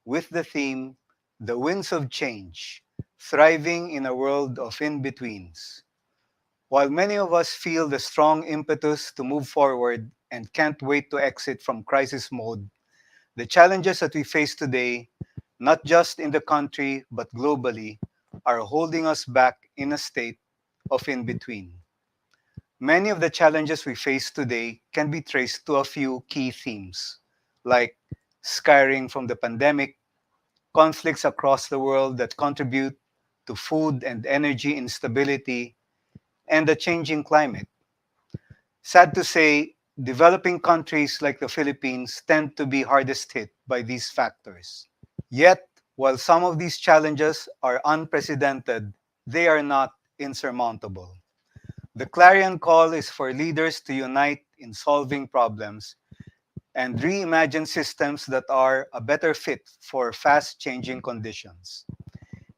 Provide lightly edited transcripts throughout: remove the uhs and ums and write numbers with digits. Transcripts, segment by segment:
with the theme, The Winds of Change, Thriving in a World of In-Betweens. While many of us feel the strong impetus to move forward and can't wait to exit from crisis mode, the challenges that we face today, not just in the country but globally, are holding us back in a state of in-between. Many of the challenges we face today can be traced to a few key themes, like scarring from the pandemic, conflicts across the world that contribute to food and energy instability, and the changing climate. Sad to say, developing countries like the Philippines tend to be hardest hit by these factors. Yet, while some of these challenges are unprecedented, they are not insurmountable. The clarion call is for leaders to unite in solving problems and reimagine systems that are a better fit for fast changing conditions.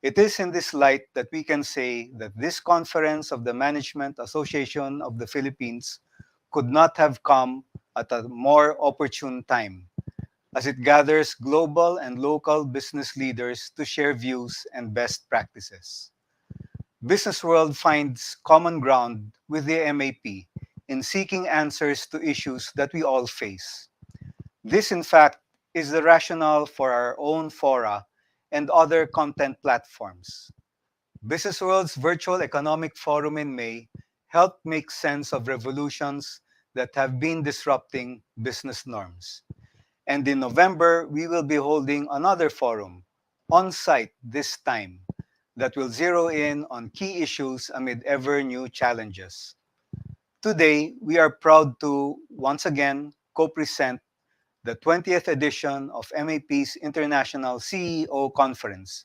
It is in this light that we can say that this conference of the Management Association of the Philippines could not have come at a more opportune time, as it gathers global and local business leaders to share views and best practices. Business World finds common ground with the MAP in seeking answers to issues that we all face. This, in fact, is the rationale for our own fora and other content platforms. Business World's virtual economic forum in May helped make sense of revolutions that have been disrupting business norms. And in November, we will be holding another forum, on site this time, that will zero in on key issues amid ever new challenges. Today, we are proud to once again co present the 20th edition of MAP's International CEO Conference,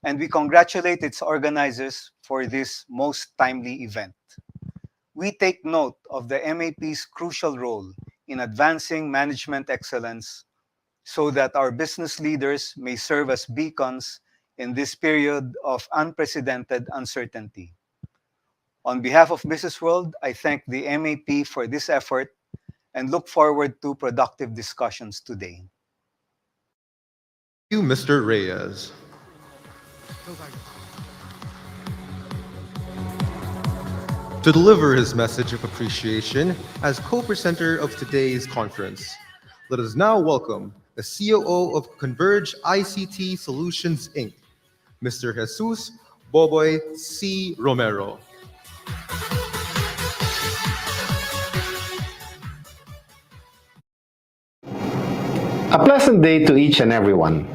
and we congratulate its organizers for this most timely event. We take note of the MAP's crucial role in advancing management excellence so that our business leaders may serve as beacons in this period of unprecedented uncertainty. On behalf of Business World, I thank the MAP for this effort and look forward to productive discussions today. Thank you, Mr. Reyes. To deliver his message of appreciation as co-presenter of today's conference, let us now welcome the COO of Converge ICT Solutions, Inc., Mr. Jesus Boboy C. Romero. A pleasant day to each and everyone.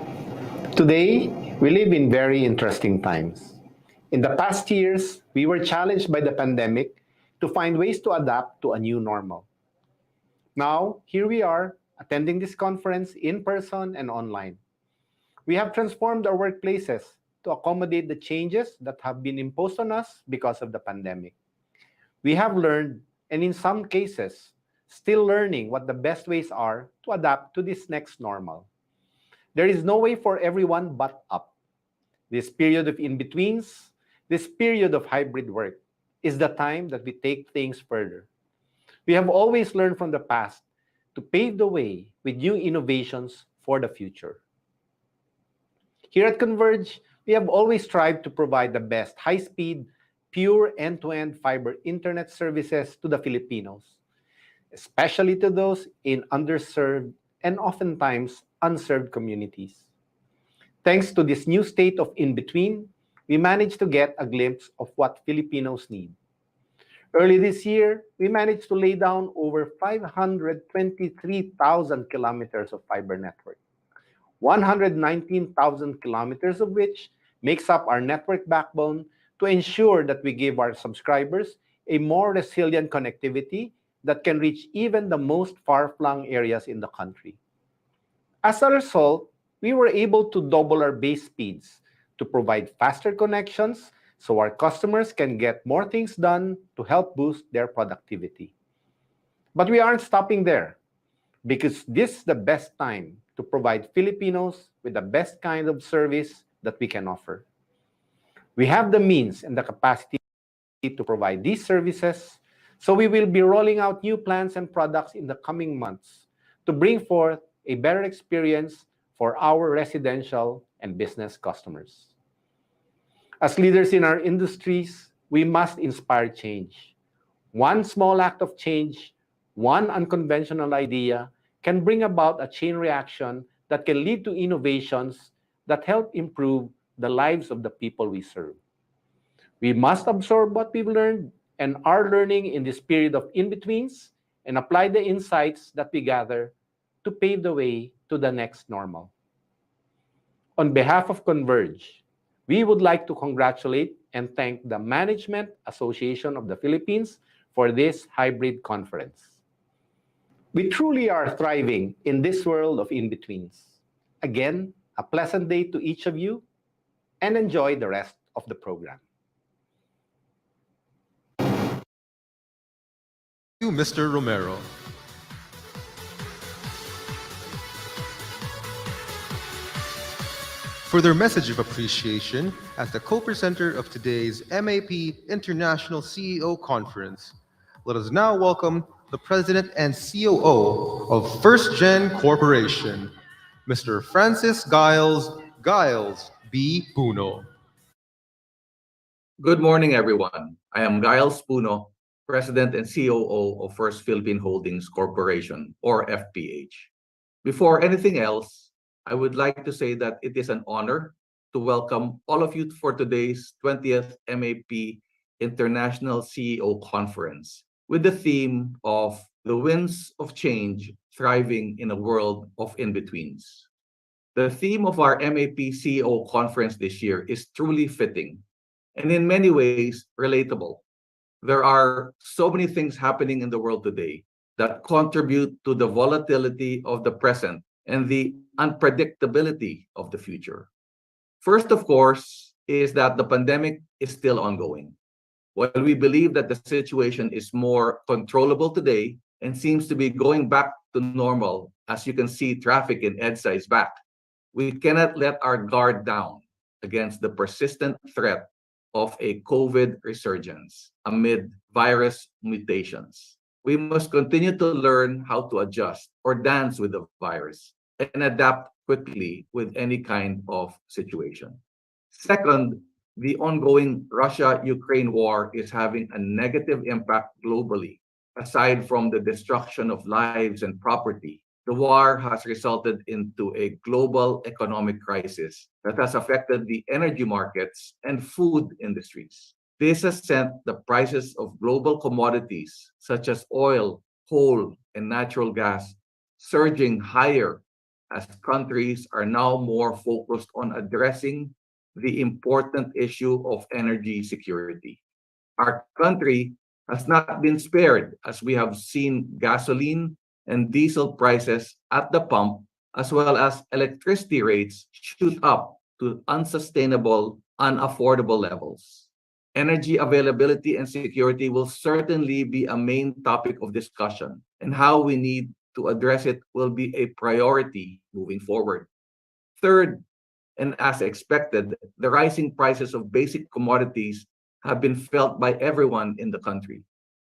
Today, we live in very interesting times. In the past years, we were challenged by the pandemic to find ways to adapt to a new normal. Now, here we are, attending this conference in person and online. We have transformed our workplaces to accommodate the changes that have been imposed on us because of the pandemic. We have learned, and in some cases, still learning what the best ways are to adapt to this next normal. There is no way for everyone but up. This period of in-betweens, this period of hybrid work, is the time that we take things further. We have always learned from the past to pave the way with new innovations for the future. Here at Converge, we have always strived to provide the best high-speed, pure end-to-end fiber internet services to the Filipinos, especially to those in underserved and oftentimes unserved communities. Thanks to this new state of in-between, we managed to get a glimpse of what Filipinos need. Early this year, we managed to lay down over 523,000 kilometers of fiber network, 119,000 kilometers of which makes up our network backbone to ensure that we give our subscribers a more resilient connectivity that can reach even the most far-flung areas in the country. As a result, we were able to double our base speeds to provide faster connections so our customers can get more things done to help boost their productivity. But we aren't stopping there, because this is the best time to provide Filipinos with the best kind of service that we can offer. We have the means and the capacity to provide these services, so we will be rolling out new plans and products in the coming months to bring forth a better experience for our residential and business customers. As leaders in our industries, we must inspire change. One small act of change, one unconventional idea can bring about a chain reaction that can lead to innovations that help improve the lives of the people we serve. We must absorb what we've learned and are learning in this period of in-betweens and apply the insights that we gather to pave the way to the next normal. On behalf of Converge, we would like to congratulate and thank the Management Association of the Philippines for this hybrid conference. We truly are thriving in this world of in-betweens. Again, a pleasant day to each of you and enjoy the rest of the program. Thank you, Mr. Romero. For their message of appreciation as the co-presenter of today's MAP International CEO Conference, let us now welcome the President and COO of First Gen Corporation, Mr. Francis Giles B. Puno. Good morning, everyone. I am Giles Puno, President and COO of First Philippine Holdings Corporation, or FPH. Before anything else, I would like to say that it is an honor to welcome all of you for today's 20th MAP International CEO Conference with the theme of The Winds of Change Thriving in a World of In-Betweens. The theme of our MAP CEO Conference this year is truly fitting and in many ways relatable. There are so many things happening in the world today that contribute to the volatility of the present and the unpredictability of the future. First, of course, is that the pandemic is still ongoing. While we believe that the situation is more controllable today and seems to be going back to normal, as you can see traffic in EDSA is back, we cannot let our guard down against the persistent threat of a COVID resurgence amid virus mutations. We must continue to learn how to adjust or dance with the virus and adapt quickly with any kind of situation. Second, the ongoing Russia-Ukraine war is having a negative impact globally. Aside from the destruction of lives and property, the war has resulted into a global economic crisis that has affected the energy markets and food industries. This has sent the prices of global commodities such as oil, coal, and natural gas surging higher as countries are now more focused on addressing the important issue of energy security. Our country has not been spared as we have seen gasoline and diesel prices at the pump, as well as electricity rates shoot up to unsustainable, unaffordable levels. Energy availability and security will certainly be a main topic of discussion, and how we need to address it will be a priority moving forward. Third, and as expected, the rising prices of basic commodities have been felt by everyone in the country.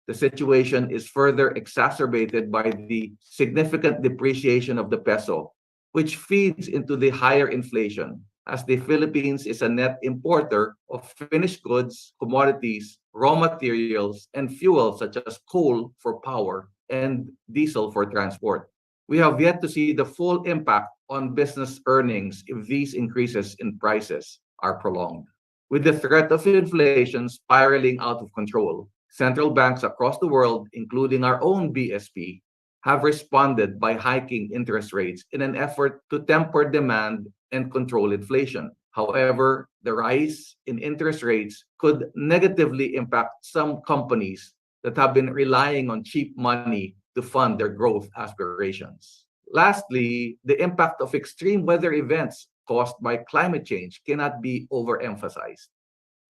The situation is further exacerbated by the significant depreciation of the peso, which feeds into the higher inflation, as the Philippines is a net importer of finished goods, commodities, raw materials, and fuel such as coal for power and diesel for transport. We have yet to see the full impact on business earnings if these increases in prices are prolonged. With the threat of inflation spiraling out of control, central banks across the world, including our own BSP, have responded by hiking interest rates in an effort to temper demand and control inflation. However, the rise in interest rates could negatively impact some companies that have been relying on cheap money to fund their growth aspirations. Lastly, the impact of extreme weather events caused by climate change cannot be overemphasized.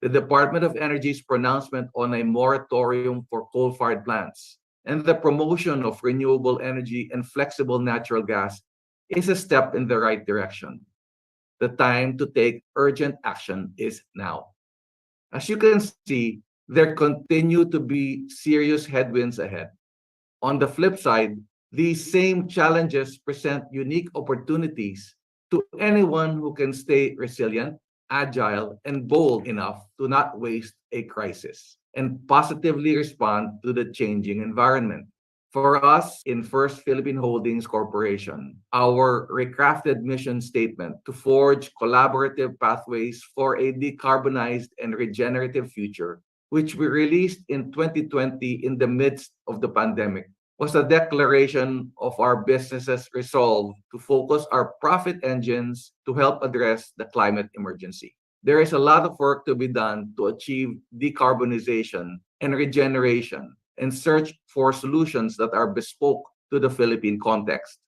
The Department of Energy's pronouncement on a moratorium for coal-fired plants and the promotion of renewable energy and flexible natural gas is a step in the right direction. The time to take urgent action is now. As you can see, there continue to be serious headwinds ahead. On the flip side, these same challenges present unique opportunities To anyone who can stay resilient, agile, and bold enough to not waste a crisis and positively respond to the changing environment. For us in First Philippine Holdings Corporation, our recrafted mission statement to forge collaborative pathways for a decarbonized and regenerative future, which we released in 2020 in the midst of the pandemic, was a declaration of our business's resolve to focus our profit engines to help address the climate emergency. There is a lot of work to be done to achieve decarbonization and regeneration and search for solutions that are bespoke to the Philippine context.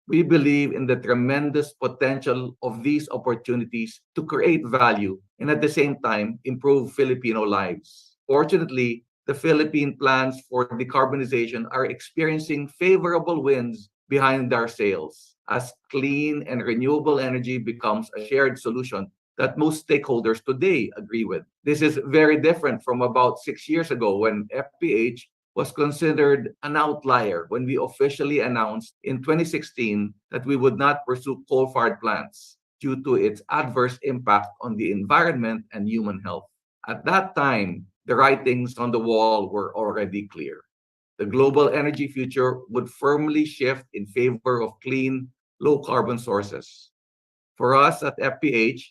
We believe in the tremendous potential of these opportunities to create value and at the same time improve Filipino lives. Fortunately, the Philippine plans for decarbonization are experiencing favorable winds behind our sails as clean and renewable energy becomes a shared solution that most stakeholders today agree with. This is very different from about 6 years ago when FPH was considered an outlier when we officially announced in 2016 that we would not pursue coal fired plants due to its adverse impact on the environment and human health. At that time, the writings on the wall were already clear. The global energy future would firmly shift in favor of clean, low carbon sources. For us at FPH,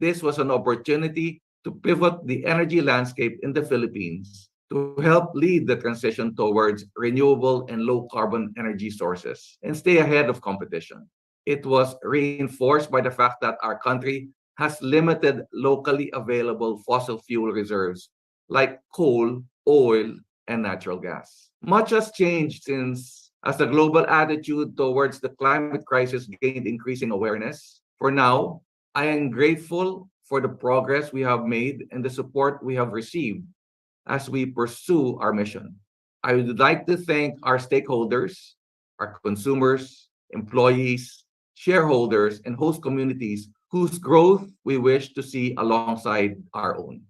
this was an opportunity to pivot the energy landscape in the Philippines to help lead the transition towards renewable and low carbon energy sources and stay ahead of competition. It was reinforced by the fact that our country has limited locally available fossil fuel reserves like coal, oil, and natural gas. Much has changed since as the global attitude towards the climate crisis gained increasing awareness. For now, I am grateful for the progress we have made and the support we have received as we pursue our mission. I would like to thank our stakeholders, our consumers, employees, shareholders, and host communities whose growth we wish to see alongside our own.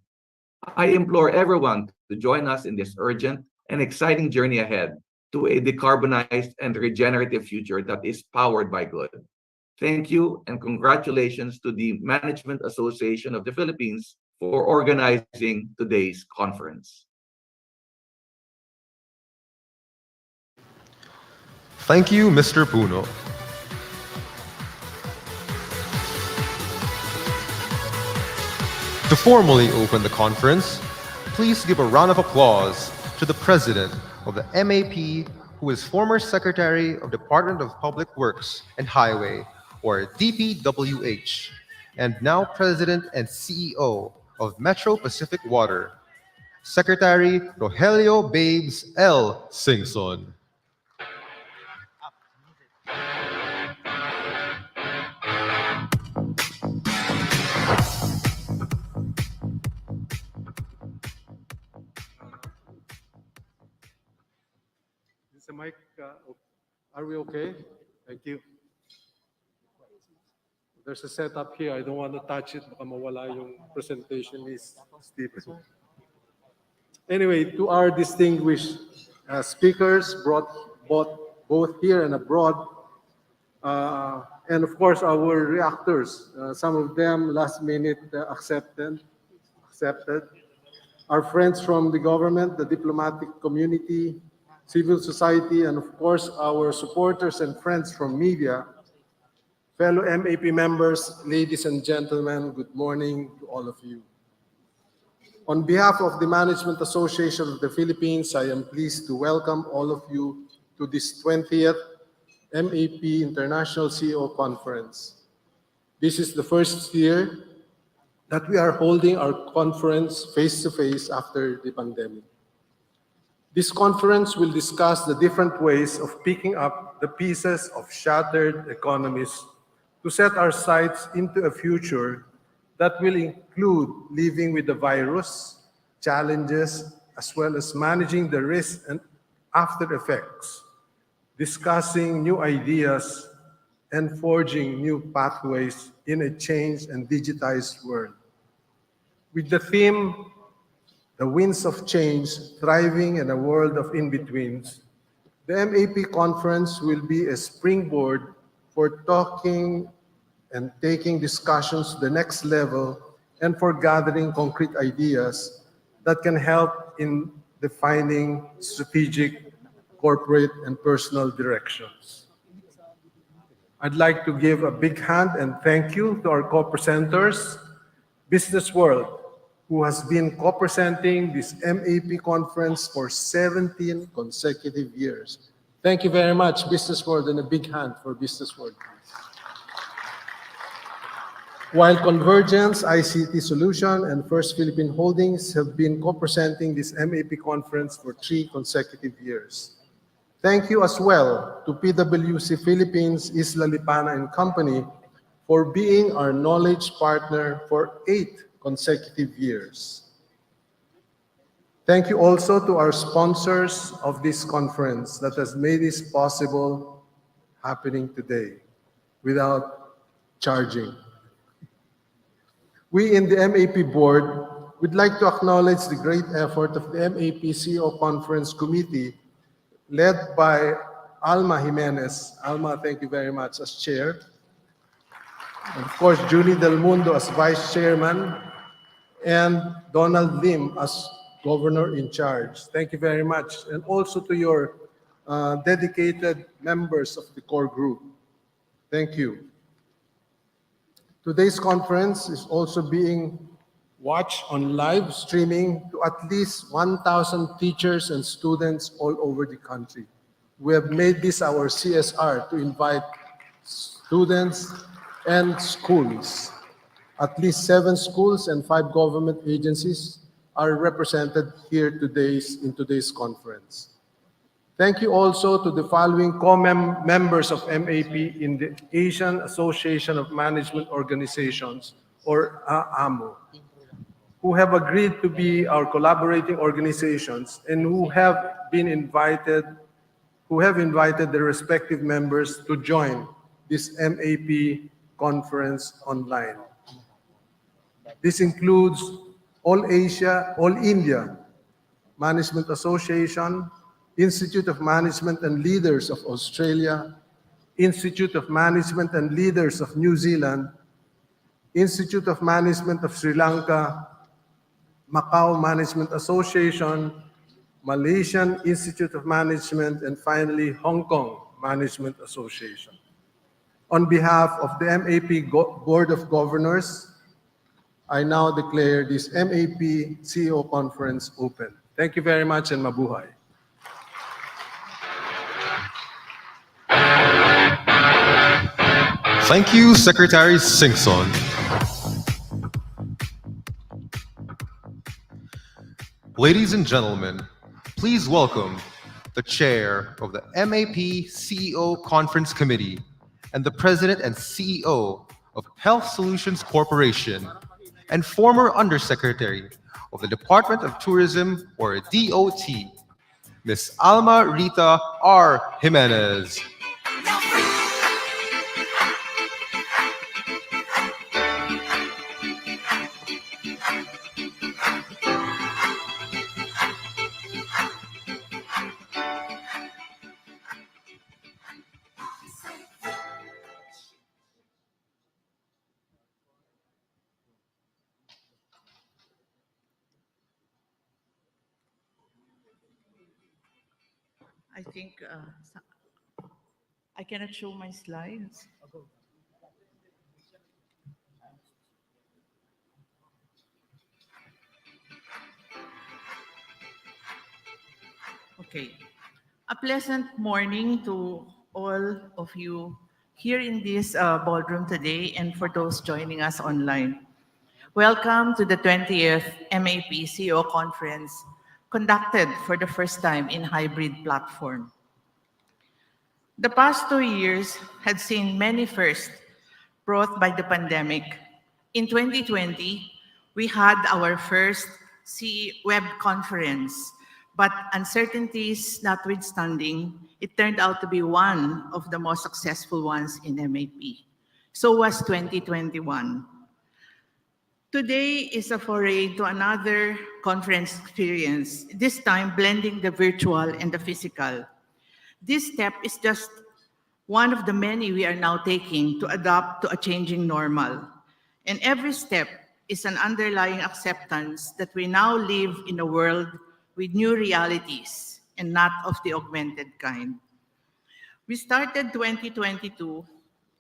I implore everyone to join us in this urgent and exciting journey ahead to a decarbonized and regenerative future that is powered by good. Thank you and congratulations to the Management Association of the Philippines for organizing today's conference. Thank you, Mr. Puno. To formally open the conference, please give a round of applause to the President of the MAP, who is former Secretary of Department of Public Works and Highway, or DPWH, and now President and CEO of Metro Pacific Water, Secretary Rogelio Babes L. Singson. Is the mic, are we okay? Thank you. There's a setup here. I don't want to touch it. Baka mawala yung presentation ni Steve. Anyway, to our distinguished speakers, both here and abroad, and of course our reactors, some of them last minute accepted. Our friends from the government, the diplomatic community, civil society, and of course our supporters and friends from media, fellow MAP members, ladies and gentlemen, good morning to all of you. On behalf of the Management Association of the Philippines, I am pleased to welcome all of you to this 20th MAP International CEO Conference. This is the first year that we are holding our conference face-to-face after the pandemic. This conference will discuss the different ways of picking up the pieces of shattered economies to set our sights into a future that will include living with the virus, challenges, as well as managing the risks and after effects, discussing new ideas, and forging new pathways in a changed and digitized world. With the theme, The Winds of Change, Thriving in a World of In-Betweens, the MAP conference will be a springboard for talking and taking discussions to the next level, and for gathering concrete ideas that can help in defining strategic, corporate, and personal directions. I'd like to give a big hand and thank you to our co-presenters, Business World, who has been co-presenting this MAP conference for 17 consecutive years. Thank you very much, Business World, and a big hand for Business World, please. While Convergence ICT Solution and First Philippine Holdings have been co-presenting this MAP conference for 3 consecutive years. Thank you as well to PwC Philippines, Isla Lipana and Company for being our knowledge partner for 8 consecutive years. Thank you also to our sponsors of this conference that has made this possible happening today without charging. We in the MAP board would like to acknowledge the great effort of the MAP CEO Conference Committee led by Alma Jimenez. Alma, thank you very much as chair. And of course, Julie Del Mundo as vice chairman and Donald Lim as governor in charge. Thank you very much. And also to your dedicated members of the core group. Thank you. Today's conference is also being watched on live streaming to at least 1,000 teachers and students all over the country. We have made this our CSR to invite students and schools. At least 7 schools and 5 government agencies are represented here in today's conference. Thank you also to the following members of MAP in the Asian Association of Management Organizations, or AMO, who have agreed to be our collaborating organizations and who have invited their respective members to join this MAP conference online. This includes All India Management Association, Institute of Management and Leaders of Australia, Institute of Management and Leaders of New Zealand, Institute of Management of Sri Lanka, Macau Management Association, Malaysian Institute of Management, and finally, Hong Kong Management Association. On behalf of the MAP Board of Governors, I now declare this MAP CEO conference open. Thank you very much and mabuhay. Thank you, Secretary Singson. Ladies and gentlemen, please welcome the Chair of the MAP CEO Conference Committee and the President and CEO of Health Solutions Corporation and former Undersecretary of the Department of Tourism, or DOT, Ms. Alma Rita R. Jimenez. I think I cannot show my slides. Okay. A pleasant morning to all of you here in this ballroom today and for those joining us online. Welcome to the 20th MAP CEO Conference, conducted for the first time in hybrid platform. The past 2 years had seen many firsts brought by the pandemic. In 2020, we had our first web conference, but uncertainties notwithstanding, it turned out to be one of the most successful ones in MAP. So was 2021. Today is a foray to another conference experience, this time blending the virtual and the physical. This step is just one of the many we are now taking to adapt to a changing normal. And every step is an underlying acceptance that we now live in a world with new realities and not of the augmented kind. We started 2022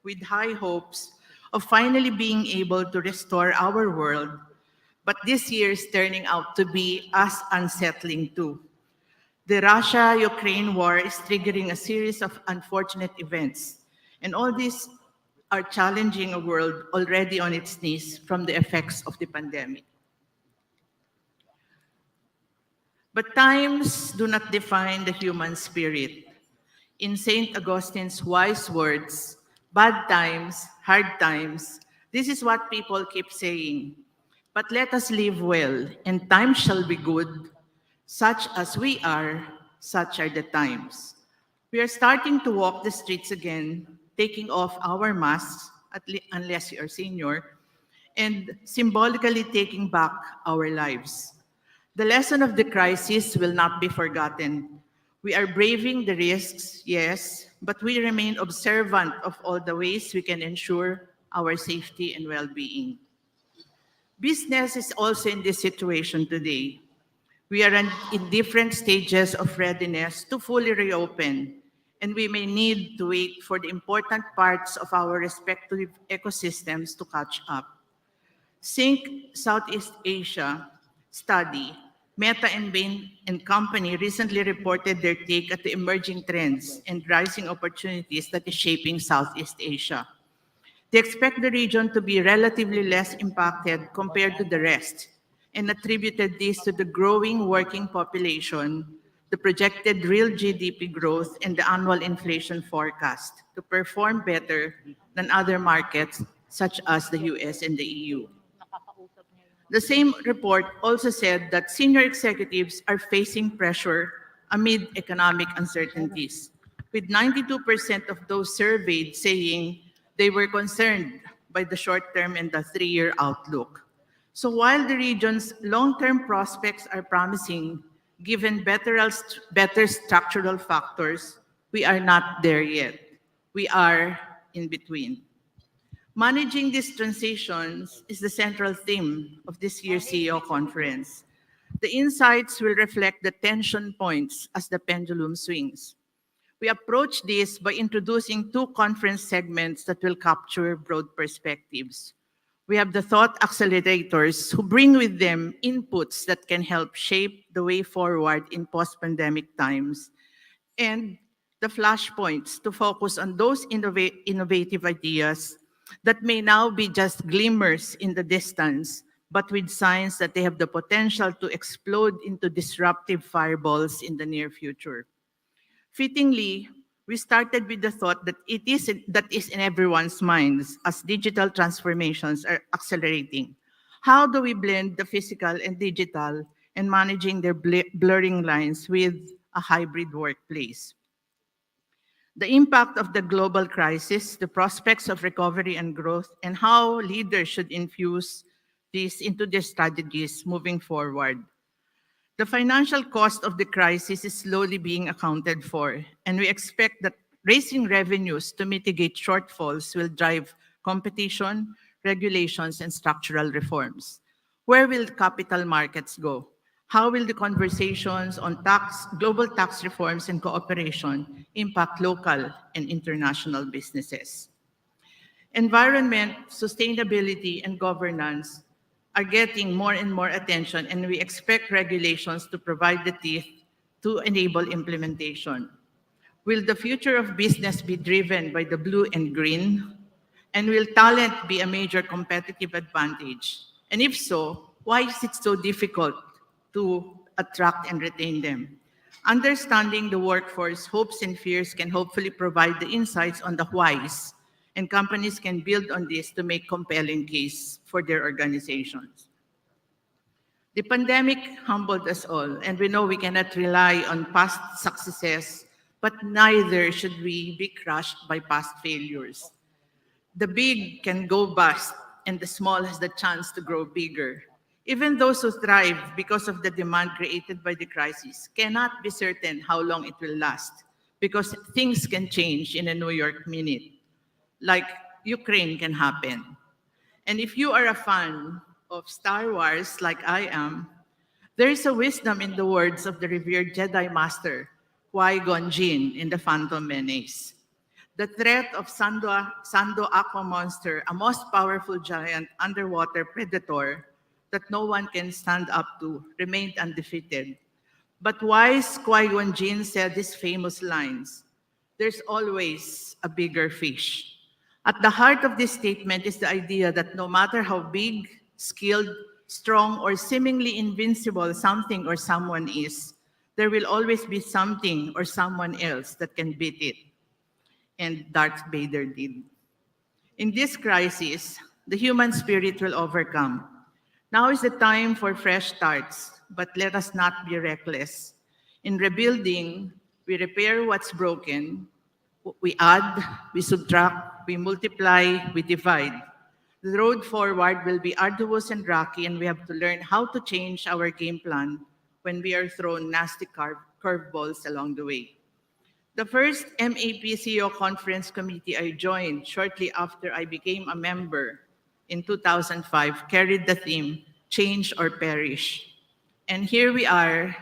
with high hopes of finally being able to restore our world, but this year is turning out to be as unsettling too. The Russia-Ukraine war is triggering a series of unfortunate events, and all these are challenging a world already on its knees from the effects of the pandemic. But times do not define the human spirit. In St. Augustine's wise words, bad times, hard times, this is what people keep saying. But let us live well, and times shall be good. Such as we are, such are the times. We are starting to walk the streets again, taking off our masks, unless you are senior, and symbolically taking back our lives. The lesson of the crisis will not be forgotten. We are braving the risks, yes, but we remain observant of all the ways we can ensure our safety and well-being. Business is also in this situation today. We are in different stages of readiness to fully reopen, and we may need to wait for the important parts of our respective ecosystems to catch up. Think Southeast Asia study, Meta and Bain and Company recently reported their take at the emerging trends and rising opportunities that is shaping Southeast Asia. They expect the region to be relatively less impacted compared to the rest and attributed this to the growing working population, the projected real GDP growth, and the annual inflation forecast to perform better than other markets such as the US and the EU. The same report also said that senior executives are facing pressure amid economic uncertainties, with 92% of those surveyed saying they were concerned by the short-term and the three-year outlook. So while the region's long-term prospects are promising, given better structural factors, we are not there yet. We are in between. Managing these transitions is the central theme of this year's CEO conference. The insights will reflect the tension points as the pendulum swings. We approach this by introducing two conference segments that will capture broad perspectives. We have the thought accelerators who bring with them inputs that can help shape the way forward in post-pandemic times, and the flashpoints to focus on those innovative ideas that may now be just glimmers in the distance, but with signs that they have the potential to explode into disruptive fireballs in the near future. Fittingly, we started with the thought that that is in everyone's minds as digital transformations are accelerating. How do we blend the physical and digital and managing their blurring lines with a hybrid workplace? The impact of the global crisis, the prospects of recovery and growth, and how leaders should infuse this into their strategies moving forward. The financial cost of the crisis is slowly being accounted for, and we expect that raising revenues to mitigate shortfalls will drive competition, regulations, and structural reforms. Where will capital markets go? How will the conversations on global tax reforms and cooperation impact local and international businesses? Environment, sustainability, and governance are getting more and more attention, and we expect regulations to provide the teeth to enable implementation. Will the future of business be driven by the blue and green? And will talent be a major competitive advantage? And if so, why is it so difficult to attract and retain them? Understanding the workforce hopes and fears can hopefully provide the insights on the whys, and companies can build on this to make compelling case for their organizations. The pandemic humbled us all, and we know we cannot rely on past successes, but neither should we be crushed by past failures. The big can go bust, and the small has the chance to grow bigger. Even those who thrive because of the demand created by the crisis cannot be certain how long it will last. because things can change in a New York minute, like Ukraine can happen. And if you are a fan of Star Wars like I am, there is a wisdom in the words of the revered Jedi Master Qui-Gon Jinn in The Phantom Menace. The threat of Sando Aqua Monster, a most powerful giant underwater predator that no one can stand up to, remained undefeated. But wise Qui-Gon Jinn said these famous lines, "There's always a bigger fish." At the heart of this statement is the idea that no matter how big, skilled, strong, or seemingly invincible something or someone is, there will always be something or someone else that can beat it. And Darth Vader did. In this crisis, the human spirit will overcome. Now is the time for fresh starts, but let us not be reckless. In rebuilding, we repair what's broken, we add, we subtract, we multiply, we divide. The road forward will be arduous and rocky, and we have to learn how to change our game plan when we are thrown nasty curveballs along the way. The first MAP CEO Conference Committee I joined shortly after I became a member in 2005 carried the theme, Change or Perish. And here we are,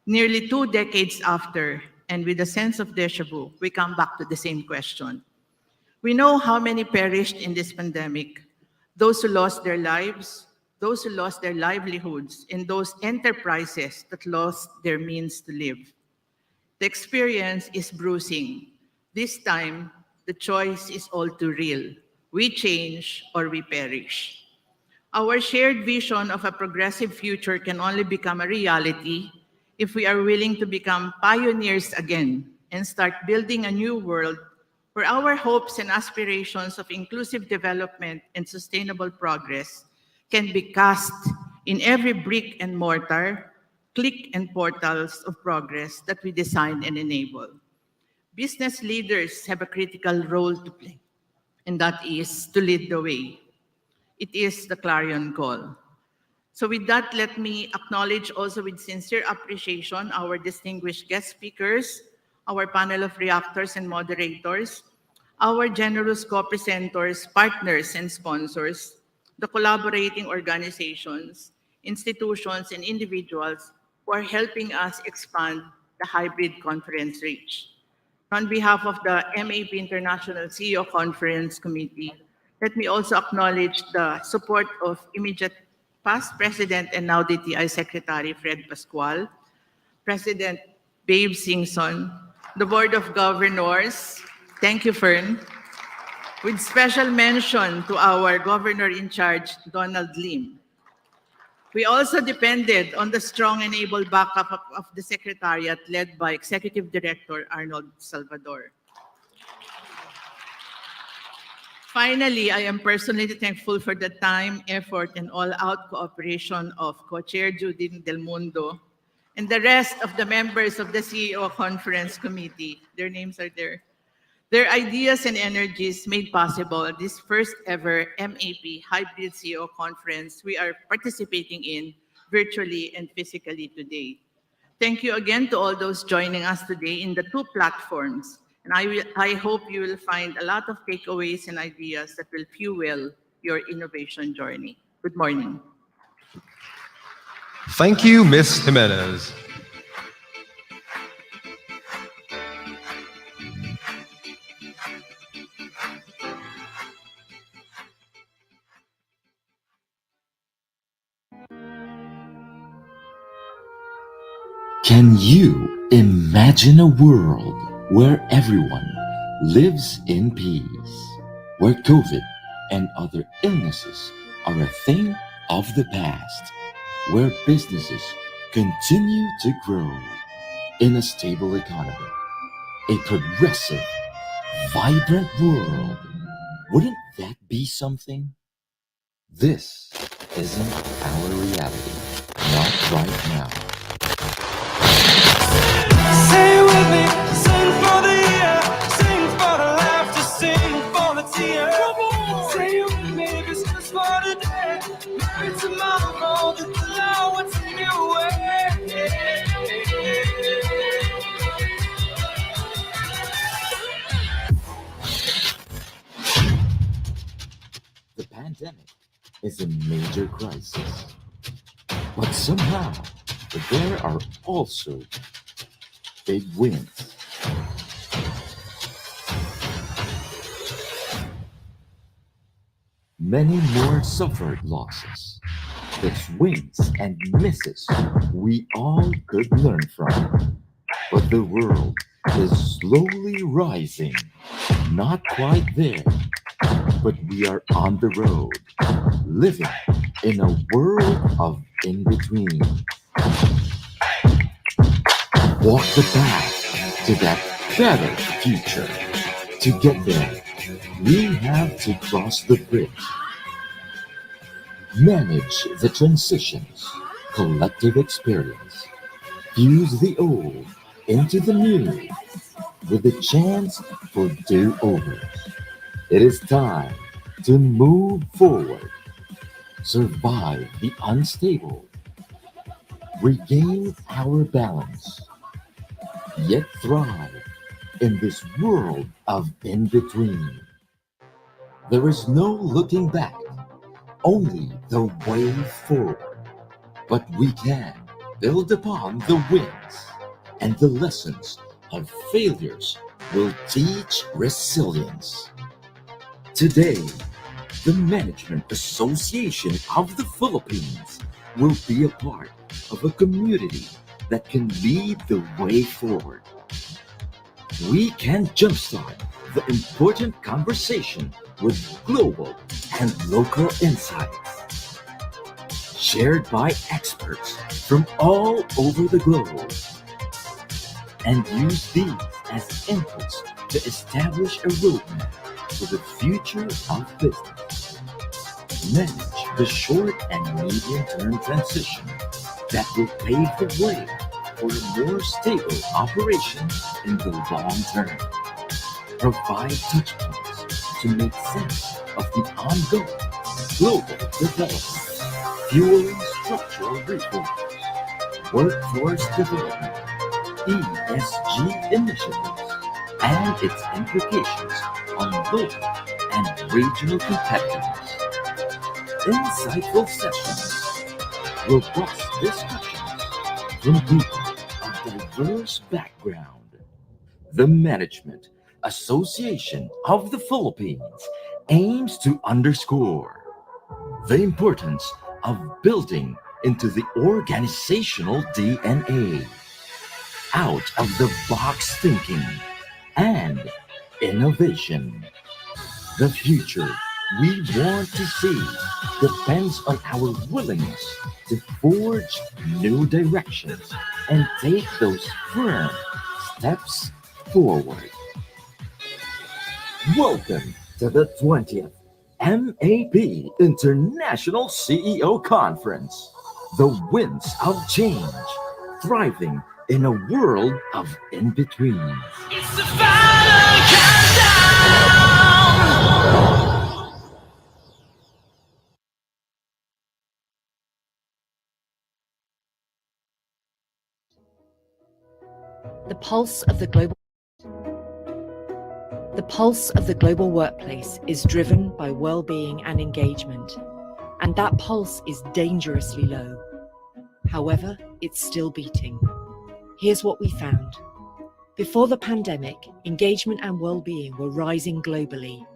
nearly 2 decades after, and with a sense of deja vu, we come back to the same question. We know how many perished in this pandemic, those who lost their lives, those who lost their livelihoods, and those enterprises that lost their means to live. The experience is bruising. This time, the choice is all too real. We change or we perish. Our shared vision of a progressive future can only become a reality if we are willing to become pioneers again and start building a new world where our hopes and aspirations of inclusive development and sustainable progress can be cast in every brick and mortar, click and portals of progress that we design and enable. Business leaders have a critical role to play, and that is to lead the way. It is the clarion call. So with that, let me acknowledge also with sincere appreciation our distinguished guest speakers, our panel of reactors and moderators, our generous co-presenters, partners, and sponsors, the collaborating organizations, institutions, and individuals who are helping us expand the hybrid conference reach. On behalf of the MAP International CEO Conference Committee, let me also acknowledge the support of immediate past President and now DTI Secretary Fred Pascual, President Babe Singson, the Board of Governors, thank you, Fern, with special mention to our Governor-in-Charge, Donald Lim. We also depended on the strong and able backup of the Secretariat led by Executive Director Arnold Salvador. Finally, I am personally thankful for the time, effort, and all-out cooperation of Co-Chair Judy Del Mundo and the rest of the members of the CEO Conference Committee. Their names are there. Their ideas and energies made possible this first ever MAP Hybrid CEO Conference we are participating in virtually and physically today. Thank you again to all those joining us today in the two platforms. And I hope you will find a lot of takeaways and ideas that will fuel your innovation journey. Good morning. Thank you, Ms. Jimenez. Can you imagine a world where everyone lives in peace, where COVID and other illnesses are a thing of the past, where businesses continue to grow in a stable economy, a progressive, vibrant world? Wouldn't that be something? This isn't our reality, not right now. Say with me, sing for the year, sing for the laughter, sing for the tears. Say with me, this is for today, maybe tomorrow the cloud will take you away. pandemic is a major crisis. But somehow, there are also big wins. Many more suffered losses. There's wins and misses we all could learn from. But the world is slowly rising. Not quite there, but we are on the road, living in a world of in between. Walk the path to that better future. To get there, we have to cross the bridge. Manage the transitions, collective experience. Fuse the old into the new with a chance for do-overs. It is time to move forward, survive the unstable, regain our balance, yet thrive in this world of in-between. There is no looking back, only the way forward. But we can build upon the wins, and the lessons of failures will teach resilience. Today, the Management Association of the Philippines will be a part of a community that can lead the way forward. We can jumpstart the important conversation with global and local insights, shared by experts from all over the globe, and use these as inputs to establish a roadmap for the future of business. Manage the short and medium-term transition that will pave the way for a more stable operation in the long term. Provide touchpoints to make sense of the ongoing global development, fueling structural reforms, workforce development, ESG initiatives, and its implications on local and regional competitiveness. Insightful sessions, robust discussions from people of diverse background. The Management Association of the Philippines aims to underscore the importance of building into the organizational DNA, out of the box thinking, and innovation. The future we want to see depends on our willingness to forge new directions and take those firm steps forward. Welcome to the 20th MAP International CEO Conference. The winds of change, thriving in a world of in-betweens. It's the final countdown. The pulse of the global workplace is driven by well-being and engagement, and that pulse is dangerously low. However, it's still beating. Here's what we found. Before the pandemic, engagement and well-being were rising globally,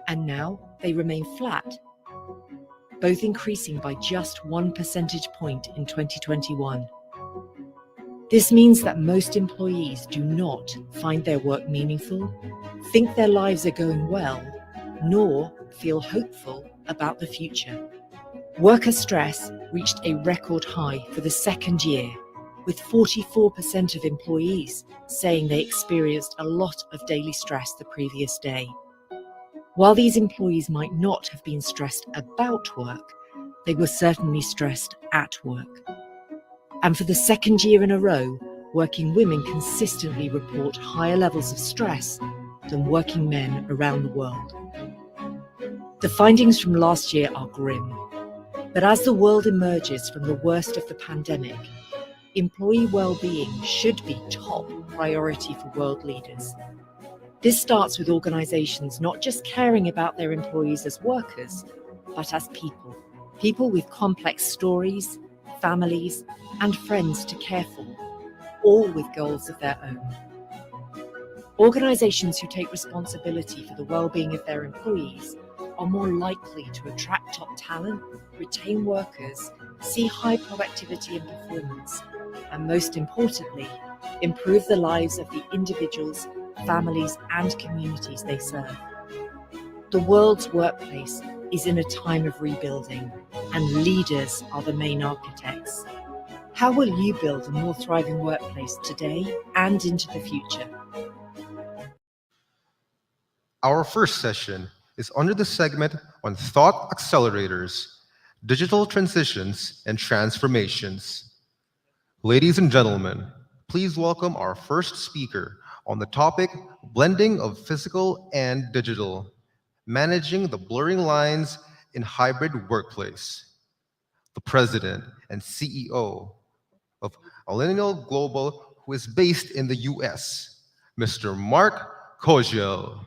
and now they remain flat, both increasing by just 1 percentage point in 2021. This means that most employees do not find their work meaningful, think their lives are going well, nor feel hopeful about the future. Worker stress reached a record high for the second year, with 44% of employees saying they experienced a lot of daily stress the previous day. While these employees might not have been stressed about work, they were certainly stressed at work. And for the second year in a row, working women consistently report higher levels of stress than working men around the world. The findings from last year are grim, but as the world emerges from the worst of the pandemic, employee well-being should be top priority for world leaders. This starts with organisations not just caring about their employees as workers, but as people. People with complex stories, families, and friends to care for, all with goals of their own. Organisations who take responsibility for the well-being of their employees are more likely to attract top talent, retain workers, see high productivity and performance, and most importantly, improve the lives of the individuals, families, and communities they serve. The world's workplace is in a time of rebuilding, and leaders are the main architects. How will you build a more thriving workplace today and into the future? Our first session is under the segment on Thought Accelerators, Digital Transitions and Transformations. Ladies and gentlemen, please welcome our first speaker on the topic Blending of Physical and Digital, Managing the Blurring Lines in Hybrid Workplace. The President and CEO of Millennial Global, who is based in the US, Mr. Mark Koziel.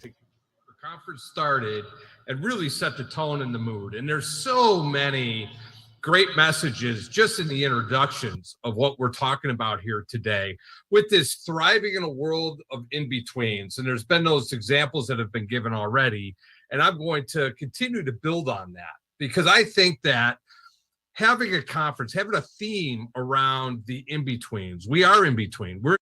The conference started and really set the tone and the mood. And there's so many great messages just in the introductions of what we're talking about here today with this thriving in a world of in-betweens. And there's been those examples that have been given already. And I'm going to continue to build on that because I think that having a conference, having a theme around the in-betweens, we are in between. We're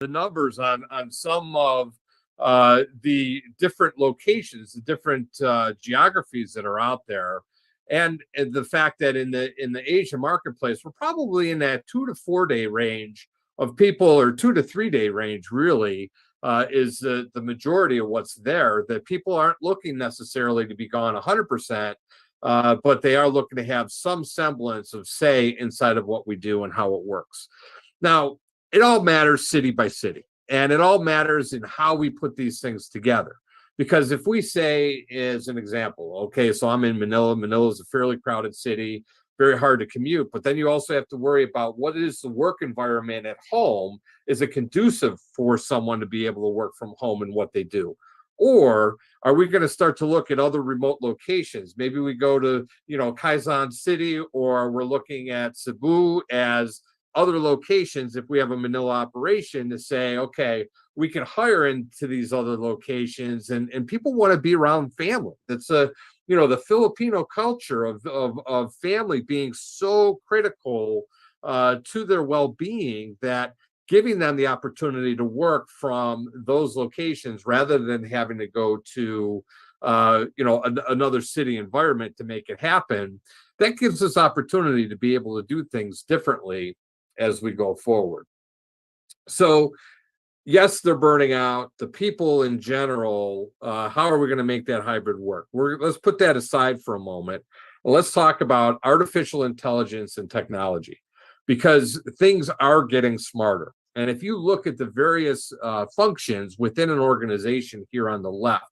the numbers on some of the different locations, the different geographies that are out there, and the fact that in the Asian marketplace, we're probably in that 2 to 4 day range of people, or 2 to 3 day range, really, is the majority of what's there. That people aren't looking necessarily to be gone 100%, but they are looking to have some semblance of say inside of what we do and how it works. Now, it all matters city by city, and it all matters in how we put these things together. Because if we say, as an example, okay, so I'm in Manila. Manila is a fairly crowded city, very hard to commute, but then you also have to worry about what is the work environment at home. Is it conducive for someone to be able to work from home and what they do? Or are we going to start to look at other remote locations? Maybe we go to, Quezon City, or we're looking at Cebu as other locations if we have a Manila operation, to say, okay, we can hire into these other locations, and people want to be around family. That's the Filipino culture of family being so critical to their well-being, that giving them the opportunity to work from those locations rather than having to go to another city environment to make it happen, that gives us opportunity to be able to do things differently as we go forward. So yes, they're burning out. The people in general, how are we going to make that hybrid work? Let's put that aside for a moment. Let's talk about artificial intelligence and technology, because things are getting smarter. And if you look at the various functions within an organization here on the left,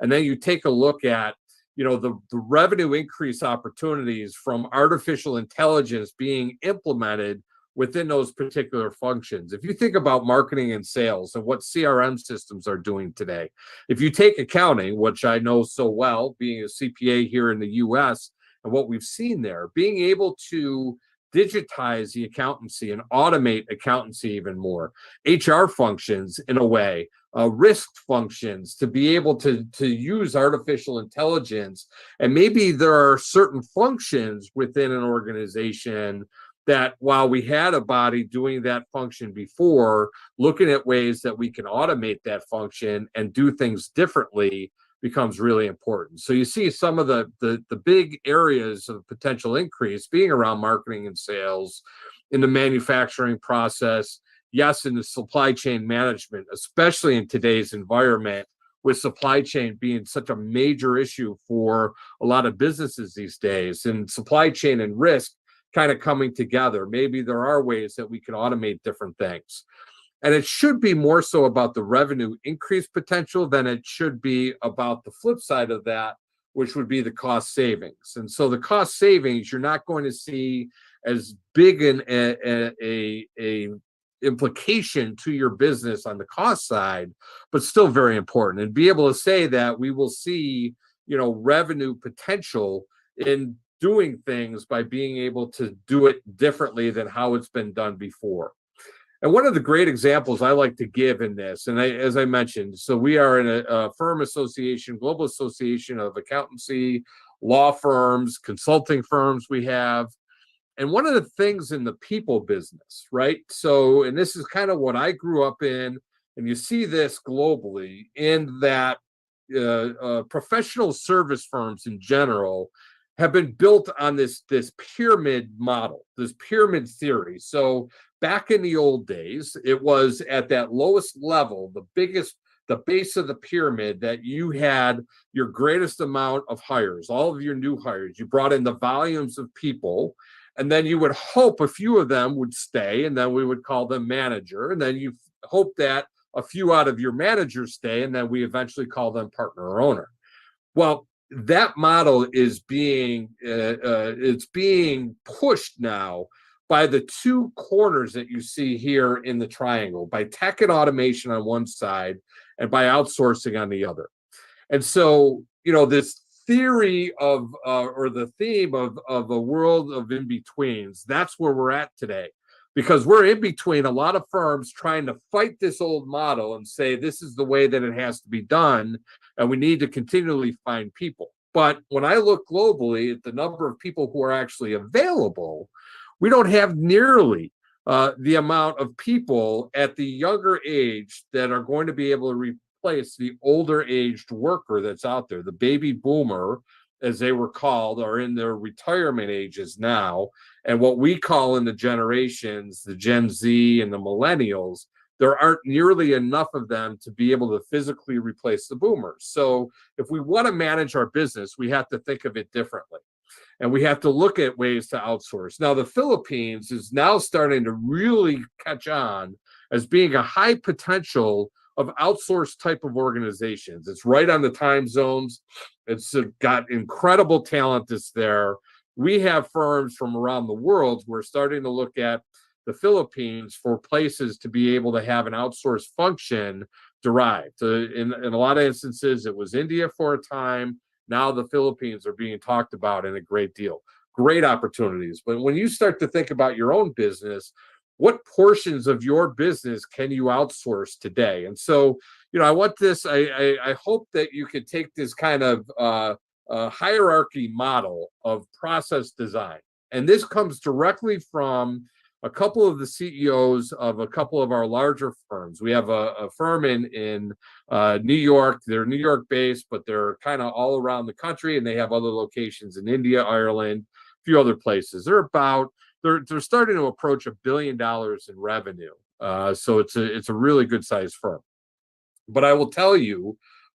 and then you take a look at the revenue increase opportunities from artificial intelligence being implemented within those particular functions. If you think about marketing and sales and what CRM systems are doing today, if you take accounting, which I know so well, being a CPA here in the US, and what we've seen there, being able to digitize the accountancy and automate accountancy even more, HR functions in a way, risk functions, to be able to use artificial intelligence. And maybe there are certain functions within an organization that, while we had a body doing that function before, looking at ways that we can automate that function and do things differently becomes really important. So you see some of the big areas of potential increase being around marketing and sales, in the manufacturing process, yes, in the supply chain management, especially in today's environment, with supply chain being such a major issue for a lot of businesses these days, and supply chain and risk kind of coming together. Maybe there are ways that we can automate different things. And it should be more so about the revenue increase potential than it should be about the flip side of that, which would be the cost savings. And so the cost savings, you're not going to see as big a implication to your business on the cost side, but still very important. And be able to say that we will see, revenue potential in doing things by being able to do it differently than how it's been done before. And one of the great examples I like to give in this, and as I mentioned, so we are in a firm association, global association of accountancy, law firms, consulting firms we have. And one of the things in the people business, right? So, and this is kind of what I grew up in, and you see this globally, in that professional service firms in general have been built on this pyramid model, this pyramid theory. So back in the old days, it was at that lowest level, the base of the pyramid, that you had your greatest amount of hires, all of your new hires. You brought in the volumes of people, and then you would hope a few of them would stay, and then we would call them manager. And then you hope that a few out of your managers stay, and then we eventually call them partner or owner. Well, that model is being it's being pushed now by the two corners that you see here in the triangle, by tech and automation on one side and by outsourcing on the other. And so, this theory of or the theme of a world of in-betweens, that's where we're at today, because we're in between a lot of firms trying to fight this old model and say this is the way that it has to be done, and we need to continually find people. But when I look globally at the number of people who are actually available, we don't have nearly the amount of people at the younger age that are going to be able to replace the older aged worker that's out there. The baby boomer, as they were called, are in their retirement ages now. And what we call in the generations, the Gen Z and the millennials, there aren't nearly enough of them to be able to physically replace the boomers. So if we want to manage our business, we have to think of it differently. And we have to look at ways to outsource. Now, the Philippines is now starting to really catch on as being a high potential of outsourced type of organizations. It's right on the time zones. It's got incredible talent that's there. We have firms from around the world who are starting to look at the Philippines for places to be able to have an outsourced function derived. In a lot of instances, it was India for a time. Now the Philippines are being talked about in a great deal. Great opportunities. But when you start to think about your own business, what portions of your business can you outsource today? And so, I want this, I hope that you could take this kind of hierarchy model of process design. And this comes directly from a couple of the CEOs of a couple of our larger firms. We have a firm in New York. They're New York based, but they're kind of all around the country, and they have other locations in India, Ireland, a few other places. They're starting to approach $1 billion in revenue. So it's a really good sized firm. But I will tell you,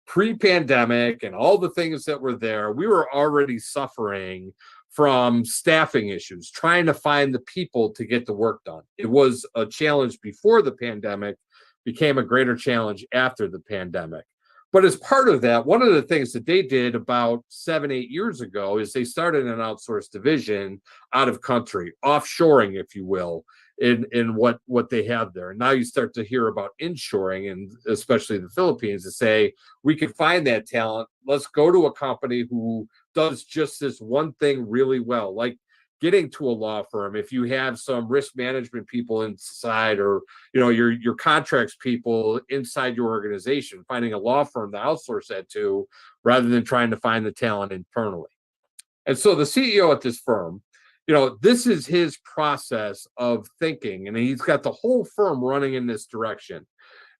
pre-pandemic and all the things that were there, we were already suffering from staffing issues, trying to find the people to get the work done. It was a challenge before the pandemic, became a greater challenge after the pandemic. But as part of that, one of the things that they did about 7-8 years ago is they started an outsourced division out of country, offshoring, if you will, in what they have there. And now you start to hear about inshoring, and especially the Philippines, to say, we can find that talent. Let's go to a company who does just this one thing really well, like getting to a law firm. If you have some risk management people inside, or your contracts people inside your organization, finding a law firm to outsource that to rather than trying to find the talent internally. And so the CEO at this firm, this is his process of thinking, and he's got the whole firm running in this direction.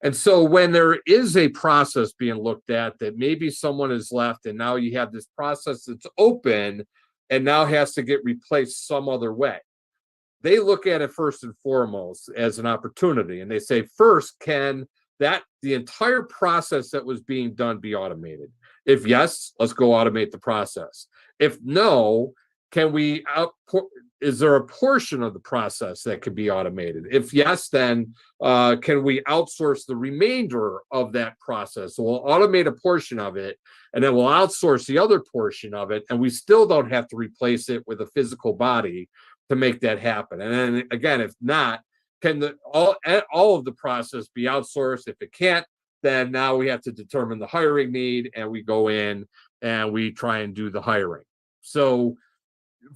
And so when there is a process being looked at that maybe someone is left, and now you have this process that's open and now has to get replaced some other way, they look at it first and foremost as an opportunity. And they say, first, can the entire process that was being done be automated? If yes, let's go automate the process. If no, is there a portion of the process that can be automated? If yes, then can we outsource the remainder of that process? So we'll automate a portion of it, and then we'll outsource the other portion of it, and we still don't have to replace it with a physical body to make that happen. And then again, if not, can all of the process be outsourced? If it can't, then now we have to determine the hiring need, and we go in and we try and do the hiring. So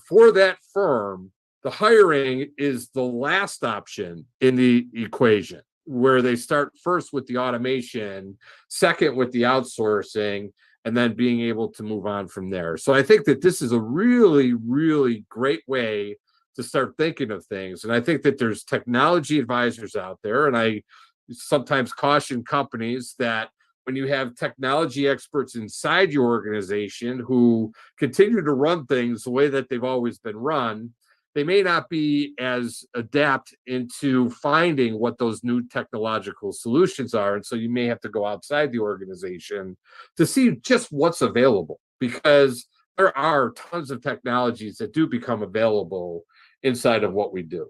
for that firm, the hiring is the last option in the equation, where they start first with the automation, second with the outsourcing, and then being able to move on from there. So I think that this is a really, really great way to start thinking of things. And I think that there's technology advisors out there, and I sometimes caution companies that when you have technology experts inside your organization who continue to run things the way that they've always been run, they may not be as adept into finding what those new technological solutions are. And so you may have to go outside the organization to see just what's available, because there are tons of technologies that do become available inside of what we do.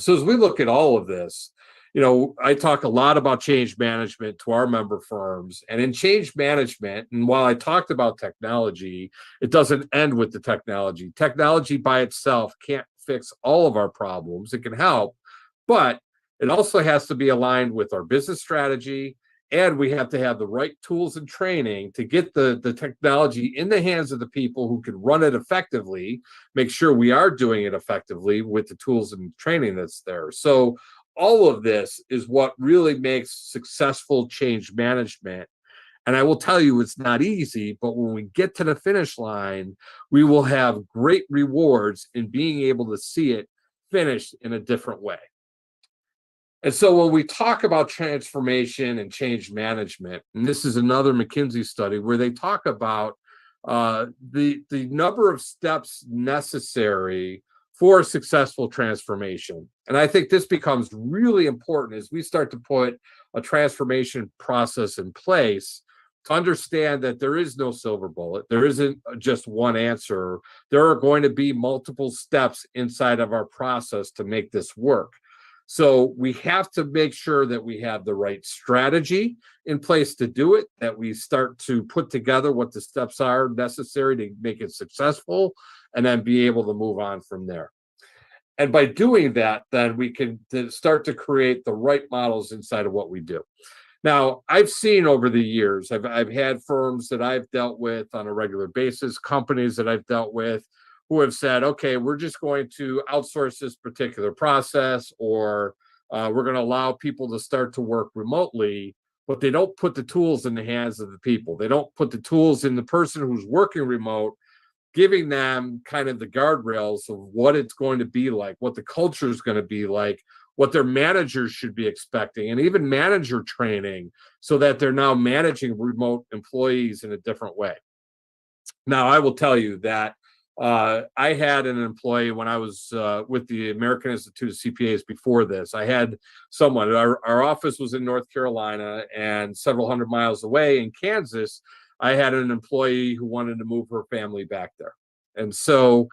So as we look at all of this, I talk a lot about change management to our member firms. And in change management, and while I talked about technology, it doesn't end with the technology. Technology by itself can't fix all of our problems. It can help, but it also has to be aligned with our business strategy, and we have to have the right tools and training to get the technology in the hands of the people who can run it effectively, make sure we are doing it effectively with the tools and training that's there. So all of this is what really makes successful change management. And I will tell you, it's not easy, but when we get to the finish line, we will have great rewards in being able to see it finished in a different way. And so when we talk about transformation and change management, and this is another McKinsey study where they talk about the number of steps necessary for a successful transformation. And I think this becomes really important as we start to put a transformation process in place to understand that there is no silver bullet. There isn't just one answer. There are going to be multiple steps inside of our process to make this work. So we have to make sure that we have the right strategy in place to do it, that we start to put together what the steps are necessary to make it successful, and then be able to move on from there. And by doing that, then we can start to create the right models inside of what we do. Now, I've seen over the years, I've had firms that I've dealt with on a regular basis, companies that I've dealt with, who have said, okay, we're just going to outsource this particular process, or we're going to allow people to start to work remotely, but they don't put the tools in the hands of the people. They don't put the tools in the person who's working remote, giving them kind of the guardrails of what it's going to be like, what the culture is going to be like, what their managers should be expecting, and even manager training so that they're now managing remote employees in a different way. Now, I will tell you that I had an employee when I was with the American Institute of CPAs before this. I had someone, our office was in North Carolina, and several hundred miles away in Kansas, I had an employee who wanted to move her family back there. And so,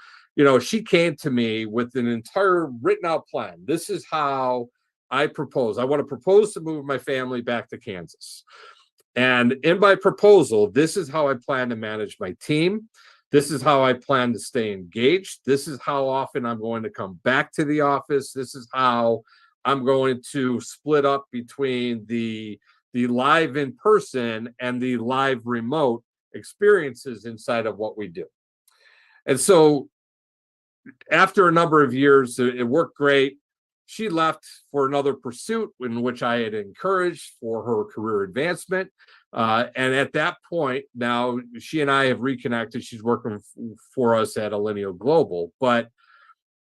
she came to me with an entire written out plan. This is how I propose. I want to propose to move my family back to Kansas. And in my proposal, this is how I plan to manage my team. This is how I plan to stay engaged. This is how often I'm going to come back to the office. This is how I'm going to split up between the live in person and the live remote experiences inside of what we do. And so after a number of years, it worked great. She left for another pursuit in which I had encouraged for her career advancement. And at that point, now she and I have reconnected. She's working for us at Alineo Global. But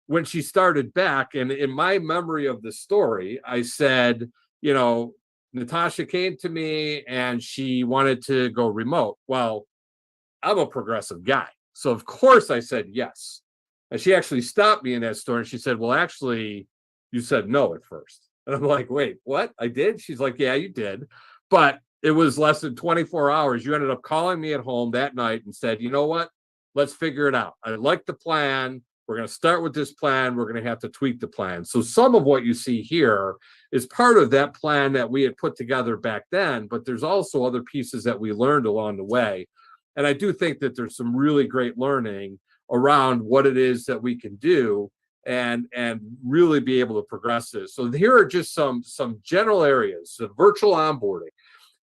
when she started back, and in my memory of the story, I said, Natasha came to me and she wanted to go remote. Well, I'm a progressive guy. So of course I said yes. And she actually stopped me in that story and she said, well, actually, you said no at first. And I'm like, wait, what? I did? She's like, yeah, you did. But it was less than 24 hours. You ended up calling me at home that night and said, you know what? Let's figure it out. I like the plan. We're going to start with this plan. We're going to have to tweak the plan. So some of what you see here is part of that plan that we had put together back then, but there's also other pieces that we learned along the way. And I do think that there's some really great learning around what it is that we can do and really be able to progress this. So here are just some general areas of virtual onboarding.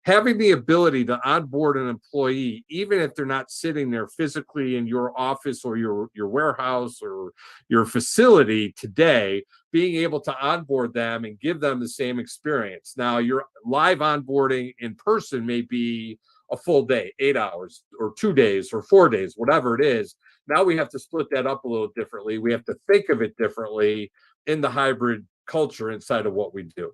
Having the ability to onboard an employee, even if they're not sitting there physically in your office or your warehouse or your facility today, being able to onboard them and give them the same experience. Now, your live onboarding in person may be a full day, 8 hours or 2 days or 4 days, whatever it is. Now we have to split that up a little differently. We have to think of it differently in the hybrid culture inside of what we do.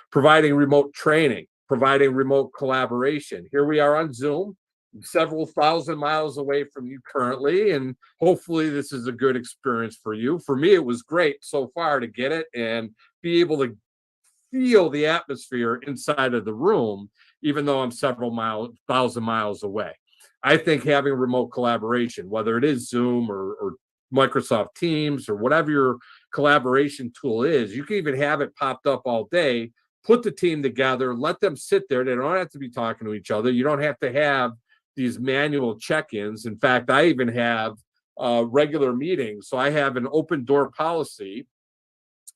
Providing remote training, providing remote collaboration. Here we are on Zoom, several thousand miles away from you currently, and hopefully this is a good experience for you. For me, it was great so far to get it and be able to feel the atmosphere inside of the room, even though I'm several thousand miles away. I think having remote collaboration, whether it is Zoom or Microsoft Teams or whatever your collaboration tool is, you can even have it popped up all day. Put the team together, let them sit there. They don't have to be talking to each other. You don't have to have these manual check-ins. In fact, I even have regular meetings. So I have an open door policy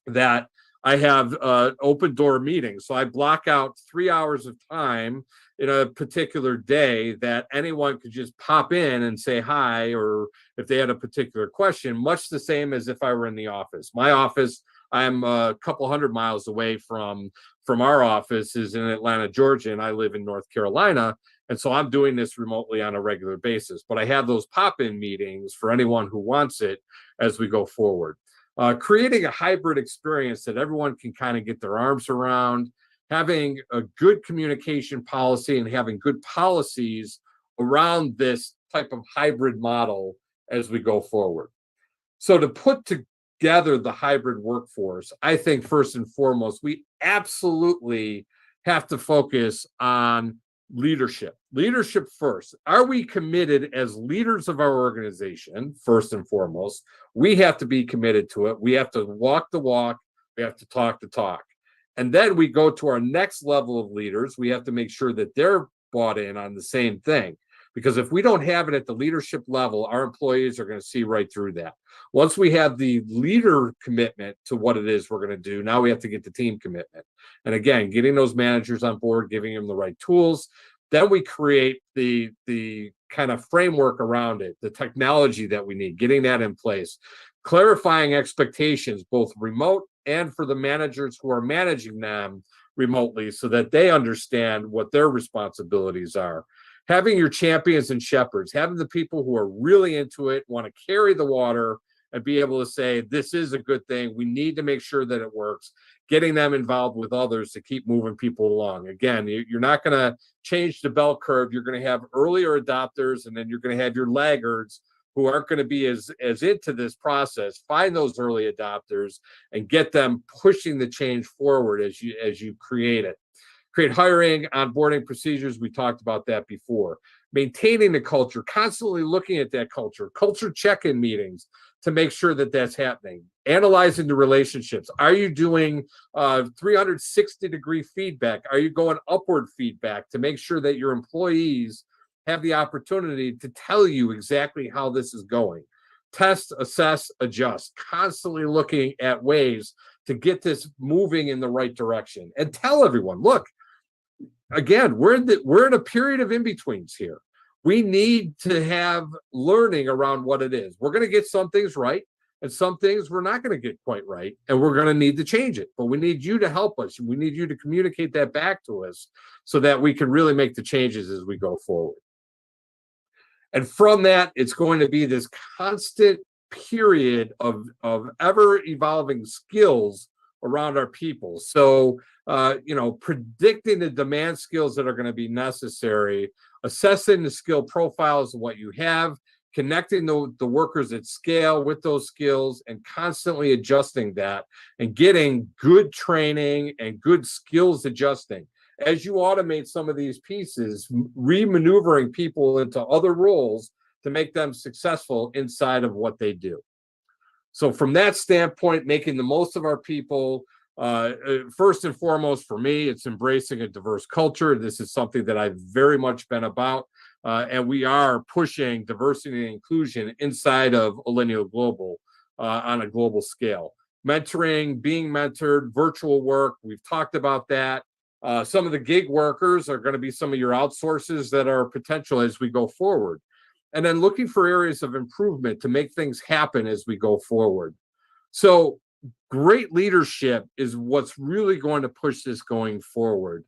that I have open door meetings. So I block out 3 hours of time in a particular day that anyone could just pop in and say hi, or if they had a particular question, much the same as if I were in the office. My office, I'm a couple hundred miles away from our office is in Atlanta, Georgia, and I live in North Carolina. And so I'm doing this remotely on a regular basis, but I have those pop-in meetings for anyone who wants it as we go forward. creating a hybrid experience that everyone can kind of get their arms around, having a good communication policy and having good policies around this type of hybrid model as we go forward. So to put together the hybrid workforce, I think first and foremost, we absolutely have to focus on leadership. Leadership first. Are we committed as leaders of our organization? First and foremost, we have to be committed to it. We have to walk the walk. We have to talk the talk. And then we go to our next level of leaders. We have to make sure that they're bought in on the same thing. Because if we don't have it at the leadership level, our employees are going to see right through that. Once we have the leader commitment to what it is we're going to do, now we have to get the team commitment. And again, getting those managers on board, giving them the right tools. Then we create the kind of framework around it, the technology that we need, getting that in place, clarifying expectations, both remote and for the managers who are managing them remotely so that they understand what their responsibilities are. Having your champions and shepherds, having the people who are really into it, want to carry the water and be able to say, this is a good thing. We need to make sure that it works. Getting them involved with others to keep moving people along. Again, you're not going to change the bell curve. You're going to have earlier adopters, and then you're going to have your laggards who aren't going to be as into this process. Find those early adopters and get them pushing the change forward as you create it. Create hiring, onboarding procedures. We talked about that before. Maintaining the culture, constantly looking at that culture check-in meetings to make sure that that's happening. Analyzing the relationships. Are you doing 360-degree feedback? Are you going upward feedback to make sure that your employees have the opportunity to tell you exactly how this is going? Test, assess, adjust. Constantly looking at ways to get this moving in the right direction. And tell everyone, look, again, we're in a period of in-betweens here. We need to have learning around what it is. We're going to get some things right, and some things we're not going to get quite right, and we're going to need to change it. But we need you to help us. We need you to communicate that back to us so that we can really make the changes as we go forward. And from that, it's going to be this constant period of ever-evolving skills around our people. So, predicting the demand skills that are going to be necessary, assessing the skill profiles of what you have, connecting the workers at scale with those skills, and constantly adjusting that and getting good training and good skills adjusting. As you automate some of these pieces, re-maneuvering people into other roles to make them successful inside of what they do. So from that standpoint, making the most of our people, first and foremost for me, it's embracing a diverse culture. This is something that I've very much been about. And we are pushing diversity and inclusion inside of Alineo Global on a global scale. Mentoring, being mentored, virtual work, we've talked about that. Some of the gig workers are going to be some of your outsources that are potential as we go forward. And then looking for areas of improvement to make things happen as we go forward. So great leadership is what's really going to push this going forward.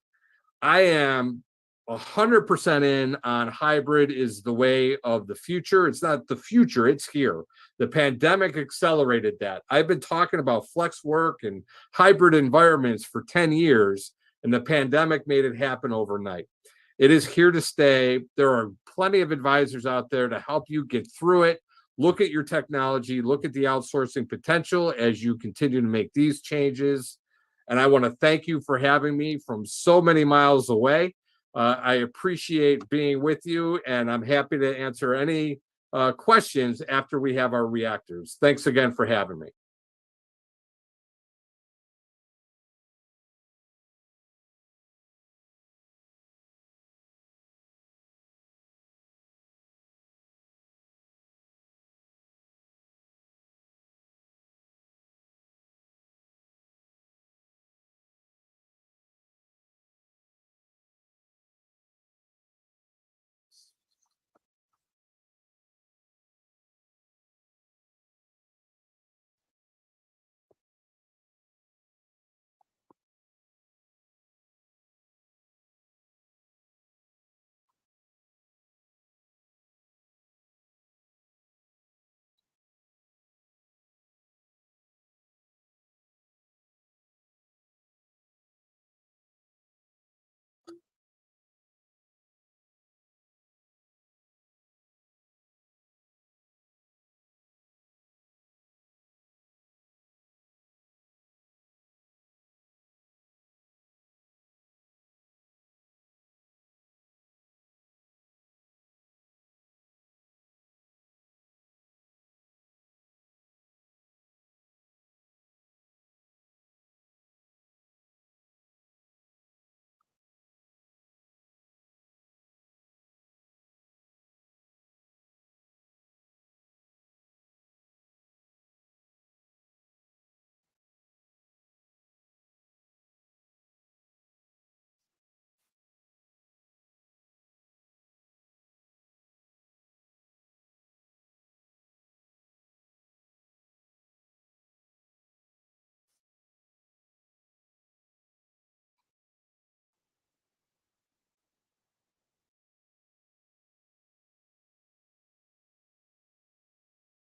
I am 100% in on hybrid is the way of the future. It's not the future, it's here. The pandemic accelerated that. I've been talking about flex work and hybrid environments for 10 years, and the pandemic made it happen overnight. It is here to stay. There are plenty of advisors out there to help you get through it. Look at your technology, look at the outsourcing potential as you continue to make these changes. And I want to thank you for having me from so many miles away. I appreciate being with you, and I'm happy to answer any questions after we have our reactors. Thanks again for having me.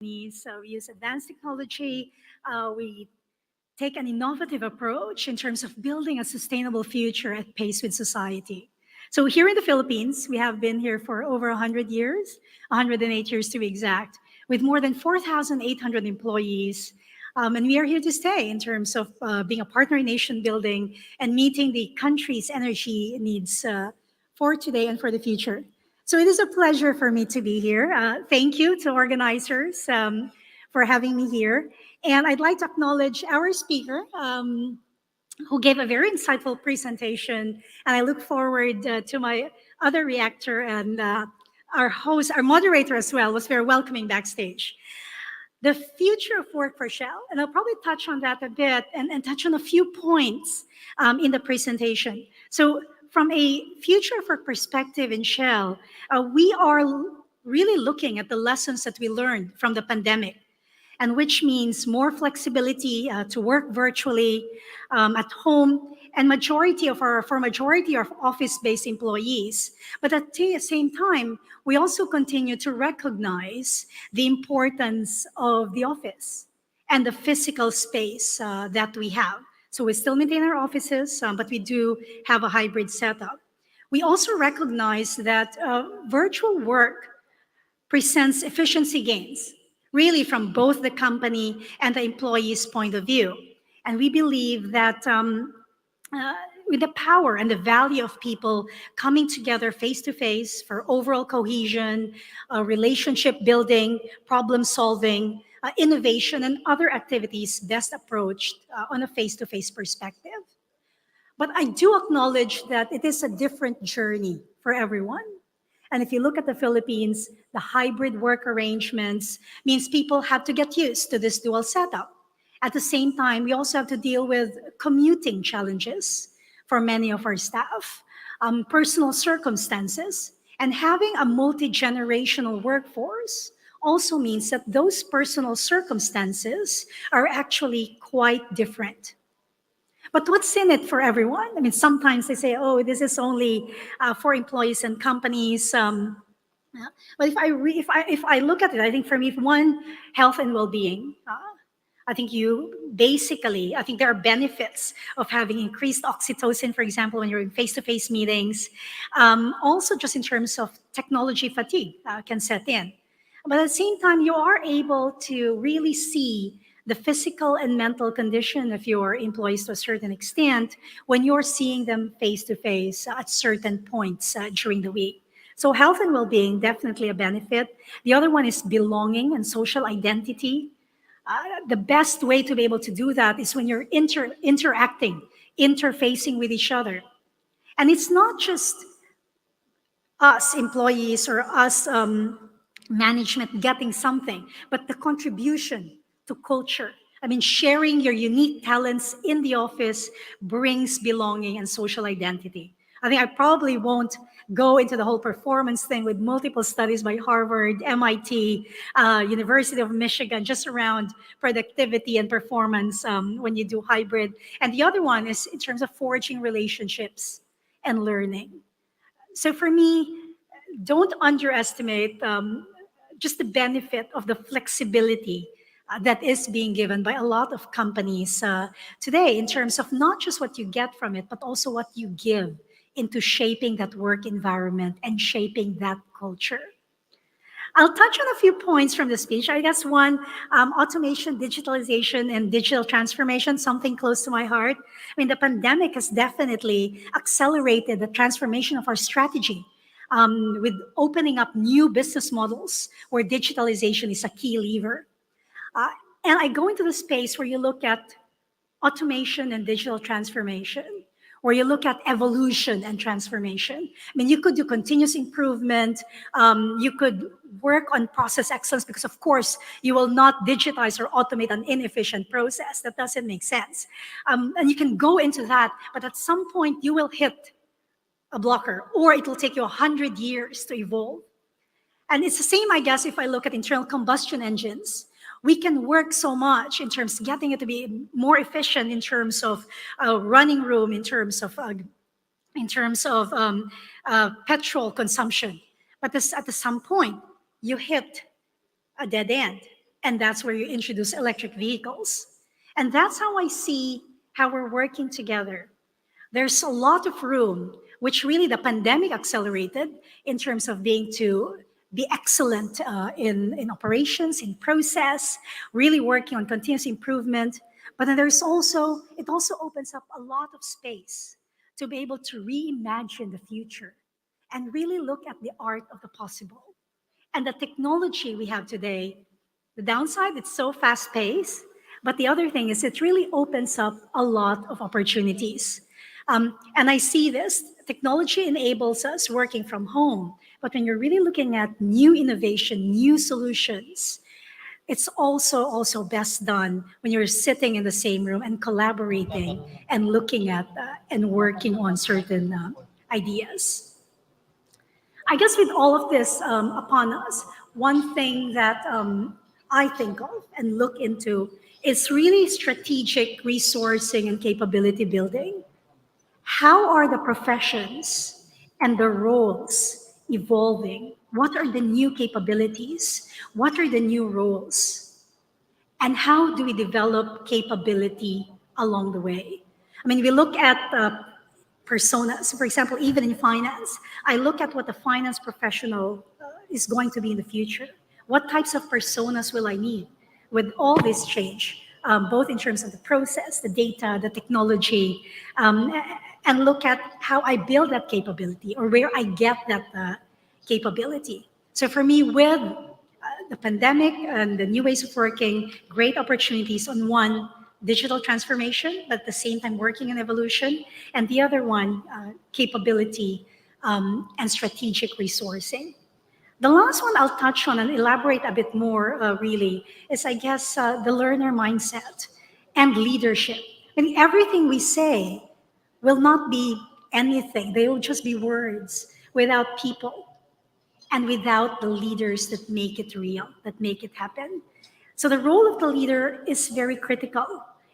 So we use advanced technology. We take an innovative approach in terms of building a sustainable future at pace with society. So here in the Philippines, we have been here for over 100 years, 108 years to be exact, with more than 4,800 employees. And we are here to stay in terms of being a partner in nation building and meeting the country's energy needs for today and for the future. So it is a pleasure for me to be here. Thank you to organizers for having me here. And I'd like to acknowledge our speaker, who gave a very insightful presentation. And I look forward to my other reactor and our host, our moderator as well, was very welcoming backstage. The future of work for Shell, and I'll probably touch on that a bit and touch on a few points in the presentation. So from a future of work perspective in Shell, we are really looking at the lessons that we learned from the pandemic, and which means more flexibility to work virtually at home, and for majority of office-based employees. But at the same time, we also continue to recognize the importance of the office and the physical space that we have. So we still maintain our offices, but we do have a hybrid setup. We also recognize that virtual work presents efficiency gains, really from both the company and the employee's point of view. And we believe that with the power and the value of people coming together face to face for overall cohesion, relationship building, problem solving, innovation, and other activities best approached on a face to face perspective. But I do acknowledge that it is a different journey for everyone. And if you look at the Philippines, the hybrid work arrangements means people have to get used to this dual setup. At the same time, we also have to deal with commuting challenges for many of our staff, personal circumstances, and having a multi-generational workforce also means that those personal circumstances are actually quite different. But what's in it for everyone? I mean, sometimes they say, oh, this is only for employees and companies. Yeah. But if I look at it, I think for me, one, health and well-being. I think I think there are benefits of having increased oxytocin, for example, when you're in face-to-face meetings. Also, just in terms of technology fatigue can set in. But at the same time, you are able to really see the physical and mental condition of your employees to a certain extent when you're seeing them face-to-face at certain points during the week. So health and well-being, definitely a benefit. The other one is belonging and social identity. The best way to be able to do that is when you're interacting, interfacing with each other. And it's not just us employees or us management getting something, but the contribution to culture. I mean, sharing your unique talents in the office brings belonging and social identity. I think I probably won't go into the whole performance thing with multiple studies by Harvard, MIT, University of Michigan, just around productivity and performance when you do hybrid. And the other one is in terms of forging relationships and learning. So for me, don't underestimate just the benefit of the flexibility that is being given by a lot of companies today in terms of not just what you get from it, but also what you give into shaping that work environment and shaping that culture. I'll touch on a few points from the speech. I guess one, automation, digitalization, and digital transformation, something close to my heart. I mean, the pandemic has definitely accelerated the transformation of our strategy with opening up new business models where digitalization is a key lever. And I go into the space where you look at automation and digital transformation, where you look at evolution and transformation. I mean, you could do continuous improvement. You could work on process excellence because, of course, you will not digitize or automate an inefficient process. That doesn't make sense. And you can go into that, but at some point you will hit a blocker, or it will take you 100 years to evolve. And it's the same, I guess, if I look at internal combustion engines. We can work so much in terms of getting it to be more efficient in terms of running room, in terms of petrol consumption. But at some point, you hit a dead end. And that's where you introduce electric vehicles. And that's how I see how we're working together. There's a lot of room, which really the pandemic accelerated in terms of being to be excellent in operations, in process, really working on continuous improvement. But then it also opens up a lot of space to be able to reimagine the future and really look at the art of the possible. And the technology we have today, the downside, it's so fast paced. But the other thing is it really opens up a lot of opportunities. And I see this, technology enables us working from home. But when you're really looking at new innovation, new solutions, it's also best done when you're sitting in the same room and collaborating and looking at and working on certain ideas. I guess with all of this upon us, one thing that I think of and look into is really strategic resourcing and capability building. How are the professions and the roles evolving? What are the new capabilities? What are the new roles? And how do we develop capability along the way? I mean, we look at personas. For example, even in finance, I look at what the finance professional is going to be in the future. What types of personas will I need with all this change, both in terms of the process, the data, the technology, and look at how I build that capability or where I get that capability. So for me, with the pandemic and the new ways of working, great opportunities on one, digital transformation, but at the same time working in evolution, and the other one, capability and strategic resourcing. The last one I'll touch on and elaborate a bit more really is, I guess, the learner mindset and leadership. And everything we say will not be anything. They will just be words without people and without the leaders that make it real, that make it happen. So the role of the leader is very critical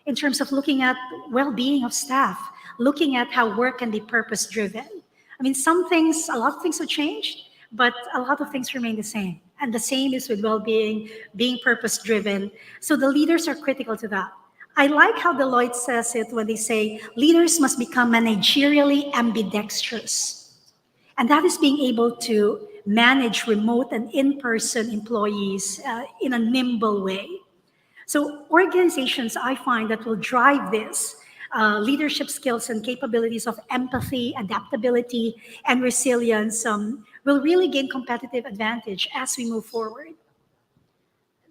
in terms of looking at well-being of staff, looking at how work can be purpose-driven. I mean, a lot of things have changed, but a lot of things remain the same. And the same is with well-being, being purpose-driven. So the leaders are critical to that. I like how Deloitte says it when they say leaders must become managerially ambidextrous. And that is being able to manage remote and in-person employees in a nimble way. So organizations, I find, that will drive this leadership skills and capabilities of empathy, adaptability, and resilience will really gain competitive advantage as we move forward.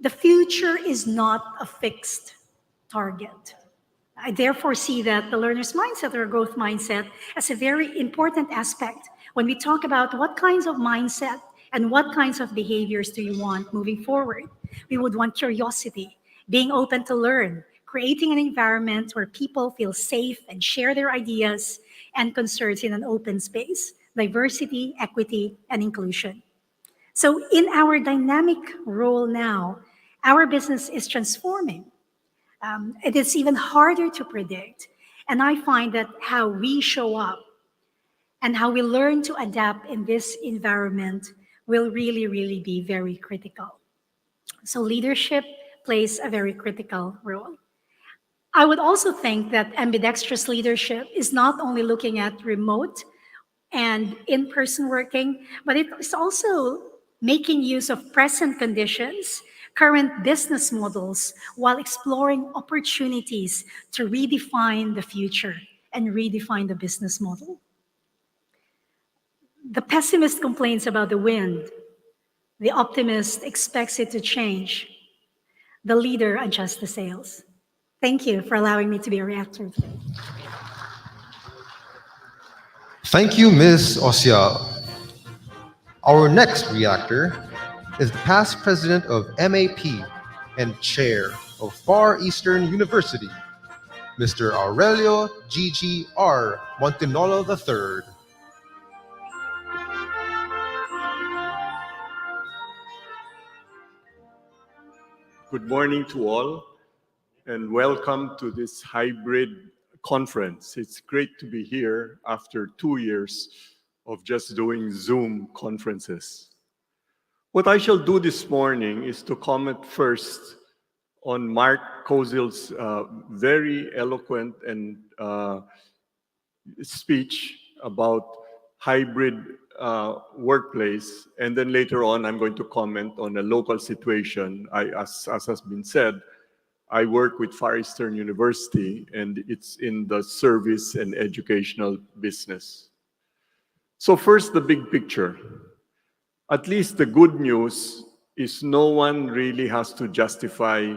The future is not a fixed target. I therefore see that the learner's mindset or growth mindset as a very important aspect when we talk about what kinds of mindset and what kinds of behaviors do you want moving forward. We would want curiosity, being open to learn, creating an environment where people feel safe and share their ideas and concerns in an open space, diversity, equity, and inclusion. So in our dynamic role now, our business is transforming. It is even harder to predict. And I find that how we show up and how we learn to adapt in this environment will really, really be very critical. So leadership plays a very critical role. I would also think that ambidextrous leadership is not only looking at remote and in-person working, but it is also making use of present conditions, current business models, while exploring opportunities to redefine the future and redefine the business model. The pessimist complains about the wind. The optimist expects it to change. The leader adjusts the sails. Thank you for allowing me to be a reactor today. Thank you, Ms. Osia. Our next reactor is the past president of MAP and chair of Far Eastern University, Mr. Aurelio Gigi R. Montinolo III. Good morning to all, and welcome to this hybrid conference. It's great to be here after 2 years of just doing Zoom conferences. What I shall do this morning is to comment first on Mark Kozil's very eloquent and speech about hybrid workplace, and then later on I'm going to comment on a local situation. As has been said, I work with Far Eastern University, and it's in the service and educational business. So first, the big picture. At least the good news is no one really has to justify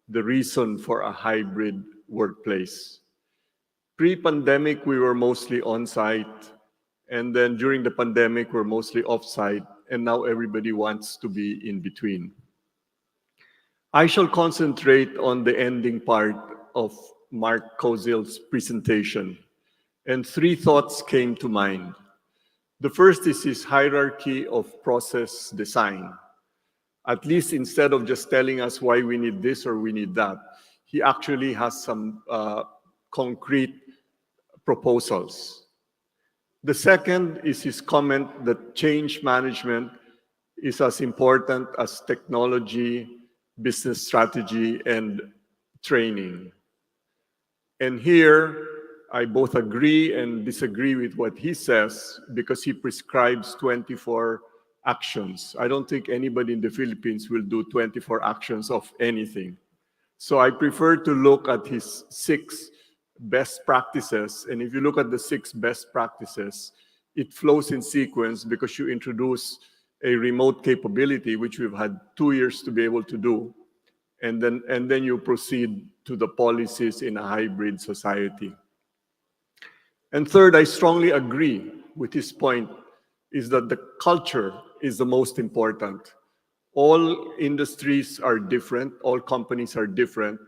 the reason for a hybrid workplace. Pre-pandemic, we were mostly on-site, and then during the pandemic, we're mostly off-site, and now everybody wants to be in between. I shall concentrate on the ending part of Mark Kozil's presentation, and three thoughts came to mind. The first is his hierarchy of process design. At least instead of just telling us why we need this or we need that, he actually has some concrete proposals. The second is his comment that change management is as important as technology, business strategy, and training. And here, I both agree and disagree with what he says because he prescribes 24 actions. I don't think anybody in the Philippines will do 24 actions of anything. So I prefer to look at his 6 best practices. And if you look at the 6 best practices, it flows in sequence because you introduce a remote capability, which we've had 2 years to be able to do. And then you proceed to the policies in a hybrid society. And third, I strongly agree with his point, is that the culture is the most important. All industries are different, all companies are different.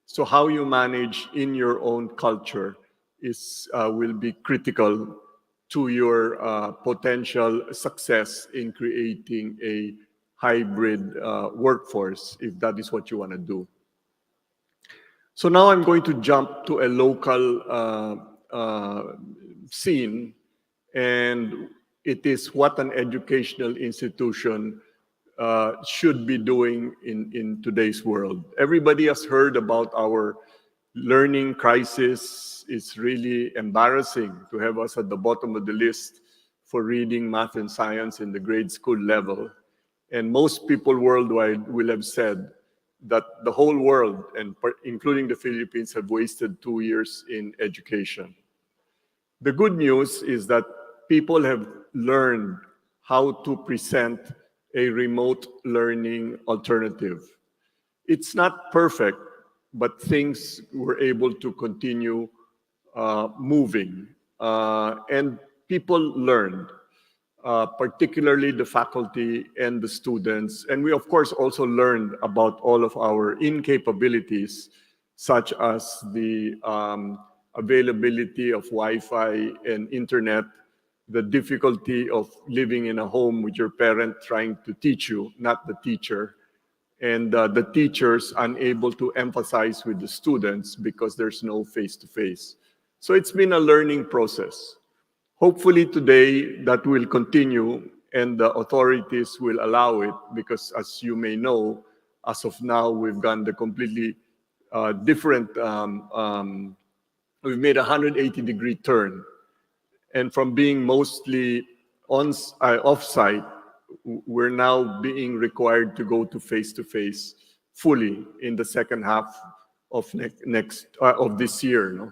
So how you manage in your own culture will be critical to your potential success in creating a hybrid workforce, if that is what you want to do. So now I'm going to jump to a local scene, and it is what an educational institution should be doing in today's world. Everybody has heard about our learning crisis. It's really embarrassing to have us at the bottom of the list for reading math and science in the grade school level. And most people worldwide will have said that the whole world, and including the Philippines, have wasted 2 years in education. The good news is that people have learned how to present a remote learning alternative. It's not perfect, but things were able to continue moving. And people learned, particularly the faculty and the students. And we, of course, also learned about all of our incapabilities, such as the availability of Wi-Fi and internet, the difficulty of living in a home with your parent trying to teach you, not the teacher, and the teachers unable to emphasize with the students because there's no face-to-face. So it's been a learning process. Hopefully today that will continue and the authorities will allow it because, as you may know, as of now, we've gone the completely different, we've made a 180-degree turn. And from being mostly off-site, we're now being required to go to face-to-face fully in the second half of this year. No?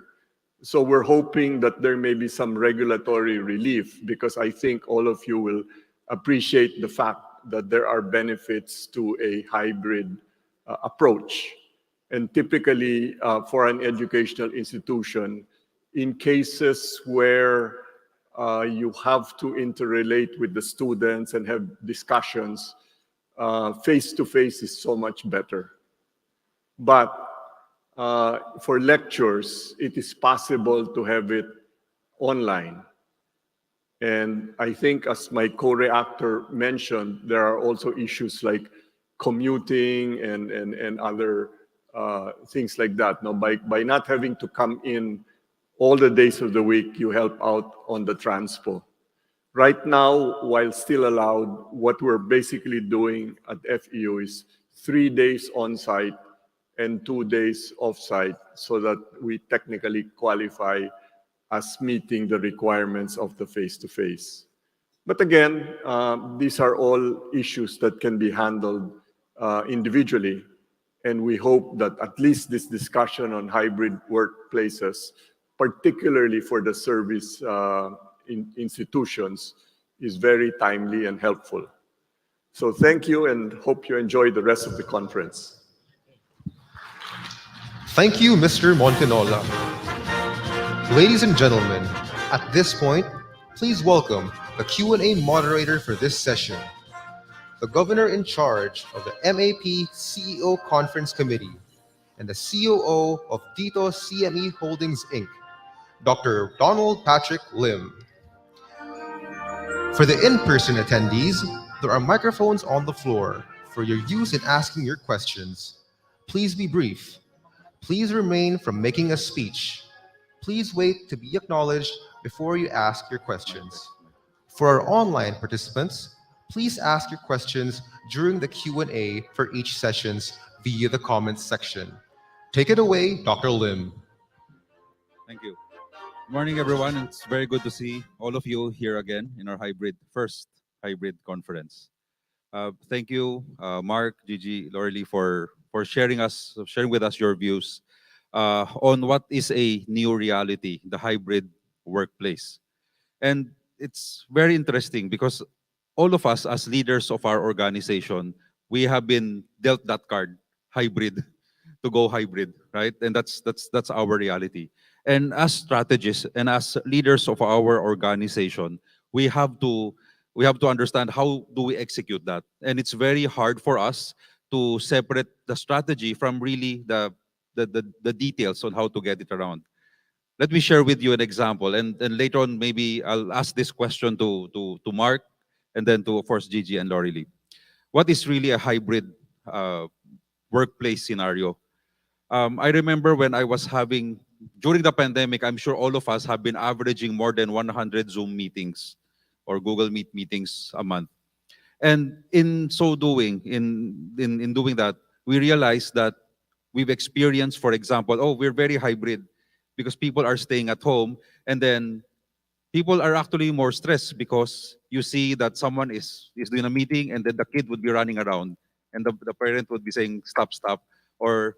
So we're hoping that there may be some regulatory relief because I think all of you will appreciate the fact that there are benefits to a hybrid approach. And typically for an educational institution, in cases where you have to interrelate with the students and have discussions, face-to-face is so much better. But for lectures, it is possible to have it online. And I think, as my co-reactor mentioned, there are also issues like commuting and other things like that. Now, by not having to come in all the days of the week, you help out on the transpo. Right now, while still allowed, what we're basically doing at FEU is 3 days on-site and 2 days off-site so that we technically qualify as meeting the requirements of the face-to-face. But again, these are all issues that can be handled individually. And we hope that at least this discussion on hybrid workplaces, particularly for the service institutions, is very timely and helpful. So thank you and hope you enjoy the rest of the conference. Thank you, Mr. Montenola. Ladies and gentlemen, at this point, please welcome the Q&A moderator for this session, the governor in charge of the MAP CEO Conference Committee and the COO of Dito CME Holdings Inc., Dr. Donald Patrick Lim. For the in-person attendees, there are microphones on the floor for your use in asking your questions. Please be brief. Please refrain from making a speech. Please wait to be acknowledged before you ask your questions. For our online participants, please ask your questions during the Q&A for each sessions via the comments section. Take it away, Dr. Lim. Thank you. Good morning, everyone. It's very good to see all of you here again in our first hybrid conference. Thank you, Mark, Gigi, Lorely, for sharing with us your views on what is a new reality, the hybrid workplace. And it's very interesting because all of us as leaders of our organization, we have been dealt that card, hybrid, to go hybrid, right? And that's our reality. And as strategists and as leaders of our organization, we have to understand how do we execute that. And it's very hard for us to separate the strategy from really the details on how to get it around. Let me share with you an example, and later on maybe I'll ask this question to Mark, and then to, of course, Gigi and Lorely. What is really a hybrid workplace scenario? I remember when I was during the pandemic, I'm sure all of us have been averaging more than 100 Zoom meetings or Google Meet meetings a month. And in so doing, in doing that, we realized that we've experienced, for example, we're very hybrid because people are staying at home, and then people are actually more stressed because you see that someone is doing a meeting and then the kid would be running around and the parent would be saying, stop, or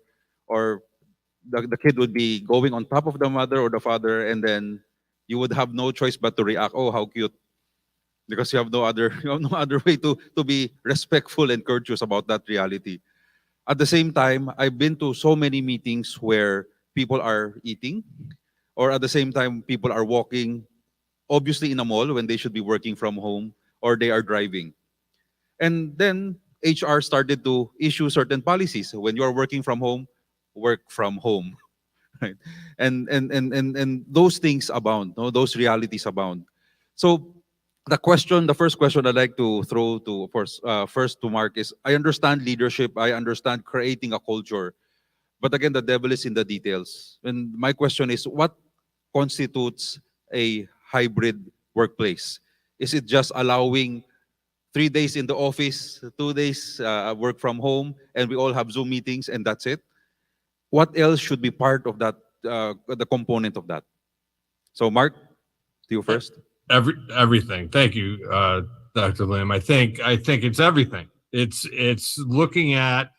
the kid would be going on top of the mother or the father, and then you would have no choice but to react, oh, how cute, because you have no other way to be respectful and courteous about that reality. At the same time, I've been to so many meetings where people are eating, or at the same time, people are walking, obviously in a mall when they should be working from home, or they are driving. And then HR started to issue certain policies. When you are working from home, work from home. Right? And those things abound, no? Those realities abound. So the first question I'd like to throw to, of course, first to Mark is, I understand leadership, I understand creating a culture, but again, the devil is in the details. And my question is, what constitutes a hybrid workplace? Is it just allowing 3 days in the office, 2 days work from home, and we all have Zoom meetings and that's it? What else should be part of that, the component of that? So Mark, to you first. Everything. Thank you, Dr. Lim. I think it's everything. It's looking at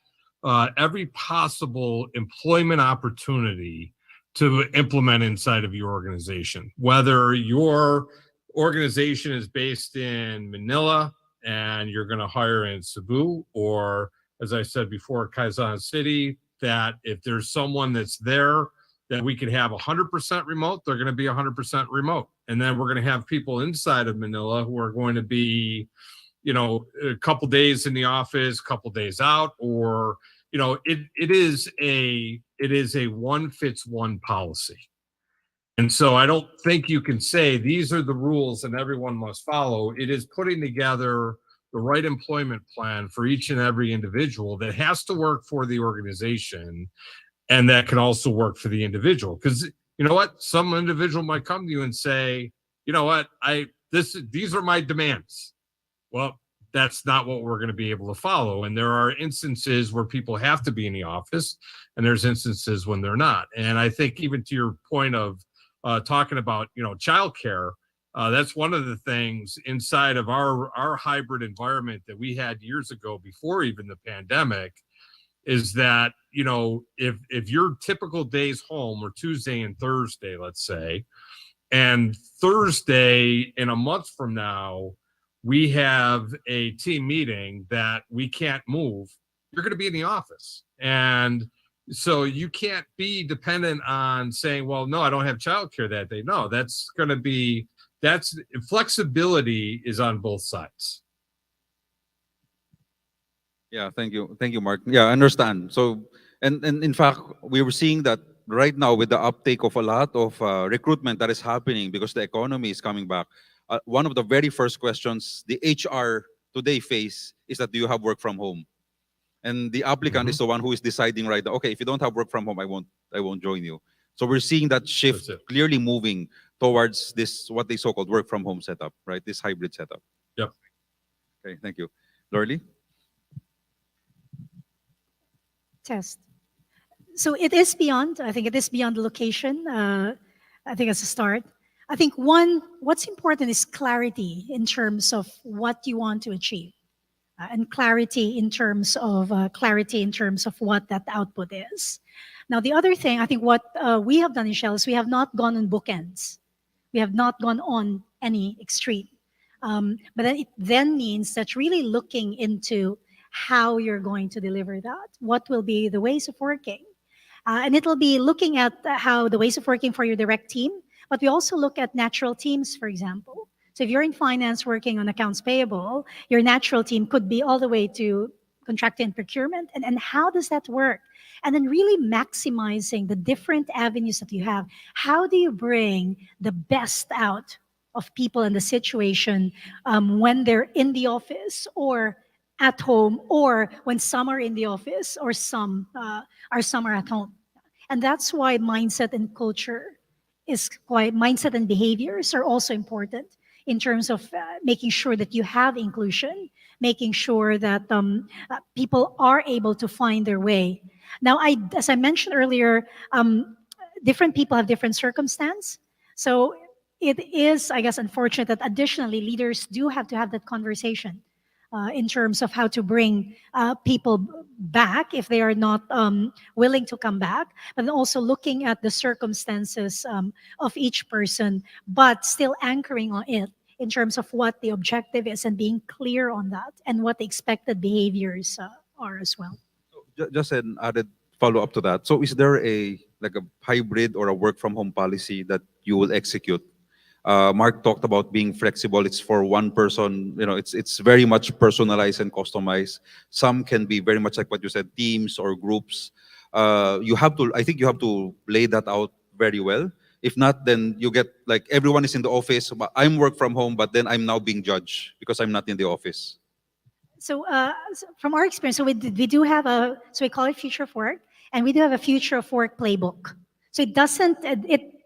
every possible employment opportunity to implement inside of your organization. Whether your organization is based in Manila and you're going to hire in Cebu, or as I said before, Quezon City, that if there's someone that's there that we could have 100% remote, they're going to be 100% remote. And then we're going to have people inside of Manila who are going to be, a couple days in the office, couple days out, or, it is a one fits one policy. And so I don't think you can say these are the rules and everyone must follow. It is putting together the right employment plan for each and every individual that has to work for the organization and that can also work for the individual. Because you know what? Some individual might come to you and say, you know what? I these are my demands. Well, that's not what we're going to be able to follow. And there are instances where people have to be in the office, and there's instances when they're not. And I think even to your point of talking about, childcare, that's one of the things inside of our hybrid environment that we had years ago before even the pandemic, is that, if your typical days home are Tuesday and Thursday, let's say, and Thursday in a month from now, we have a team meeting that we can't move, you're going to be in the office. And so you can't be dependent on saying, well, no, I don't have childcare that day. No, that's flexibility is on both sides. Yeah, thank you, Mark. Yeah, I understand. So, and in fact, we were seeing that right now with the uptake of a lot of recruitment that is happening because the economy is coming back. One of the very first questions the HR today face is that, do you have work from home? And the applicant is the one who is deciding right now, okay, if you don't have work from home, I won't join you. So we're seeing that shift clearly moving towards this, what they so-called work from home setup, right? This hybrid setup. Yep. Okay, thank you. Lorly? Test. So it is beyond, I think it is beyond the location. I think as a start. I think what's important is clarity in terms of what you want to achieve. And clarity in terms of what that output is. Now, the other thing, I think what we have done in Shell is we have not gone on bookends. We have not gone on any extreme. But then it then means that really looking into how you're going to deliver that. What will be the ways of working? And it'll be looking at how the ways of working for your direct team, but we also look at natural teams, for example. So if you're in finance working on accounts payable, your natural team could be all the way to contract and procurement. And how does that work? And then really maximizing the different avenues that you have. How do you bring the best out of people in the situation when they're in the office or at home, or when some are in the office or some are at home? And that's why mindset and culture mindset and behaviors are also important in terms of making sure that you have inclusion, making sure that people are able to find their way. Now, as I mentioned earlier, different people have different circumstance. So it is, I guess, unfortunate that additionally leaders do have to have that conversation in terms of how to bring people back if they are not willing to come back, but then also looking at the circumstances of each person, but still anchoring on it in terms of what the objective is and being clear on that and what the expected behaviors are as well. Just an added follow-up to that. So is there a hybrid or a work from home policy that you will execute? Mark talked about being flexible. It's for one person, it's very much personalized and customized. Some can be very much like what you said, teams or groups. I think you have to lay that out very well. If not, then you get like everyone is in the office, but I'm work from home, but then I'm now being judged because I'm not in the office. So from our experience, so we do have so we call it future of work, and we do have a future of work playbook. So it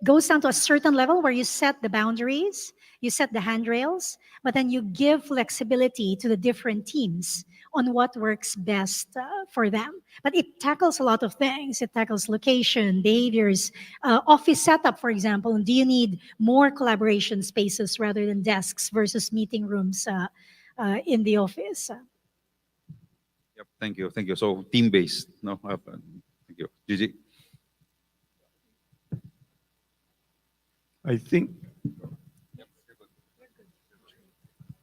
goes down to a certain level where you set the boundaries, you set the handrails, but then you give flexibility to the different teams on what works best for them. But it tackles a lot of things. It tackles location, behaviors, office setup, for example. Do you need more collaboration spaces rather than desks versus meeting rooms in the office? Yep, thank you. So team-based, no? Thank you. Gigi? I think,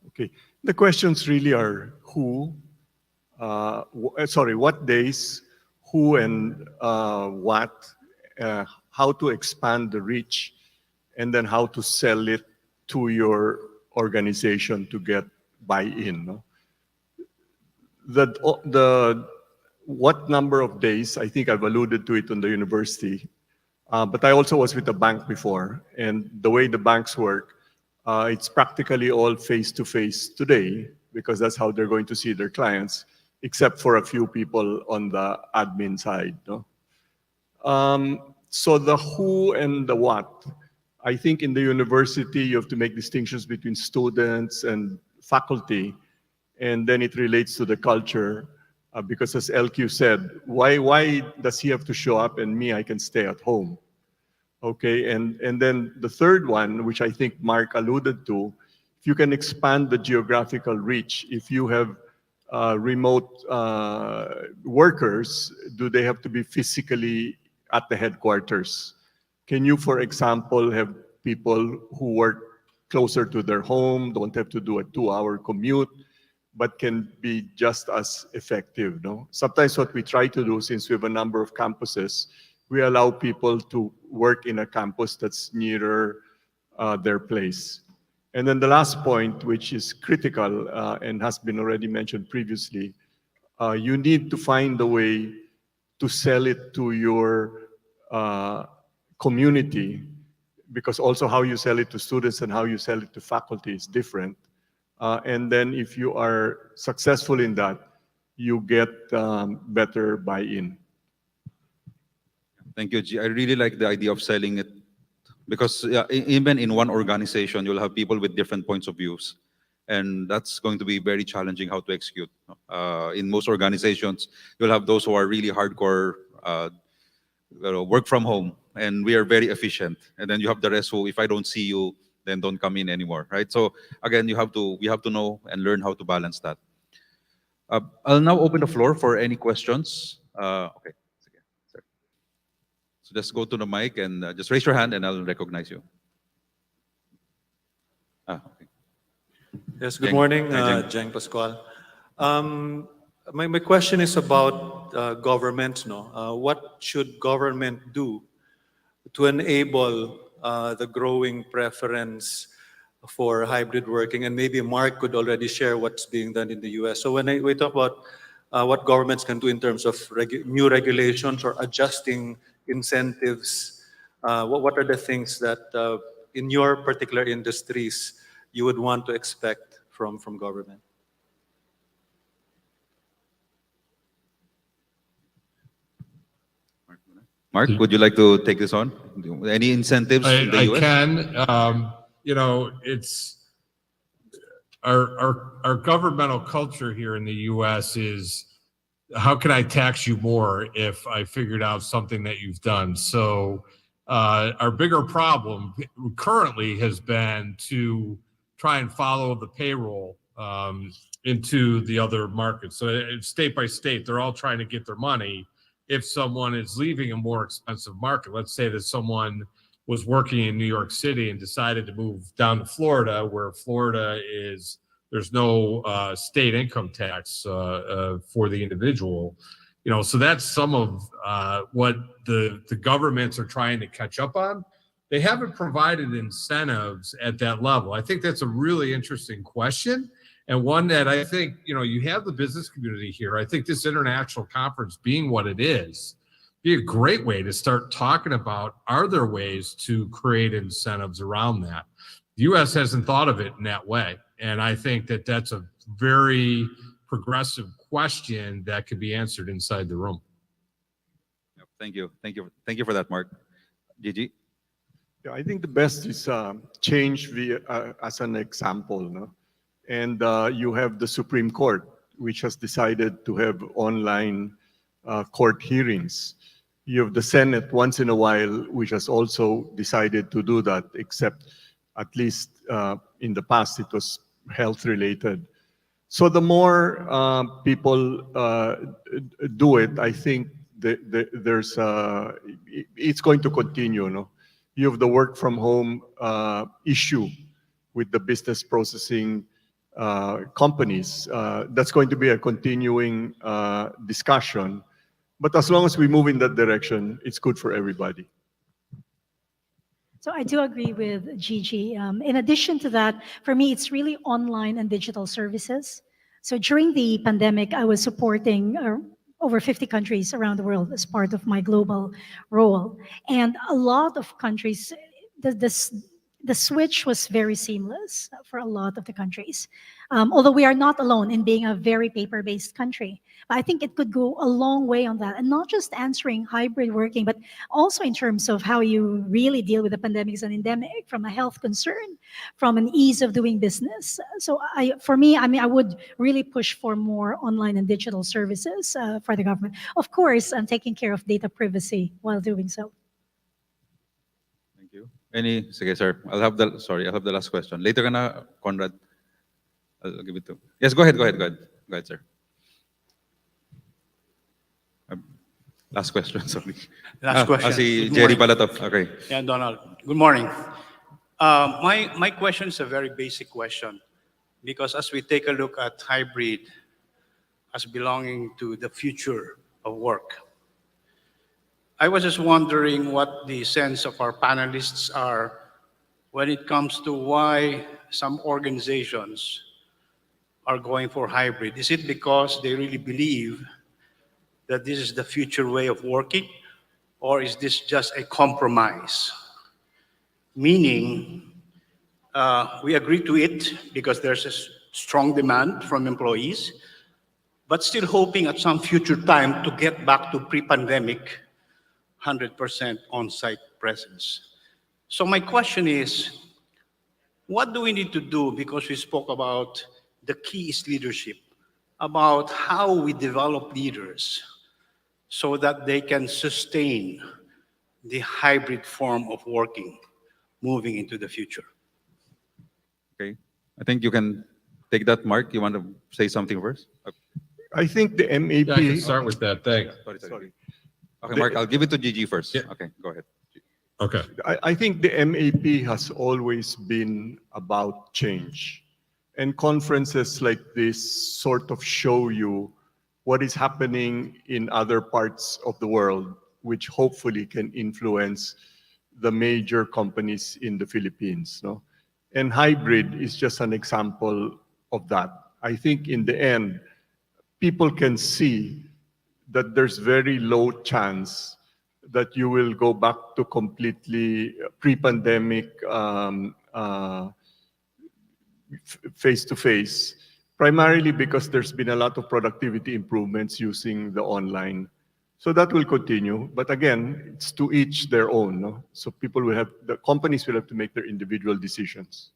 okay, the questions really are what days, who and what, how to expand the reach, and then how to sell it to your organization to get buy-in. No? What number of days, I think I've alluded to it on the university, but I also was with the bank before, and the way the banks work, it's practically all face-to-face today because that's how they're going to see their clients, except for a few people on the admin side. No? So the who and the what, I think in the university, you have to make distinctions between students and faculty, and then it relates to the culture. Because as LQ said, why does he have to show up and me, I can stay at home? Okay, and then the third one, which I think Mark alluded to, if you can expand the geographical reach, if you have remote workers, do they have to be physically at the headquarters? Can you, for example, have people who work closer to their home, don't have to do a 2-hour commute, but can be just as effective? No? Sometimes what we try to do, since we have a number of campuses, we allow people to work in a campus that's nearer their place. And then the last point, which is critical and has been already mentioned previously, you need to find a way to sell it to your community, because also how you sell it to students and how you sell it to faculty is different. And then if you are successful in that, you get better buy-in. Thank you, G. I really like the idea of selling it because even in one organization, you'll have people with different points of views. And that's going to be very challenging how to execute. In most organizations, you'll have those who are really hardcore work from home, and we are very efficient. And then you have the rest who, if I don't see you, then don't come in anymore, right? So again, we have to know and learn how to balance that. I'll now open the floor for any questions. Okay. So just go to the mic and just raise your hand and I'll recognize you. Okay. Yes, good morning, Jeng Pascual. My question is about government. What should government do to enable the growing preference for hybrid working? And maybe Mark could already share what's being done in the US. So when we talk about what governments can do in terms of new regulations or adjusting incentives, what are the things that in your particular industries you would want to expect from government? Mark, would you like to take this on? Any incentives in the US? I can. You know, it's our governmental culture here in the US is, how can I tax you more if I figured out something that you've done? So our bigger problem currently has been to try and follow the payroll into the other markets. So it's state by state, they're all trying to get their money. If someone is leaving a more expensive market, let's say that someone was working in New York City and decided to move down to Florida, where Florida is, there's no state income tax for the individual. You know, so that's some of what the governments are trying to catch up on. They haven't provided incentives at that level. I think that's a really interesting question, and one that I think, you know, you have the business community here. I think this international conference being what it is, be a great way to start talking about, are there ways to create incentives around that? The U.S. hasn't thought of it in that way. And I think that that's a very progressive question that could be answered inside the room. Thank you. Thank you. Thank you for that, Mark. Gigi? Yeah, I think the best is change as an example. No? And you have the Supreme Court, which has decided to have online court hearings. You have the Senate once in a while, which has also decided to do that, except at least in the past it was health related. So the more people do it, I think there's it's going to continue. No? You have the work from home issue with the business processing companies. That's going to be a continuing discussion. But as long as we move in that direction, it's good for everybody. So I do agree with Gigi. In addition to that, for me, it's really online and digital services. So during the pandemic, I was supporting over 50 countries around the world as part of my global role. And a lot of countries, the switch was very seamless for a lot of the countries. Although we are not alone in being a very paper-based country, but I think it could go a long way on that, and not just answering hybrid working, but also in terms of how you really deal with the pandemic as an endemic, from a health concern, from an ease of doing business. So for me, I mean, I would really push for more online and digital services for the government. Of course, I'm taking care of data privacy while doing so. Thank you. Sige, sir. I'll have the last question. Later ka na, Conrad. I'll give it to. Yes, go ahead, sir. Last question, sorry. Last question. Si Good Jerry morning. pala to. Okay. Yeah, Donald. Good morning. My question is a very basic question, because as we take a look at hybrid as belonging to the future of work, I was just wondering what the sense of our panelists are when it comes to why some organizations are going for hybrid. Is it because they really believe that this is the future way of working, or is this just a compromise? Meaning, we agree to it because there's a strong demand from employees, but still hoping at some future time to get back to pre-pandemic 100% on-site presence. So my question is, what do we need to do? Because we spoke about the key is leadership, about how we develop leaders so that they can sustain the hybrid form of working moving into the future. Okay. I think you can take that, Mark. You want to say something first? I think the MAP. Yeah, I can start with that. Thanks. Sorry. Okay, Mark, I'll give it to Gigi first. Yeah. Okay, go ahead. Okay. I think the MAP has always been about change. And conferences like this sort of show you what is happening in other parts of the world, which hopefully can influence the major companies in the Philippines. No? And hybrid is just an example of that. I think in the end, people can see that there's very low chance that you will go back to completely pre-pandemic face-to-face, primarily because there's been a lot of productivity improvements using the online. So that will continue. But again, it's to each their own. No? So the companies will have to make their individual decisions.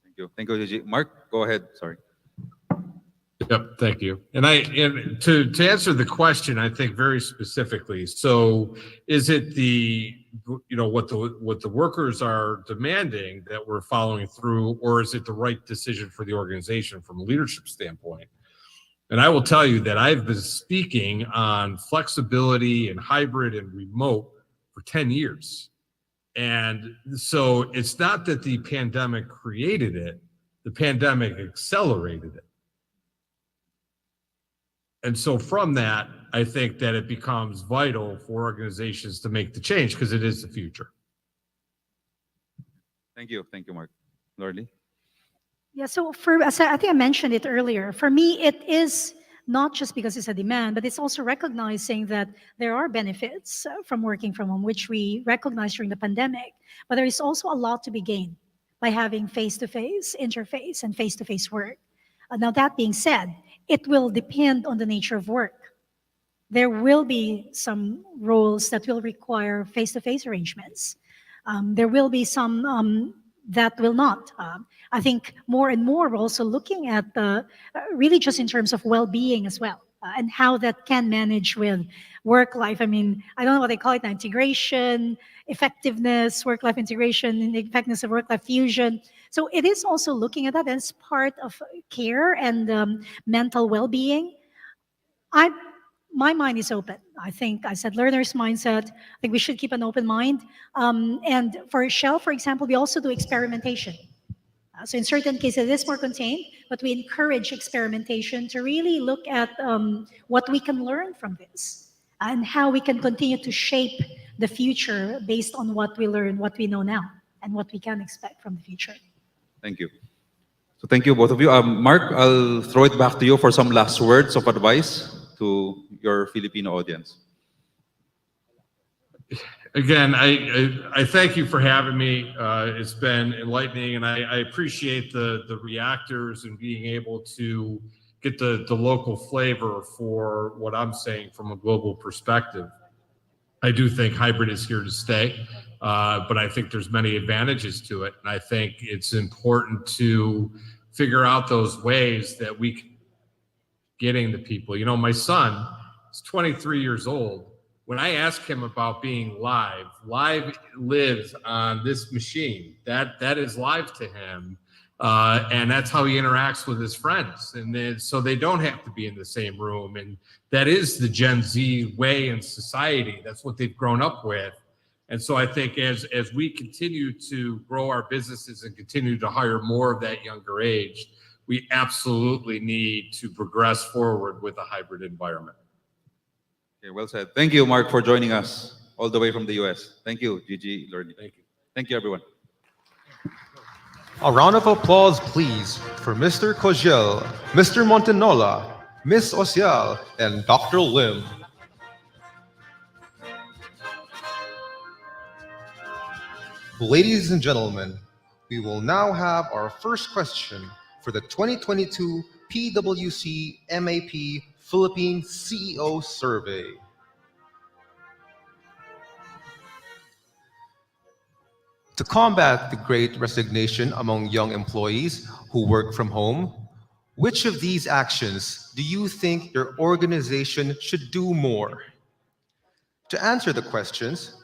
Thank you. Thank you, Gigi. Mark, go ahead. Sorry. Yep, thank you. And to answer the question, I think very specifically. So, is it what the workers are demanding that we're following through, or is it the right decision for the organization from a leadership standpoint? And I will tell you that I've been speaking on flexibility and hybrid and remote for 10 years. And so it's not that the pandemic created it, the pandemic accelerated it. And so from that, I think that it becomes vital for organizations to make the change because it is the future. Thank you. Thank you, Mark. Lordy? Yeah, so as I think I mentioned it earlier, for me, it is not just because it's a demand, but it's also recognizing that there are benefits from working from home, which we recognized during the pandemic. But there is also a lot to be gained by having face-to-face interface and face-to-face work. Now, that being said, it will depend on the nature of work. There will be some roles that will require face-to-face arrangements. There will be some that will not. I think more and more we're also looking at really just in terms of well-being as well, and how that can manage with work life. I mean, I don't know what they call it now, integration, effectiveness, work-life integration, and the effectiveness of work-life fusion. So it is also looking at that as part of care and mental well-being. My mind is open. I think I said learner's mindset. I think we should keep an open mind. And for Shell, for example, we also do experimentation. So in certain cases, it is more contained, but we encourage experimentation to really look at what we can learn from this and how we can continue to shape the future based on what we learn, what we know now, and what we can expect from the future. Thank you. So thank you, both of you. Mark, I'll throw it back to you for some last words of advice to your Filipino audience. Again, I thank you for having me. It's been enlightening, and I appreciate the reactors and being able to get the local flavor for what I'm saying from a global perspective. I do think hybrid is here to stay, but I think there's many advantages to it, and I think it's important to figure out those ways that we can getting the people. You know, my son is 23 years old. When I ask him about being live lives on this machine. That is live to him, and that's how he interacts with his friends. And then, so they don't have to be in the same room. And that is the Gen Z way in society. That's what they've grown up with. And so I think as we continue to grow our businesses and continue to hire more of that younger age, we absolutely need to progress forward with a hybrid environment. Okay, well said. Thank you, Mark, for joining us all the way from the US. Thank you, Gigi, Lordy. Thank you. Thank you, everyone. A round of applause, please, for Mr. Kojel, Mr. Montenola, Miss Osial, and Dr. Lim. Ladies and gentlemen, we will now have our first question for the 2022 PwC MAP Philippine CEO Survey. To combat the great resignation among young employees who work from home, which of these actions do you think your organization should do more? To answer the questions,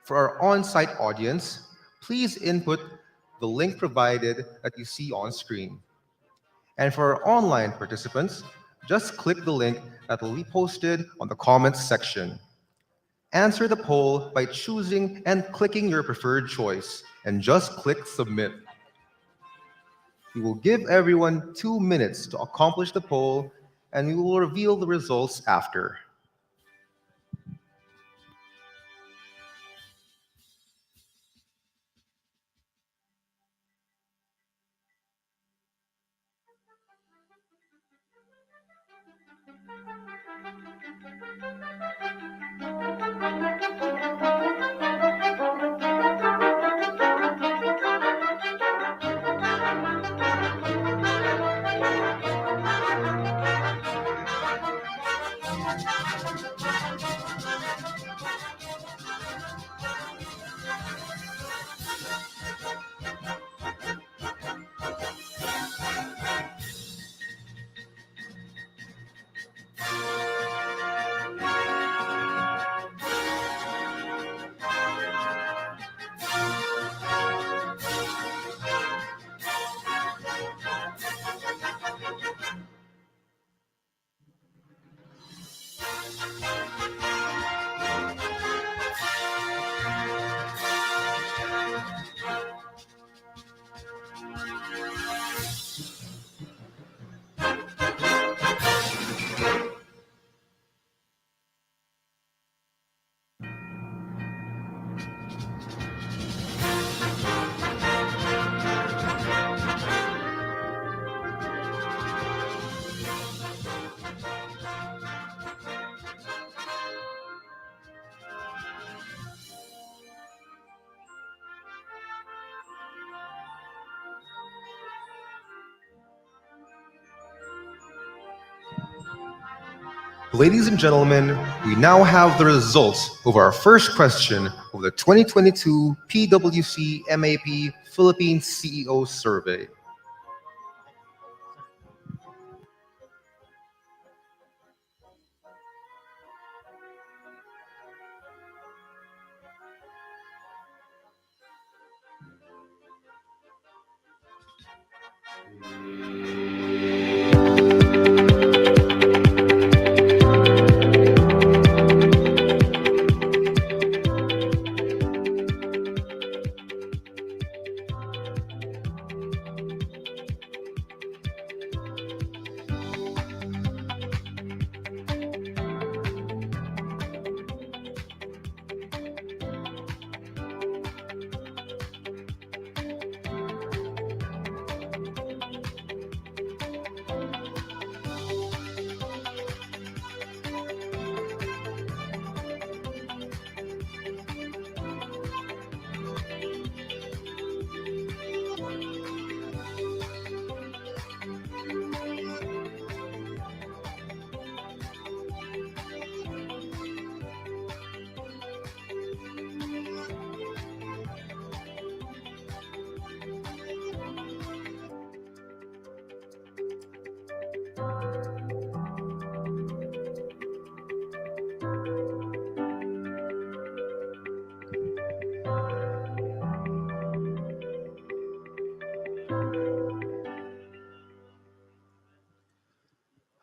for our on-site audience, please input the link provided that you see on screen. And for our online participants, just click the link that will be posted on the comments section. Answer the poll by choosing and clicking your preferred choice, and just click submit. We will give everyone 2 minutes to accomplish the poll, and we will reveal the results after. Ladies and gentlemen, we now have the results of our first question of the 2022 PwC MAP Philippines CEO Survey.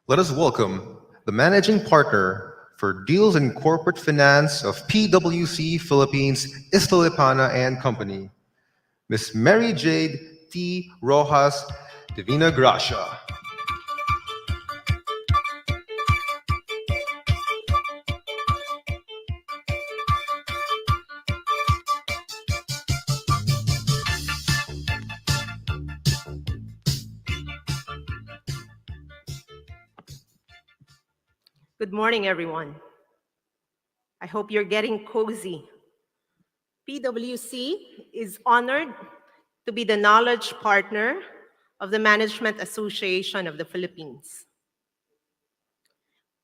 Let us welcome the managing partner for Deals and Corporate Finance of PwC Philippines, Istalipana and Company, Ms. Mary Jade T. Rojas Divina Gracia. Good morning, everyone. I hope you're getting cozy. PwC is honored to be the knowledge partner of the Management Association of the Philippines.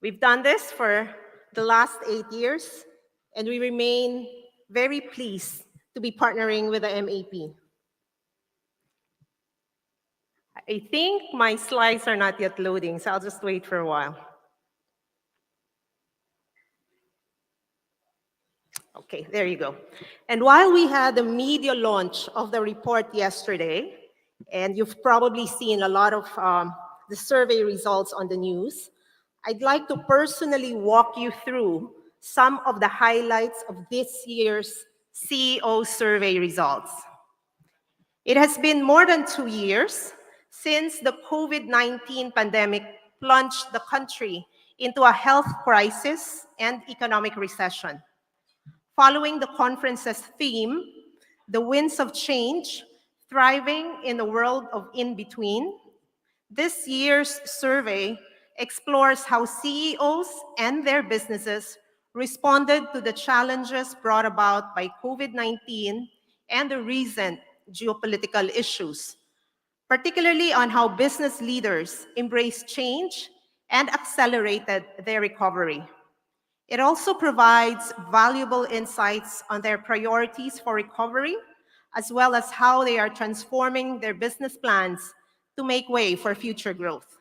We've done this for the last 8 years, and we remain very pleased to be partnering with the MAP. I think my slides are not yet loading, so I'll just wait for a while. Okay, there you go. And while we had the media launch of the report yesterday, and you've probably seen a lot of the survey results on the news, I'd like to personally walk you through some of the highlights of this year's CEO survey results. It has been more than 2 years since the COVID-19 pandemic plunged the country into a health crisis and economic recession. Following the conference's theme, The Winds of Change, Thriving in a World of In-Between, this year's survey explores how CEOs and their businesses responded to the challenges brought about by COVID-19 and the recent geopolitical issues, particularly on how business leaders embraced change and accelerated their recovery. It also provides valuable insights on their priorities for recovery, as well as how they are transforming their business plans to make way for future growth.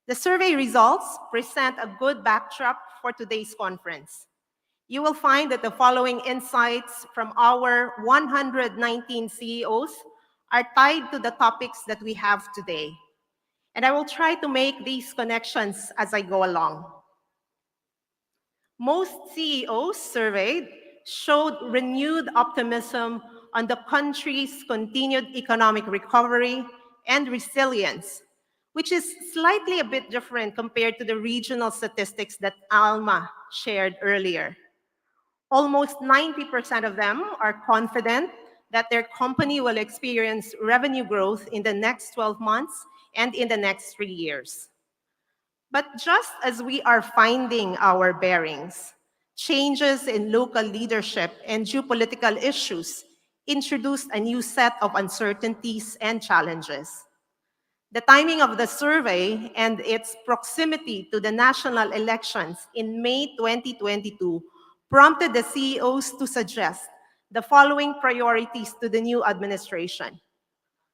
The survey results present a good backdrop for today's conference. You will find that the following insights from our 119 CEOs are tied to the topics that we have today. And I will try to make these connections as I go along. Most CEOs surveyed showed renewed optimism on the country's continued economic recovery and resilience, which is slightly a bit different compared to the regional statistics that Alma shared earlier. Almost 90% of them are confident that their company will experience revenue growth in the next 12 months and in the next 3 years. But just as we are finding our bearings, changes in local leadership and geopolitical issues introduced a new set of uncertainties and challenges. The timing of the survey and its proximity to the national elections in May 2022 prompted the CEOs to suggest the following priorities to the new administration: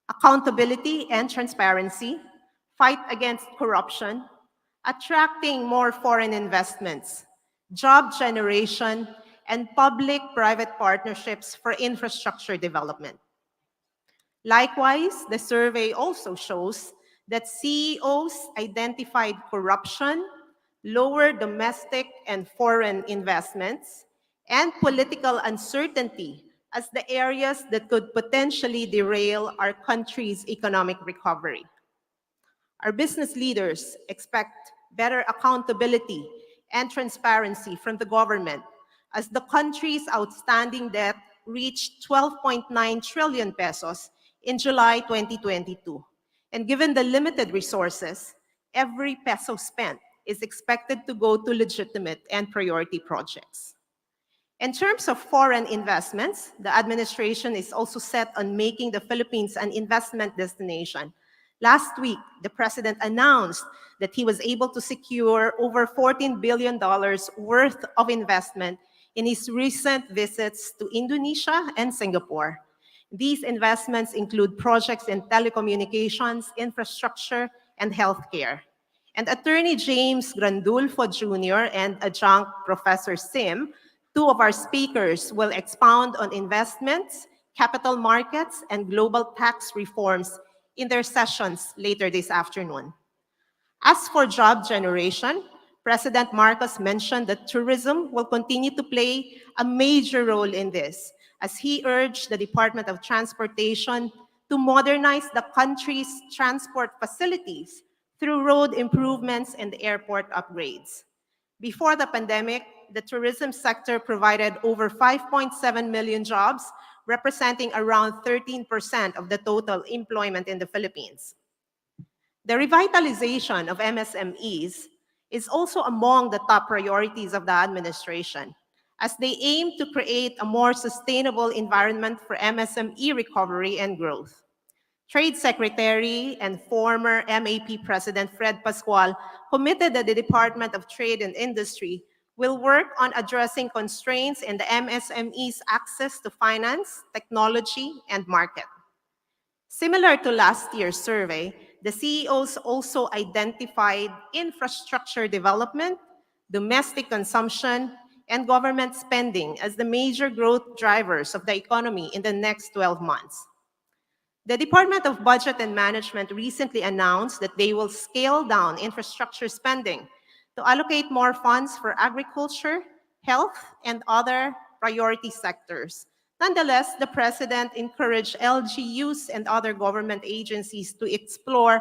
accountability and transparency, fight against corruption, attracting more foreign investments, job generation, and public-private partnerships for infrastructure development. Likewise, the survey also shows that CEOs identified corruption, lower domestic and foreign investments, and political uncertainty as the areas that could potentially derail our country's economic recovery. Our business leaders expect better accountability and transparency from the government as the country's outstanding debt reached 12.9 trillion pesos in July 2022. And given the limited resources, every peso spent is expected to go to legitimate and priority projects. In terms of foreign investments, the administration is also set on making the Philippines an investment destination. Last week, the president announced that he was able to secure over $14 billion worth of investment in his recent visits to Indonesia and Singapore. These investments include projects in telecommunications, infrastructure, and healthcare. And Attorney James Grandulfo Jr. and Adjunct Professor Sim, two of our speakers, will expound on investments, capital markets, and global tax reforms in their sessions later this afternoon. As for job generation, President Marcos mentioned that tourism will continue to play a major role in this, as he urged the Department of Transportation to modernize the country's transport facilities through road improvements and airport upgrades. Before the pandemic, the tourism sector provided over 5.7 million jobs, representing around 13% of the total employment in the Philippines. The revitalization of MSMEs is also among the top priorities of the administration, as they aim to create a more sustainable environment for MSME recovery and growth. Trade Secretary and former MAP President Fred Pascual committed that the Department of Trade and Industry will work on addressing constraints in the MSME's access to finance, technology, and market. Similar to last year's survey, the CEOs also identified infrastructure development, domestic consumption, and government spending as the major growth drivers of the economy in the next 12 months. The Department of Budget and Management recently announced that they will scale down infrastructure spending to allocate more funds for agriculture, health, and other priority sectors. Nonetheless, the President encouraged LGUs and other government agencies to explore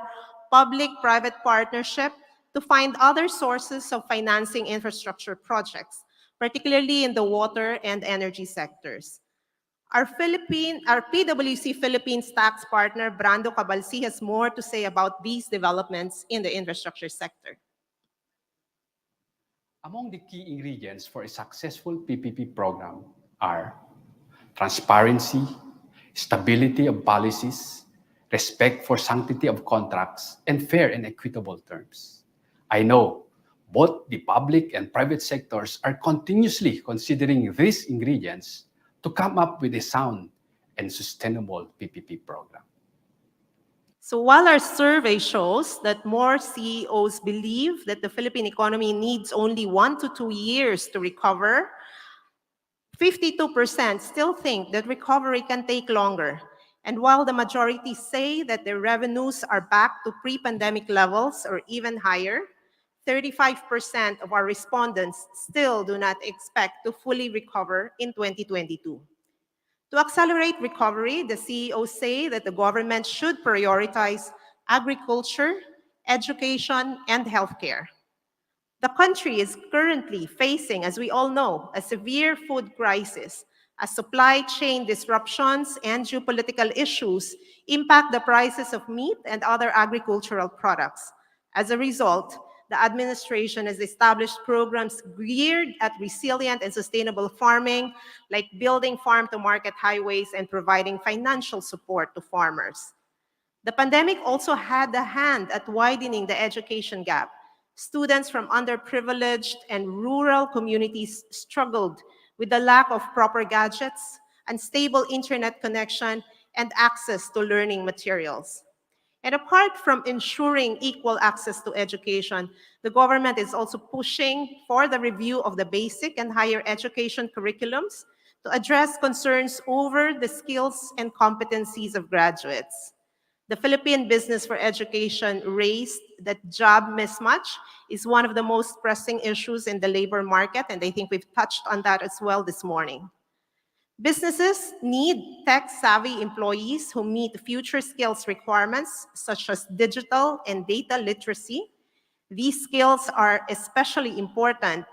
public-private partnership to find other sources of financing infrastructure projects, particularly in the water and energy sectors. Our PwC Philippines tax partner, Brando Cabalsi, has more to say about these developments in the infrastructure sector. Among the key ingredients for a successful PPP program are transparency, stability of policies, respect for sanctity of contracts, and fair and equitable terms. I know both the public and private sectors are continuously considering these ingredients to come up with a sound and sustainable PPP program. So while our survey shows that more CEOs believe that the Philippine economy needs only 1 to 2 years to recover, 52% still think that recovery can take longer. And while the majority say that their revenues are back to pre-pandemic levels or even higher, 35% of our respondents still do not expect to fully recover in 2022. To accelerate recovery, the CEOs say that the government should prioritize agriculture, education, and healthcare. The country is currently facing, as we all know, a severe food crisis as supply chain disruptions and geopolitical issues impact the prices of meat and other agricultural products. As a result, the administration has established programs geared at resilient and sustainable farming, like building farm-to-market highways and providing financial support to farmers. The pandemic also had a hand at widening the education gap. Students from underprivileged and rural communities struggled with the lack of proper gadgets, unstable internet connection, and access to learning materials. And apart from ensuring equal access to education, the government is also pushing for the review of the basic and higher education curriculums to address concerns over the skills and competencies of graduates. The Philippine Business for Education raised that job mismatch is one of the most pressing issues in the labor market, and I think we've touched on that as well this morning. Businesses need tech-savvy employees who meet future skills requirements, such as digital and data literacy. These skills are especially important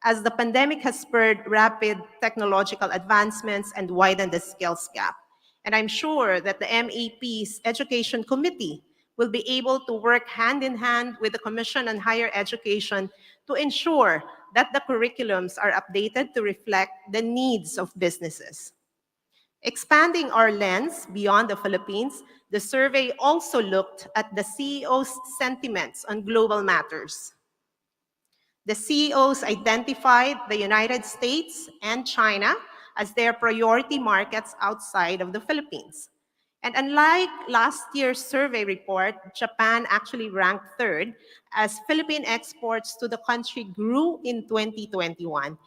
as the pandemic has spurred rapid technological advancements and widened the skills gap. And I'm sure that the MAP's Education Committee will be able to work hand in hand with the Commission on Higher Education to ensure that the curriculums are updated to reflect the needs of businesses. Expanding our lens beyond the Philippines, the survey also looked at the CEO's sentiments on global matters. The CEOs identified the United States and China as their priority markets outside of the Philippines. And unlike last year's survey report, Japan actually ranked third as Philippine exports to the country grew in 2021.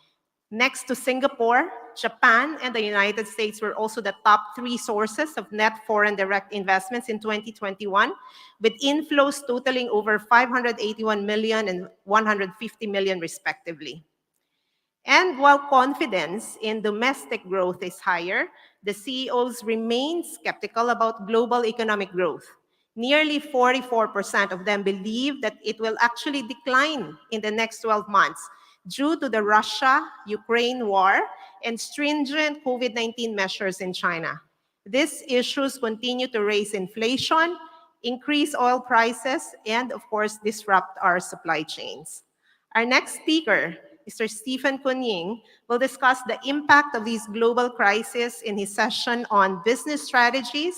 Next to Singapore, Japan, and the United States were also the top three sources of net foreign direct investments in 2021, with inflows totaling over 581 million and 150 million respectively. And while confidence in domestic growth is higher, the CEOs remain skeptical about global economic growth. Nearly 44% of them believe that it will actually decline in the next 12 months due to the Russia-Ukraine war and stringent COVID-19 measures in China. These issues continue to raise inflation, increase oil prices, and of course, disrupt our supply chains. Our next speaker, Mr. Stephen Kunying, will discuss the impact of these global crises in his session on business strategies,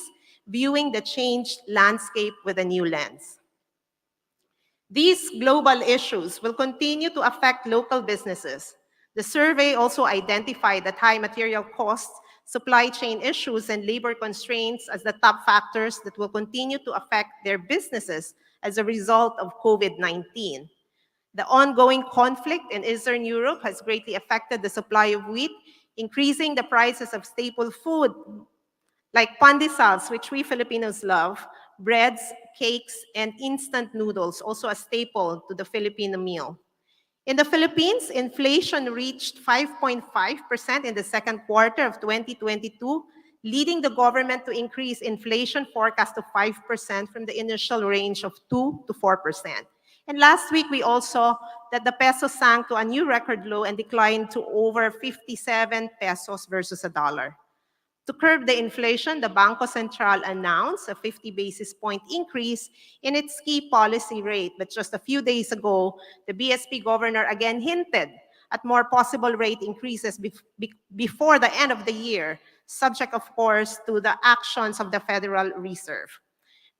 viewing the changed landscape with a new lens. These global issues will continue to affect local businesses. The survey also identified that high material costs, supply chain issues, and labor constraints as the top factors that will continue to affect their businesses as a result of COVID-19. The ongoing conflict in Eastern Europe has greatly affected the supply of wheat, increasing the prices of staple food like pandesals, which we Filipinos love, breads, cakes, and instant noodles, also a staple to the Filipino meal. In the Philippines, inflation reached 5.5% in the second quarter of 2022, leading the government to increase inflation forecast to 5% from the initial range of 2 to 4%. And last week, we also saw that the peso sank to a new record low and declined to over 57 pesos versus a dollar. To curb the inflation, the Bangko Sentral announced a 50 basis point increase in its key policy rate. But just a few days ago, the BSP governor again hinted at more possible rate increases before the end of the year, subject, of course, to the actions of the Federal Reserve.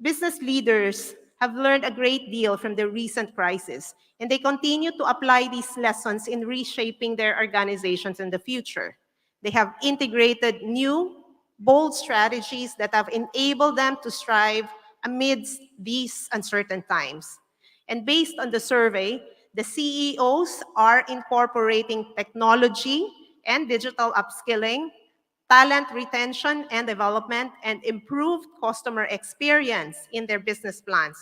Business leaders have learned a great deal from the recent crisis, and they continue to apply these lessons in reshaping their organizations in the future. They have integrated new, bold strategies that have enabled them to strive amidst these uncertain times. And based on the survey, the CEOs are incorporating technology and digital upskilling, talent retention and development, and improved customer experience in their business plans.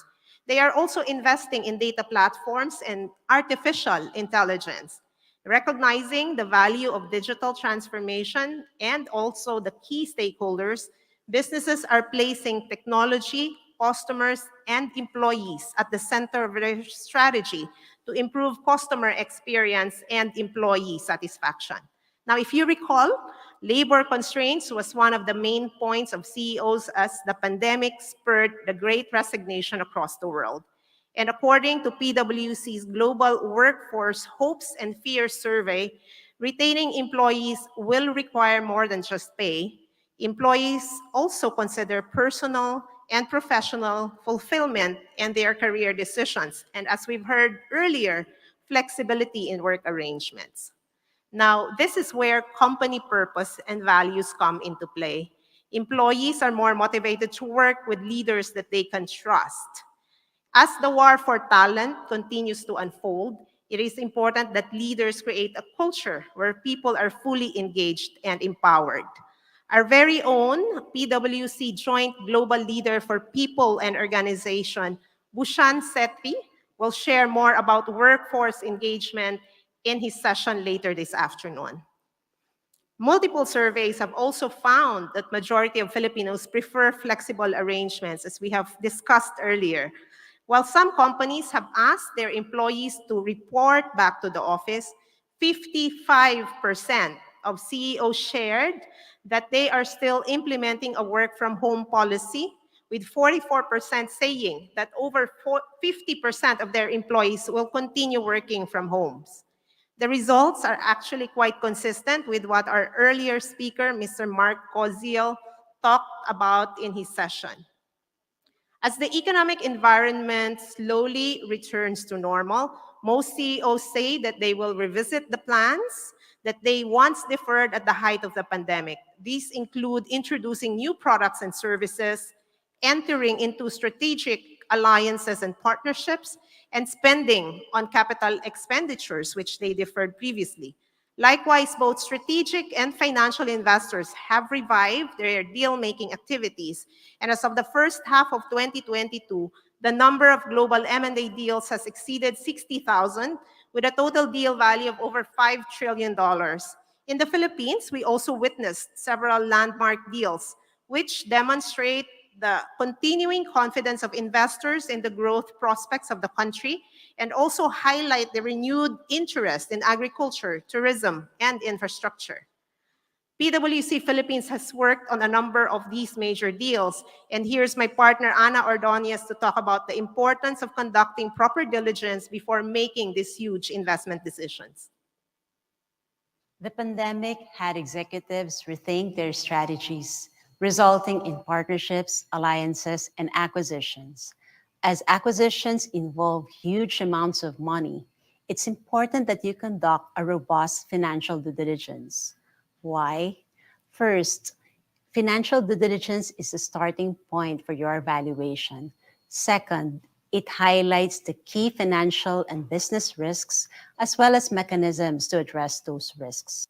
They are also investing in data platforms and artificial intelligence. Recognizing the value of digital transformation and also the key stakeholders, businesses are placing technology, customers, and employees at the center of their strategy to improve customer experience and employee satisfaction. Now, if you recall, labor constraints was one of the main points of CEOs as the pandemic spurred the great resignation across the world. And according to PwC's Global Workforce Hopes and Fears survey, retaining employees will require more than just pay. Employees also consider personal and professional fulfillment in their career decisions. And as we've heard earlier, flexibility in work arrangements. Now, this is where company purpose and values come into play. Employees are more motivated to work with leaders that they can trust. As the war for talent continues to unfold, it is important that leaders create a culture where people are fully engaged and empowered. Our very own PwC Joint Global Leader for People and Organization, Bhushan Sethi, will share more about workforce engagement in his session later this afternoon. Multiple surveys have also found that majority of Filipinos prefer flexible arrangements, as we have discussed earlier. While some companies have asked their employees to report back to the office, 55% of CEOs shared that they are still implementing a work-from-home policy, with 44% saying that over 50% of their employees will continue working from homes. The results are actually quite consistent with what our earlier speaker, Mr. Mark Koziel, talked about in his session. As the economic environment slowly returns to normal, most CEOs say that they will revisit the plans that they once deferred at the height of the pandemic. These include introducing new products and services, entering into strategic alliances and partnerships, and spending on capital expenditures, which they deferred previously. Likewise, both strategic and financial investors have revived their deal-making activities, and as of the first half of 2022, the number of global M&A deals has exceeded 60,000, with a total deal value of over $5 trillion. In the Philippines, we also witnessed several landmark deals, which demonstrate the continuing confidence of investors in the growth prospects of the country and also highlight the renewed interest in agriculture, tourism, and infrastructure. PwC Philippines has worked on a number of these major deals, and here's my partner Ana Ordonez to talk about the importance of conducting proper diligence before making these huge investment decisions. The pandemic had executives rethink their strategies, resulting in partnerships, alliances, and acquisitions. As acquisitions involve huge amounts of money, it's important that you conduct a robust financial due diligence. Why? First, financial due diligence is the starting point for your evaluation. Second, it highlights the key financial and business risks, as well as mechanisms to address those risks.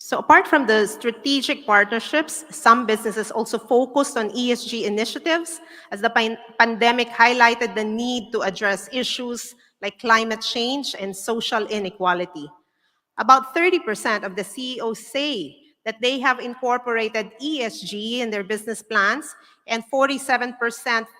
So apart from the strategic partnerships, some businesses also focused on ESG initiatives as the pandemic highlighted the need to address issues like climate change and social inequality. About 30% of the CEOs say that they have incorporated ESG in their business plans, and 47%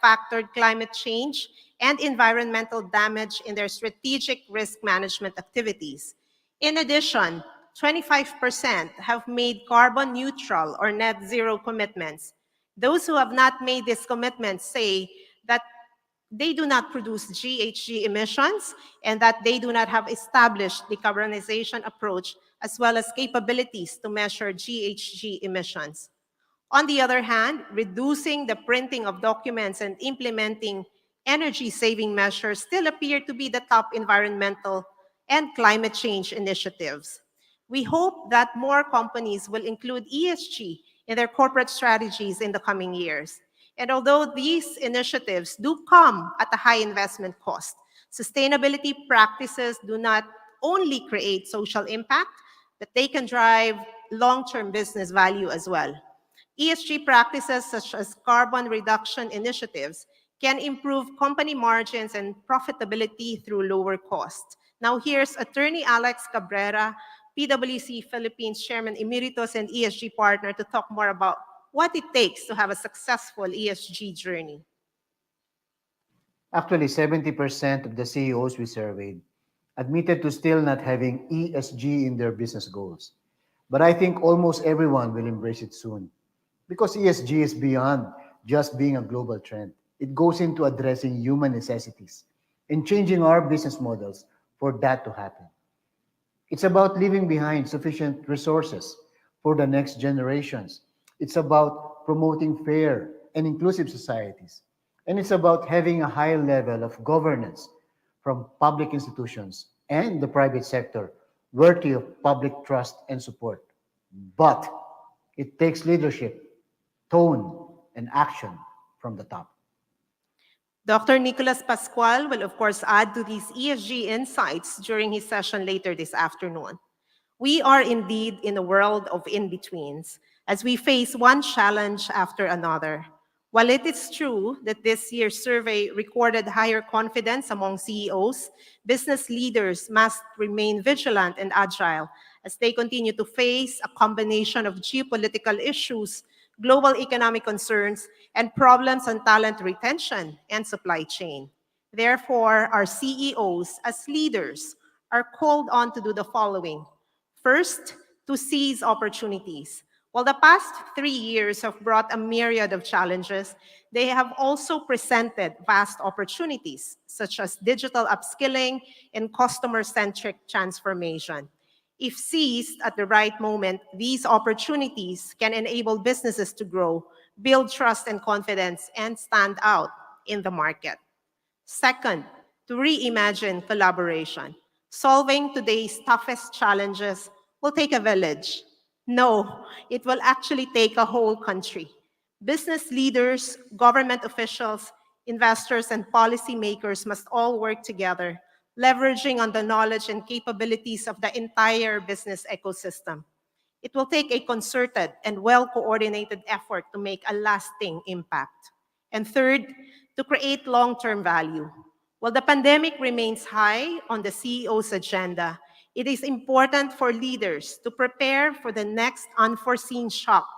factored climate change and environmental damage in their strategic risk management activities. In addition, 25% have made carbon neutral or net zero commitments. Those who have not made these commitments say that they do not produce GHG emissions and that they do not have established decarbonization approach as well as capabilities to measure GHG emissions. On the other hand, reducing the printing of documents and implementing energy-saving measures still appear to be the top environmental and climate change initiatives. We hope that more companies will include ESG in their corporate strategies in the coming years. And although these initiatives do come at a high investment cost, sustainability practices do not only create social impact, but they can drive long-term business value as well. ESG practices such as carbon reduction initiatives can improve company margins and profitability through lower costs. Now here's Attorney Alex Cabrera, PwC Philippines Chairman Emeritus and ESG Partner, to talk more about what it takes to have a successful ESG journey. Actually, 70% of the CEOs we surveyed admitted to still not having ESG in their business goals. But I think almost everyone will embrace it soon, because ESG is beyond just being a global trend. It goes into addressing human necessities and changing our business models for that to happen. It's about leaving behind sufficient resources for the next generations. It's about promoting fair and inclusive societies. And it's about having a high level of governance from public institutions and the private sector, worthy of public trust and support. But it takes leadership, tone, and action from the top. Dr. Nicolas Pascual will, of course, add to these ESG insights during his session later this afternoon. We are indeed in a world of in-betweens as we face one challenge after another. While it is true that this year's survey recorded higher confidence among CEOs, business leaders must remain vigilant and agile as they continue to face a combination of geopolitical issues, global economic concerns, and problems on talent retention and supply chain. Therefore, our CEOs, as leaders, are called on to do the following. First, to seize opportunities. While the past 3 years have brought a myriad of challenges, they have also presented vast opportunities, such as digital upskilling and customer-centric transformation. If seized at the right moment, these opportunities can enable businesses to grow, build trust and confidence, and stand out in the market. Second, to reimagine collaboration. Solving today's toughest challenges will take a village. No, it will actually take a whole country. Business leaders, government officials, investors, and policymakers must all work together, leveraging on the knowledge and capabilities of the entire business ecosystem. It will take a concerted and well-coordinated effort to make a lasting impact. And third, to create long-term value. While the pandemic remains high on the CEO's agenda, it is important for leaders to prepare for the next unforeseen shock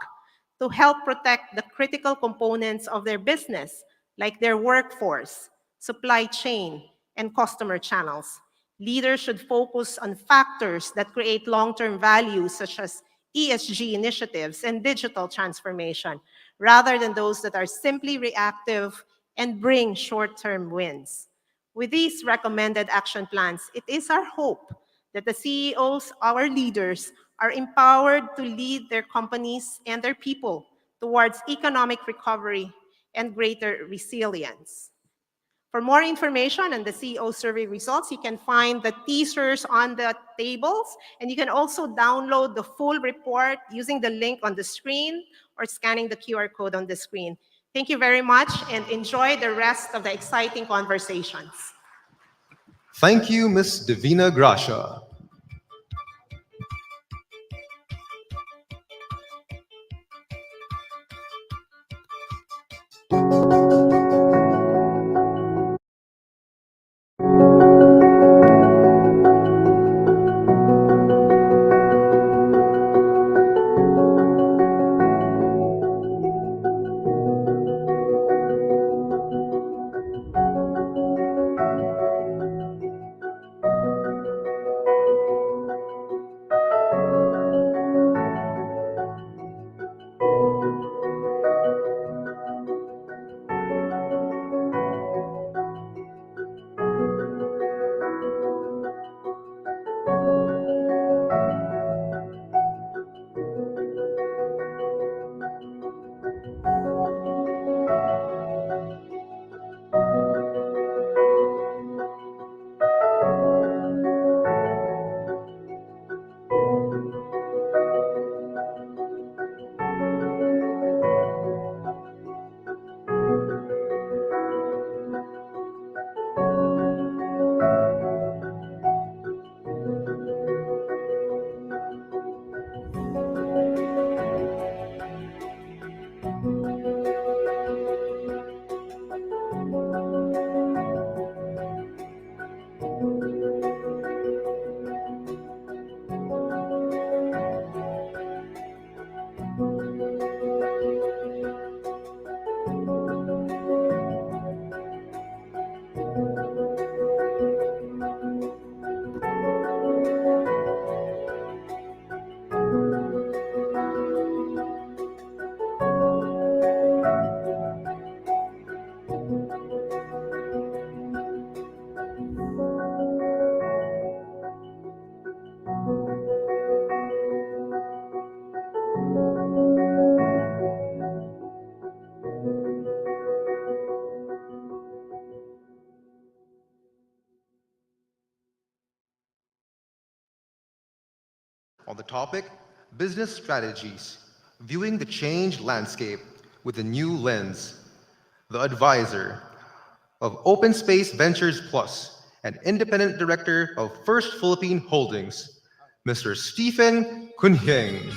to help protect the critical components of their business, like their workforce, supply chain, and customer channels. Leaders should focus on factors that create long-term value, such as ESG initiatives and digital transformation, rather than those that are simply reactive and bring short-term wins. With these recommended action plans, it is our hope that the CEOs, our leaders, are empowered to lead their companies and their people towards economic recovery and greater resilience. For more information on the CEO survey results, you can find the teasers on the tables, and you can also download the full report using the link on the screen or scanning the QR code on the screen. Thank you very much, and enjoy the rest of the exciting conversations. Thank you, Ms. Divina Gracia. On the topic, business strategies, viewing the changed landscape with a new lens. The advisor of Open Space Ventures Plus and independent director of First Philippine Holdings, Mr. Stephen Cunhing.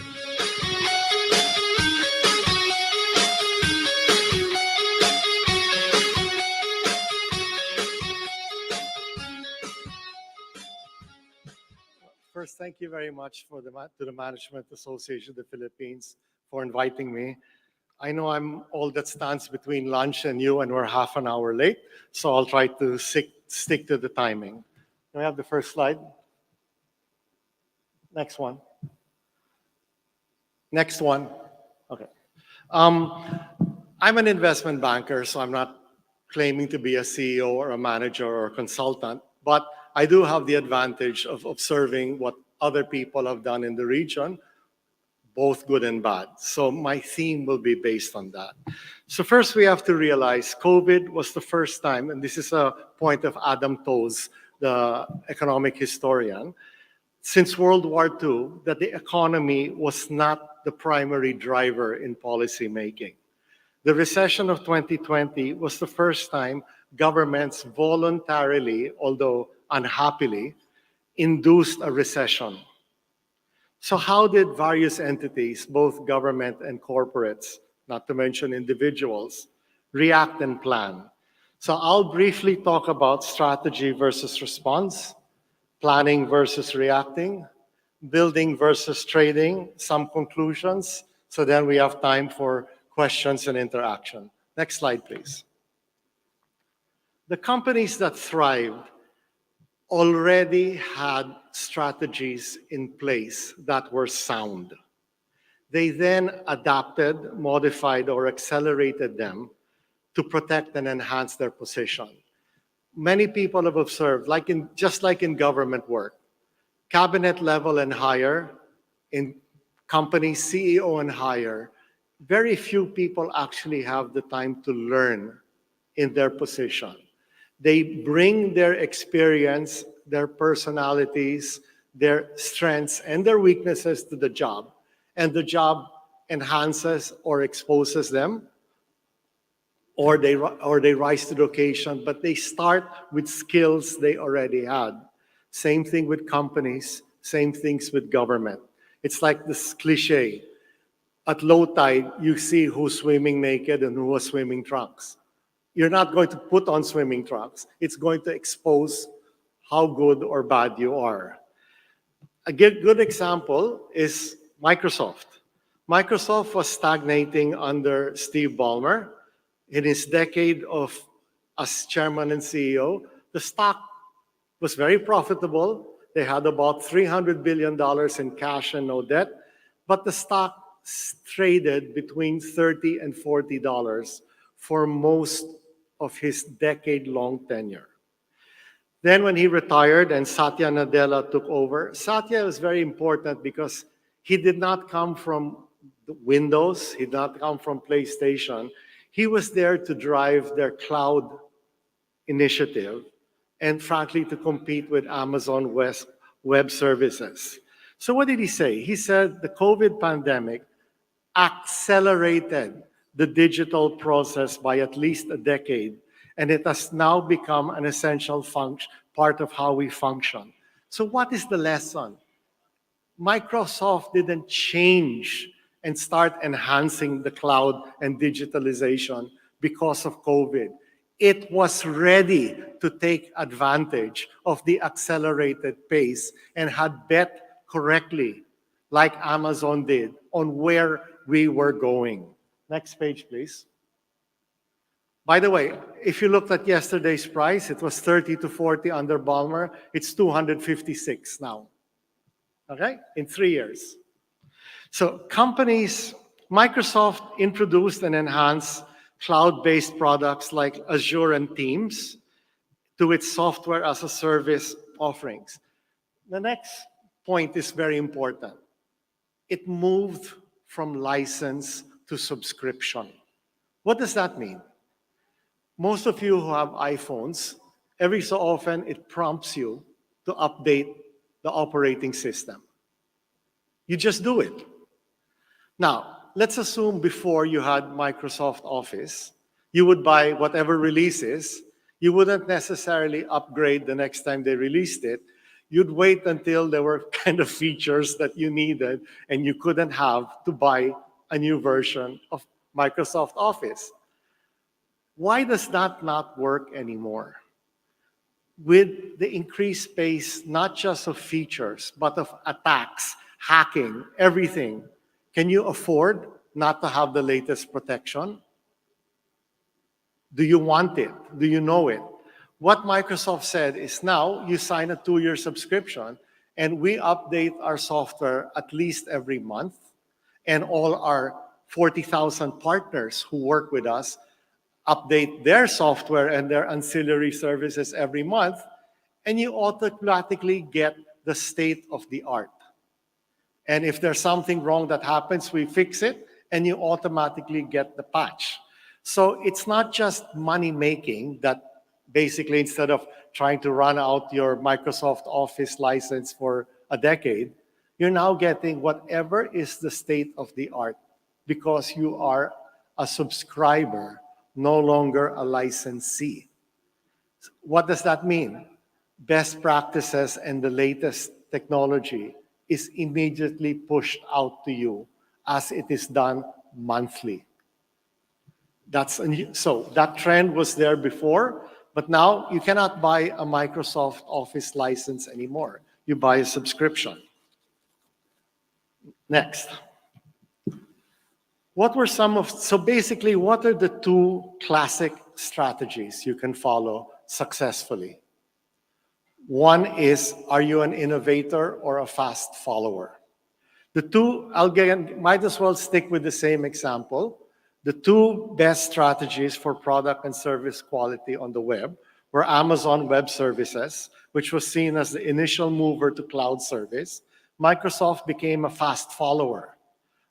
First, thank you very much to the Management Association of the Philippines for inviting me. I know I'm all that stands between lunch and you, and we're half an hour late, so I'll try to stick to the timing. Can we have the first slide? Next one. Next one. Okay. I'm an investment banker, so I'm not claiming to be a CEO or a manager or a consultant, but I do have the advantage of observing what other people have done in the region, both good and bad. So my theme will be based on that. So first we have to realize COVID was the first time, and this is a point of Adam Towles, the economic historian, since World War II, that the economy was not the primary driver in policy making. The recession of 2020 was the first time governments voluntarily, although unhappily, induced a recession. So how did various entities, both government and corporates, not to mention individuals, react and plan? So I'll briefly talk about strategy versus response, planning versus reacting, building versus trading, some conclusions, so then we have time for questions and interaction. Next slide, please. The companies that thrived already had strategies in place that were sound. They then adapted, modified, or accelerated them to protect and enhance their position. Many people have observed, just like in government work, cabinet level and higher, in company CEO and higher, very few people actually have the time to learn in their position. They bring their experience, their personalities, their strengths, and their weaknesses to the job, and the job enhances or exposes them, or they rise to the occasion, but they start with skills they already had. Same thing with companies, same things with government. It's like this cliche. At low tide, you see who's swimming naked and who was swimming trunks. You're not going to put on swimming trunks. It's going to expose how good or bad you are. A good example is Microsoft. Microsoft was stagnating under Steve Ballmer. In his decade as chairman and CEO, the stock was very profitable. They had about $300 billion in cash and no debt, but the stock traded between $30 and $40 for most of his decade-long tenure. Then when he retired and Satya Nadella took over, Satya was very important because he did not come from Windows, he did not come from PlayStation. He was there to drive their cloud initiative and frankly to compete with Amazon Web Services. So what did he say? He said the COVID pandemic accelerated the digital process by at least a decade, and it has now become an essential part of how we function. So what is the lesson? Microsoft didn't change and start enhancing the cloud and digitalization because of COVID. It was ready to take advantage of the accelerated pace and had bet correctly, like Amazon did, on where we were going. Next page, please. By the way, if you looked at yesterday's price, it was 30 to 40 under Ballmer. It's 256 now, okay, in 3 years. So companies, Microsoft introduced and enhanced cloud-based products like Azure and Teams to its software as a service offerings. The next point is very important. It moved from license to subscription. What does that mean? Most of you who have iPhones, every so often it prompts you to update the operating system. You just do it. Now, let's assume before you had Microsoft Office, you would buy whatever releases. You wouldn't necessarily upgrade the next time they released it. You'd wait until there were kind of features that you needed and you couldn't have to buy a new version of Microsoft Office. Why does that not work anymore? With the increased pace, not just of features, but of attacks, hacking, everything, can you afford not to have the latest protection? Do you want it? Do you know it? What Microsoft said is now you sign a 2-year subscription and we update our software at least every month, and all our 40,000 partners who work with us update their software and their ancillary services every month, and you automatically get the state of the art. And if there's something wrong that happens, we fix it, and you automatically get the patch. So it's not just money making that basically instead of trying to run out your Microsoft Office license for a decade, you're now getting whatever is the state of the art because you are a subscriber, no longer a licensee. What does that mean? best practices and the latest technology is immediately pushed out to you as it is done monthly. So that trend was there before, but now you cannot buy a Microsoft Office license anymore. You buy a subscription. Next. So basically, what are the two classic strategies you can follow successfully? One is, are you an innovator or a fast follower? The two, might as well stick with the same example. The two best strategies for product and service quality on the web were Amazon Web Services, which was seen as the initial mover to cloud service. Microsoft became a fast follower.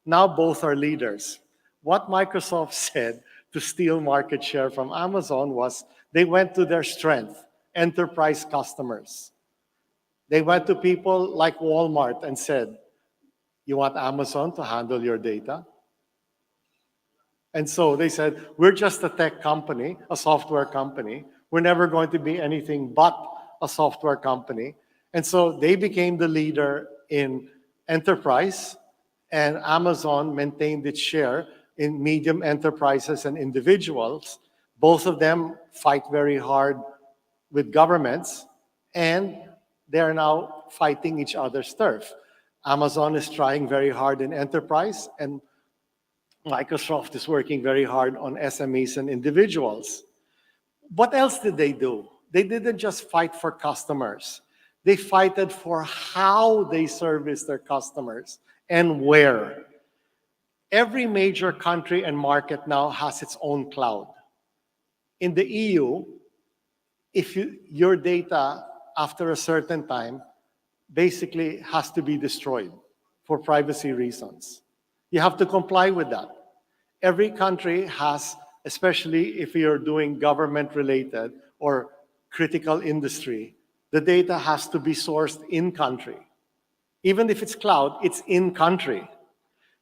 Now both are leaders. What Microsoft said to steal market share from Amazon was they went to their strength, enterprise customers. They went to people like Walmart and said, you want Amazon to handle your data? And so they said, we're just a tech company, a software company. We're never going to be anything but a software company. And so they became the leader in enterprise, and Amazon maintained its share in medium enterprises and individuals. Both of them fight very hard with governments, and they are now fighting each other's turf. Amazon is trying very hard in enterprise, and Microsoft is working very hard on SMEs and individuals. What else did they do? They didn't just fight for customers. They fighted for how they service their customers and where. Every major country and market now has its own cloud. In the EU, if your data after a certain time basically has to be destroyed for privacy reasons. You have to comply with that. Every country has, especially if you're doing government-related or critical industry, the data has to be sourced in country. Even if it's cloud, it's in country.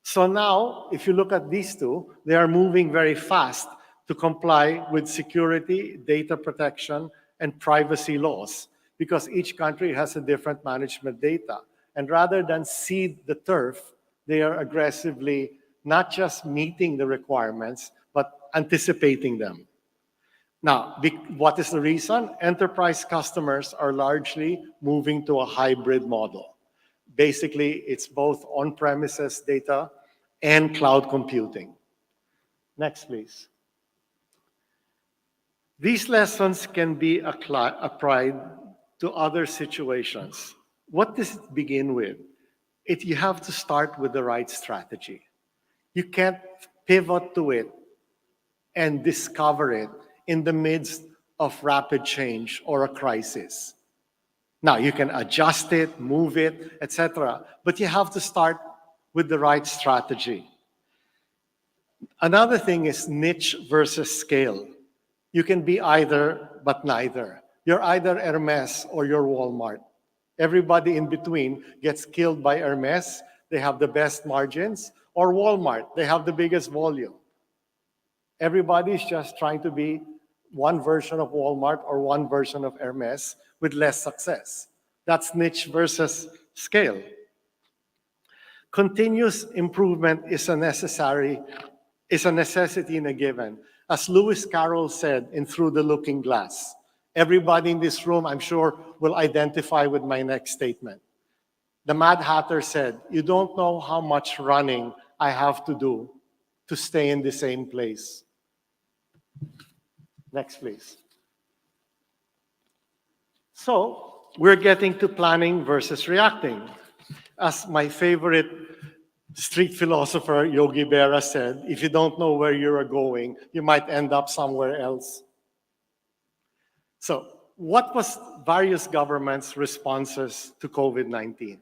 So now, if you look at these two, they are moving very fast to comply with security, data protection, and privacy laws, because each country has a different management data. And rather than cede the turf, they are aggressively not just meeting the requirements, but anticipating them. Now, what is the reason? Enterprise customers are largely moving to a hybrid model. Basically, it's both on-premises data and cloud computing. Next, please. These lessons can be applied to other situations. What does it begin with? You have to start with the right strategy. You can't pivot to it and discover it in the midst of rapid change or a crisis. Now, you can adjust it, move it, etc., but you have to start with the right strategy. Another thing is niche versus scale. You can be either, but neither. You're either Hermes or you're Walmart. Everybody in between gets killed by Hermes. They have the best margins, or Walmart. They have the biggest volume. Everybody's just trying to be one version of Walmart or one version of Hermes with less success. That's niche versus scale. Continuous improvement is a necessity and a given. As Lewis Carroll said in Through the Looking Glass, everybody in this room, I'm sure, will identify with my next statement. The Mad Hatter said, you don't know how much running I have to do to stay in the same place. Next, please. So, we're getting to planning versus reacting. As my favorite street philosopher, Yogi Berra, said, if you don't know where you're going, you might end up somewhere else. So, what was various governments' responses to COVID-19?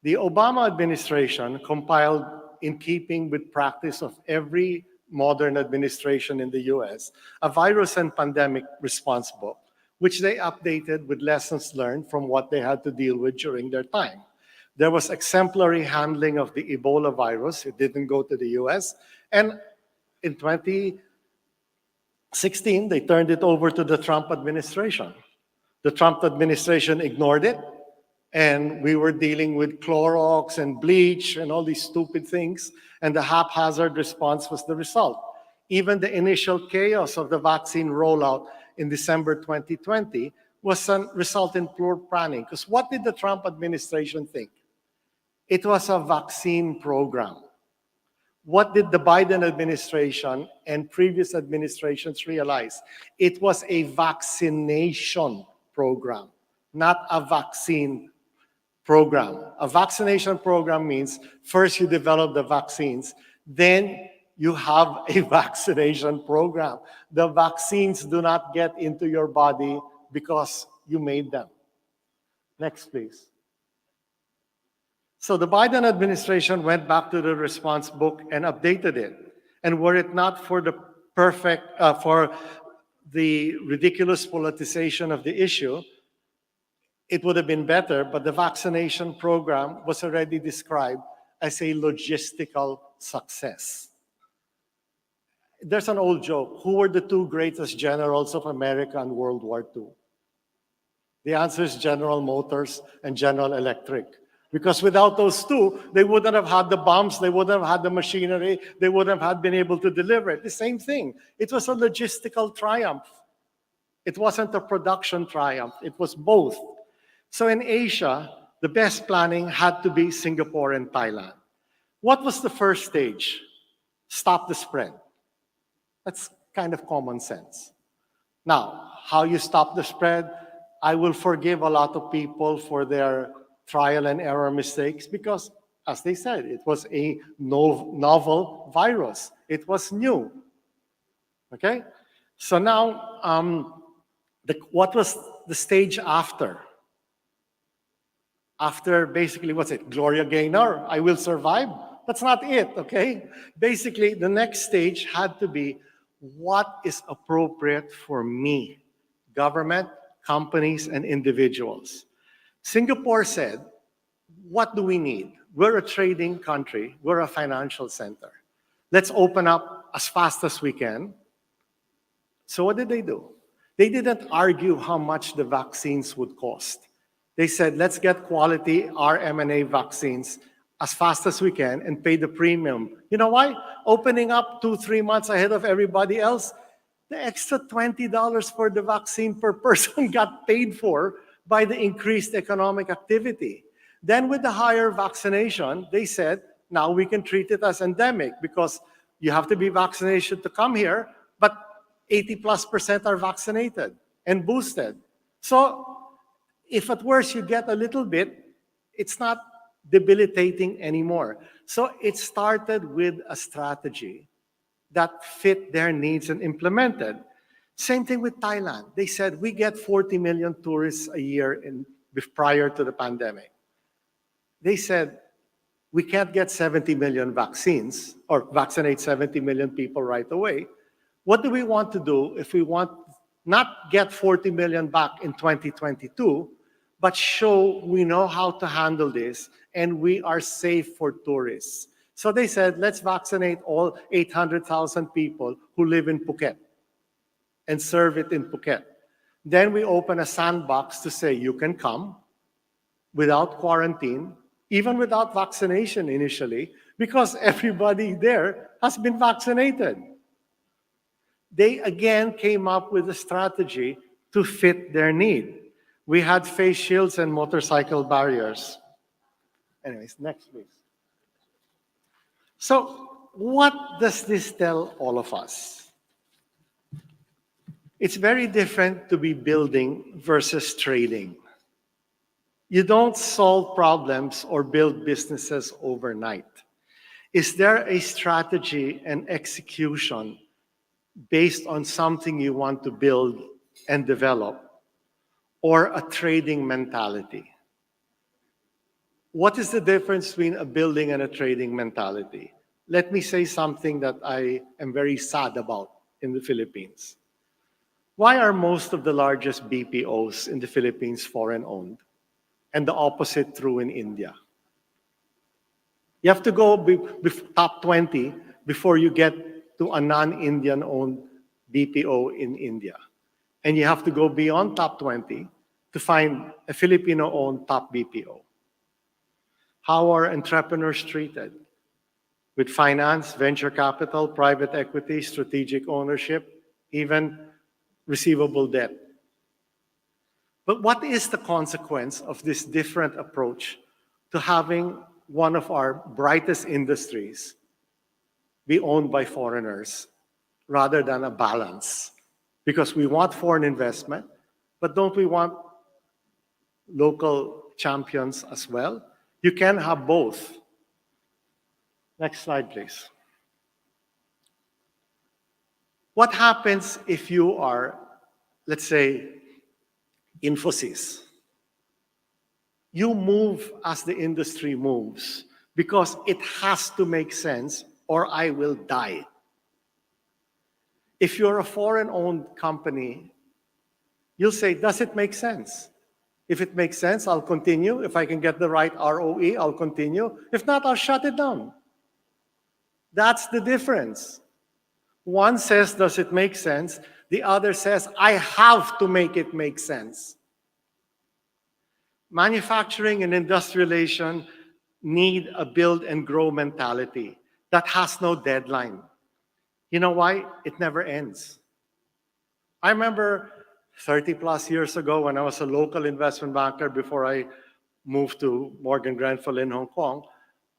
The Obama administration compiled, in keeping with practice of every modern administration in the US, a virus and pandemic response book, which they updated with lessons learned from what they had to deal with during their time. There was exemplary handling of the Ebola virus. It didn't go to the US. And in 2016, they turned it over to the Trump administration. The Trump administration ignored it, and we were dealing with Clorox and bleach and all these stupid things, and the haphazard response was the result. Even the initial chaos of the vaccine rollout in December 2020 was a result in poor planning. Because what did the Trump administration think? It was a vaccine program. What did the Biden administration and previous administrations realize? It was a vaccination program, not a vaccine program. A vaccination program means first you develop the vaccines, then you have a vaccination program. The vaccines do not get into your body because you made them. Next, please. So the Biden administration went back to the response book and updated it. And were it not for the for the ridiculous politicization of the issue, it would have been better, but the vaccination program was already described as a logistical success. There's an old joke. Who were the two greatest generals of America in World War II? The answer is General Motors and General Electric. Because without those two, they wouldn't have had the bombs, they wouldn't have had the machinery, they wouldn't have been able to deliver it. The same thing. It was a logistical triumph. It wasn't a production triumph. It was both. So in Asia, the best planning had to be Singapore and Thailand. What was the first stage? Stop the spread. That's kind of common sense. Now, how you stop the spread? I will forgive a lot of people for their trial and error mistakes because, as they said, it was a novel virus. It was new. Okay? So now, what was the stage after? After basically, what's it? Gloria Gaynor, I will survive? That's not it, okay? Basically, the next stage had to be, what is appropriate for me? Government, companies, and individuals. Singapore said, what do we need? We're a trading country. We're a financial center. Let's open up as fast as we can. So what did they do? They didn't argue how much the vaccines would cost. They said, let's get quality RMNA vaccines as fast as we can and pay the premium. You know why? Opening up 2-3 months ahead of everybody else, the extra $20 for the vaccine per person got paid for by the increased economic activity. Then with the higher vaccination, they said, now we can treat it as endemic because you have to be vaccinated to come here, but 80+% are vaccinated and boosted. So if at worst you get a little bit, it's not debilitating anymore. So it started with a strategy that fit their needs and implemented. Same thing with Thailand. They said, we get 40 million tourists a year prior to the pandemic. They said, we can't get 70 million vaccines or vaccinate 70 million people right away. What do we want to do if we want not get 40 million back in 2022, but show we know how to handle this and we are safe for tourists? So they said, let's vaccinate all 800,000 people who live in Phuket and serve it in Phuket. Then we open a sandbox to say you can come without quarantine, even without vaccination initially, because everybody there has been vaccinated. They again came up with a strategy to fit their need. We had face shields and motorcycle barriers. Anyways, next please. So what does this tell all of us? It's very different to be building versus trading. You don't solve problems or build businesses overnight. Is there a strategy and execution based on something you want to build and develop, or a trading mentality? What is the difference between a building and a trading mentality? Let me say something that I am very sad about in the Philippines. Why are most of the largest BPOs in the Philippines foreign-owned, and the opposite true in India? You have to go top 20 before you get to a non-Indian owned BPO in India. And you have to go beyond top 20 to find a Filipino-owned top BPO? How are entrepreneurs treated? With finance, venture capital, private equity, strategic ownership, even receivable debt. But what is the consequence of this different approach to having one of our brightest industries be owned by foreigners rather than a balance? Because we want foreign investment, but don't we want local champions as well? You can have both. Next slide, please. What happens if you are, let's say, Infosys? You move as the industry moves because it has to make sense or I will die. If you're a foreign-owned company, you'll say, does it make sense? If it makes sense, I'll continue. If I can get the right ROE, I'll continue. If not, I'll shut it down. That's the difference. One says, does it make sense? The other says, I have to make it make sense. Manufacturing and industrialization need a build and grow mentality that has no deadline. You know why? It never ends. I remember 30 plus years ago when I was a local investment banker before I moved to Morgan Grenfell in Hong Kong,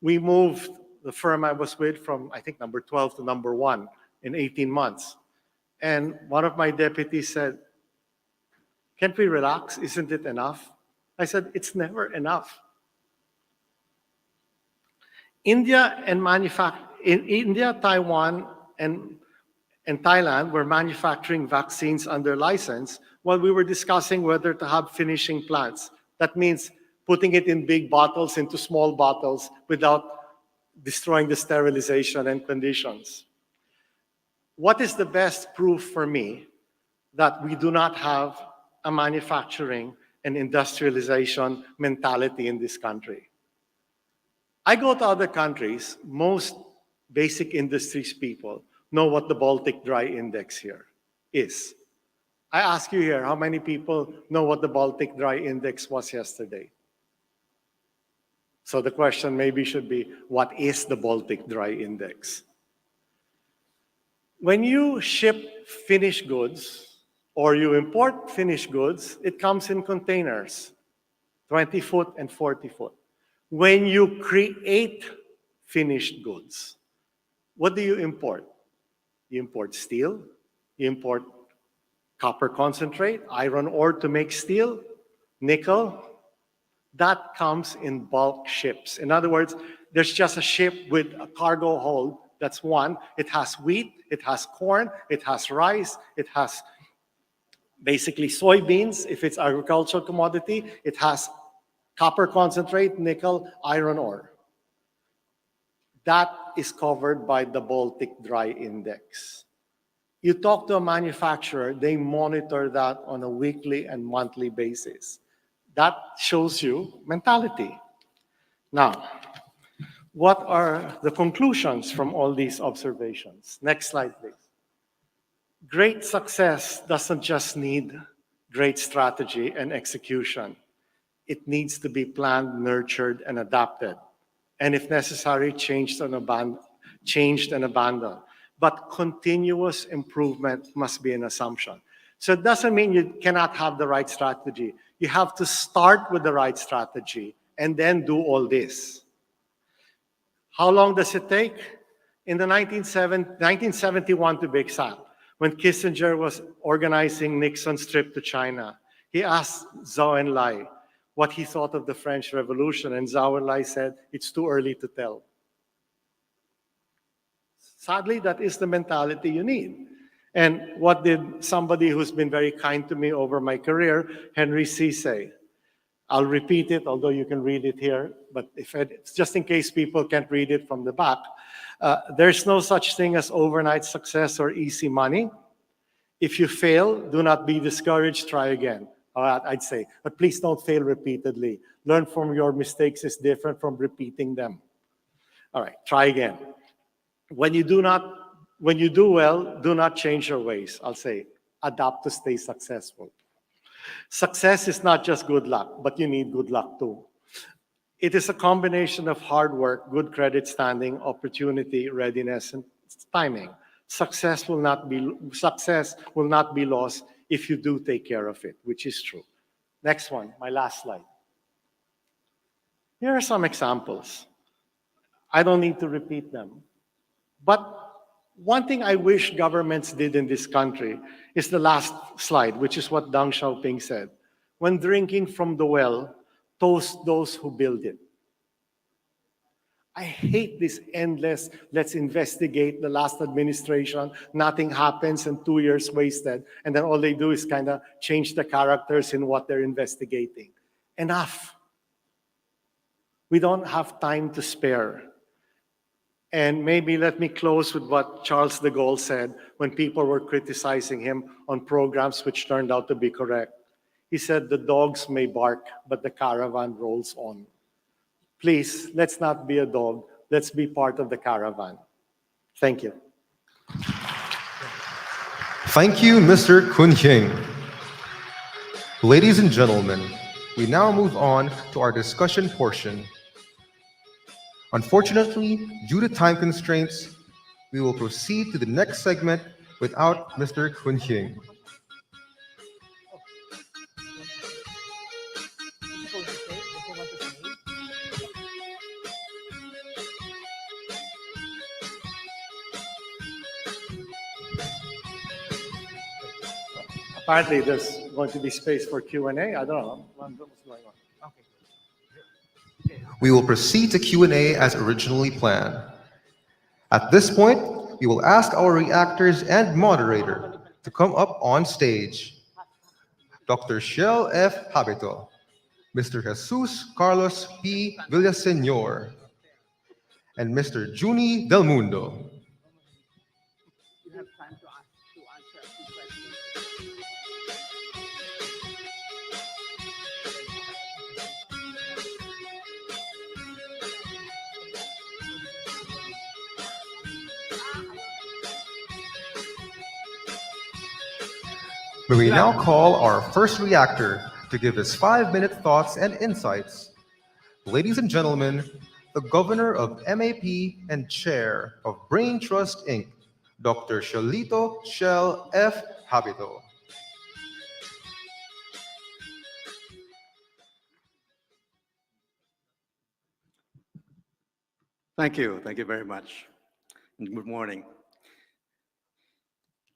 we moved the firm I was with from, I think, number 12 to number 1 in 18 months. And one of my deputies said, can't we relax? Isn't it enough? I said, it's never enough. India, Taiwan, and Thailand were manufacturing vaccines under license while we were discussing whether to have finishing plants. That means putting it in big bottles into small bottles without destroying the sterilization and conditions. What is the best proof for me that we do not have a manufacturing and industrialization mentality in this country? I go to other countries, most basic industries people know what the Baltic Dry Index here is. I ask you here, how many people know what the Baltic Dry Index was yesterday? So the question maybe should be, what is the Baltic Dry Index? When you ship finished goods or you import finished goods, it comes in containers, 20 foot and 40 foot. When you create finished goods, what do you import? You import steel, you import copper concentrate, iron ore to make steel, nickel. That comes in bulk ships. In other words, there's just a ship with a cargo hold. That's one. It has wheat, it has corn, it has rice, it has basically soybeans, if it's agricultural commodity. It has copper concentrate, nickel, iron ore. That is covered by the Baltic Dry Index. You talk to a manufacturer, they monitor that on a weekly and monthly basis. That shows you mentality. Now, what are the conclusions from all these observations? Next slide, please. Great success doesn't just need great strategy and execution. It needs to be planned, nurtured, and adapted. And if necessary, changed and abandoned. But continuous improvement must be an assumption. So it doesn't mean you cannot have the right strategy. You have to start with the right strategy and then do all this. How long does it take? In the 1971 to be exact, when Kissinger was organizing Nixon's trip to China, he asked Zhou Enlai what he thought of the French Revolution, and Zhou Enlai said, it's too early to tell. Sadly, that is the mentality you need. And what did somebody who's been very kind to me over my career, Henry C., say? I'll repeat it, although you can read it here, but just in case people can't read it from the back. There's no such thing as overnight success or easy money. If you fail, do not be discouraged, try again. I'd say, but please don't fail repeatedly. Learn from your mistakes is different from repeating them. All right, try again. When you do well, do not change your ways. I'll say, adapt to stay successful. Success is not just good luck, but you need good luck too. It is a combination of hard work, good credit standing, opportunity, readiness, and timing. Success will not be lost if you do take care of it, which is true. Next one, my last slide. Here are some examples. I don't need to repeat them. But one thing I wish governments did in this country is the last slide, which is what Deng Xiaoping said. When drinking from the well, toast those who build it. I hate this endless, let's investigate the last administration, nothing happens and 2 years wasted, and then all they do is kind of change the characters in what they're investigating. Enough. We don't have time to spare. And maybe let me close with what Charles de Gaulle said when people were criticizing him on programs which turned out to be correct. He said, the dogs may bark, but the caravan rolls on. Please, let's not be a dog. Let's be part of the caravan. Thank you. Thank you, Mr. Kun Hing. Ladies and gentlemen, we now move on to our discussion portion. Unfortunately, due to time constraints, we will proceed to the next segment without Mr. Kun Hing. Apparently, there's going to be space for Q&A. I don't know. What's going on? We will proceed to Q&A as originally planned. At this point, we will ask our reactors and moderator to come up on stage. Dr. Shell F. Habito, Mr. Jesus Carlos P. Villaseñor, and Mr. Juni Del Mundo. May we now call our first reactor to give his 5-minute thoughts and insights. Ladies and gentlemen, the Governor of MAP and Chair of Brain Trust Inc., Dr. Shalito Shell F. Habito. Thank you. Thank you very much. And good morning.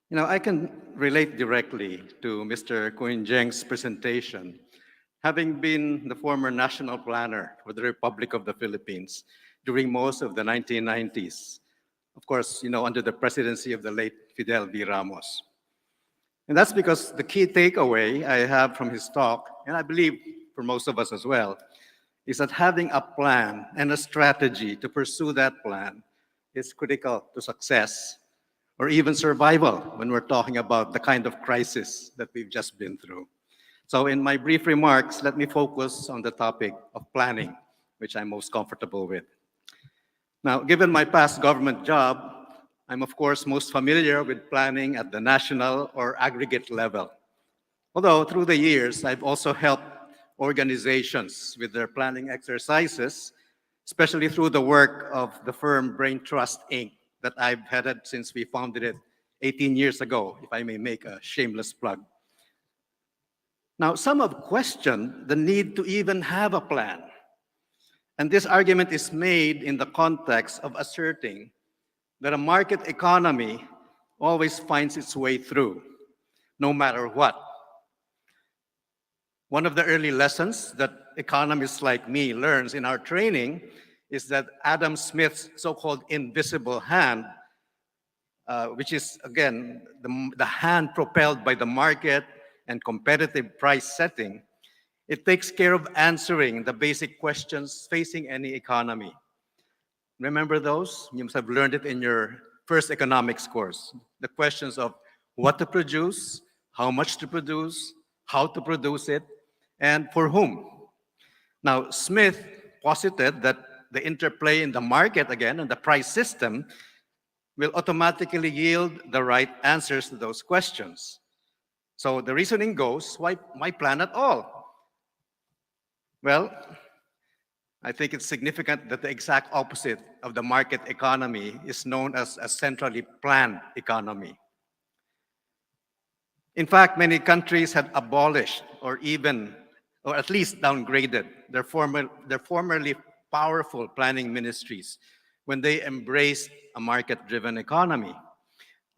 You know, I can relate directly to Mr. Kun Hing's presentation, having been the former national planner for the Republic of the Philippines during most of the 1990s. Of course, you know, under the presidency of the late Fidel V. Ramos. And that's because the key takeaway I have from his talk, and I believe for most of us as well, is that having a plan and a strategy to pursue that plan is critical to success or even survival when we're talking about the kind of crisis that we've just been through. So in my brief remarks, let me focus on the topic of planning, which I'm most comfortable with. Now, given my past government job, I'm of course most familiar with planning at the national or aggregate level. Although through the years, I've also helped organizations with their planning exercises, especially through the work of the firm Brain Trust Inc. that I've headed since we founded it 18 years ago, if I may make a shameless plug. Now, some have questioned the need to even have a plan. And this argument is made in the context of asserting that a market economy always finds its way through, no matter what. One of the early lessons that economists like me learns in our training is that Adam Smith's so-called invisible hand, which is, again, the hand propelled by the market and competitive price setting, it takes care of answering the basic questions facing any economy. Remember those? You must have learned it in your first economics course. The questions of what to produce, how much to produce, how to produce it, and for whom. Now, Smith posited that the interplay in the market, again, and the price system will automatically yield the right answers to those questions. So the reasoning goes, why plan at all? Well, I think it's significant that the exact opposite of the market economy is known as a centrally planned economy. In fact, many countries had abolished or at least downgraded their formerly powerful planning ministries when they embraced a market-driven economy.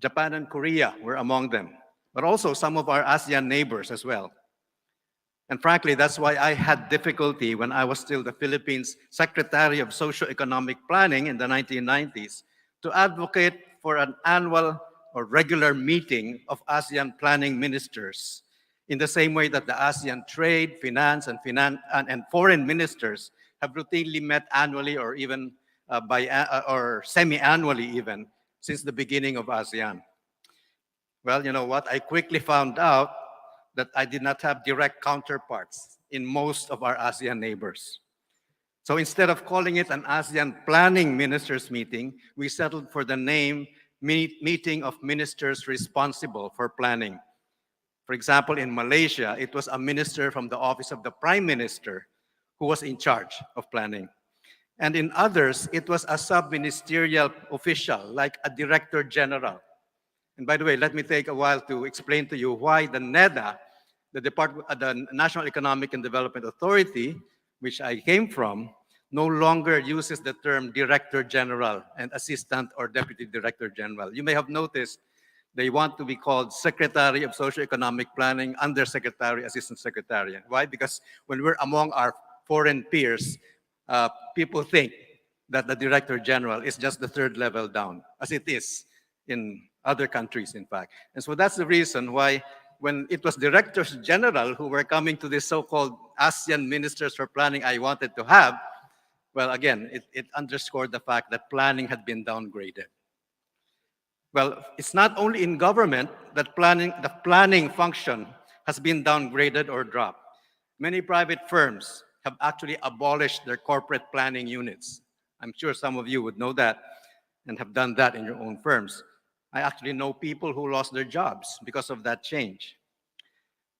Japan and Korea were among them, but also some of our ASEAN neighbors as well. And frankly, that's why I had difficulty when I was still the Philippines Secretary of Socio-Economic Planning in the 1990s to advocate for an annual or regular meeting of ASEAN planning ministers in the same way that the ASEAN trade, finance, and foreign ministers have routinely met annually or even or semi-annually even since the beginning of ASEAN. Well, you know what? I quickly found out that I did not have direct counterparts in most of our ASEAN neighbors. So instead of calling it an ASEAN Planning Ministers Meeting, we settled for the name Meeting of Ministers Responsible for Planning. For example, in Malaysia, it was a minister from the Office of the Prime Minister who was in charge of planning. And in others, it was a sub-ministerial official, like a Director General. And by the way, let me take a while to explain to you why the NEDA, the National Economic and Development Authority, which I came from, no longer uses the term Director General and Assistant or Deputy Director General. You may have noticed they want to be called Secretary of Socio-Economic Planning, Undersecretary, Assistant Secretary. Why? Because when we're among our foreign peers, people think that the Director General is just the third level down, as it is in other countries, in fact. And so that's the reason why when it was Directors General who were coming to this so-called ASEAN Ministers for Planning I wanted to have, well, again, it underscored the fact that planning had been downgraded. Well, it's not only in government that the planning function has been downgraded or dropped. Many private firms have actually abolished their corporate planning units. I'm sure some of you would know that and have done that in your own firms. I actually know people who lost their jobs because of that change.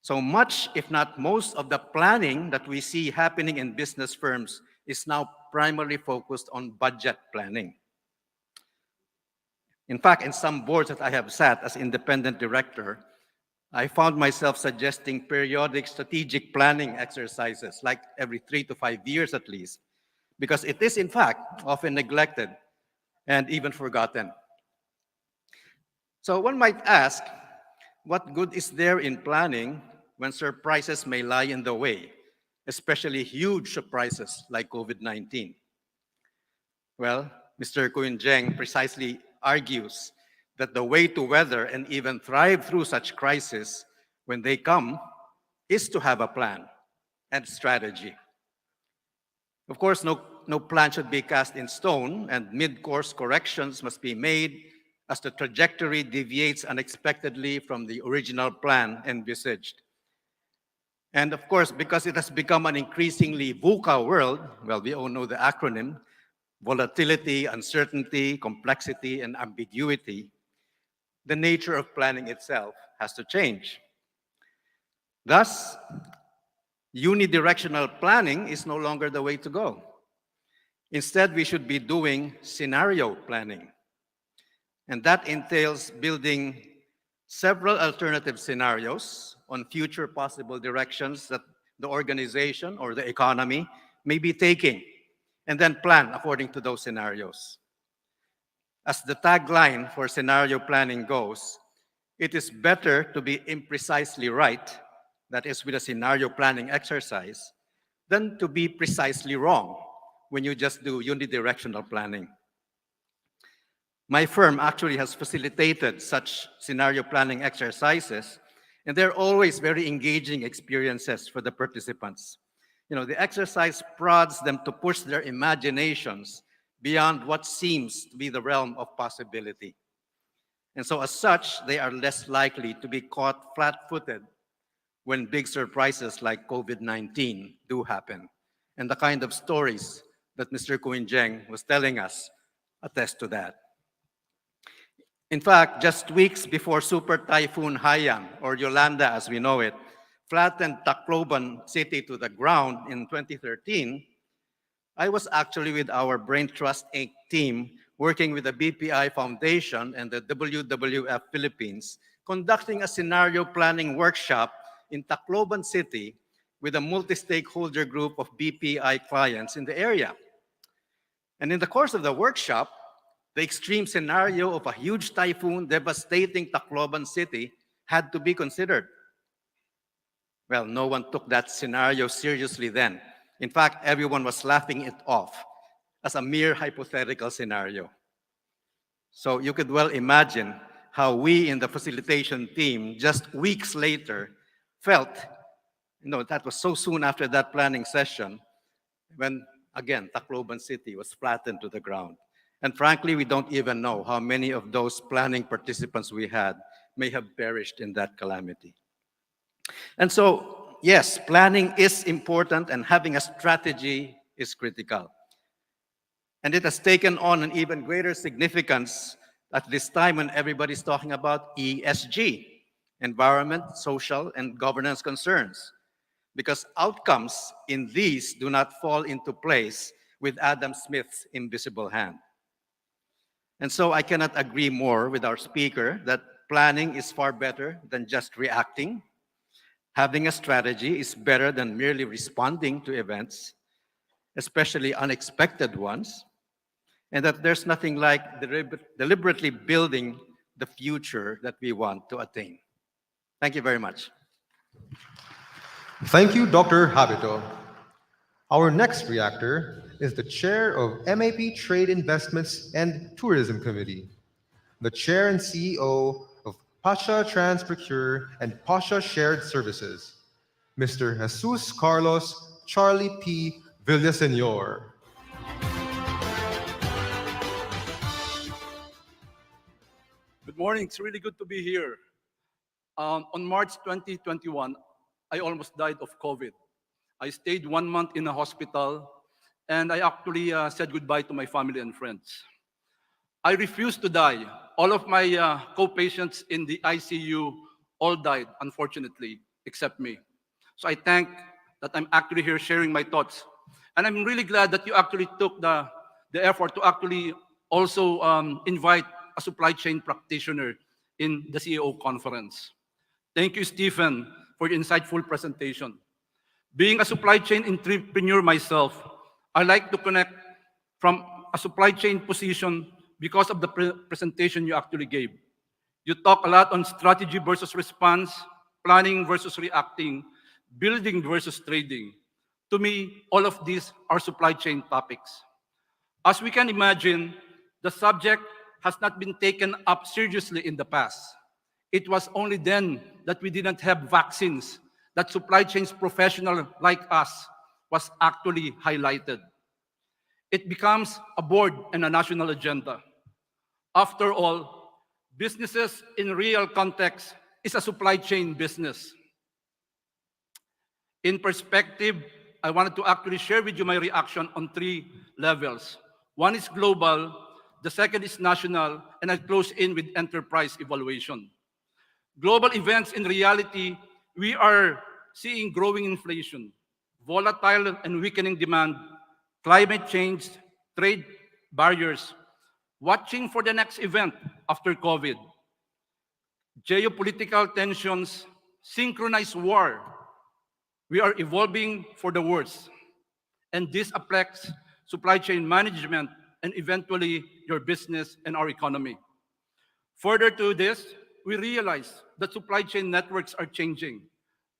So much, if not most, of the planning that we see happening in business firms is now primarily focused on budget planning. In fact, in some boards that I have sat as independent director, I found myself suggesting periodic strategic planning exercises, like every 3 to 5 years at least, because it is, in fact, often neglected and even forgotten. So one might ask, what good is there in planning when surprises may lie in the way, especially huge surprises like COVID-19? Well, Mr. Koon Jeng precisely argues that the way to weather and even thrive through such crises when they come is to have a plan and strategy. Of course, no plan should be cast in stone, and mid-course corrections must be made as the trajectory deviates unexpectedly from the original plan envisaged. And of course, because it has become an increasingly VUCA world, well, we all know the acronym, volatility, uncertainty, complexity, and ambiguity, the nature of planning itself has to change. Thus, unidirectional planning is no longer the way to go. Instead, we should be doing scenario planning. And that entails building several alternative scenarios on future possible directions that the organization or the economy may be taking, and then plan according to those scenarios. As the tagline for scenario planning goes, it is better to be imprecisely right, that is with a scenario planning exercise, than to be precisely wrong when you just do unidirectional planning. My firm actually has facilitated such scenario planning exercises, and they're always very engaging experiences for the participants. You know, the exercise prods them to push their imaginations beyond what seems to be the realm of possibility. And so as such, they are less likely to be caught flat-footed when big surprises like COVID-19 do happen. And the kind of stories that Mr. Koon Jeng was telling us attest to that. In fact, just weeks before Super Typhoon Haiyan, or Yolanda as we know it, flattened Tacloban City to the ground in 2013, I was actually with our Brain Trust Inc. team working with the BPI Foundation and the WWF Philippines, conducting a scenario planning workshop in Tacloban City with a multi-stakeholder group of BPI clients in the area. And in the course of the workshop, the extreme scenario of a huge typhoon devastating Tacloban City had to be considered. Well, no one took that scenario seriously then. In fact, everyone was laughing it off as a mere hypothetical scenario. So you could well imagine how we in the facilitation team, just weeks later, felt, that was so soon after that planning session, when, again, Tacloban City was flattened to the ground. And frankly, we don't even know how many of those planning participants we had may have perished in that calamity. And so, yes, planning is important and having a strategy is critical. And it has taken on an even greater significance at this time when everybody's talking about ESG, environment, social, and governance concerns, because outcomes in these do not fall into place with Adam Smith's invisible hand. And so I cannot agree more with our speaker that planning is far better than just reacting. Having a strategy is better than merely responding to events, especially unexpected ones, and that there's nothing like deliberately building the future that we want to attain. Thank you very much. Thank you, Dr. Habito. Our next reactor is the chair of MAP Trade Investments and Tourism Committee, the chair and CEO of Pasha Transprocure and Pasha Shared Services, Mr. Jesus Carlos Charlie P. Villaseñor. Good morning. It's really good to be here. On March 2021, I almost died of COVID. I stayed 1 month in a hospital, and I actually said goodbye to my family and friends. I refused to die. All of my co-patients in the ICU all died, unfortunately, except me. So I thank that I'm actually here sharing my thoughts. And I'm really glad that you actually took the effort to actually also invite a supply chain practitioner in the CEO conference. Thank you, Stephen, for your insightful presentation. Being a supply chain entrepreneur myself, I like to connect from a supply chain position because of the presentation you actually gave. You talk a lot on strategy versus response, planning versus reacting, building versus trading. To me, all of these are supply chain topics. As we can imagine, the subject has not been taken up seriously in the past. It was only then that we didn't have vaccines that supply chains professional like us was actually highlighted. It becomes a board and a national agenda. After all, businesses in real context is a supply chain business. In perspective, I wanted to actually share with you my reaction on 3 levels. One is global, the second is national, and I close in with enterprise evaluation. Global events in reality, we are seeing growing inflation, volatile and weakening demand, climate change, trade barriers, watching for the next event after COVID, geopolitical tensions, synchronized war. We are evolving for the worse. And this affects supply chain management and eventually your business and our economy. Further to this, we realize that supply chain networks are changing.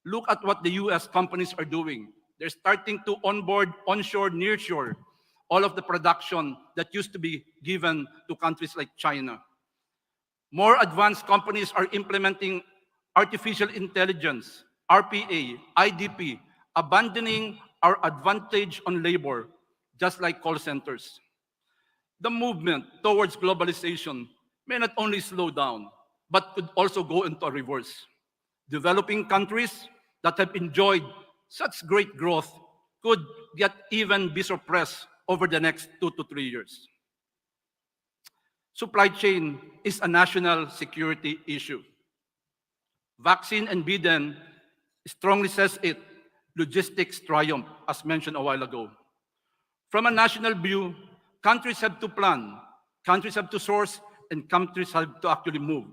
Look at what the US companies are doing. They're starting to onboard, onshore, nearshore, all of the production that used to be given to countries like China. More advanced companies are implementing artificial intelligence, RPA, IDP, abandoning our advantage on labor, just like call centers. The movement towards globalization may not only slow down, but could also go into a reverse. Developing countries that have enjoyed such great growth could yet even be suppressed over the next 2 to 3 years. Supply chain is a national security issue. Vaccine and Biden strongly says it, logistics triumph, as mentioned a while ago. From a national view, countries have to plan, countries have to source, and countries have to actually move.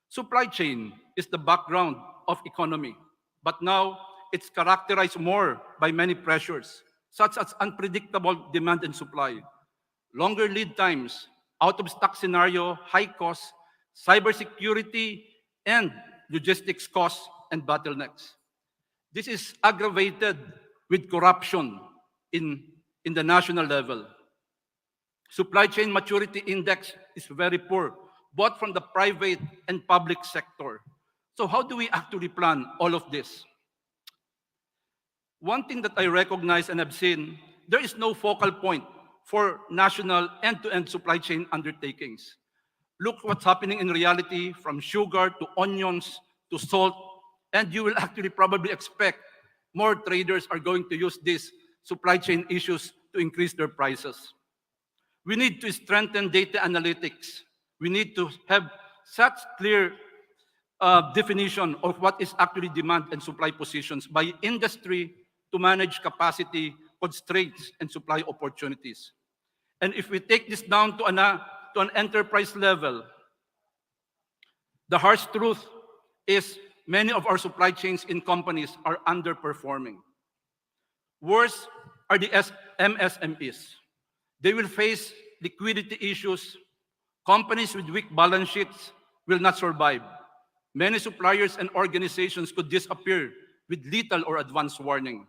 Supply chain is the background of economy, but now it's characterized more by many pressures, such as unpredictable demand and supply, longer lead times, out-of-stock scenario, high costs, cybersecurity, and logistics costs and bottlenecks. This is aggravated with corruption in the national level. Supply chain maturity index is very poor, both from the private and public sector. So how do we actually plan all of this? One thing that I recognize and have seen, there is no focal point for national end-to-end supply chain undertakings. Look what's happening in reality, from sugar to onions to salt, and you will actually probably expect more traders are going to use these supply chain issues to increase their prices. We need to strengthen data analytics. We need to have such clear definition of what is actually demand and supply positions by industry to manage capacity, constraints, and supply opportunities. And if we take this down to an enterprise level, the harsh truth is many of our supply chains in companies are underperforming. Worse are the MSMEs. They will face liquidity issues. Companies with weak balance sheets will not survive. Many suppliers and organizations could disappear with little or advance warning.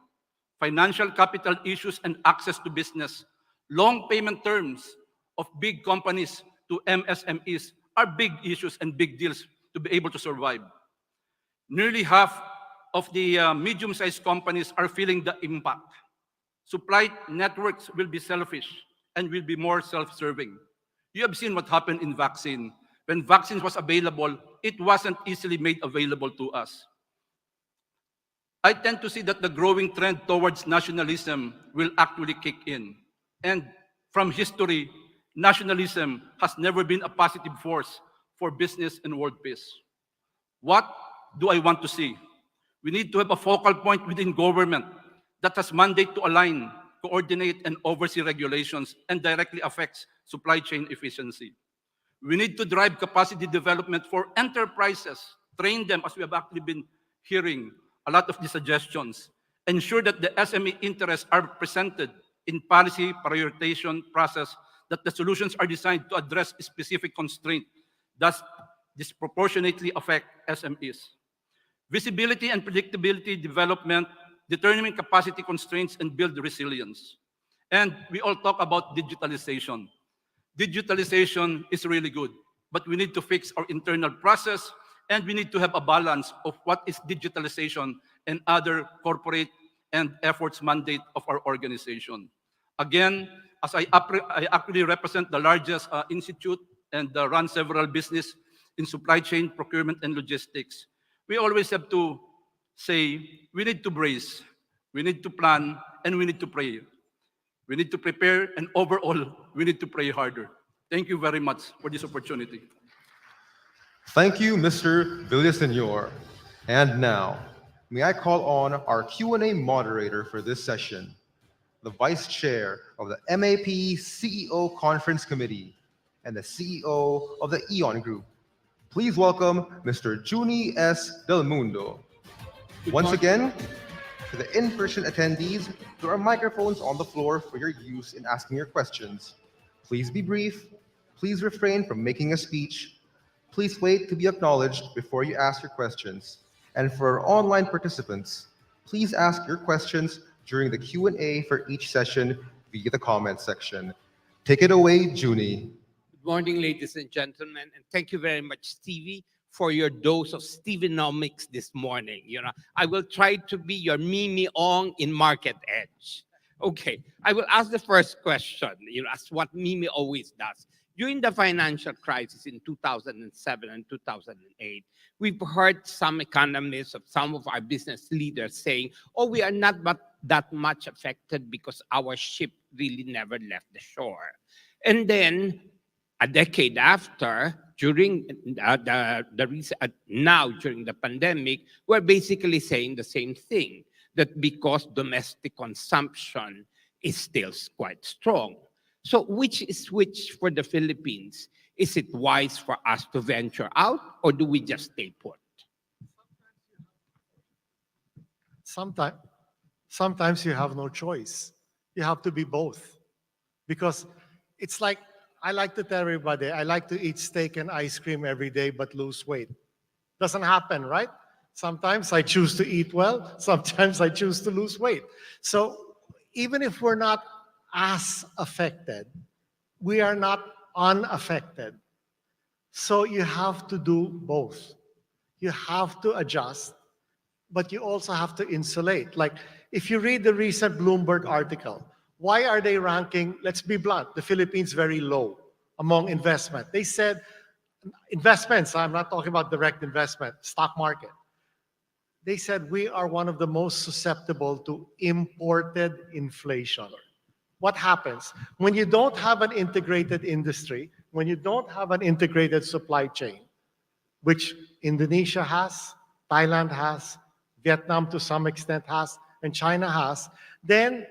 Financial capital issues and access to business, long payment terms of big companies to MSMEs are big issues and big deals to be able to survive. Nearly half of the medium-sized companies are feeling the impact. Supply networks will be selfish and will be more self-serving. You have seen what happened in vaccine. When vaccines was available, it wasn't easily made available to us. I tend to see that the growing trend towards nationalism will actually kick in. And from history, nationalism has never been a positive force for business and world peace. What do I want to see? We need to have a focal point within government that has mandate to align, coordinate, and oversee regulations and directly affects supply chain efficiency. We need to drive capacity development for enterprises, train them, as we have actually been hearing a lot of the suggestions, ensure that the SME interests are presented in policy prioritization process, that the solutions are designed to address specific constraints, thus disproportionately affect SMEs. Visibility and predictability development, determining capacity constraints and build resilience. And we all talk about digitalization. Digitalization is really good, but we need to fix our internal process, and we need to have a balance of what is digitalization and other corporate and efforts mandate of our organization. Again, as I actually represent the largest institute and run several business in supply chain, procurement, and logistics, we always have to say, we need to brace, we need to plan, and we need to pray. We need to prepare, and overall, we need to pray harder. Thank you very much for this opportunity. Thank you, Mr. Villaseñor. And now, may I call on our Q&A moderator for this session, the Vice Chair of the MAP CEO Conference Committee and the CEO of the Eon Group. Please welcome Mr. Juni S. Del Mundo. Once again, to the in-person attendees, there are microphones on the floor for your use in asking your questions. Please be brief. Please refrain from making a speech. Please wait to be acknowledged before you ask your questions. And for our online participants, please ask your questions during the Q&A for each session via the comment section. Take it away, Juni. Good morning, ladies and gentlemen, and thank you very much, Stevie, for your dose of Stevenomics this morning. I will try to be your Mimi Ong in Market Edge. Okay, I will ask the first question, as what Mimi always does. During the financial crisis in 2007 and 2008, we've heard some economists, of some of our business leaders saying, oh, we are not that much affected because our ship really never left the shore. And then a decade after, during now during the pandemic, we're basically saying the same thing, that because domestic consumption is still quite strong. So which is which for the Philippines? Is it wise for us to venture out, or do we just stay put? Sometimes you have no choice. You have to be both. Because it's like, I like to tell everybody, I like to eat steak and ice cream every day but lose weight. Doesn't happen, right? Sometimes I choose to eat well, sometimes I choose to lose weight. So even if we're not as affected, we are not unaffected. So you have to do both. You have to adjust, but you also have to insulate. Like if you read the recent Bloomberg article, why are they ranking, let's be blunt, the Philippines very low among investment? They said investments, I'm not talking about direct investment, stock market. They said we are one of the most susceptible to imported inflation. What happens? When you don't have an integrated industry, when you don't have an integrated supply chain, which Indonesia has, Thailand has, Vietnam to some extent has, and China has, then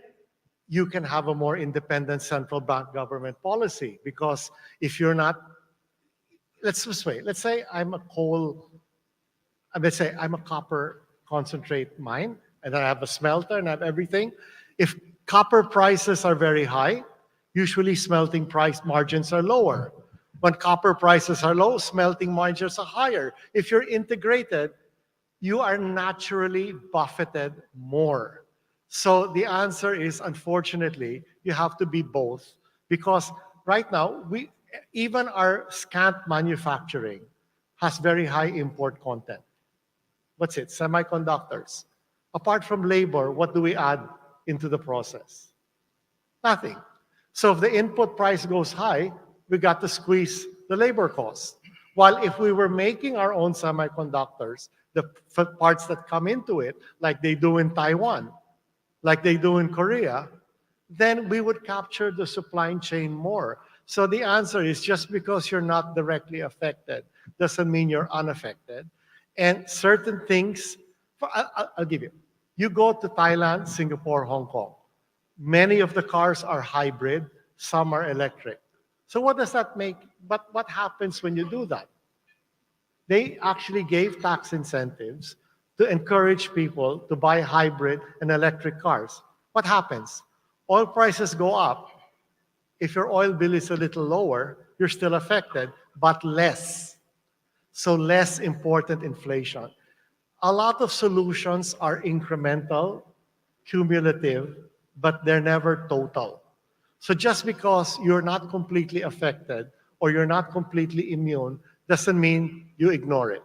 you can have a more independent central bank government policy. Because if you're not, let's say I'm a copper concentrate mine, and I have a smelter and I have everything. If copper prices are very high, usually smelting price margins are lower. When copper prices are low, smelting margins are higher. If you're integrated, you are naturally buffeted more. So the answer is, unfortunately, you have to be both. Because right now, even our scant manufacturing has very high import content. What's it? Semiconductors. Apart from labor, what do we add into the process? Nothing. So if the input price goes high, we got to squeeze the labor cost. While if we were making our own semiconductors, the parts that come into it, like they do in Taiwan, like they do in Korea, then we would capture the supply chain more. So the answer is, just because you're not directly affected doesn't mean you're unaffected. And certain things, I'll give you. You go to Thailand, Singapore, Hong Kong. Many of the cars are hybrid, some are electric. So what does that make? But what happens when you do that? They actually gave tax incentives to encourage people to buy hybrid and electric cars. What happens? Oil prices go up. If your oil bill is a little lower, you're still affected, but less. So less important inflation. A lot of solutions are incremental, cumulative, but they're never total. So just because you're not completely affected or you're not completely immune doesn't mean you ignore it.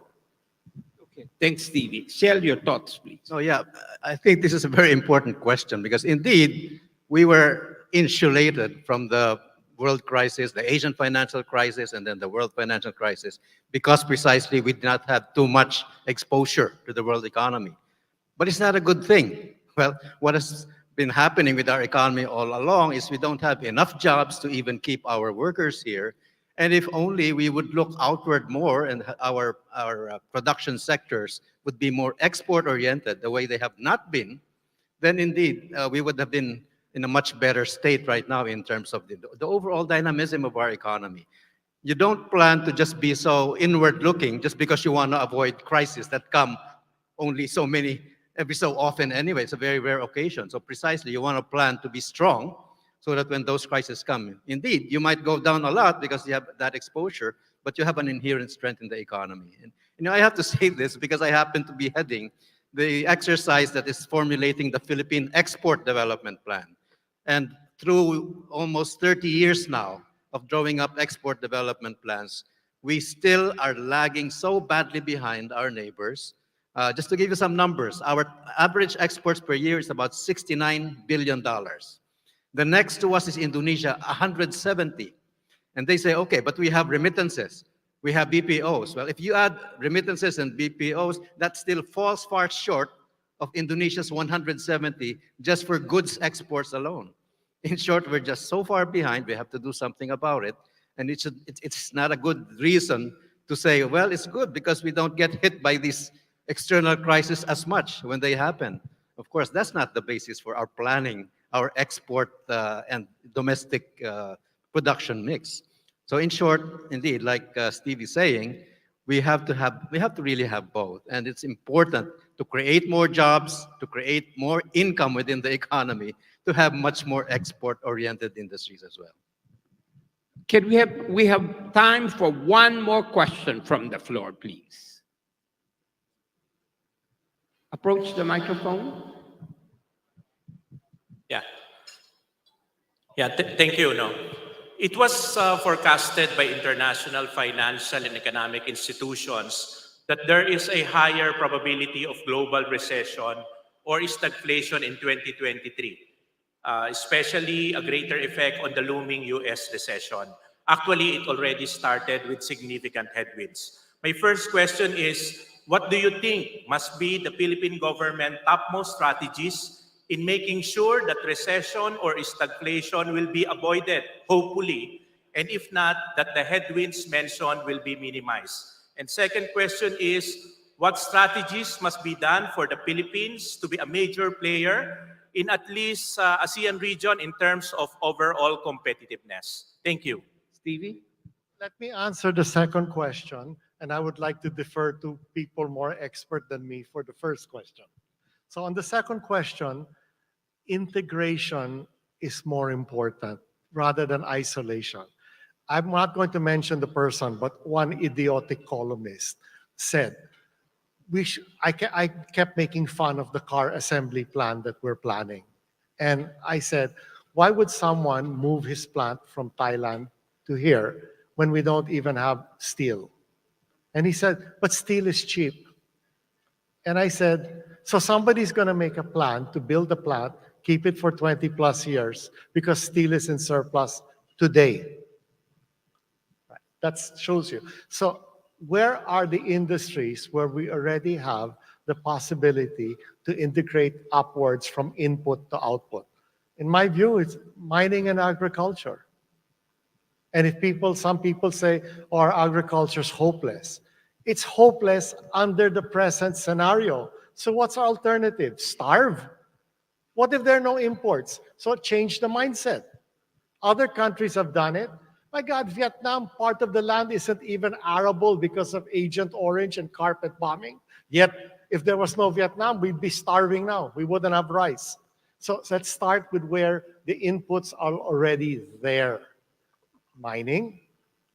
Okay. Thanks, Stevie. Share your thoughts, please. Oh, yeah. I think this is a very important question because indeed, we were insulated from the world crisis, the Asian financial crisis, and then the world financial crisis, because precisely we did not have too much exposure to the world economy. But it's not a good thing. Well, what has been happening with our economy all along is we don't have enough jobs to even keep our workers here. And if only we would look outward more and our production sectors would be more export-oriented the way they have not been, then indeed we would have been in a much better state right now in terms of the overall dynamism of our economy. You don't plan to just be so inward-looking just because you want to avoid crises that come only every so often anyway. It's a very rare occasion. So precisely, you want to plan to be strong so that when those crises come, indeed, you might go down a lot because you have that exposure, but you have an inherent strength in the economy. And I have to say this because I happen to be heading the exercise that is formulating the Philippine Export Development Plan. And through almost 30 years now of drawing up export development plans, we still are lagging so badly behind our neighbors. Just to give you some numbers, our average exports per year is about $69 billion. The next to us is Indonesia, 170. And they say, okay, but we have remittances. We have BPOs. Well, if you add remittances and BPOs, that still falls far short of Indonesia's 170 just for goods exports alone. In short, we're just so far behind, we have to do something about it. And it's not a good reason to say, well, it's good because we don't get hit by these external crises as much when they happen. Of course, that's not the basis for our planning, our export and domestic production mix. So in short, indeed, like Steve is saying, we have to really have both. And it's important to create more jobs, to create more income within the economy, to have much more export-oriented industries as well. Can we have time for one more question from the floor, please? Approach the microphone. Yeah. Yeah, thank you. No. It was forecasted by international financial and economic institutions that there is a higher probability of global recession or stagflation in 2023, especially a greater effect on the looming US recession. Actually, it already started with significant headwinds. My first question is, what do you think must be the Philippine government topmost strategies in making sure that recession or stagflation will be avoided, hopefully, and if not, that the headwinds mentioned will be minimized? And second question is, what strategies must be done for the Philippines to be a major player in at least ASEAN region in terms of overall competitiveness? Thank you. Stevie? Let me answer the second question, and I would like to defer to people more expert than me for the first question. So on the second question, integration is more important rather than isolation. I'm not going to mention the person, but one idiotic columnist said, I kept making fun of the car assembly plant that we're planning. And I said, why would someone move his plant from Thailand to here when we don't even have steel? And he said, but steel is cheap. And I said, so somebody's going to make a plan to build a plant, keep it for 20 plus years because steel is in surplus today. That shows you. So where are the industries where we already have the possibility to integrate upwards from input to output? In my view, it's mining and agriculture. And if some people say, oh, our agriculture is hopeless. It's hopeless under the present scenario. So what's our alternative? Starve? What if there are no imports? So change the mindset. Other countries have done it. My God, Vietnam, part of the land isn't even arable because of Agent Orange and carpet bombing. Yet, if there was no Vietnam, we'd be starving now. We wouldn't have rice. So let's start with where the inputs are already there. Mining,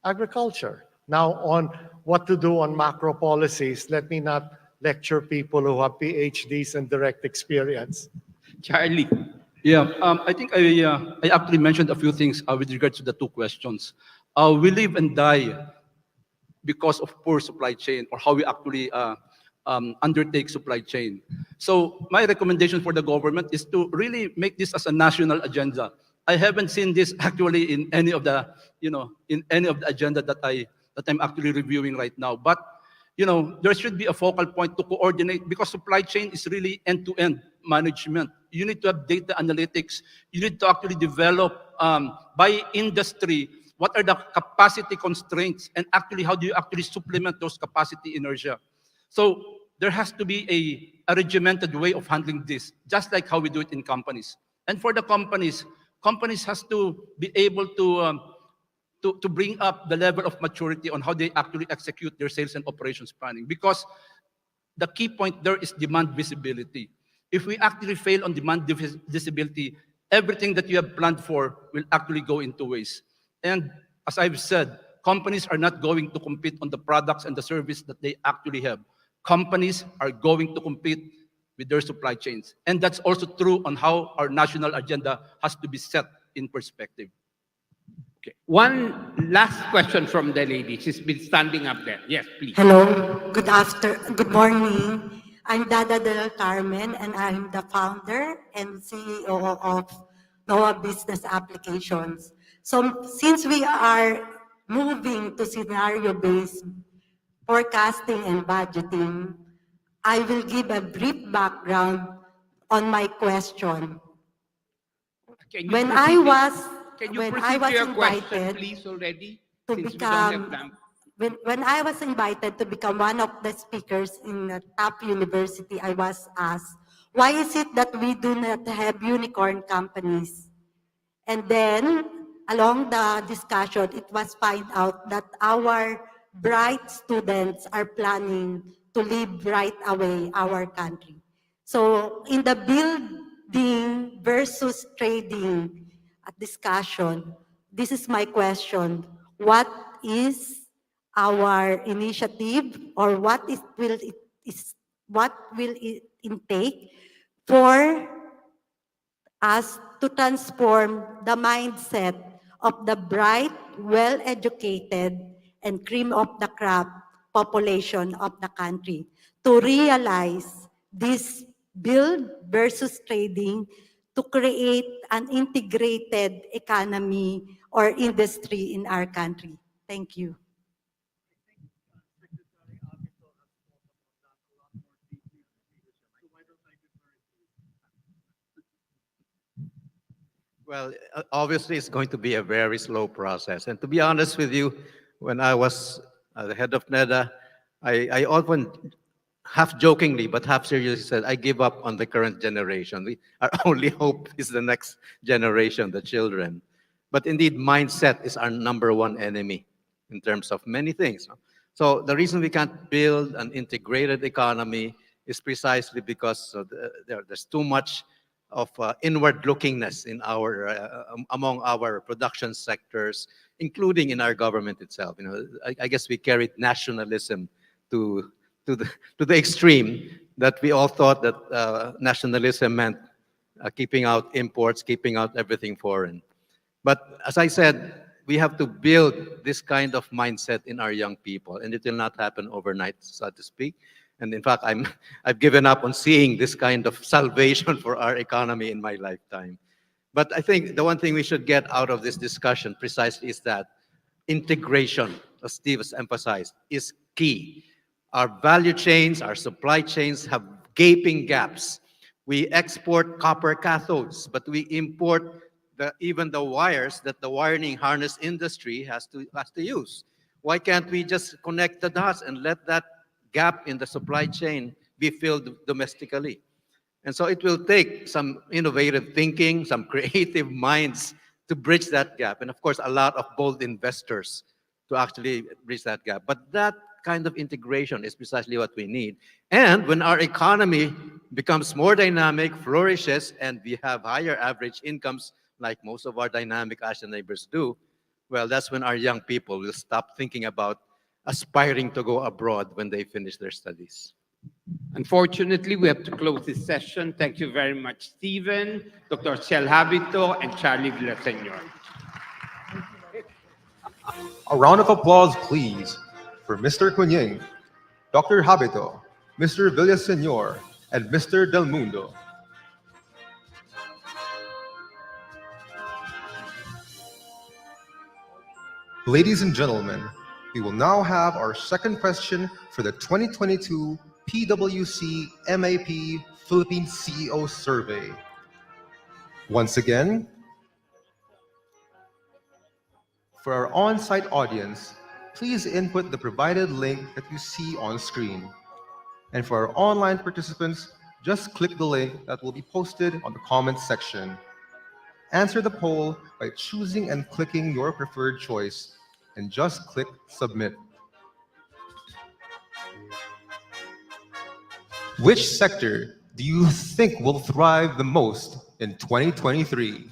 agriculture. Now on what to do on macro policies, let me not lecture people who have PhDs and direct experience. Charlie. Yeah, I think I actually mentioned a few things with regards to the two questions. We live and die because of poor supply chain or how we actually undertake supply chain. So my recommendation for the government is to really make this as a national agenda. I haven't seen this actually in any of the, in any of the agenda that I'm actually reviewing right now. But there should be a focal point to coordinate because supply chain is really end-to-end management. You need to have data analytics. You need to actually develop by industry what are the capacity constraints and actually how do you actually supplement those capacity inertia. So there has to be a regimented way of handling this, just like how we do it in companies. And for the companies has to be able to bring up the level of maturity on how they actually execute their sales and operations planning. Because the key point there is demand visibility. If we actually fail on demand visibility, everything that you have planned for will actually go into waste. And as I've said, companies are not going to compete on the products and the service that they actually have. Companies are going to compete with their supply chains. And that's also true on how our national agenda has to be set in perspective. Okay. One last question from the lady. She's been standing up there. Yes, please. Hello. Good morning. I'm Dada Del Carmen, and I'm the founder and CEO of NOAA Business Applications. So since we are moving to scenario-based forecasting and budgeting, I will give a brief background on my question. Can you When proceed I was to your question, invited, please, already? to Since we don't have become, time. when I was invited to become one of the speakers in a top university, I was asked, why is it that we do not have unicorn companies? And then, along the discussion, it was found out that our bright students are planning to leave right away our country. So, in the building versus trading discussion, this is my question. What is our initiative, or what will it intake for us to transform the mindset of the bright, well-educated, and cream of the crop population of the country to realize this build versus trading to create an integrated economy or industry in our country. Thank you. Well, obviously, it's going to be a very slow process. And to be honest with you, when I was the head of NEDA, I often half jokingly but half seriously said, I give up on the current generation. Our only hope is the next generation, the children. But indeed, mindset is our number one enemy in terms of many things. So the reason we can't build an integrated economy is precisely because there's too much of inward lookingness in among our production sectors, including in our government itself. I guess we carried nationalism to the extreme that we all thought that nationalism meant keeping out imports, keeping out everything foreign. But as I said, we have to build this kind of mindset in our young people, and it will not happen overnight, so to speak. And in fact, I've given up on seeing this kind of salvation for our economy in my lifetime. But I think the one thing we should get out of this discussion precisely is that integration, as Steve has emphasized, is key. Our value chains, our supply chains have gaping gaps. We export copper cathodes, but we import even the wires that the wiring harness industry has to use. Why can't we just connect the dots and let that gap in the supply chain be filled domestically? And so it will take some innovative thinking, some creative minds to bridge that gap. And of course, a lot of bold investors to actually bridge that gap. But that kind of integration is precisely what we need. And when our economy becomes more dynamic, flourishes, and we have higher average incomes like most of our dynamic Asian neighbors do, well, that's when our young people will stop thinking about aspiring to go abroad when they finish their studies. Unfortunately, we have to close this session. Thank you very much, Stephen, Dr. Ciel Habito, and Charlie Villaseñor. A round of applause, please, for Mr. Cunying, Dr. Habito, Mr. Villaseñor, and Mr. Del Mundo. Ladies and gentlemen, we will now have our second question for the 2022 PwC MAP Philippine CEO Survey. Once again, for our on-site audience, please input the provided link that you see on screen. And for our online participants, just click the link that will be posted on the comments section. Answer the poll by choosing and clicking your preferred choice, and just click Submit. Which sector do you think will thrive the most in 2023?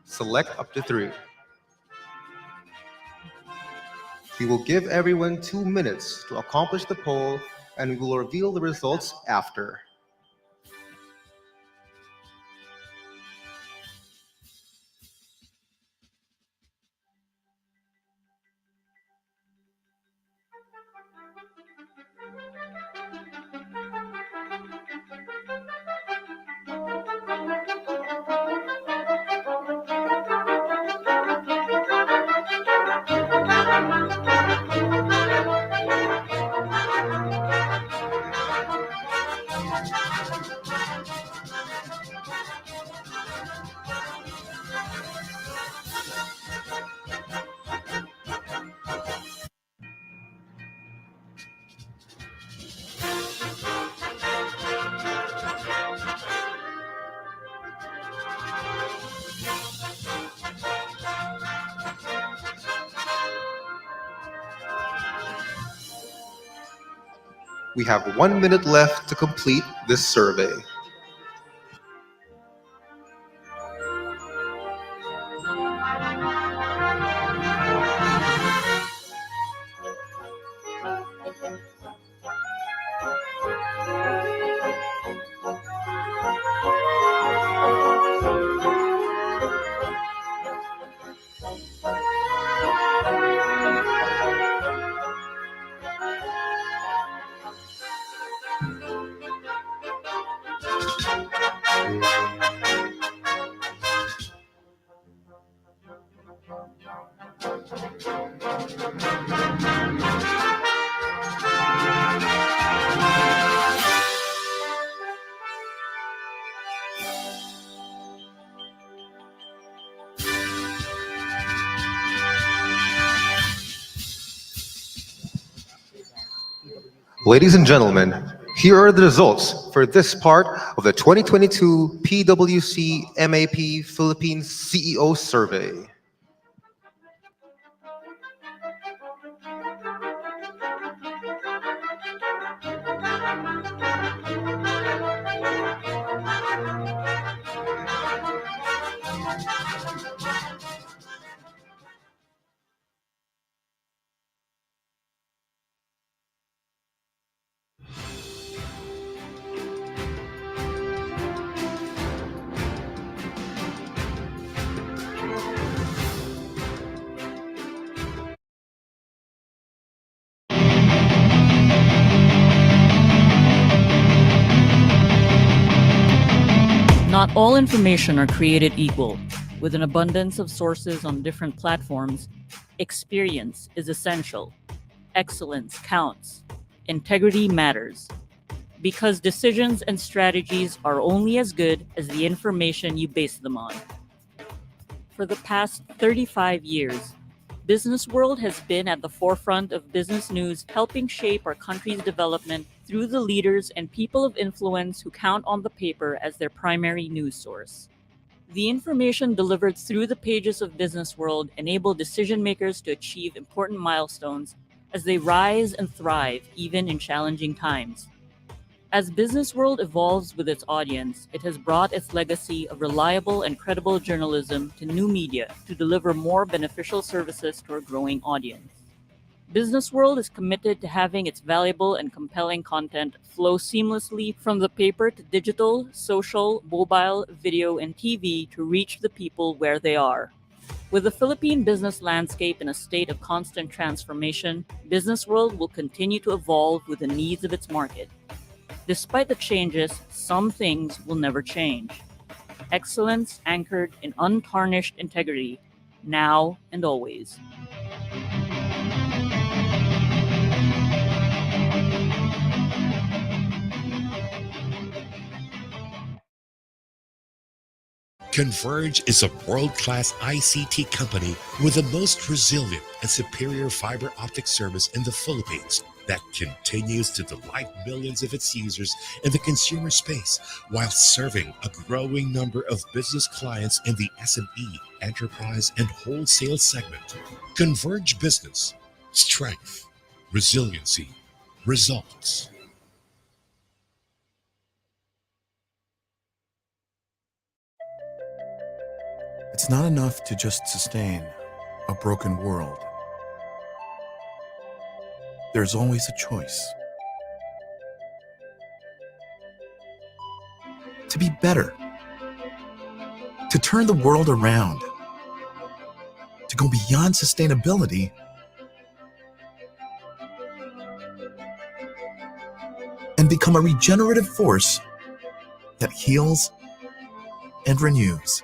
Select up to 3. We will give everyone 2 minutes to accomplish the poll, and we will reveal the results after. We have 1 minute left to complete this survey. Ladies and gentlemen, here are the results for this part of the 2022 PwC MAP Philippines CEO Survey. Not all information are created equal. With an abundance of sources on different platforms, experience is essential. Excellence counts. Integrity matters. Because decisions and strategies are only as good as the information you base them on. For the past 35 years, Business World has been at the forefront of business news, helping shape our country's development through the leaders and people of influence who count on the paper as their primary news source. The information delivered through the pages of Business World enable decision makers to achieve important milestones as they rise and thrive even in challenging times. As Business World evolves with its audience, it has brought its legacy of reliable and credible journalism to new media to deliver more beneficial services to our growing audience. Business World is committed to having its valuable and compelling content flow seamlessly from the paper to digital, social, mobile, video, and TV to reach the people where they are. With the Philippine business landscape in a state of constant transformation, Business World will continue to evolve with the needs of its market. Despite the changes, some things will never change. Excellence anchored in untarnished integrity, now and always. Converge is a world-class ICT company with the most resilient and superior fiber optic service in the Philippines that continues to delight millions of its users in the consumer space while serving a growing number of business clients in the SME, enterprise, and wholesale segment. Converge Business. Strength, resiliency, results. It's not enough to just sustain a broken world. There's always a choice. To be better. To turn the world around. To go beyond sustainability and become a regenerative force that heals and renews.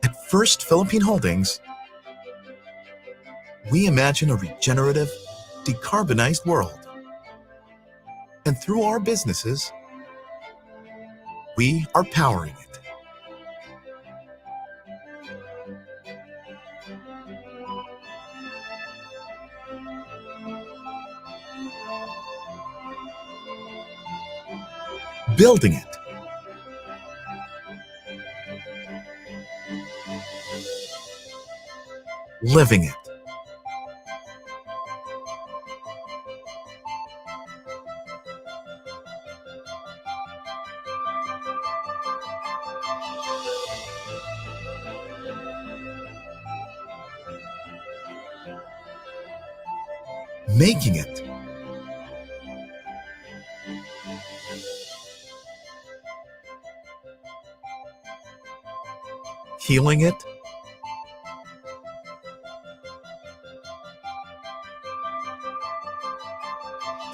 At First Philippine Holdings, we imagine a regenerative, decarbonized world. And through our businesses, we are powering it. Building it. Living it. making it, healing it,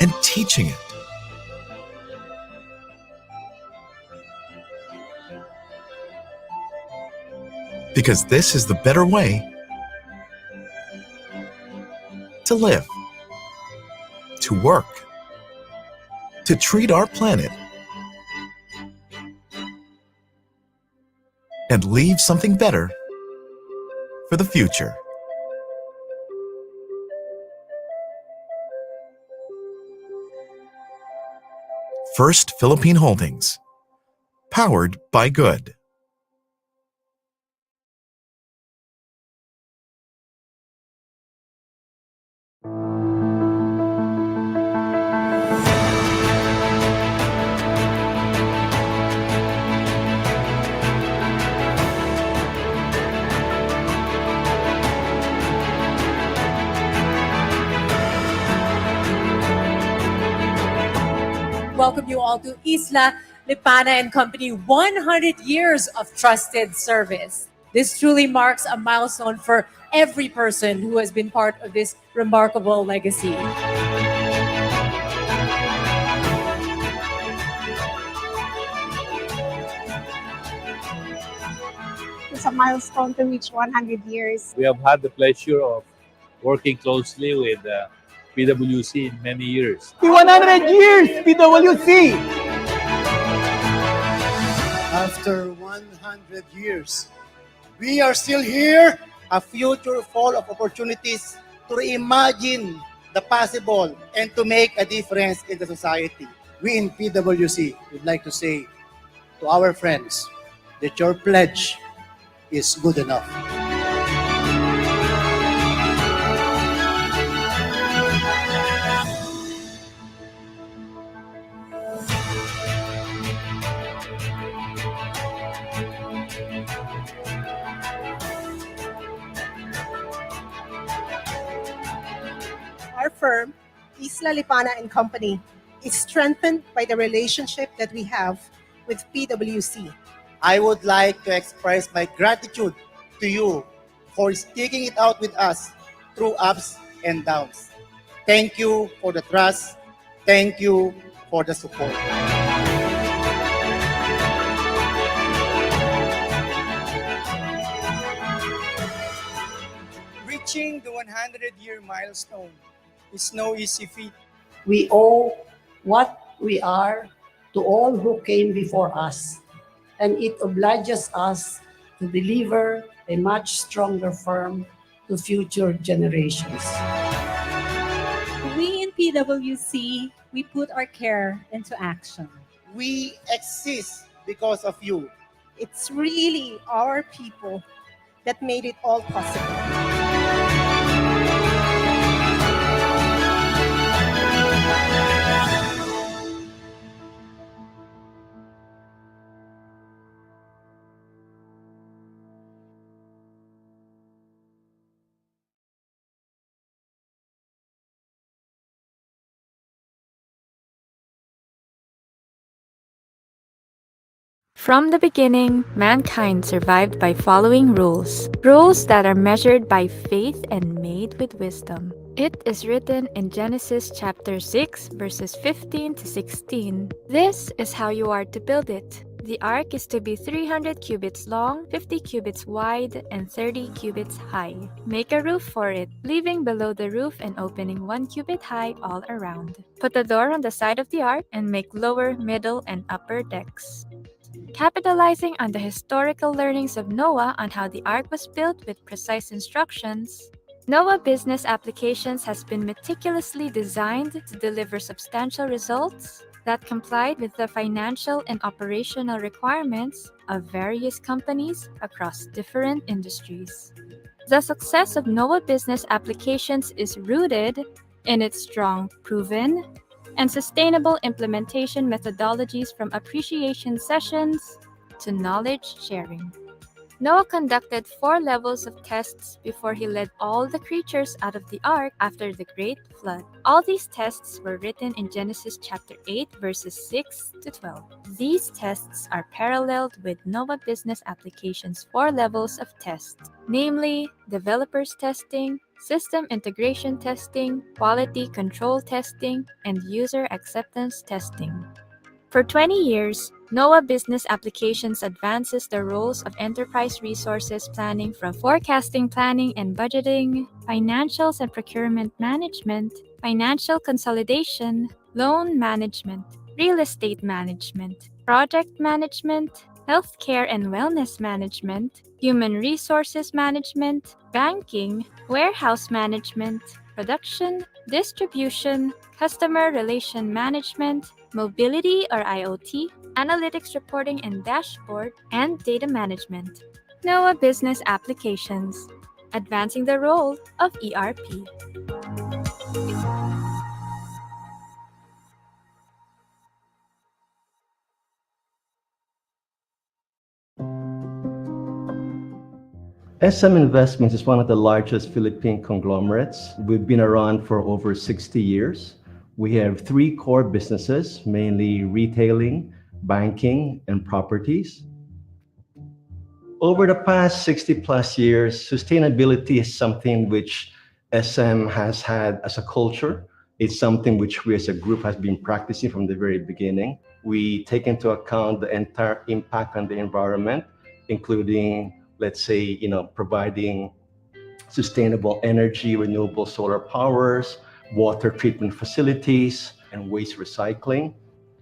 and teaching it. Because this is the better way to live, to work, to treat our planet, and leave something better for the future. First Philippine Holdings, powered by good. Welcome you all to Isla Lipana and Company 100 years of trusted service. This truly marks a milestone for every person who has been part of this remarkable legacy. It's a milestone to reach 100 years. We have had the pleasure of working closely with PwC in many years. 100 years, PwC! After 100 years, we are still here, a future full of opportunities to reimagine the possible and to make a difference in the society. We in PwC would like to say to our friends that your pledge is good enough. Our firm, Isla Lipana and Company, is strengthened by the relationship that we have with PwC. I would like to express my gratitude to you for sticking it out with us through ups and downs. Thank you for the trust. Thank you for the support. Reaching the 100-year milestone is no easy feat. We owe what we are to all who came before us, and it obliges us to deliver a much stronger firm to future generations. We in PwC, we put our care into action. We exist because of you. It's really our people that made it all possible. From the beginning, mankind survived by following rules. Rules that are measured by faith and made with wisdom. It is written in Genesis chapter 6, verses 15 to 16. This is how you are to build it. The ark is to be 300 cubits long, 50 cubits wide, and 30 cubits high. Make a roof for it, leaving below the roof and opening 1 cubit high all around. Put a door on the side of the ark and make lower, middle, and upper decks. Capitalizing on the historical learnings of Noah on how the ark was built with precise instructions, Noah Business Applications has been meticulously designed to deliver substantial results that complied with the financial and operational requirements of various companies across different industries. The success of Noah Business Applications is rooted in its strong, proven, and sustainable implementation methodologies from appreciation sessions to knowledge sharing. Noah conducted 4 levels of tests before he led all the creatures out of the ark after the great flood. All these tests were written in Genesis chapter 8, verses 6 to 12. These tests are paralleled with Noah Business Application's 4 levels of tests, namely developers testing, system integration testing, quality control testing, and user acceptance testing. For 20 years, NOAA Business Applications advances the roles of enterprise resources planning from forecasting, planning and budgeting, financials and procurement management, financial consolidation, loan management, real estate management, project management, healthcare and wellness management, human resources management, banking, warehouse management, production, distribution, customer relation management, mobility or IoT, analytics reporting and dashboard, and data management. NOAA Business Applications, advancing the role of ERP. SM Investments is one of the largest Philippine conglomerates. We've been around for over 60 years. We have 3 core businesses, mainly retailing, banking, and properties. Over the past 60 plus years, sustainability is something which SM has had as a culture. It's something which we as a group has been practicing from the very beginning. We take into account the entire impact on the environment, including, let's say, providing sustainable energy, renewable solar powers, water treatment facilities, and waste recycling.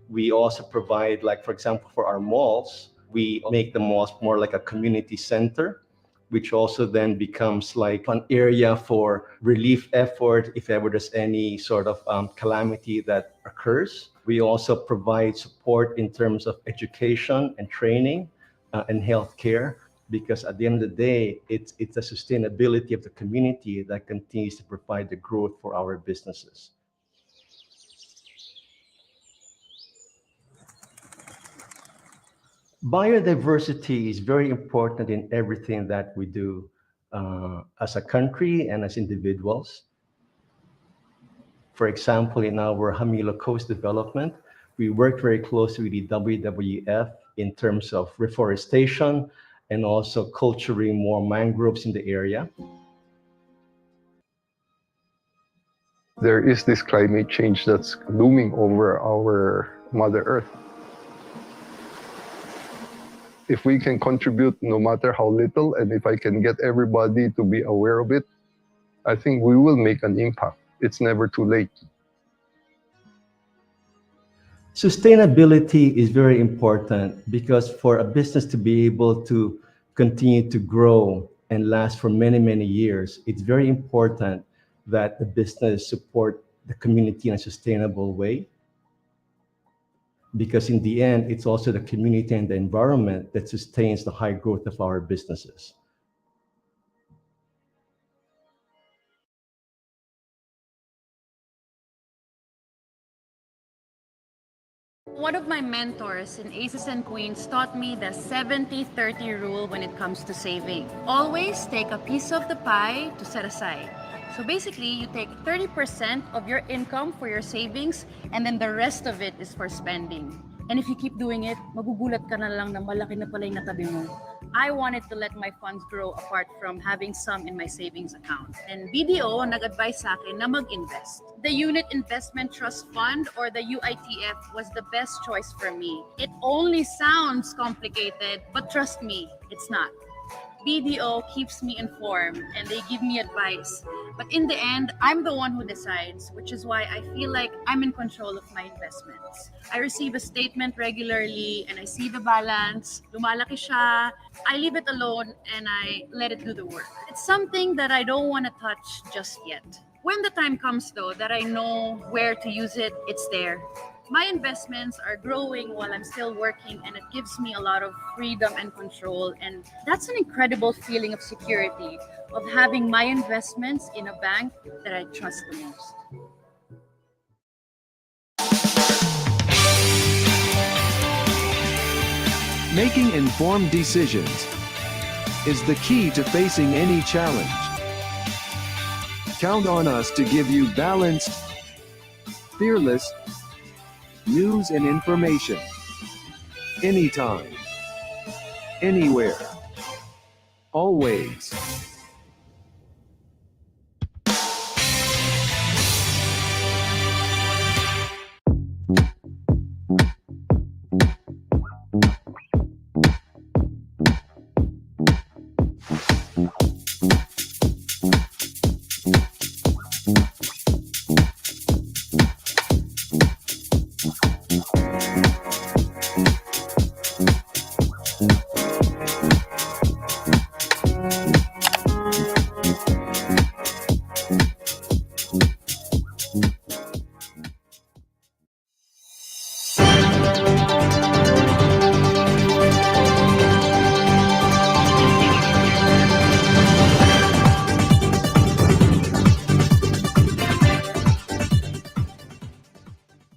We also provide, like, for example, for our malls, we make the malls more like a community center, which also then becomes like an area for relief effort if ever there's any sort of calamity that occurs. We also provide support in terms of education and training and healthcare, because at the end of the day, it's the sustainability of the community that continues to provide the growth for our businesses. Biodiversity is very important in everything that we do as a country and as individuals. For example, in our Hamilo Coast development, we work very closely with the WWF in terms of reforestation and also culturing more mangroves in the area. There is this climate change that's looming over our Mother Earth. If we can contribute no matter how little, and if I can get everybody to be aware of it, I think we will make an impact. It's never too late. Sustainability is very important because for a business to be able to continue to grow and last for many, many years, it's very important that the business support the community in a sustainable way. Because in the end, it's also the community and the environment that sustains the high growth of our businesses. One of my mentors in Aces and Queens taught me the 70-30 rule when it comes to saving. Always take a piece of the pie to set aside. So basically, you take 30% of your income for your savings, and then the rest of it is for spending. And if you keep doing it, magugulat ka na lang na malaki na pala yung natabi mo. I wanted to let my funds grow apart from having some in my savings account. And BDO nag-advise sa akin na mag-invest. The Unit Investment Trust Fund or the UITF was the best choice for me. It only sounds complicated, but trust me, it's not. BDO keeps me informed and they give me advice. But in the end, I'm the one who decides, which is why I feel like I'm in control of my investments. I receive a statement regularly and I see the balance. Lumalaki siya. I leave it alone and I let it do the work. It's something that I don't want to touch just yet. When the time comes though, that I know where to use it, it's there. My investments are growing while I'm still working, and it gives me a lot of freedom and control. And that's an incredible feeling of security, of having my investments in a bank that I trust the most. Making informed decisions. is the key to facing any challenge. Count on us to give you balanced, fearless news and information. Anytime, anywhere, always.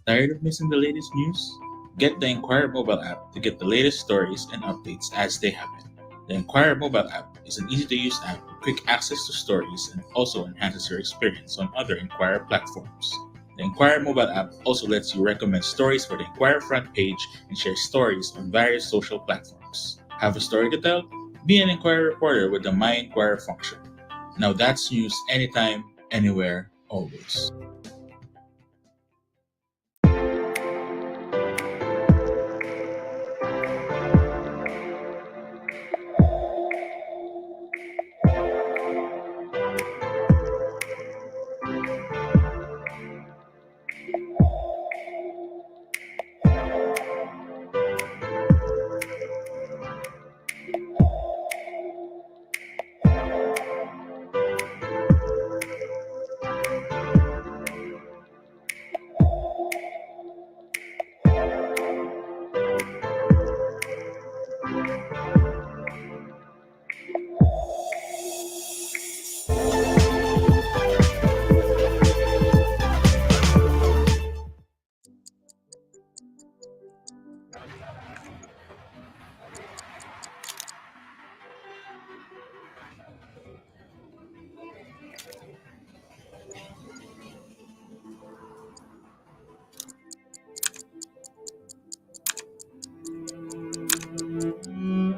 Tired of missing the latest news? Get the Inquirer mobile app to get the latest stories and updates as they happen. The Inquirer mobile app is an easy-to-use app with quick access to stories and also enhances your experience on other Inquirer platforms. The Inquirer mobile app also lets you recommend stories for the Inquirer front page and share stories on various social platforms. Have a story to tell? Be an Inquirer reporter with the My Inquirer function. Now that's news anytime, anywhere, always.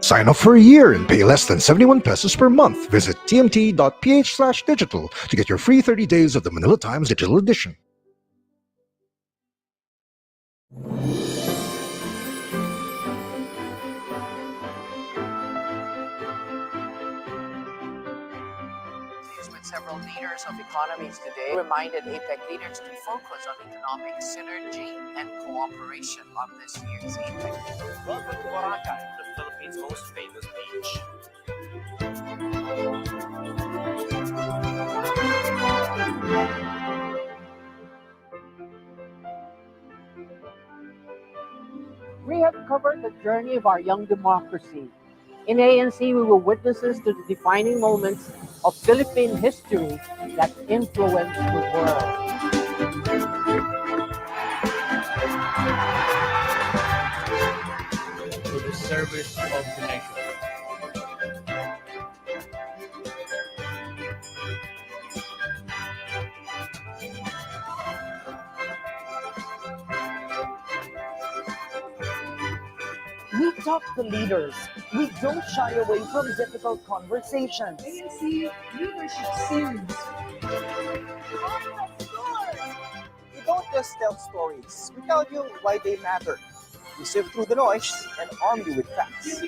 Sign up for a year and pay less than 71 pesos per month. Visit tmt.ph/digital to get your free 30 days of the Manila Times Digital Edition. With several leaders of economies today reminded APEC leaders to focus on economic synergy and cooperation on this year's APEC. Welcome to Boracay, the Philippines' most famous beach. We have covered the journey of our young democracy. In ANC, we were witnesses to the defining moments of Philippine history that influenced the world. To the service of the nation. We talk to leaders. We don't shy away from difficult conversations. ANC leadership scenes. We don't just tell stories. We tell you why they matter. We sift through the noise and arm you with facts.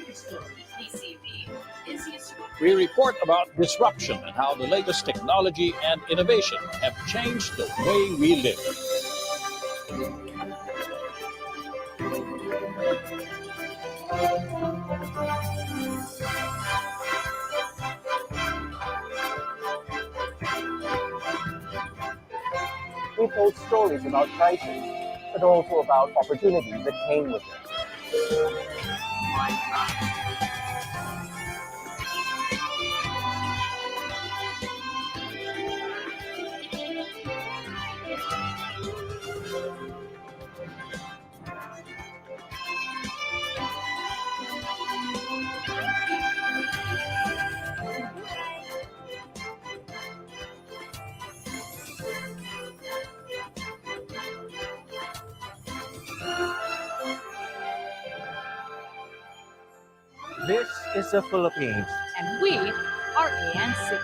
We report about disruption and how the latest technology and innovation have changed the way we live. We told stories about crisis, but also about opportunities that came with it. This is the Philippines. And we are ANC.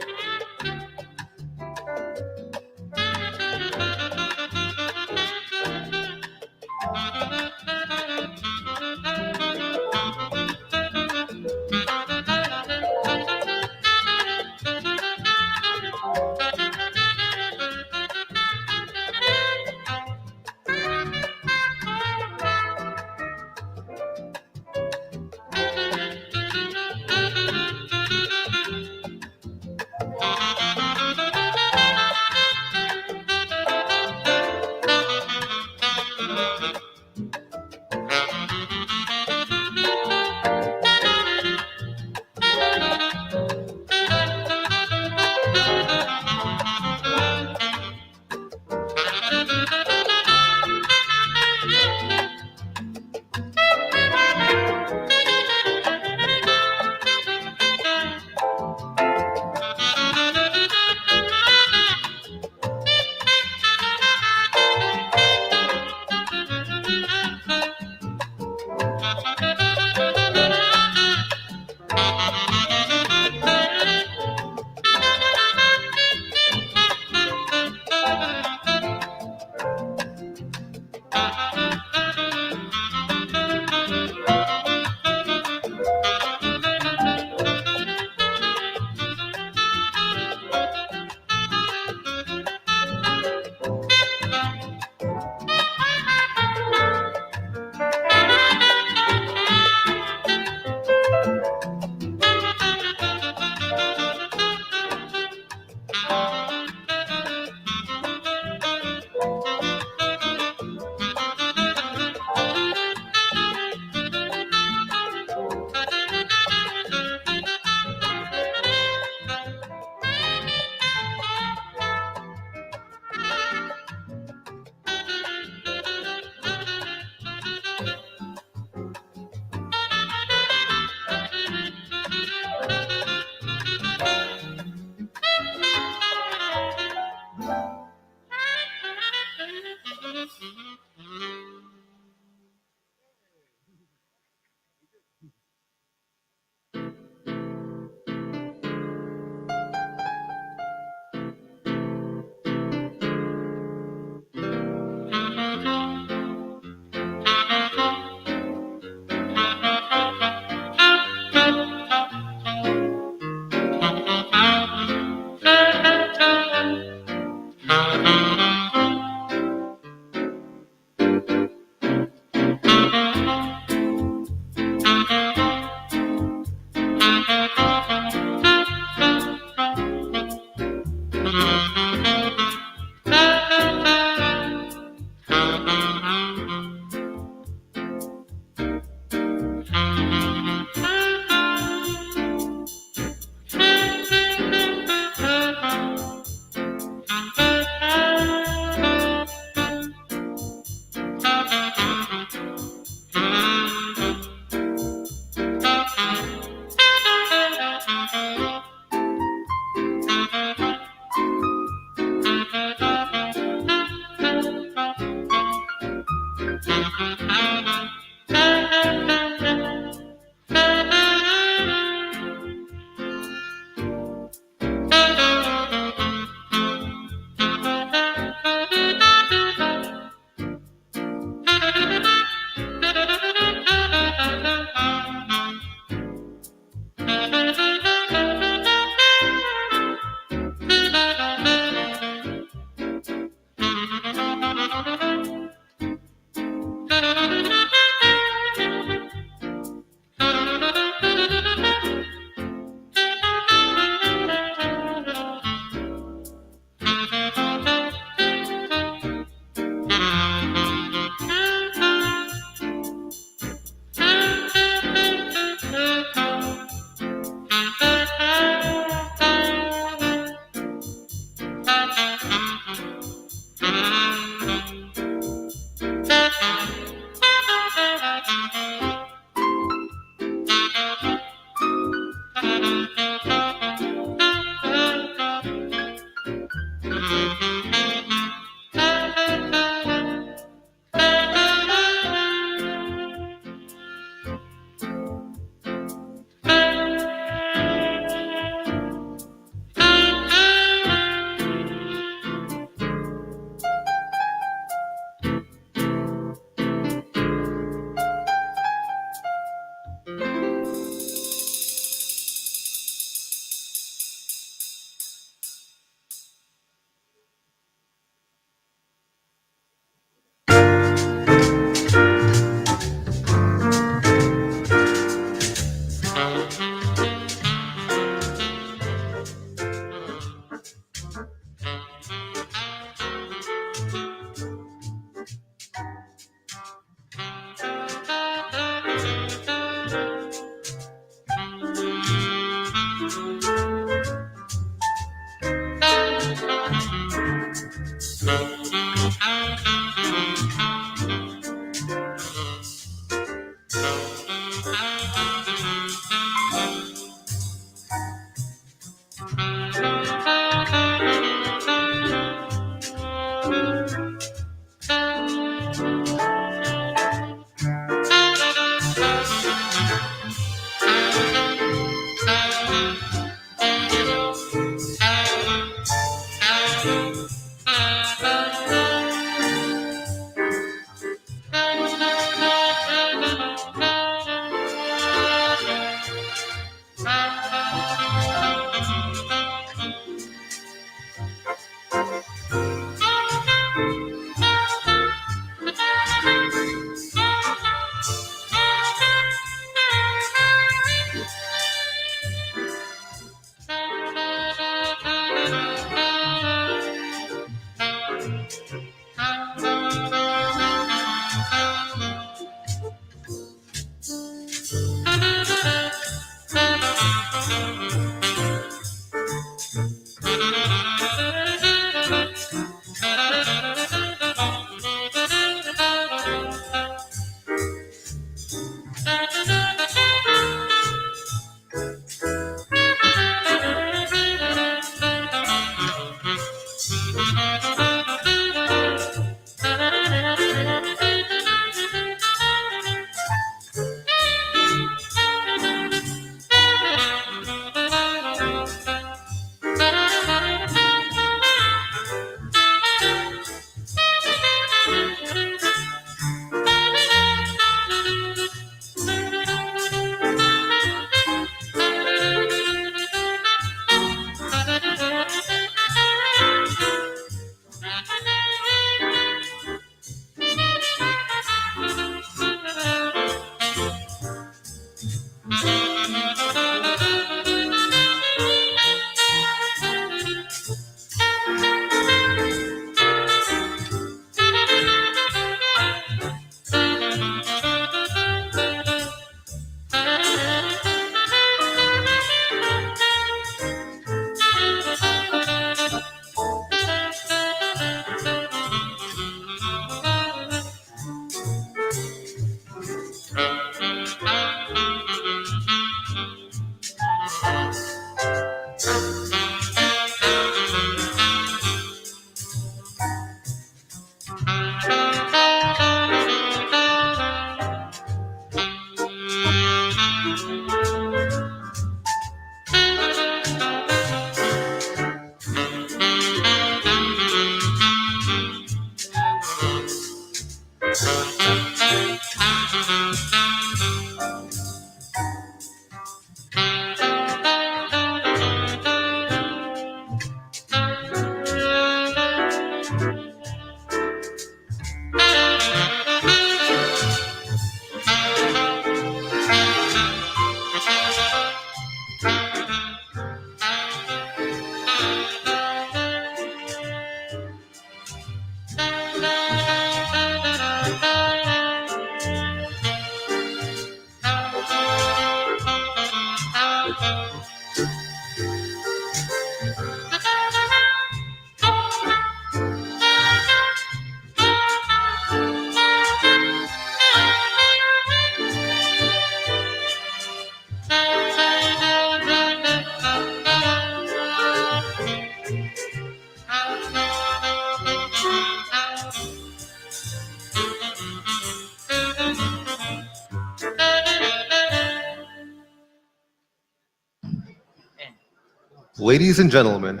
Ladies and gentlemen,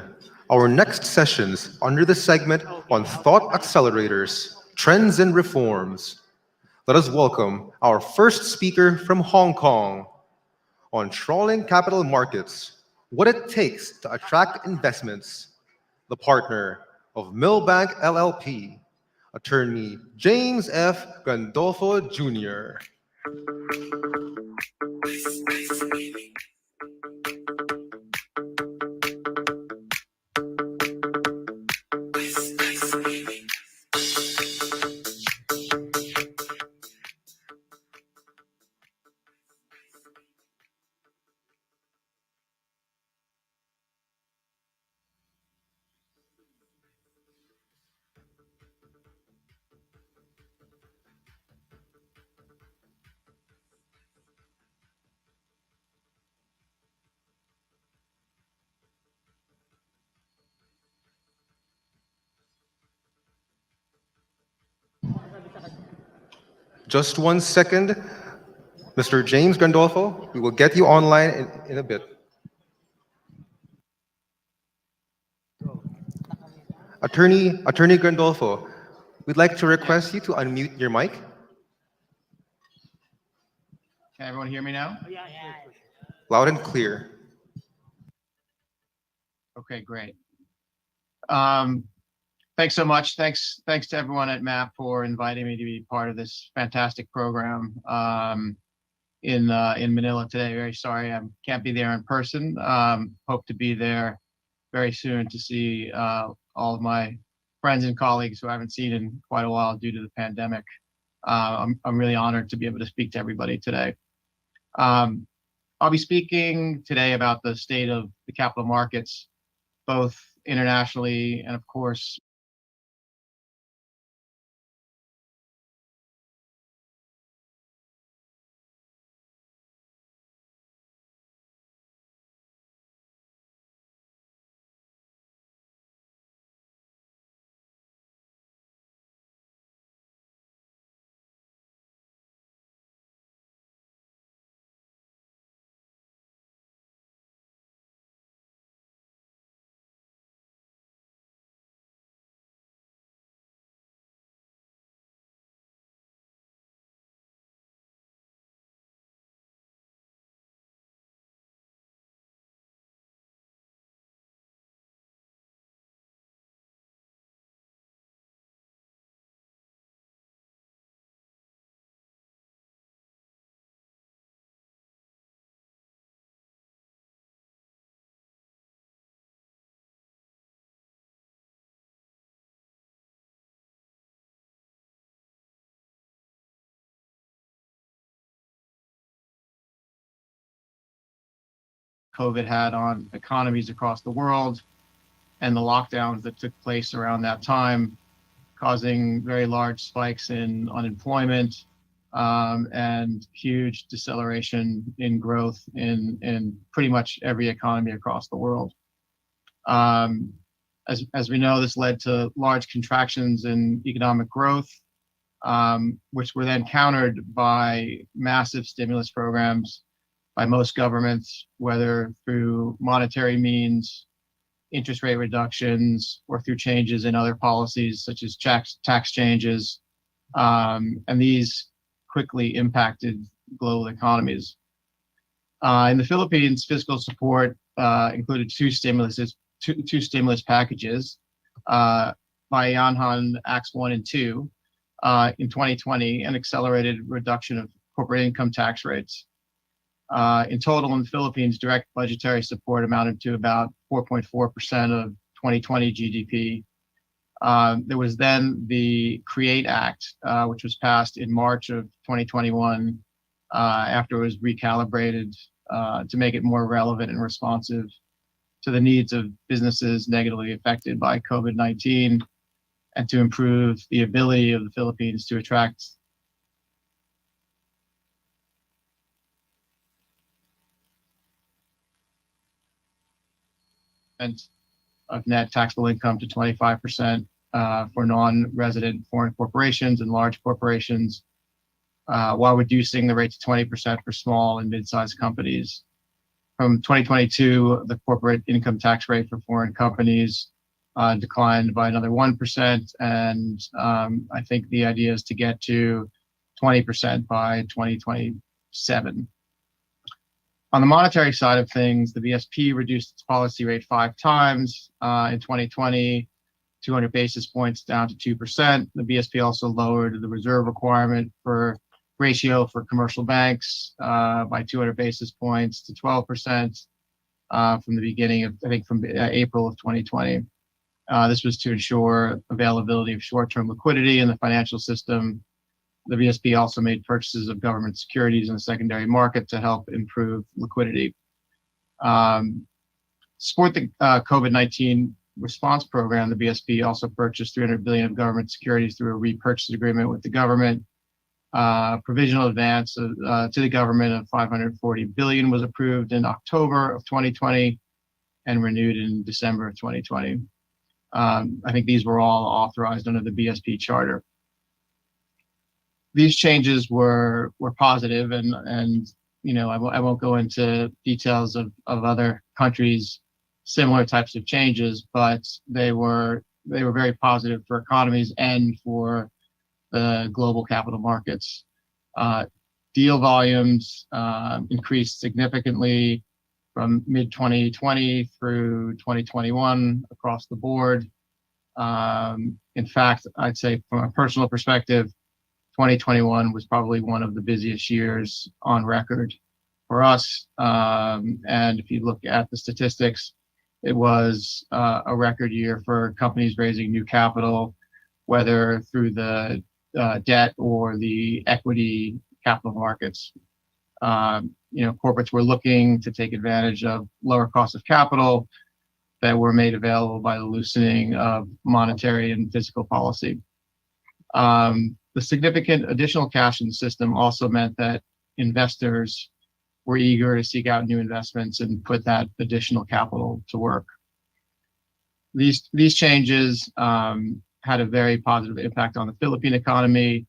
our next sessions under the segment on Thought Accelerators, Trends and Reforms. Let us welcome our first speaker from Hong Kong on trawling capital markets, what it takes to attract investments, the partner of Millbank LLP, attorney James F. Gandolfo Jr. Just 1 second, Mr. James Gandolfo, we will get you online in a bit. Attorney Gandolfo, we'd like to request you to unmute your mic. Can everyone hear me now? Loud and clear. Okay, great. Thanks so much. Thanks to everyone at MAP for inviting me to be part of this fantastic program in Manila today. Very sorry I can't be there in person. Hope to be there very soon to see all of my friends and colleagues who I haven't seen in quite a while due to the pandemic. I'm really honored to be able to speak to everybody today. I'll be speaking today about the state of the capital markets, both internationally and, of course, COVID had on economies across the world and the lockdowns that took place around that time, causing very large spikes in unemployment and huge deceleration in growth in pretty much every economy across the world. As we know, this led to large contractions in economic growth, which were then countered by massive stimulus programs by most governments, whether through monetary means, interest rate reductions, or through changes in other policies such as tax changes. And these quickly impacted global economies. In the Philippines, fiscal support included two stimulus packages, Bayanhan Acts 1 and 2 in 2020, and accelerated reduction of corporate income tax rates. In total, in the Philippines, direct budgetary support amounted to about 4.4% of 2020 GDP. There was then the CREATE Act, which was passed in March of 2021 after it was recalibrated to make it more relevant and responsive to the needs of businesses negatively affected by COVID-19 and to improve the ability of the Philippines to attract of net taxable income to 25% for non-resident foreign corporations and large corporations, while reducing the rate to 20% for small and mid-sized companies. From 2022, the corporate income tax rate for foreign companies declined by another 1%, and I think the idea is to get to 20% by 2027. On the monetary side of things, the BSP reduced its policy rate 5 times in 2020, 200 basis points down to 2%. The BSP also lowered the reserve requirement for ratio for commercial banks by 200 basis points to 12% from the beginning of, I think, from April of 2020. This was to ensure availability of short-term liquidity in the financial system. The BSP also made purchases of government securities in the secondary market to help improve liquidity. Support the COVID-19 response program, the BSP also purchased $300 billion of government securities through a repurchase agreement with the government. Provisional advance to the government of $540 billion was approved in October of 2020 and renewed in December of 2020. I think these were all authorized under the BSP charter. These changes were positive, and you know, I won't go into details of other countries' similar types of changes, but they were very positive for economies and for the global capital markets. Deal volumes increased significantly from mid-2020 through 2021 across the board. In fact, I'd say from a personal perspective, 2021 was probably one of the busiest years on record for us. And if you look at the statistics, It was a record year for companies raising new capital, whether through the debt or the equity capital markets. Corporates were looking to take advantage of lower cost of capital that were made available by the loosening of monetary and fiscal policy. The significant additional cash in the system also meant that investors were eager to seek out new investments and put that additional capital to work. These changes had a very positive impact on the Philippine economy,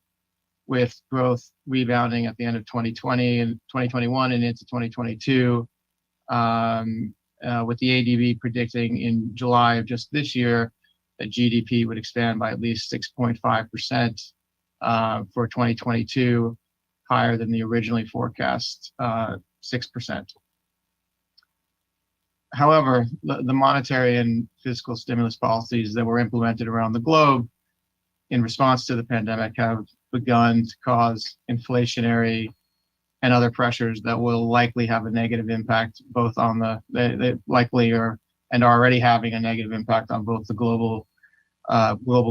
with growth rebounding at the end of 2020 and 2021 and into 2022, with the ADB predicting in July of just this year that GDP would expand by at least 6.5% for 2022, higher than the originally forecast 6%. However, the monetary and fiscal stimulus policies that were implemented around the globe in response to the pandemic have begun to cause inflationary and other pressures that will likely have a negative impact both on they likely are and are already having a negative impact on both the global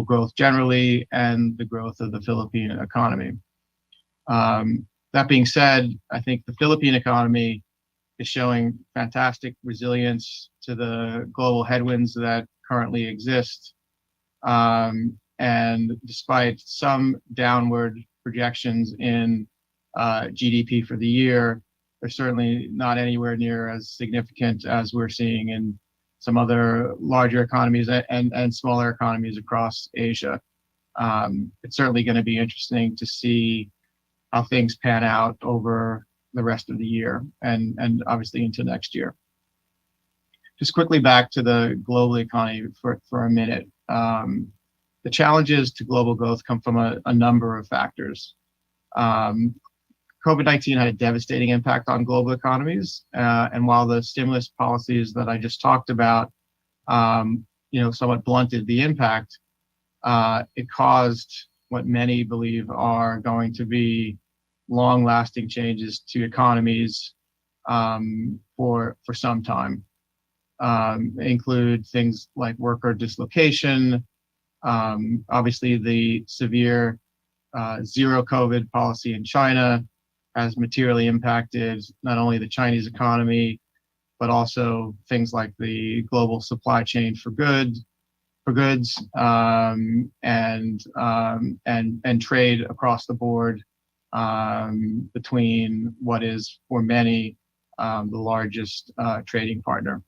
growth generally and the growth of the Philippine economy. That being said, I think the Philippine economy is showing fantastic resilience to the global headwinds that currently exist. And despite some downward projections in GDP for the year, they're certainly not anywhere near as significant as we're seeing in some other larger economies and smaller economies across Asia. It's certainly going to be interesting to see how things pan out over the rest of the year and obviously into next year. Just quickly back to the global economy for a minute. The challenges to global growth come from a number of factors. COVID-19 had a devastating impact on global economies, and while the stimulus policies that I just talked about, somewhat blunted the impact, it caused what many believe are going to be long-lasting changes to economies for some time. Include things like worker dislocation, obviously the severe zero COVID policy in China has materially impacted not only the Chinese economy, but also things like the global supply chain for goods, and trade across the board between what is for many the largest trading partner.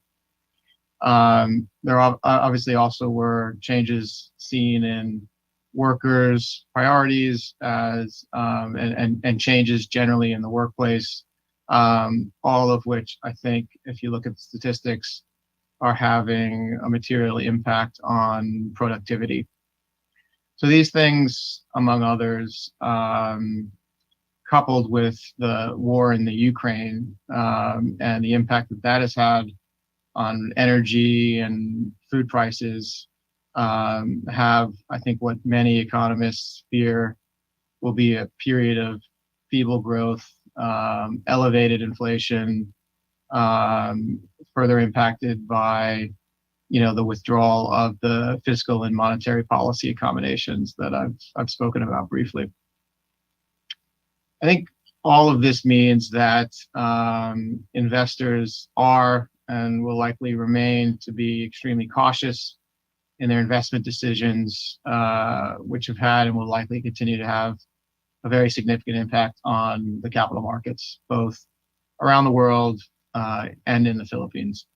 There obviously also were changes seen in workers' priorities and changes generally in the workplace, all of which I think, if you look at the statistics, are having a material impact on productivity. So these things, among others, coupled with the war in the Ukraine and the impact that has had on energy and food prices, have, I think, what many economists fear will be a period of feeble growth, elevated inflation, further impacted by, the withdrawal of the fiscal and monetary policy accommodations that I've spoken about briefly. I think all of this means that investors are and will likely remain to be extremely cautious in their investment decisions, which have had and will likely continue to have a very significant impact on the capital markets, both around the world and in the Philippines.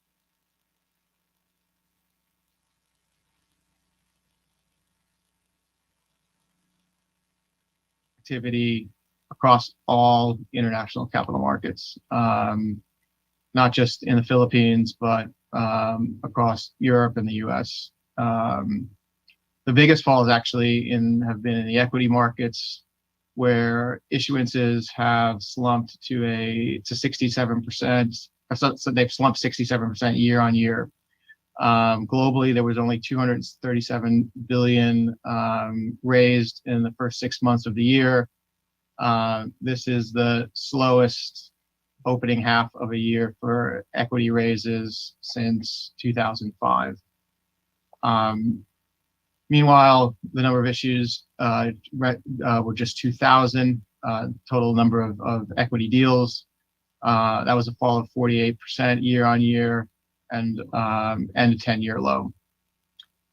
Activity across all international capital markets, not just in the Philippines, but across Europe and the US. The biggest falls actually have been in the equity markets, where issuances have slumped to 67%. So they've slumped 67% year on year. Globally, there was only 237 billion raised in the first 6 months of the year. This is the slowest opening half of a year for equity raises since 2005. Meanwhile, the number of issues were just 2,000. Total number of equity deals. That was a fall of 48% year on year and a 10-year low.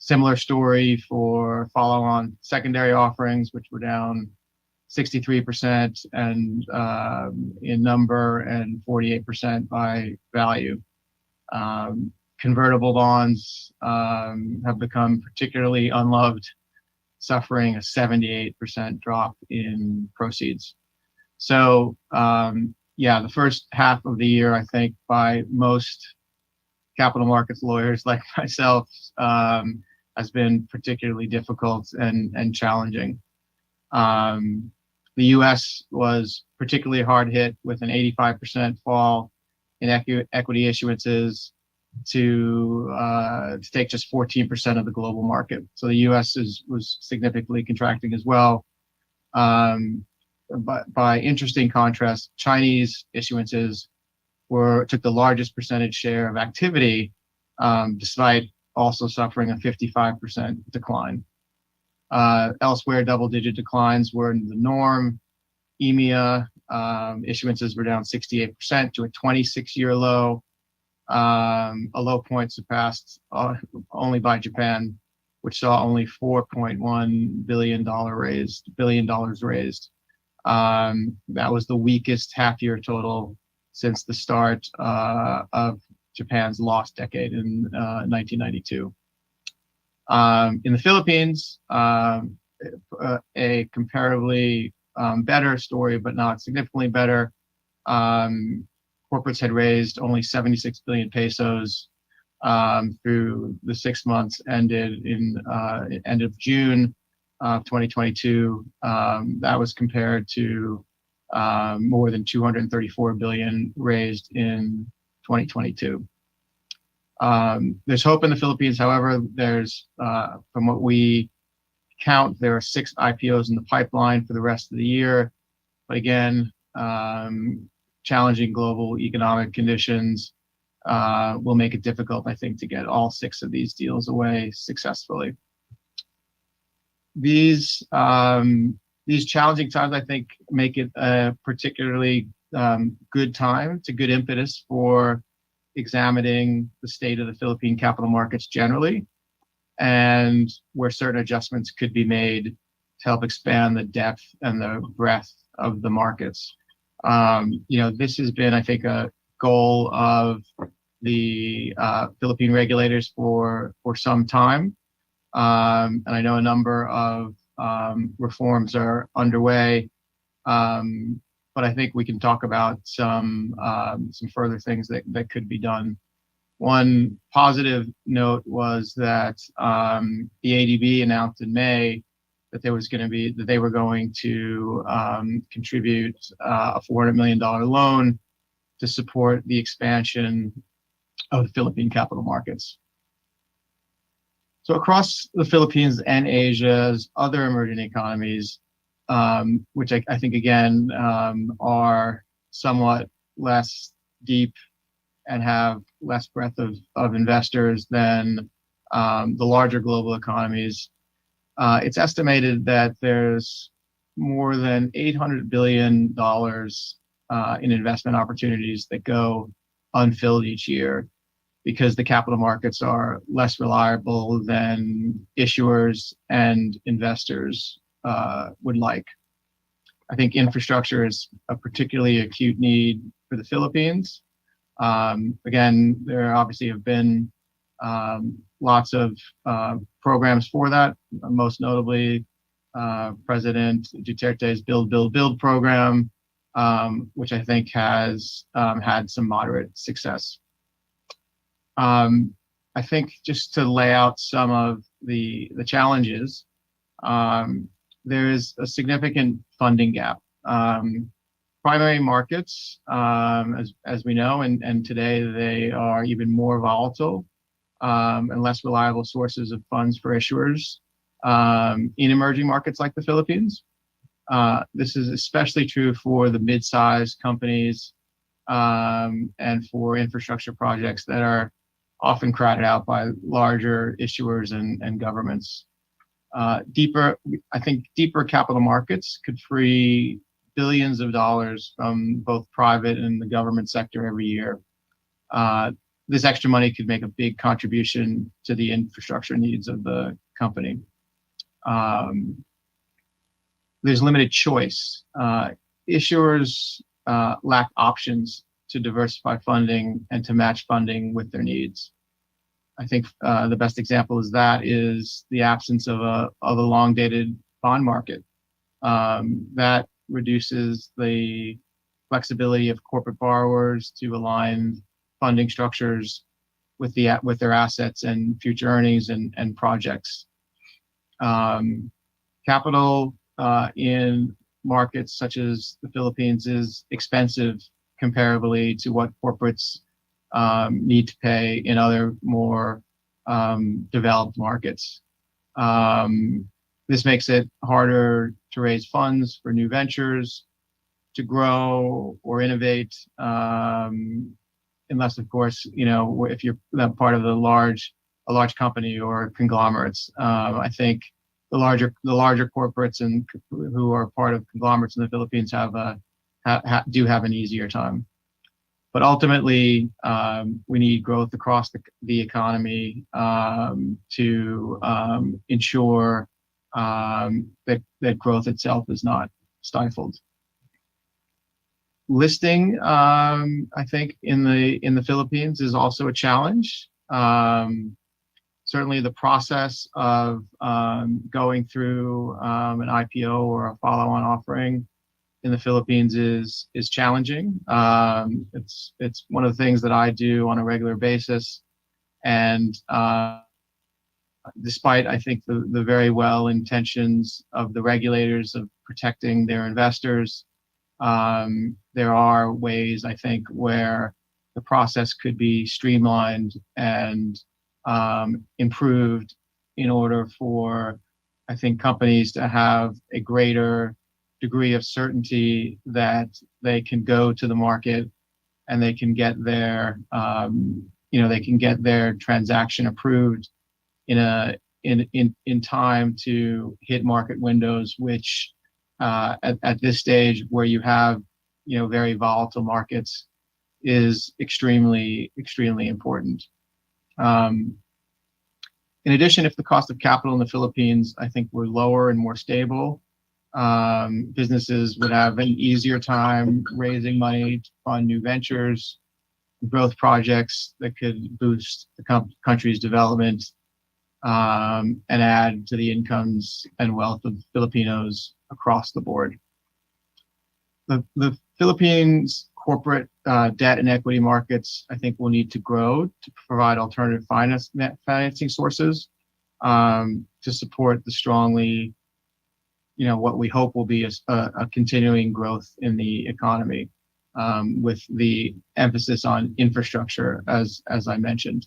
Similar story for follow-on secondary offerings, which were down 63% and in number and 48% by value. Convertible bonds have become particularly unloved, suffering a 78% drop in proceeds. So yeah, the first half of the year, I think, by most capital markets lawyers like myself, has been particularly difficult and challenging. The U.S. was particularly hard hit with an 85% fall in equity issuances to take just 14% of the global market. So the U.S. was significantly contracting as well. But by interesting contrast, Chinese issuances took the largest percentage share of activity, despite also suffering a 55% decline. Elsewhere, double-digit declines were the norm. EMEA issuances were down 68% to a 26-year low, a low point surpassed only by Japan, which saw only $4.1 billion raised. That was the weakest half-year total since the start of Japan's lost decade in 1992. In the Philippines, a comparably better story, but not significantly better. Corporates had raised only 76 billion pesos through the 6 months ended in end of June of 2022. That was compared to more than 234 billion raised in 2022. There's hope in the Philippines. However, there's, from what we count, there are 6 IPOs in the pipeline for the rest of the year. But again, challenging global economic conditions will make it difficult, I think, to get all 6 of these deals away successfully. These challenging times, I think, make it a particularly good time. It's a good impetus for examining the state of the Philippine capital markets generally, and where certain adjustments could be made to help expand the depth and the breadth of the markets. This has been, I think, a goal of the Philippine regulators for some time. And I know a number of reforms are underway, but I think we can talk about some further things that could be done. One positive note was that the ADB announced in May that they were going to contribute a $400 million loan to support the expansion of the Philippine capital markets. So across the Philippines and Asia's other emerging economies, which I think again are somewhat less deep and have less breadth of investors than the larger global economies, it's estimated that there's more than $800 billion in investment opportunities that go unfilled each year because the capital markets are less reliable than issuers and investors would like. I think infrastructure is a particularly acute need for the Philippines. Again, there obviously have been lots of programs for that, most notably President Duterte's Build, Build, Build program, which I think has had some moderate success. I think just to lay out some of the challenges, there is a significant funding gap. Primary markets, as we know, and today they are even more volatile and less reliable sources of funds for issuers in emerging markets like the Philippines. This is especially true for the mid-sized companies and for infrastructure projects that are often crowded out by larger issuers and governments. I think deeper capital markets could free billions of dollars from both private and the government sector every year. This extra money could make a big contribution to the infrastructure needs of the company. There's limited choice. Issuers lack options to diversify funding and to match funding with their needs. I think the best example is the absence of a long-dated bond market. That reduces the flexibility of corporate borrowers to align funding structures with their assets and future earnings and projects. Capital in markets such as the Philippines is expensive comparably to what corporates need to pay in other more developed markets. This makes it harder to raise funds for new ventures, to grow or innovate, unless, of course, if you're part of a large company or conglomerates. I think the larger corporates and who are part of conglomerates in the Philippines do have an easier time. But ultimately, we need growth across the economy to ensure that growth itself is not stifled. Listing, I think, in the Philippines is also a challenge. Certainly, the process of going through an IPO or a follow-on offering in the Philippines is challenging. It's one of the things that I do on a regular basis, and despite, I think, the very well intentions of the regulators of protecting their investors, there are ways, I think, where the process could be streamlined and improved in order for, I think, companies to have a greater degree of certainty that they can go to the market and they can get their transaction approved in time to hit market windows, which at this stage where you have very volatile markets is extremely important. In addition, if the cost of capital in the Philippines, I think, were lower and more stable, businesses would have an easier time raising money to fund new ventures, growth projects that could boost the country's development and add to the incomes and wealth of Filipinos across the board. The Philippines corporate debt and equity markets, I think, will need to grow to provide alternative financing sources to support the strongly, what we hope will be a continuing growth in the economy, with the emphasis on infrastructure, as I mentioned.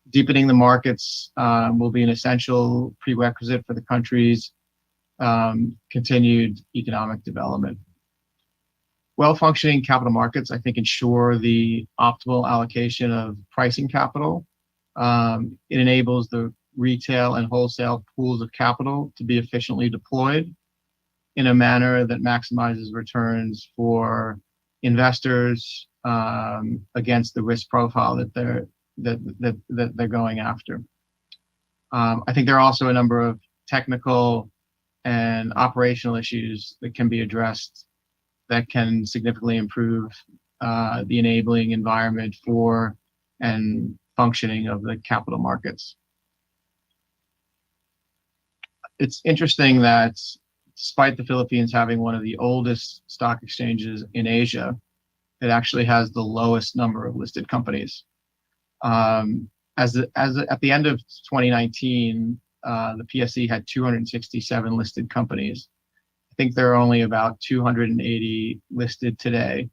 Deepening the markets will be an essential prerequisite for the country's continued economic development. Well-functioning capital markets, I think, ensure the optimal allocation of pricing capital. It enables the retail and wholesale pools of capital to be efficiently deployed in a manner that maximizes returns for investors against the risk profile that they're going after. I think there are also a number of technical and operational issues that can be addressed that can significantly improve the enabling environment for and functioning of the capital markets. It's interesting that despite the Philippines having one of the oldest stock exchanges in Asia, it actually has the lowest number of listed companies. At the end of 2019, the PSE had 267 listed companies. I think there are only about 280 listed today,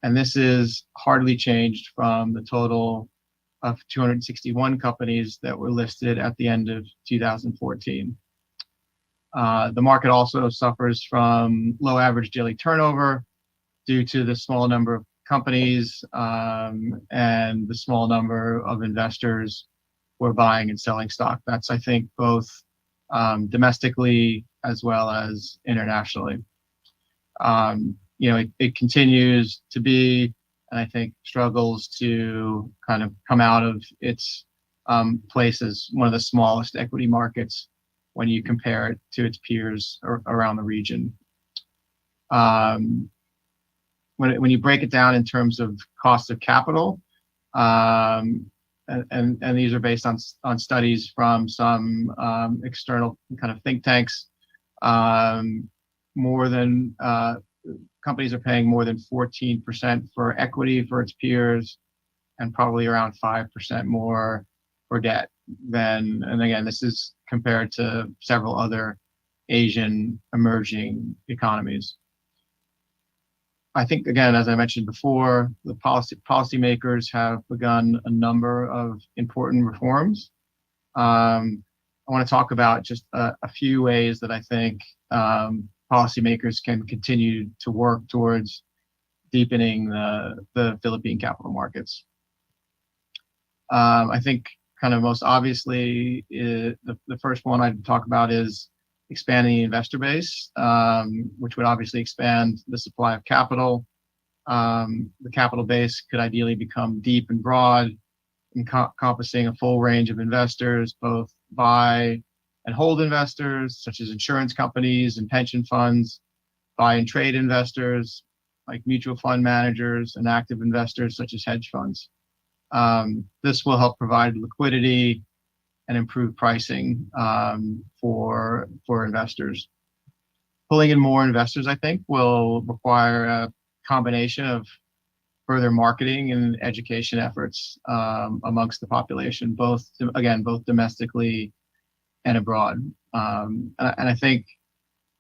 and this is hardly changed from the total of 261 companies that were listed at the end of 2014. The market also suffers from low average daily turnover, due to the small number of companies and the small number of investors who are buying and selling stock. That's, I think, both domestically as well as internationally. It continues to be, and I think struggles to kind of come out of its place as one of the smallest equity markets when you compare it to its peers around the region. When you break it down in terms of cost of capital, and these are based on studies from some external kind of think tanks, companies are paying more than 14% for equity for its peers, and probably around 5% more for debt than. And again, this is compared to several other Asian emerging economies. I think, again, as I mentioned before, the policymakers have begun a number of important reforms. I want to talk about just a few ways that I think policymakers can continue to work towards deepening the Philippine capital markets. I think kind of most obviously, the first one I'd talk about is expanding the investor base, which would obviously expand the supply of capital. The capital base could ideally become deep and broad, encompassing a full range of investors, both buy and hold investors, such as insurance companies and pension funds, buy and trade investors, like mutual fund managers, and active investors, such as hedge funds. This will help provide liquidity and improve pricing for investors. Pulling in more investors, I think, will require a combination of further marketing and education efforts amongst the population, both domestically and abroad. And I think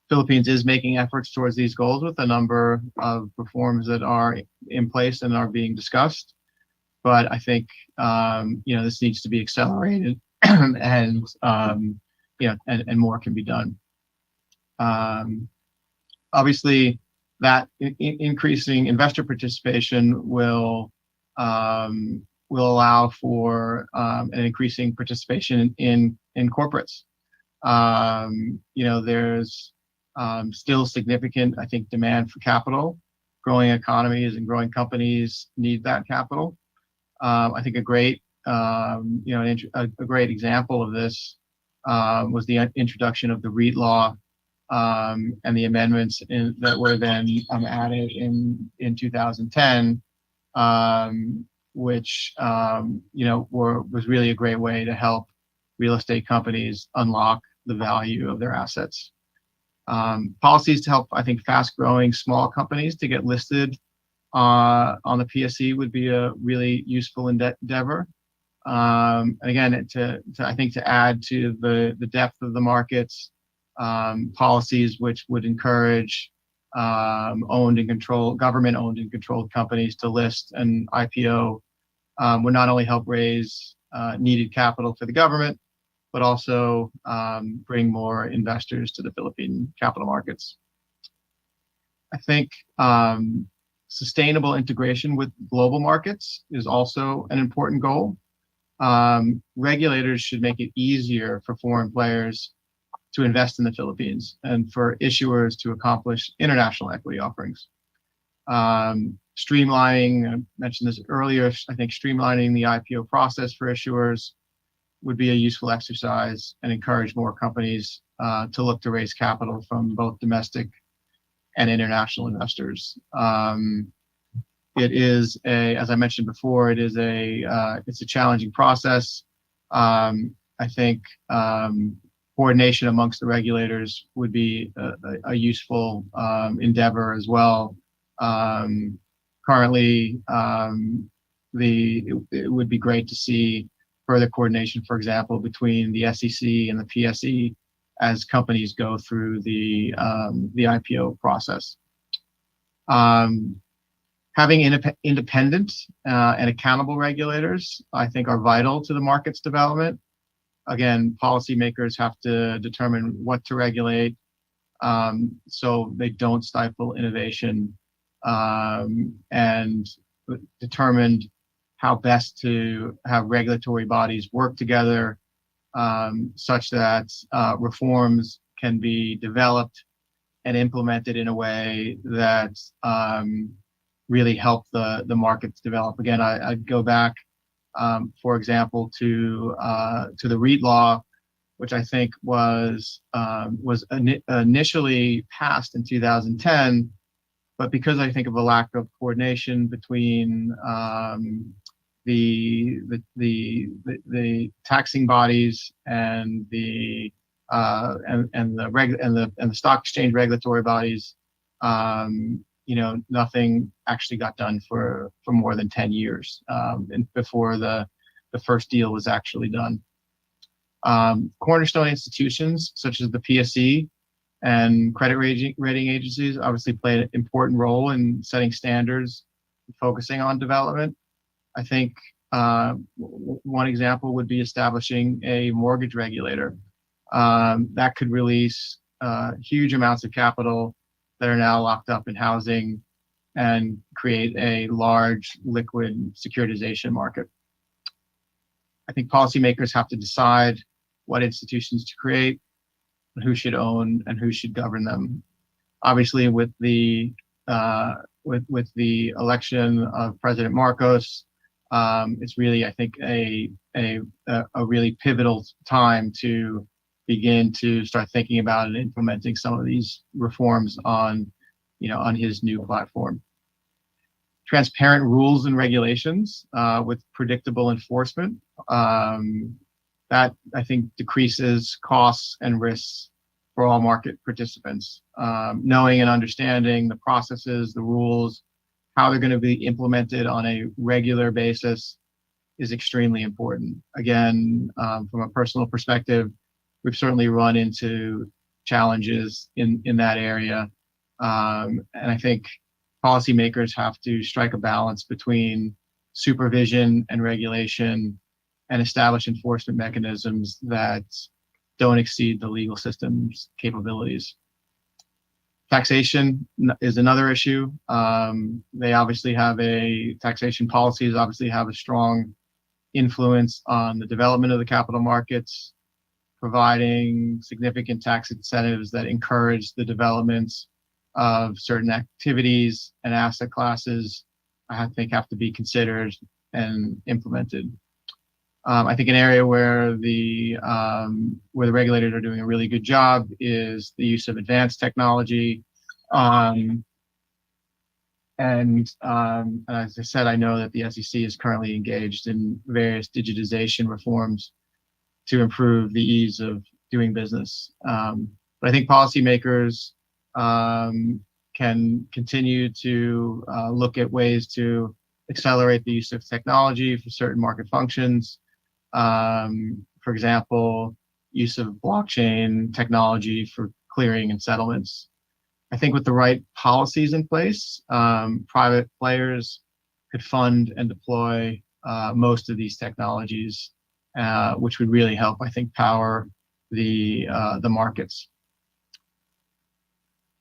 Philippines is making efforts towards these goals with a number of reforms that are in place and are being discussed. But I think this needs to be accelerated, and more can be done. Obviously, that increasing investor participation will allow for an increasing participation in corporates. There's still significant, I think, demand for capital. Growing economies and growing companies need that capital. I think a great example of this was the introduction of the REIT law and the amendments that were then added in 2010, which was really a great way to help real estate companies unlock the value of their assets. Policies to help, I think, fast-growing small companies to get listed on the PSE would be a really useful endeavor. And again, I think to add to the depth of the markets, policies which would encourage government-owned and controlled companies to list and IPO would not only help raise needed capital for the government, but also bring more investors to the Philippine capital markets. I think sustainable integration with global markets is also an important goal. Regulators should make it easier for foreign players to invest in the Philippines and for issuers to accomplish international equity offerings. Streamlining, I mentioned this earlier, I think streamlining the IPO process for issuers would be a useful exercise and encourage more companies to look to raise capital from both domestic and international investors. It is as I mentioned before, it's a challenging process. I think coordination amongst the regulators would be a useful endeavor as well. Currently, it would be great to see further coordination, for example, between the SEC and the PSE as companies go through the IPO process. Having independent and accountable regulators, I think, are vital to the market's development. Again, policymakers have to determine what to regulate so they don't stifle innovation and determined how best to have regulatory bodies work together such that reforms can be developed and implemented in a way that really help the markets develop. Again, I'd go back, for example, to the REIT law, which I think was initially passed in 2010, but because I think of a lack of coordination between the taxing bodies and the stock exchange regulatory bodies, nothing actually got done for more than 10 years before the first deal was actually done. Cornerstone institutions such as the PSE and credit rating agencies obviously play an important role in setting standards, focusing on development. I think one example would be establishing a mortgage regulator that could release huge amounts of capital that are now locked up in housing and create a large liquid securitization market. I think policymakers have to decide what institutions to create, who should own, and who should govern them. Obviously, with the election of President Marcos, it's really, I think, a really pivotal time to begin to start thinking about and implementing some of these reforms on his new platform. Transparent rules and regulations with predictable enforcement. That, I think, decreases costs and risks for all market participants. Knowing and understanding the processes, the rules, how they're going to be implemented on a regular basis is extremely important. Again, from a personal perspective, we've certainly run into challenges in that area. And I think policymakers have to strike a balance between supervision and regulation and establish enforcement mechanisms that don't exceed the legal system's capabilities. Taxation is another issue. They obviously have taxation policies obviously have a strong influence on the development of the capital markets, providing significant tax incentives that encourage the developments of certain activities and asset classes, I think, have to be considered and implemented. I think an area where the regulators are doing a really good job is the use of advanced technology. And as I said, I know that the SEC is currently engaged in various digitization reforms to improve the ease of doing business. But I think policymakers can continue to look at ways to accelerate the use of technology for certain market functions. For example, use of blockchain technology for clearing and settlements. I think with the right policies in place, private players could fund and deploy most of these technologies, which would really help, I think, power the markets.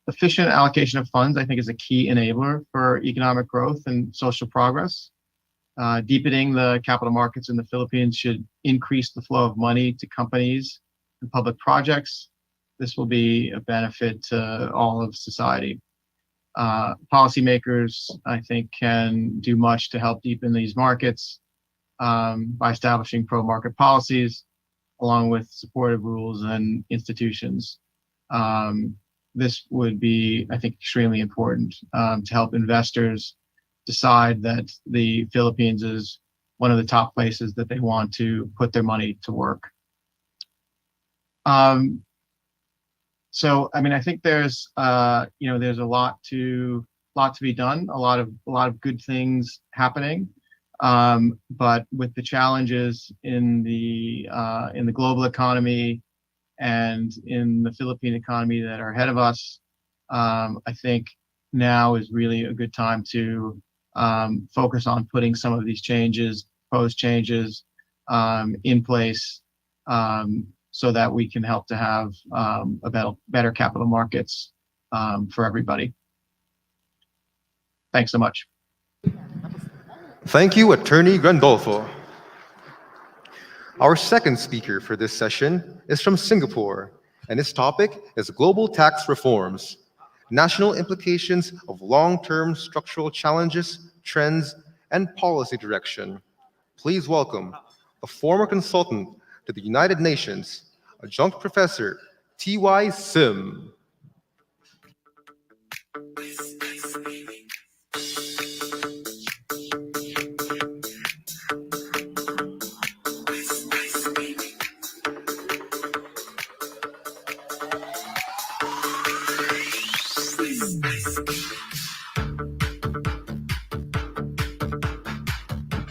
Efficient allocation of funds, I think, is a key enabler for economic growth and social progress. Deepening the capital markets in the Philippines should increase the flow of money to companies and public projects. This will be a benefit to all of society. Policymakers, I think, can do much to help deepen these markets by establishing pro-market policies, along with supportive rules and institutions. This would be, I think, extremely important to help investors decide that the Philippines is one of the top places that they want to put their money to work. So, I mean, I think there's there's a lot to be done, a lot of good things happening. But with the challenges in the global economy and in the Philippine economy that are ahead of us, I think now is really a good time to focus on putting some of these proposed changes in place so that we can help to have better capital markets for everybody. Thanks so much. Thank you, Attorney Grandolfo. Our second speaker for this session is from Singapore, and his topic is global tax reforms, national implications of long-term structural challenges, trends, and policy direction. Please welcome a former consultant to the United Nations, adjunct professor T.Y. Sim.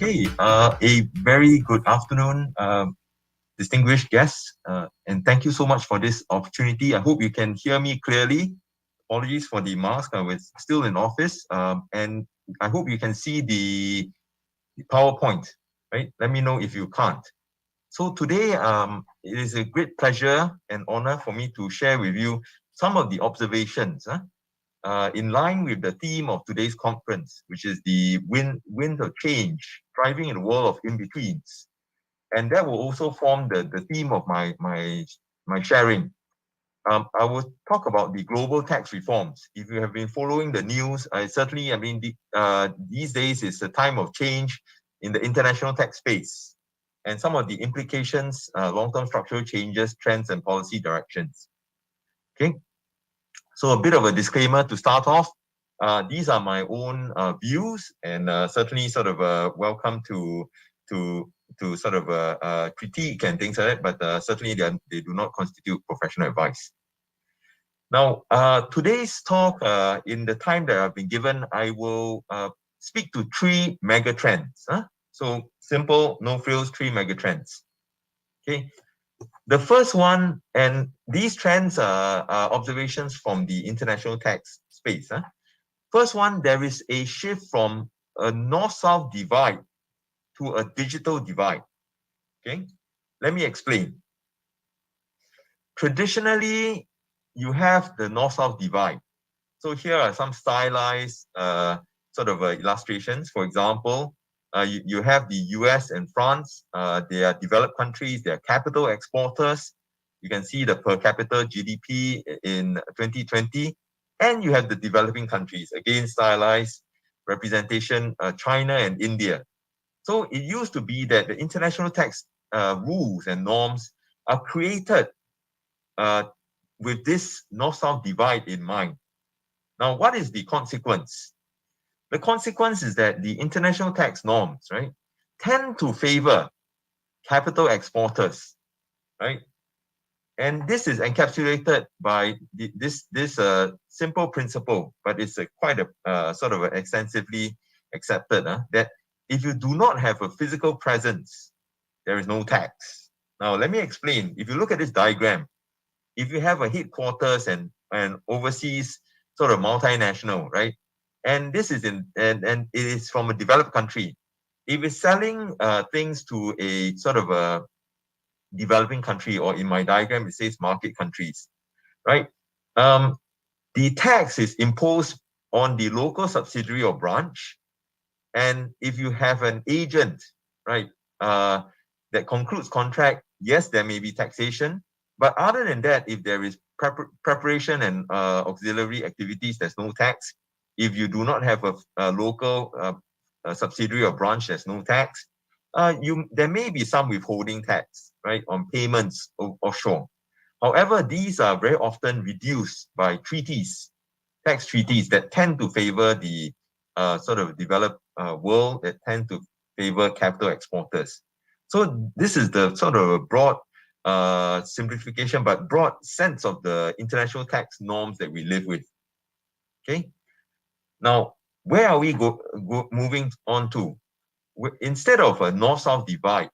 Okay, a very good afternoon, distinguished guests, and thank you so much for this opportunity. I hope you can hear me clearly. Apologies for the mask, I was still in office, and I hope you can see the PowerPoint, right? Let me know if you can't. So today, it is a great pleasure and honor for me to share with you some of the observations in line with the theme of today's conference, which is the wind of change, driving in a world of in-betweens. And that will also form the theme of my sharing. I will talk about the global tax reforms. If you have been following the news, certainly, I mean, these days is a time of change in the international tax space, and some of the implications, long-term structural changes, trends, and policy directions. Okay. So a bit of a disclaimer to start off. These are my own views, and certainly sort of welcome to sort of critique and things like that, but certainly they do not constitute professional advice. Now, today's talk, in the time that I've been given, I will speak to three mega trends. So simple, no frills, three mega trends. Okay. The first one, and these trends are observations from the international tax space. First one, there is a shift from a north-south divide to a digital divide. Okay, let me explain. Traditionally, you have the north-south divide. So here are some stylized sort of illustrations. For example, you have the US and France. They are developed countries. They are capital exporters. You can see the per capita GDP in 2020. And you have the developing countries, again, stylized representation, China and India. So it used to be that the international tax rules and norms are created with this north-south divide in mind. Now, what is the consequence? The consequence is that the international tax norms, right, tend to favor capital exporters, right? And this is encapsulated by this simple principle, but it's quite a sort of extensively accepted, that if you do not have a physical presence, there is no tax. Now, let me explain. If you look at this diagram, if you have a headquarters and overseas sort of multinational, right? And this is and it is from a developed country. If it's selling things to a sort of a developing country, or in my diagram, it says market countries, right? The tax is imposed on the local subsidiary or branch. And if you have an agent, right, that concludes contract, yes, there may be taxation. But other than that, if there is preparation and auxiliary activities, there's no tax. If you do not have a local subsidiary or branch, there's no tax. There may be some withholding tax, right, on payments offshore. However, these are very often reduced by treaties, tax treaties that tend to favor the sort of developed world, that tend to favor capital exporters. So this is the sort of a broad simplification, but broad sense of the international tax norms that we live with. Okay. Now, where are we moving on to? Instead of a north-south divide,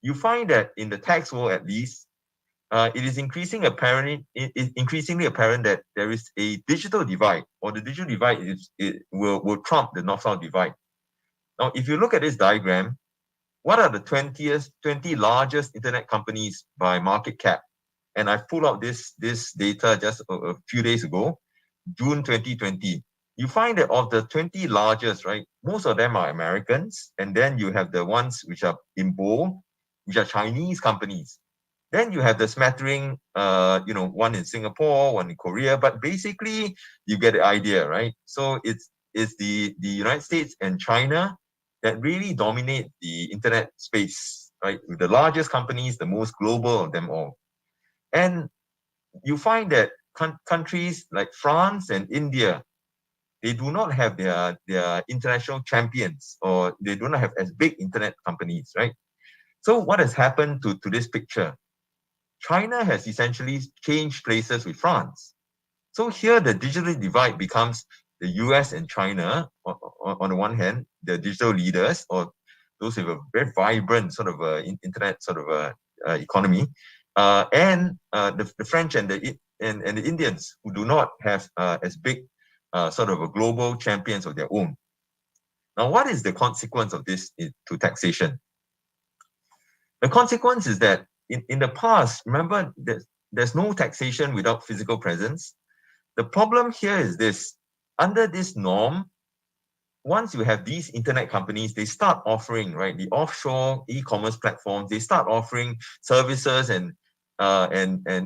you find that in the tax world, at least, it is increasingly apparent that there is a digital divide, or the digital divide will trump the north-south divide. Now, if you look at this diagram, what are the 20 largest internet companies by market cap? And I pulled out this data just a few days ago, June 2020. you find that of the 20 largest, right, most of them are Americans, and then you have the ones which are in bold, which are Chinese companies. Then you have the smattering, one in Singapore, one in Korea, but basically you get the idea, right? So it's the United States and China that really dominate the internet space, right? With the largest companies, the most global of them all. And you find that countries like France and India, they do not have their international champions, or they do not have as big internet companies, right? So what has happened to this picture? China has essentially changed places with France. So here the digital divide becomes the US and China, on the one hand, the digital leaders, or those with a very vibrant sort of internet sort of economy, and the French and the Indians, who do not have as big sort of a global champions of their own. Now, what is the consequence of this to taxation? The consequence is that in the past, remember, there's no taxation without physical presence. The problem here is this: under this norm, once you have these internet companies, they start offering, right, the offshore e-commerce platforms, they start offering services and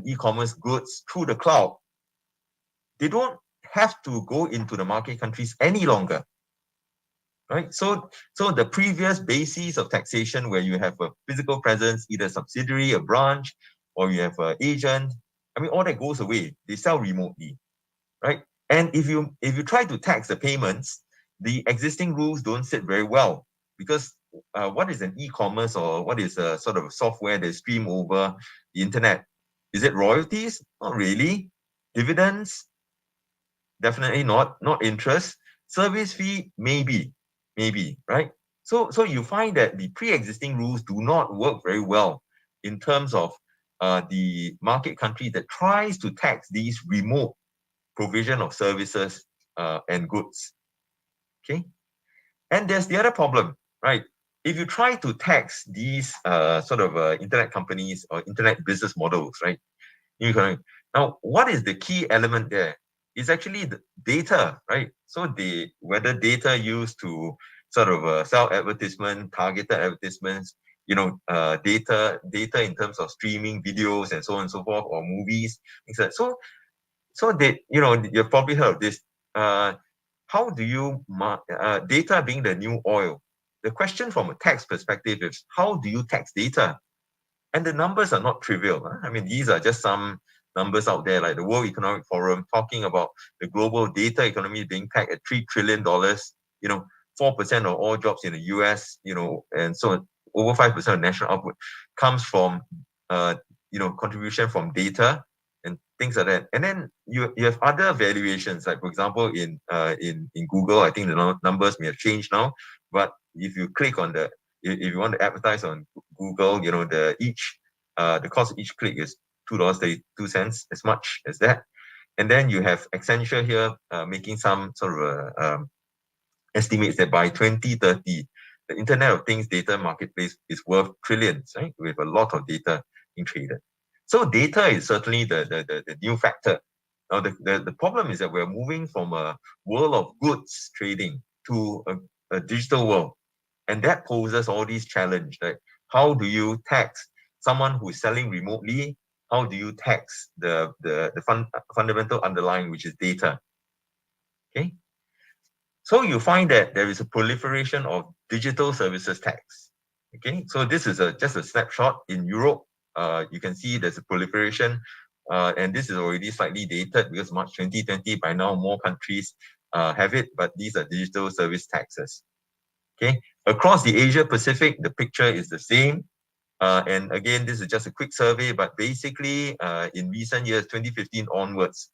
e-commerce goods through the cloud. They don't have to go into the market countries any longer, right? So the previous basis of taxation, where you have a physical presence, either subsidiary, a branch, or you have an agent, I mean, all that goes away. They sell remotely, right? And if you try to tax the payments, the existing rules don't sit very well, because what is an e-commerce, or what is a sort of software that stream over the internet? Is it royalties? Not really. Dividends? Definitely not. Not interest. Service fee? Maybe, right? So you find that the pre-existing rules do not work very well in terms of the market country that tries to tax these remote provision of services and goods. Okay, and there's the other problem, right? If you try to tax these sort of internet companies or internet business models, right? Now, what is the key element there? It's actually the data, right? So whether data used to sort of sell advertisement, targeted advertisements, data in terms of streaming videos and so on and so forth, or movies, etc. So you've probably heard of this. How do you data being the new oil? The question from a tax perspective is, how do you tax data? And the numbers are not trivial. I mean, these are just some numbers out there, like the World Economic Forum talking about the global data economy being taxed at $3 trillion. 4% of all jobs in the US, and so over 5% of national output comes from, contribution from data and things like that. And then you have other valuations, like for example, in Google, I think the numbers may have changed now, but if you click on if you want to advertise on Google, the cost of each click is $2.32, as much as that. And then you have Accenture here making some sort of estimates that by 2030, the Internet of Things data marketplace is worth trillions, right? With a lot of data being traded. So data is certainly the new factor. Now the problem is that we're moving from a world of goods trading to a digital world. And that poses all these challenges. Like, how do you tax someone who is selling remotely? How do you tax the fundamental underlying, which is data? Okay. So you find that there is a proliferation of digital services tax. Okay. So this is just a snapshot in Europe. You can see there's a proliferation, and this is already slightly dated because March 2020. By now, more countries have it, but these are digital service taxes. Okay, across the Asia Pacific, the picture is the same. And again, this is just a quick survey, but basically, in recent years, 2015 onwards,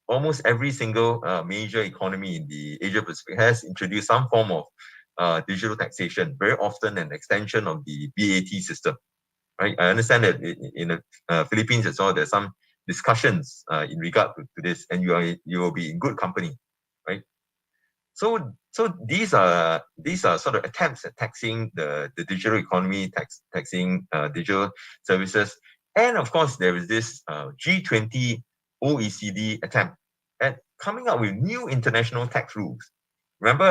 almost every single major economy in the Asia Pacific has introduced some form of digital taxation, very often an extension of the BAT system. Right? I understand that in the Philippines as well, there's some discussions in regard to this, and you will be in good company, right? So these are sort of attempts at taxing the digital economy, taxing digital services, and of course there is this G20 OECD attempt at coming up with new international tax rules. Remember,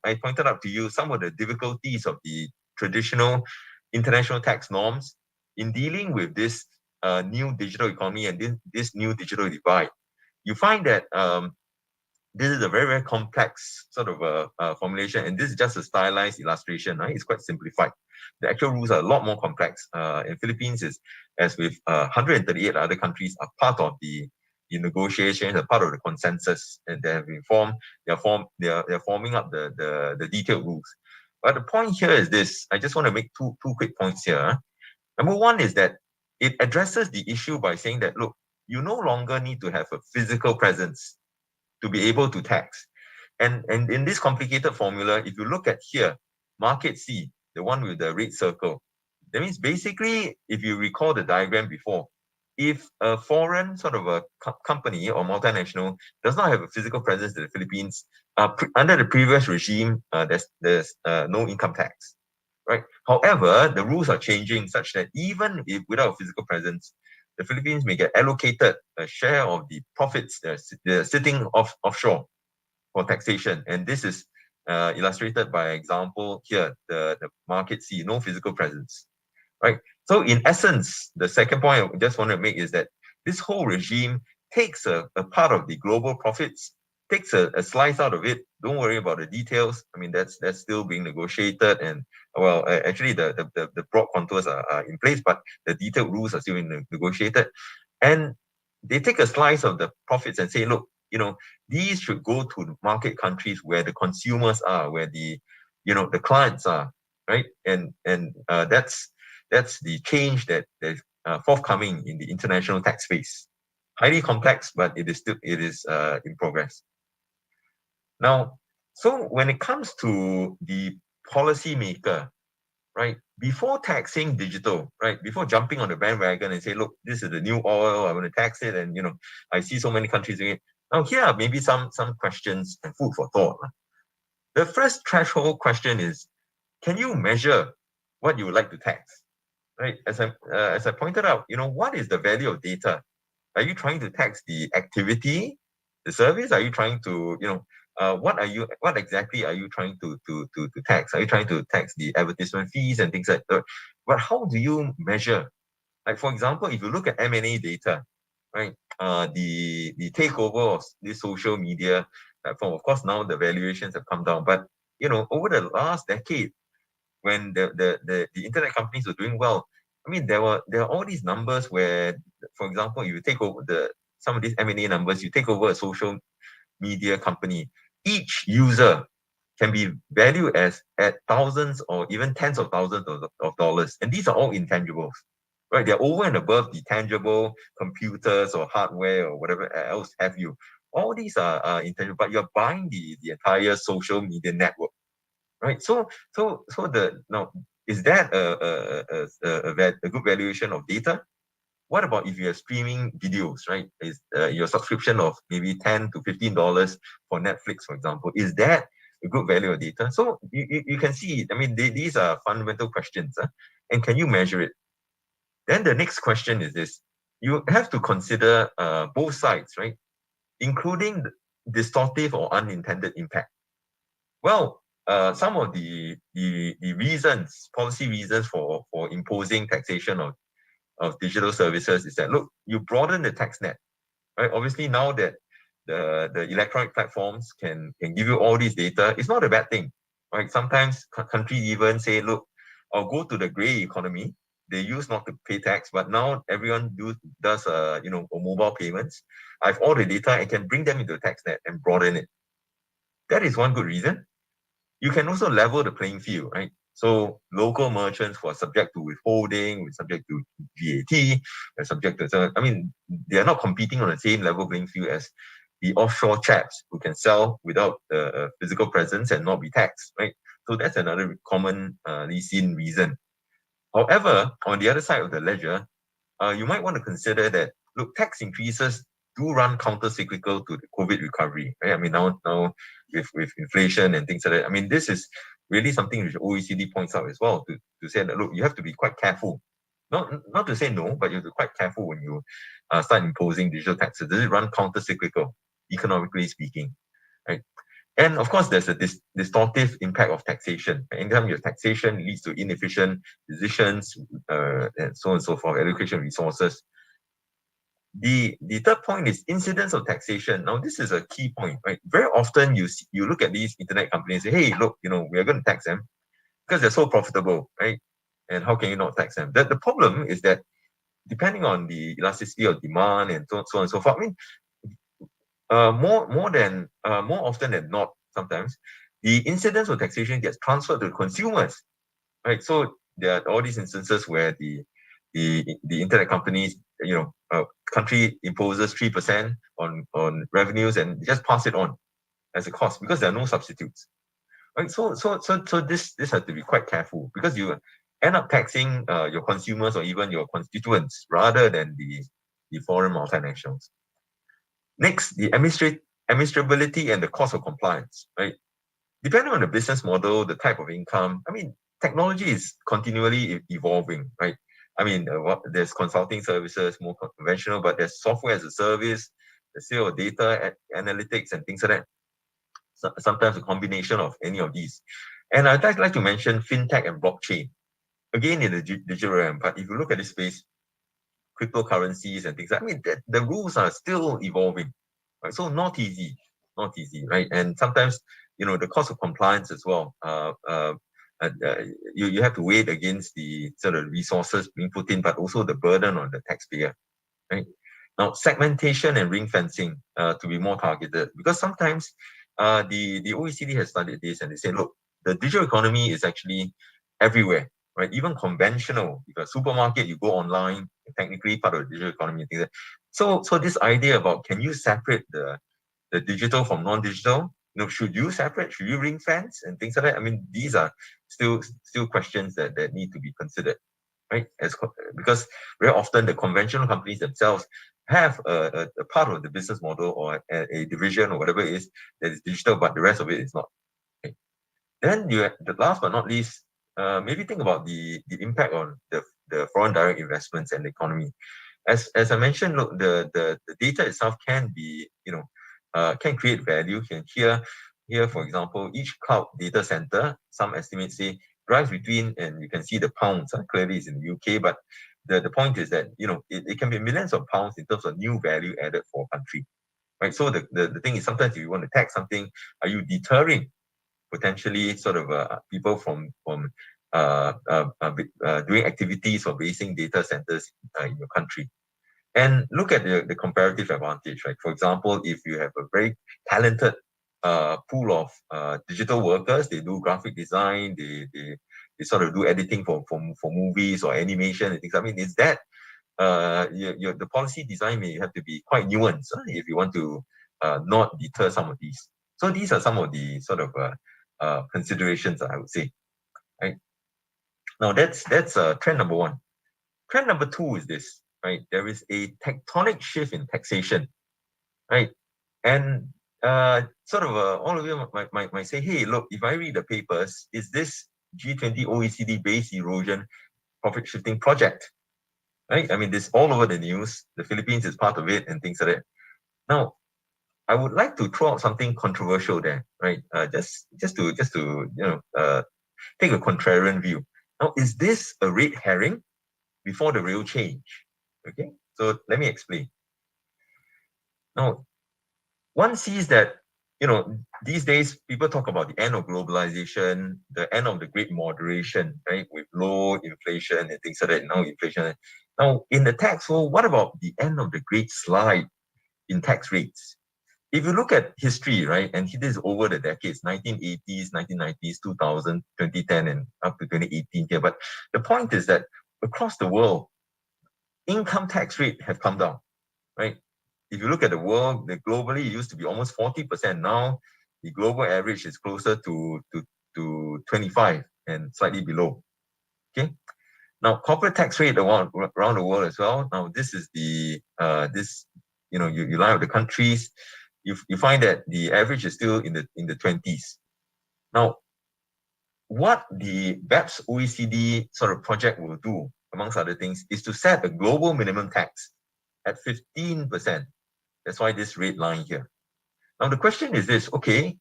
I pointed out to you some of the difficulties of the traditional international tax norms in dealing with this new digital economy and this new digital divide. You find that this is a very, very complex sort of formulation, and this is just a stylized illustration, right? It's quite simplified. The actual rules are a lot more complex. In Philippines, is as with 138 other countries, are part of the negotiations, are part of the consensus, and they have been formed. They're forming up the detailed rules. But the point here is this: I just want to make two quick points here. Number one is that it addresses the issue by saying that, look, you no longer need to have a physical presence to be able to tax. And in this complicated formula, if you look at here, market C, the one with the red circle, that means basically, if you recall the diagram before, if a foreign sort of a company or multinational does not have a physical presence in the Philippines, under the previous regime, there's no income tax, right? However, the rules are changing such that even if without a physical presence, the Philippines may get allocated a share of the profits they're sitting offshore for taxation. And this is illustrated by example here, the market C, no physical presence, right? So in essence, the second point I just want to make is that this whole regime takes a part of the global profits, takes a slice out of it. Don't worry about the details. I mean, that's still being negotiated, and well, actually the broad contours are in place, but the detailed rules are still being negotiated. And they take a slice of the profits and say, look, these should go to market countries where the consumers are, where the clients are, right? And that's the change that is forthcoming in the international tax space. Highly complex, but it is in progress. Now, so when it comes to the policymaker, right, before taxing digital, right, before jumping on the bandwagon and say, look, this is the new oil, I want to tax it, and I see so many countries doing it. Now, here are maybe some questions and food for thought. The first threshold question is, can you measure what you would like to tax? Right, as I pointed out, what is the value of data? Are you trying to tax the activity, the service? Are you trying to, what exactly are you trying to tax? Are you trying to tax the advertisement fees and things like that? But how do you measure? Like, for example, if you look at M&A data, right, the takeover of this social media platform, of course, now the valuations have come down, but over the last decade, when the internet companies were doing well, I mean, there are all these numbers where, for example, you take over some of these M&A numbers, you take over a social media company, each user can be valued at thousands or even tens of thousands of dollars. And these are all intangibles, right? They're over and above the tangible computers or hardware or whatever else have you. All these are intangible, but you're buying the entire social media network. Right, so is that a good valuation of data? What about if you're streaming videos, right? Is your subscription of maybe $10 to $15 for Netflix, for example, is that a good value of data? So you can see, I mean, these are fundamental questions, and can you measure it? Then the next question is this: you have to consider both sides, right? Including distortive or unintended impact. Well, some of the reasons, policy reasons for imposing taxation of digital services is that, look, you broaden the tax net, right? Obviously, now that the electronic platforms can give you all these data, it's not a bad thing, right? Sometimes countries even say, look, I'll go to the gray economy. They used not to pay tax, but now everyone does mobile payments. I have all the data, I can bring them into the tax net and broaden it. That is one good reason. You can also level the playing field, right? So local merchants who are subject to withholding, subject to VAT, subject to, I mean, they are not competing on the same level playing field as the offshore chaps who can sell without a physical presence and not be taxed, right? So that's another commonly seen reason. However, on the other side of the ledger, you might want to consider that, look, tax increases do run counter-cyclical to the COVID recovery, right? I mean, now with inflation and things like that, I mean, this is really something which OECD points out as well, to say that, look, you have to be quite careful. Not to say no, but you have to be quite careful when you start imposing digital taxes. Does it run counter-cyclical? economically speaking, right? And of course, there's a distortive impact of taxation. Anytime your taxation leads to inefficient decisions, and so on and so forth, allocation resources. The third point is incidence of taxation. Now, this is a key point, right? Very often you look at these internet companies and say, hey, look, we are going to tax them because they're so profitable, right? And how can you not tax them? The problem is that depending on the elasticity of demand and so on and so forth, I mean, more often than not, sometimes the incidence of taxation gets transferred to consumers, right? So there are all these instances where the internet companies, country imposes 3% on revenues and just pass it on as a cost because there are no substitutes, right? So this has to be quite careful because you end up taxing your consumers or even your constituents rather than the foreign multinationals. Next, the administrability and the cost of compliance, right? Depending on the business model, the type of income, I mean, technology is continually evolving, right? I mean, there's consulting services, more conventional, but there's software as a service, the sale of data, analytics, and things like that. So, sometimes a combination of any of these. And I'd like to mention fintech and blockchain. Again, in the digital realm, but if you look at this space, cryptocurrencies and things, I mean, the rules are still evolving, right? So not easy, right? And sometimes, the cost of compliance as well. You have to weigh it against the sort of resources being put in, but also the burden on the taxpayer, right? Now, segmentation and ring fencing to be more targeted, because sometimes the OECD has studied this and they say, look, the digital economy is actually everywhere, right? Even conventional, if a supermarket, you go online, technically part of the digital economy. So this idea about can you separate the digital from non-digital? Should you separate? Should you ring fence and things like that? I mean, these are still questions that need to be considered, right? Because very often the conventional companies themselves have a part of the business model or a division or whatever it is that is digital, but the rest of it is not. Okay. Then the last but not least, maybe think about the impact on the foreign direct investments and the economy. As I mentioned, look, the data itself can be, can create value. Here, for example, each cloud data center, some estimates say, drives between, and you can see the pounds, clearly it's in the UK, but the point is that, it can be millions of pounds in terms of new value added for a country, right? So the thing is, sometimes if you want to tax something, are you deterring potentially sort of people from doing activities or basing data centers in your country? And look at the comparative advantage, right? For example, if you have a very talented pool of digital workers, they do graphic design, they sort of do editing for movies or animation and things. I mean, is that the policy design may have to be quite nuanced if you want to not deter some of these. So these are some of the sort of considerations, I would say, right? Now that's trend number one. Trend number two is this, right? There is a tectonic shift in taxation, right? And sort of all of you might say, hey, look, if I read the papers, is this G20 OECD base erosion profit shifting project, right? I mean, this all over the news. The Philippines is part of it and things like that. Now, I would like to throw out something controversial there, right? Just to take a contrarian view. Now, is this a red herring before the real change? Okay, so let me explain. Now, one sees that, these days people talk about the end of globalization, the end of the great moderation, right? With low inflation and things like that, now inflation. Now, in the tax world, what about the end of the great slide in tax rates? If you look at history, right, and this is over the decades, 1980s, 1990s, 2000, 2010, and up to 2018 here. But the point is that across the world, income tax rate have come down, right? If you look at the world, globally, it used to be almost 40%. Now, the global average is closer to 25 and slightly below. Okay. Now, corporate tax rate around the world as well. Now, this is the you line up the countries. You find that the average is still in the 20s. Now, what the BEPS OECD sort of project will do, amongst other things, is to set a global minimum tax at 15%. That's why this red line here. Now the question is this, okay,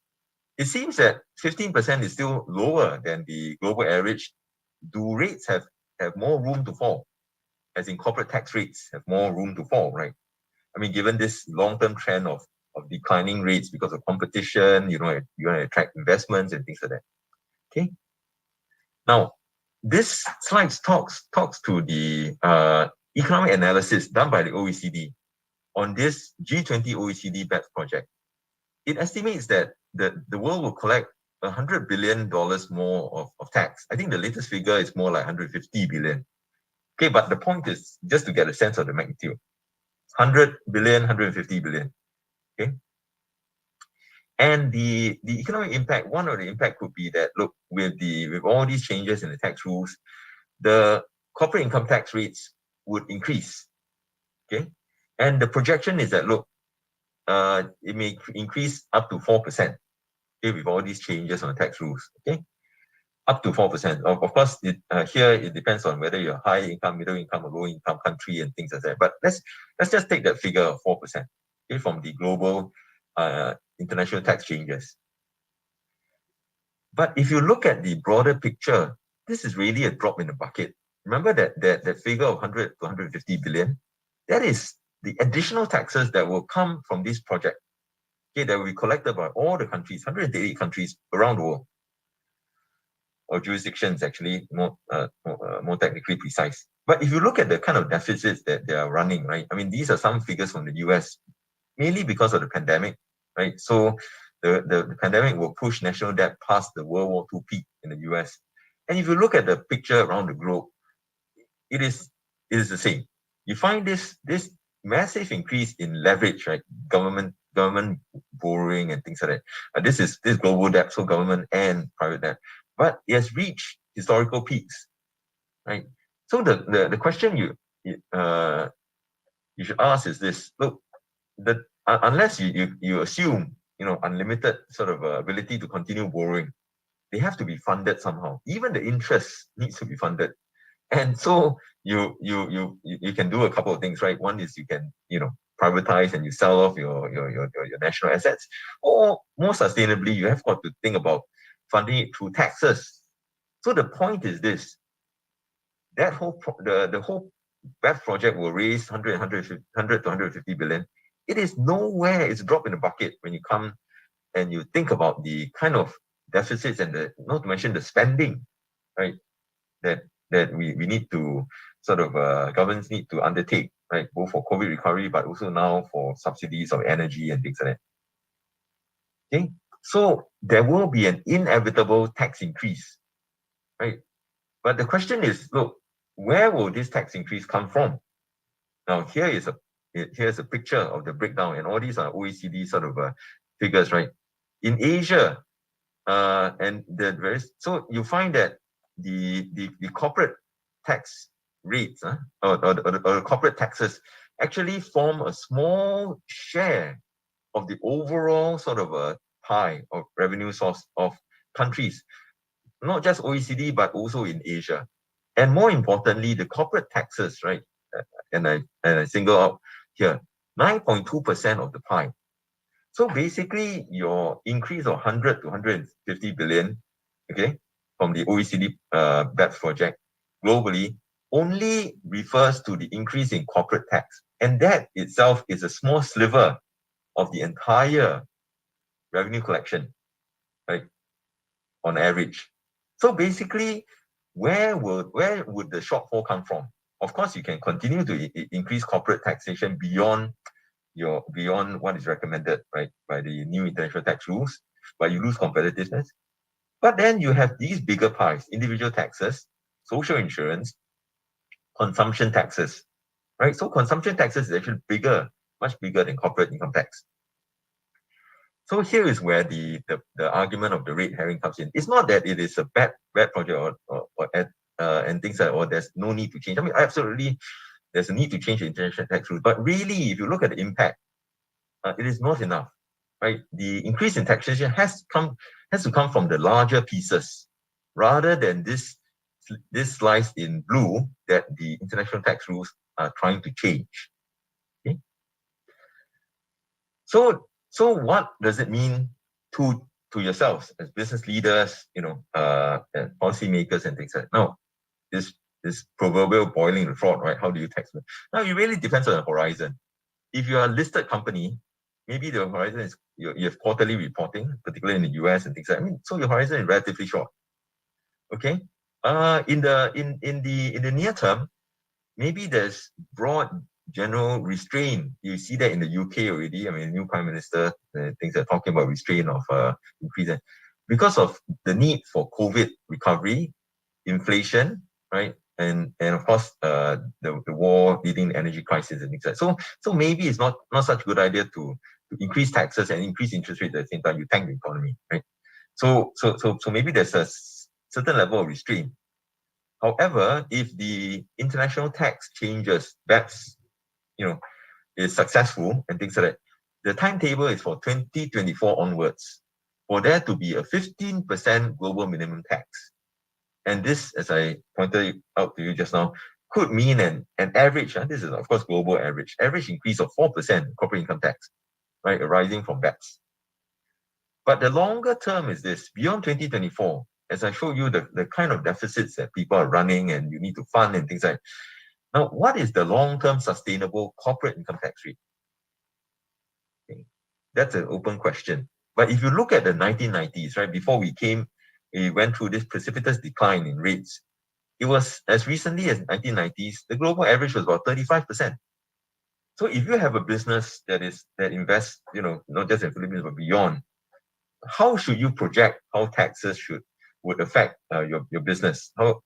it seems that 15% is still lower than the global average. Do rates have more room to fall? As in corporate tax rates have more room to fall, right? I mean, given this long-term trend of declining rates because of competition, you want to attract investments and things like that. Okay. Now, this slide talks to the economic analysis done by the OECD on this G20 OECD BEPS project. It estimates that the world will collect $100 billion more of tax. I think the latest figure is more like 150 billion. Okay, but the point is just to get a sense of the magnitude. 100 billion, 150 billion. Okay. And the economic impact, one of the impact could be that, look, with all these changes in the tax rules, the corporate income tax rates would increase. Okay. And the projection is that, look, it may increase up to 4%. Okay, with all these changes on the tax rules. Okay. Up to 4%. Of course, here it depends on whether you're high income, middle income, or low income country and things like that. But let's just take that figure of 4%, okay, from the global international tax changes. But if you look at the broader picture, this is really a drop in the bucket. Remember that figure of 100 to 150 billion? That is the additional taxes that will come from this project. Okay, that will be collected by all the countries, 188 countries around the world. Or jurisdictions, actually, more technically precise. But if you look at the kind of deficits that they are running, right? I mean, these are some figures from the US, mainly because of the pandemic, right? So the pandemic will push national debt past the World War II peak in the US. And if you look at the picture around the globe, it is the same. You find this massive increase in leverage, right? Government borrowing and things like that. This is global debt, so government and private debt. But it has reached historical peaks, right? So the question you should ask is this: look, unless you assume unlimited sort of ability to continue borrowing, they have to be funded somehow. Even the interest needs to be funded, and so you can do a couple of things, right? One is you can privatize and you sell off your national assets, or more sustainably, you have got to think about funding it through taxes. So the point is this: that the whole BEPS project will raise 100 to 150 billion. It is nowhere. It's a drop in the bucket when you come and you think about the kind of deficits and not to mention the spending, right? That we need to sort of governments need to undertake, right? Both for COVID recovery, but also now for subsidies of energy and things like that. Okay. So there will be an inevitable tax increase, right? But the question is, look, where will this tax increase come from? Now, here's a picture of the breakdown, and all these are OECD sort of figures, right? In Asia, so you find that the corporate tax rates or the corporate taxes actually form a small share of the overall sort of a pie of revenue source of countries, not just OECD, but also in Asia. And more importantly, the corporate taxes, right? And I single out here, 9.2% of the pie. So basically, your increase of 100 to 150 billion, okay, from the OECD BEPS project globally only refers to the increase in corporate tax. And that itself is a small sliver of the entire revenue collection, right, on average. So basically, where would the shortfall come from? Of course, you can continue to increase corporate taxation beyond what is recommended, right, by the new international tax rules, but you lose competitiveness. But then you have these bigger pies: individual taxes, social insurance, consumption taxes, right? So consumption taxes is actually bigger, much bigger than corporate income tax. So here is where the argument of the red herring comes in. It's not that it is a bad project and things like, or there's no need to change. I mean, absolutely, there's a need to change the international tax rules. But really, if you look at the impact, it is not enough, right? The increase in taxation has to come from the larger pieces, rather than this slice in blue that the international tax rules are trying to change. Okay? So So what does it mean to yourselves as business leaders, and policymakers and things like that? Now, this proverbial boiling the frog, right? How do you tax it? Now, it really depends on the horizon. If you are a listed company, maybe the horizon is you have quarterly reporting, particularly in the US and things like that. I mean, so your horizon is relatively short. Okay. In the near term, maybe there's broad general restraint. You see that in the UK already. I mean, new prime minister, things are talking about restraint of increase because of the need for COVID recovery, inflation, right? And of course, the war leading the energy crisis and things like that. So maybe it's not such a good idea to increase taxes and increase interest rates at the same time. You tank the economy, right? So maybe there's a certain level of restraint. However, if the international tax changes, BEPS, is successful and things like that, the timetable is for 2024 onwards for there to be a 15% global minimum tax. And this, as I pointed out to you just now, could mean an average, this is of course global average increase of 4% corporate income tax, right, arising from BEPS. But the longer term is this, beyond 2024, as I showed you the kind of deficits that people are running and you need to fund and things like that. Now, what is the long-term sustainable corporate income tax rate? Okay. That's an open question. But if you look at the 1990s, right, before we went through this precipitous decline in rates. It was as recently as 1990s, the global average was about 35%. So if you have a business that invests, not just in Philippines but beyond, how should you project how taxes would affect your business? How,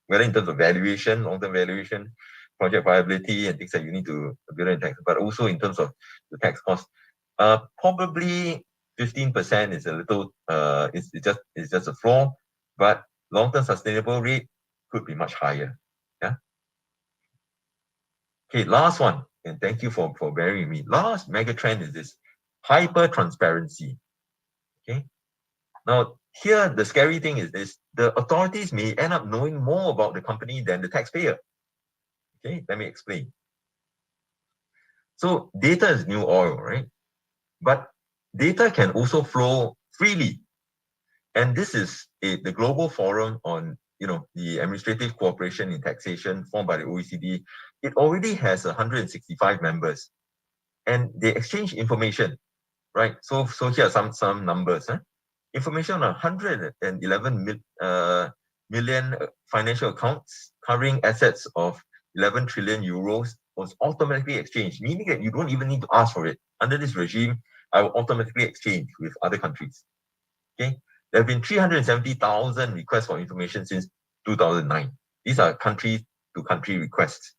whether in terms of valuation, long-term valuation, project viability, and things that you need to build in tax, but also in terms of the tax cost. Probably 15% is a little, it's just a floor, but long-term sustainable rate could be much higher. Yeah. Okay, last one, and thank you for bearing with me. Last mega trend is this hyper transparency. Okay. Now, here the scary thing is this: the authorities may end up knowing more about the company than the taxpayer. Okay, let me explain. So data is new oil, right? But data can also flow freely. And this is the Global Forum on the Administrative Cooperation in Taxation formed by the OECD. It already has 165 members. And they exchange information, right? So here are some numbers. Information on 111 million financial accounts covering assets of 11 trillion euros was automatically exchanged, meaning that you don't even need to ask for it. Under this regime, I will automatically exchange with other countries. Okay, there have been 370,000 requests for information since 2009. These are country-to-country requests.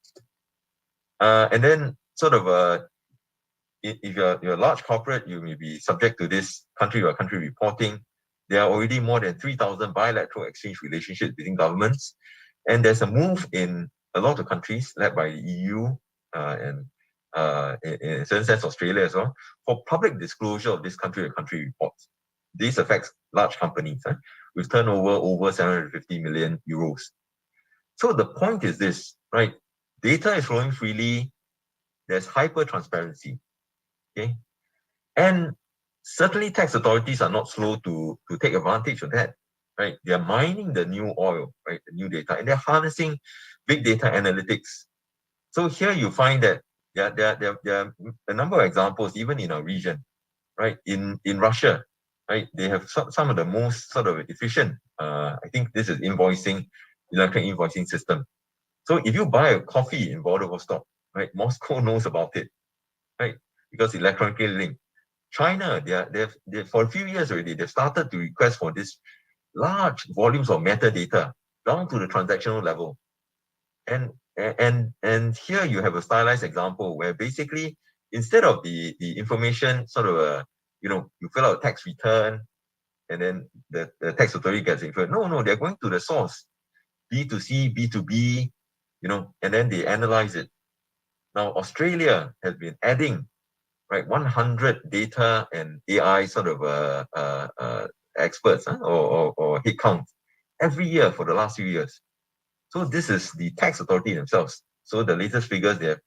And then sort of if you're a large corporate, you may be subject to this country-by-country reporting. There are already more than 3,000 bilateral exchange relationships between governments. And there's a move in a lot of countries, led by the EU and in a certain sense Australia as well, for public disclosure of this country-to-country reports. This affects large companies with turnover over 750 million euros. So the point is this, right? Data is flowing freely. There's hyper transparency. Okay, and certainly tax authorities are not slow to take advantage of that, right? They are mining the new oil, right? The new data, and they're harnessing big data analytics. So here you find that there are a number of examples, even in our region, right? In Russia, right? They have some of the most sort of efficient, I think this is electronic invoicing system. So if you buy a coffee in Vladivostok, right? Moscow knows about it, right? Because electronically linked. China, they've for a few years already, they've started to request for this large volumes of metadata down to the transactional level. And here you have a stylized example where basically instead of the information sort of you fill out a tax return and then the tax authority gets info. No, they're going to the source, B2C, B2B, and then they analyze it. Now Australia has been adding, right, 100 data and AI sort of experts or headcount every year for the last few years. So this is the tax authority themselves. So the latest figures, they have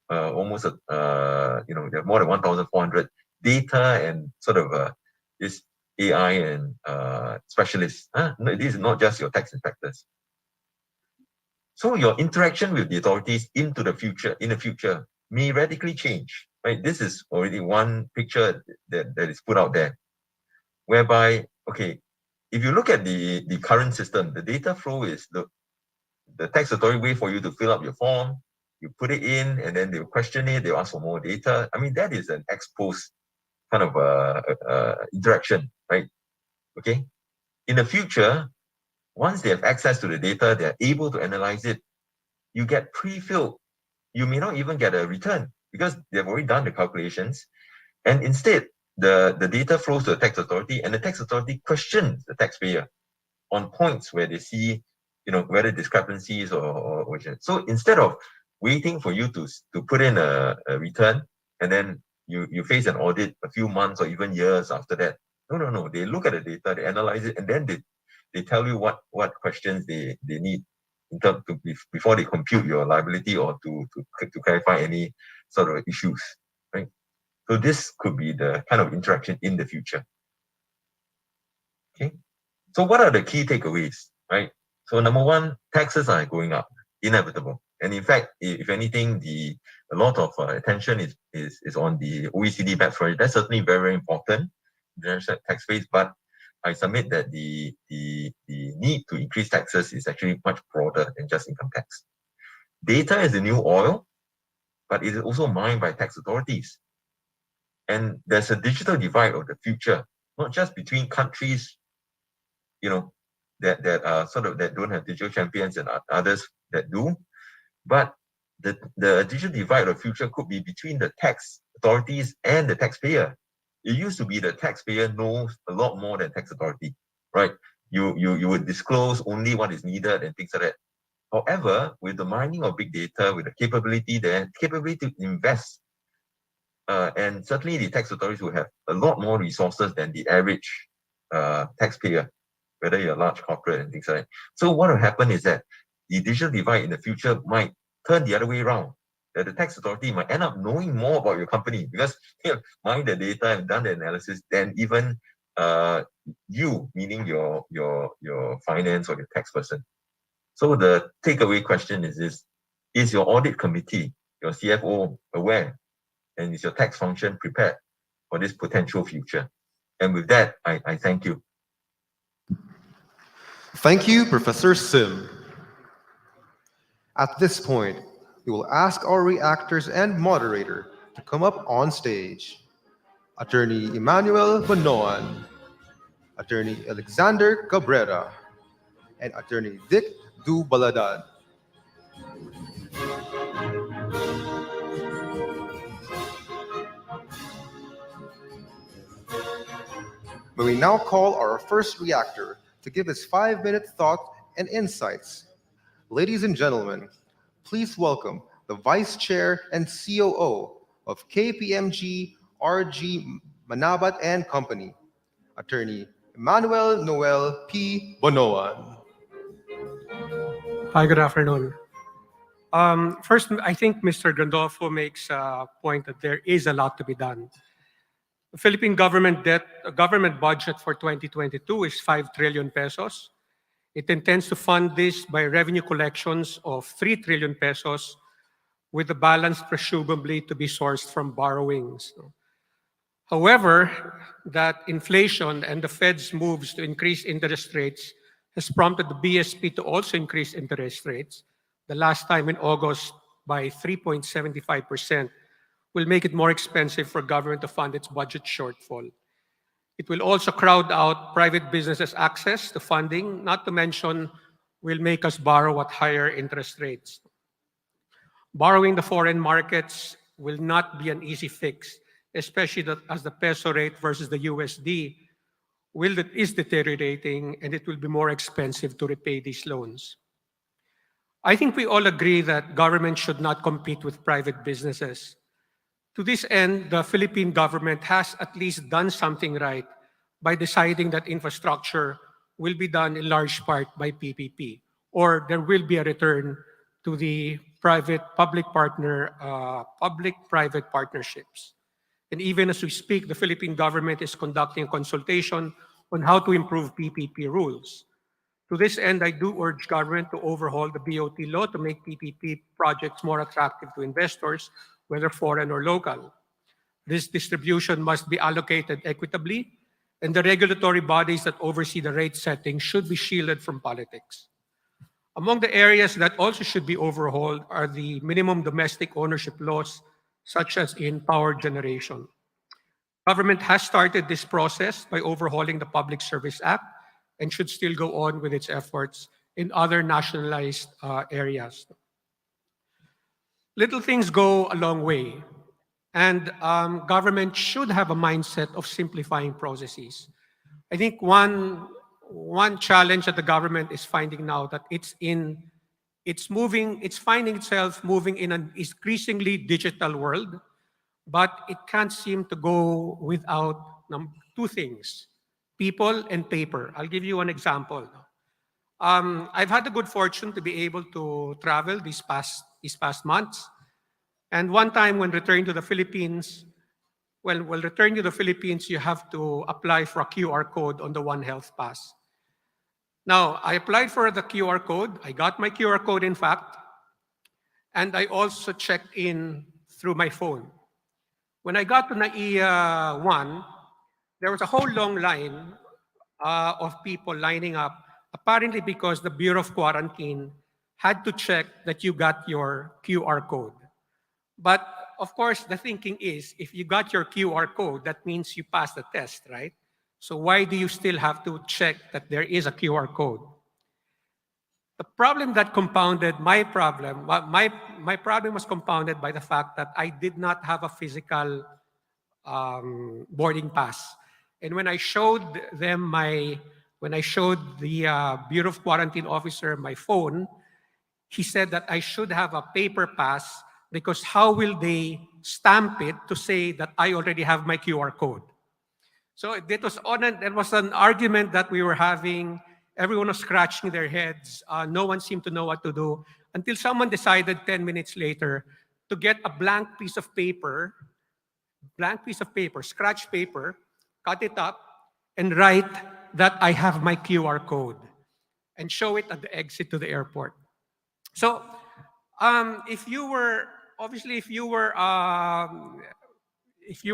almost, they have more than 1,400 data and sort of this AI and specialists. No, this is not just your tax inspectors. So your interaction with the authorities in the future may radically change. Right? This is already one picture that is put out there, whereby, okay, if you look at the current system, the data flow is the tax authority wait for you to fill up your form, you put it in, and then they'll question it, they'll ask for more data. I mean, that is an ex post kind of interaction, right? Okay. In the future, once they have access to the data, they're able to analyze it. You get pre-filled. You may not even get a return because they've already done the calculations. And instead, the data flows to the tax authority, and the tax authority questions the taxpayer on points where they see, whether discrepancies or so instead of waiting for you to put in a return and then you face an audit a few months or even years after that. No. They look at the data, they analyze it, and then they tell you what questions they need in terms before they compute your liability or to clarify any sort of issues, right? So this could be the kind of interaction in the future. Okay. So what are the key takeaways, right? So number one, taxes are going up, inevitable. And in fact, if anything, a lot of attention is on the OECD BEPS project. That's certainly very, very important in terms of tax base, but I submit that the need to increase taxes is actually much broader than just income tax. Data is the new oil, but it is also mined by tax authorities. And there's a digital divide of the future, not just between countries, that are sort of that don't have digital champions and others that do, but the digital divide of the future could be between the tax authorities and the taxpayer. It used to be the taxpayer knows a lot more than tax authority, right? You would disclose only what is needed and things like that. However, with the mining of big data, with the capability to invest, and certainly the tax authorities will have a lot more resources than the average taxpayer, whether you're a large corporate and things like that. So what will happen is that the digital divide in the future might turn the other way around. That the tax authority might end up knowing more about your company because mined the data and done the analysis than even you, meaning your finance or your tax person. So the takeaway question is this: is your audit committee, your CFO, aware, and is your tax function prepared for this potential future? And with that, I thank you. Thank you, Professor Sim. At this point, we will ask our reactors and moderator to come up on stage. Attorney Emmanuel Bonoan, Attorney Alexander Cabrera, and Attorney Vic Du Baladad. May we now call our first reactor to give his 5-minute thought and insights. Ladies and gentlemen, please welcome the Vice Chair and COO of KPMG RG Manabat and Company, Attorney Emmanuel Noel P. Bonoan. Hi, good afternoon. First, I think Mr. Gandolfo makes a point that there is a lot to be done. The Philippine government budget for 2022 is 5 trillion pesos. It intends to fund this by revenue collections of 3 trillion pesos, with the balance presumably to be sourced from borrowings. However, that inflation and the Fed's moves to increase interest rates has prompted the BSP to also increase interest rates, the last time in August by 3.75%, will make it more expensive for government to fund its budget shortfall. It will also crowd out private businesses' access to funding, not to mention will make us borrow at higher interest rates. Borrowing the foreign markets will not be an easy fix, especially as the peso rate versus the USD is deteriorating, and it will be more expensive to repay these loans. I think we all agree that government should not compete with private businesses. To this end, the Philippine government has at least done something right by deciding that infrastructure will be done in large part by PPP, or there will be a return to the public-private partnerships. And even as we speak, the Philippine government is conducting a consultation on how to improve PPP rules. To this end, I do urge government to overhaul the BOT law to make PPP projects more attractive to investors, whether foreign or local. This distribution must be allocated equitably, and the regulatory bodies that oversee the rate setting should be shielded from politics. Among the areas that also should be overhauled are the minimum domestic ownership laws, such as in power generation. Government has started this process by overhauling the Public Service Act and should still go on with its efforts in other nationalized areas. Little things go a long way, and government should have a mindset of simplifying processes. I think one challenge that the government is finding now that it's finding itself moving in an increasingly digital world, but it can't seem to go without two things: people and paper. I'll give you an example. I've had the good fortune to be able to travel these past months. And one time when returning to the Philippines, while returning to the Philippines, you have to apply for a QR code on the One Health Pass. Now, I applied for the QR code. I got my QR code, in fact, and I also checked in through my phone. When I got to NAIA 1, there was a whole long line of people lining up, apparently because the Bureau of Quarantine had to check that you got your QR code. But of course, the thinking is, if you got your QR code, that means you passed the test, right? So why do you still have to check that there is a QR code? The problem that compounded my problem, my problem was compounded by the fact that I did not have a physical boarding pass. And when I showed the Bureau of Quarantine officer my phone, he said that I should have a paper pass, because how will they stamp it to say that I already have my QR code? So there was an argument that we were having. Everyone was scratching their heads. No one seemed to know what to do, until someone decided 10 minutes later to get a blank piece of paper, scratch paper, cut it up, and write that I have my QR code, and show it at the exit to the airport. So if you were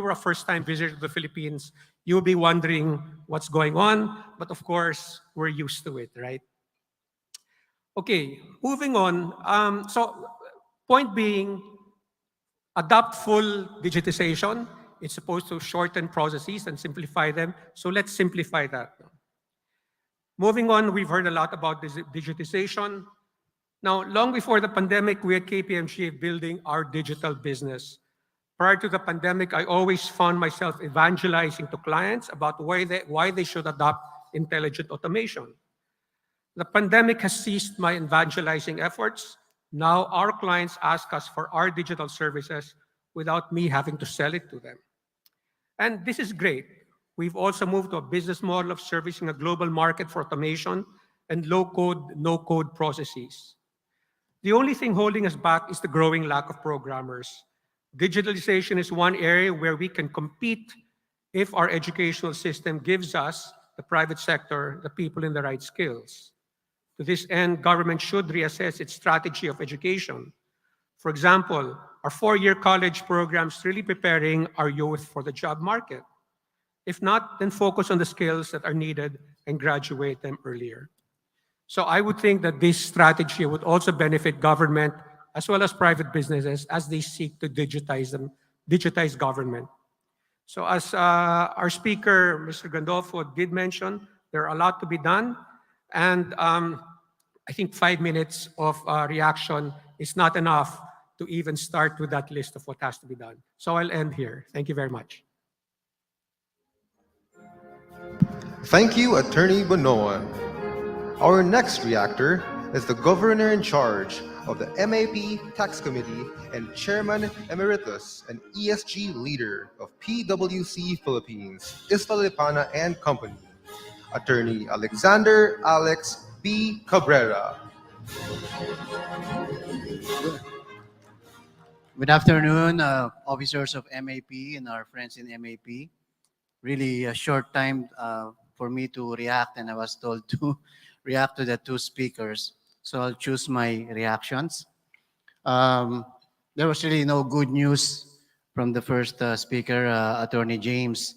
a first-time visitor to the Philippines, you'll be wondering what's going on, but of course, we're used to it, right? Okay, moving on. So point being, adopt full digitization. It's supposed to shorten processes and simplify them, so let's simplify that. Moving on, we've heard a lot about digitization. Now, long before the pandemic, we at KPMG building our digital business. Prior to the pandemic, I always found myself evangelizing to clients about why they should adopt intelligent automation. The pandemic has ceased my evangelizing efforts. Now our clients ask us for our digital services without me having to sell it to them. And this is great. We've also moved to a business model of servicing a global market for automation and low-code, no-code processes. The only thing holding us back is the growing lack of programmers. Digitalization is one area where we can compete if our educational system gives us, the private sector, the people in the right skills. To this end, government should reassess its strategy of education. For example, are 4-year college programs really preparing our youth for the job market? If not, then focus on the skills that are needed and graduate them earlier. So I would think that this strategy would also benefit government as well as private businesses as they seek to digitize government. So as our speaker, Mr. Gandolfo, did mention, there are a lot to be done. And I think 5 minutes of reaction is not enough to even start with that list of what has to be done. So I'll end here. Thank you very much. Thank you, Attorney Bonoan. Our next reactor is the Governor in charge of the MAP Tax Committee and Chairman Emeritus and ESG leader of PwC Philippines, Isla Lipana and Company, Attorney Alexander Alex B. Cabrera. Good afternoon, officers of MAP and our friends in MAP. Really a short time for me to react, and I was told to react to the two speakers. So I'll choose my reactions. Um, there was really no good news from the first speaker, Attorney James.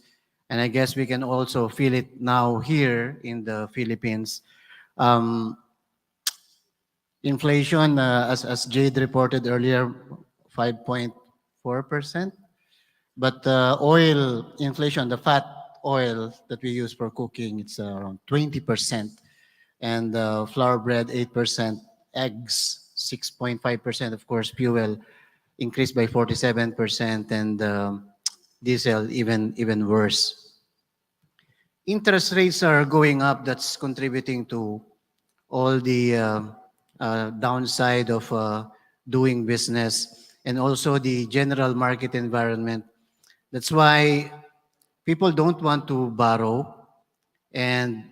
And I guess we can also feel it now here in the Philippines. Um, Inflation, as Jade reported earlier, 5.4%. But oil inflation, the fat oil that we use for cooking, it's around 20%. And flour bread, 8%. Eggs, 6.5%. Of course, fuel increased by 47%. And diesel, even worse. Interest rates are going up. That's contributing to all the downside of doing business, and also the general market environment. That's why people don't want to borrow, and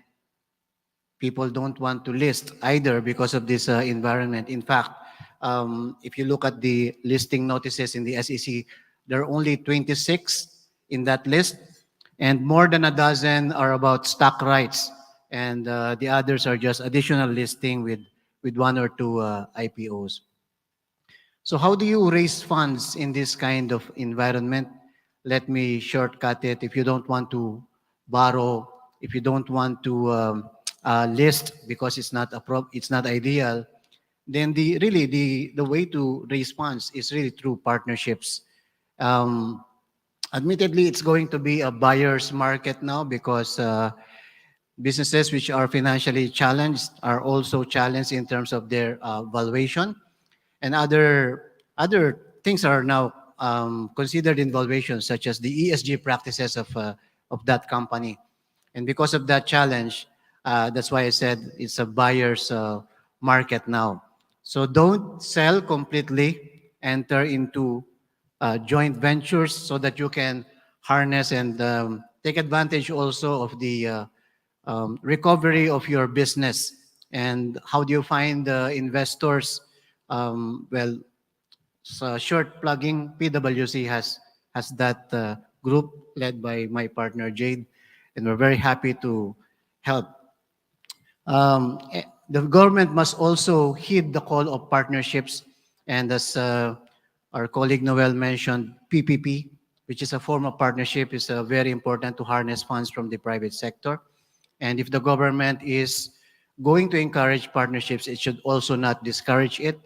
people don't want to list either because of this environment. In fact, if you look at the listing notices in the SEC, there are only 26 in that list, and more than a dozen are about stock rights, and the others are just additional listing with one or two IPOs. So how do you raise funds in this kind of environment? Let me shortcut it. If you don't want to borrow, if you don't want to list because it's not ideal, then the way to raise funds is really through partnerships. Admittedly, it's going to be a buyer's market now because businesses which are financially challenged are also challenged in terms of their valuation, and other things are now considered in valuation, such as the ESG practices of that company. And because of that challenge, that's why I said it's a buyer's market now. So don't sell completely. Enter into joint ventures so that you can harness and take advantage also of the recovery of your business. And how do you find investors? Well, so short plugging, PwC has that group led by my partner Jade, and we're very happy to help. The government must also heed the call of partnerships, and as our colleague Noel mentioned, PPP, which is a form of partnership, is very important to harness funds from the private sector. And if the government is going to encourage partnerships, it should also not discourage it.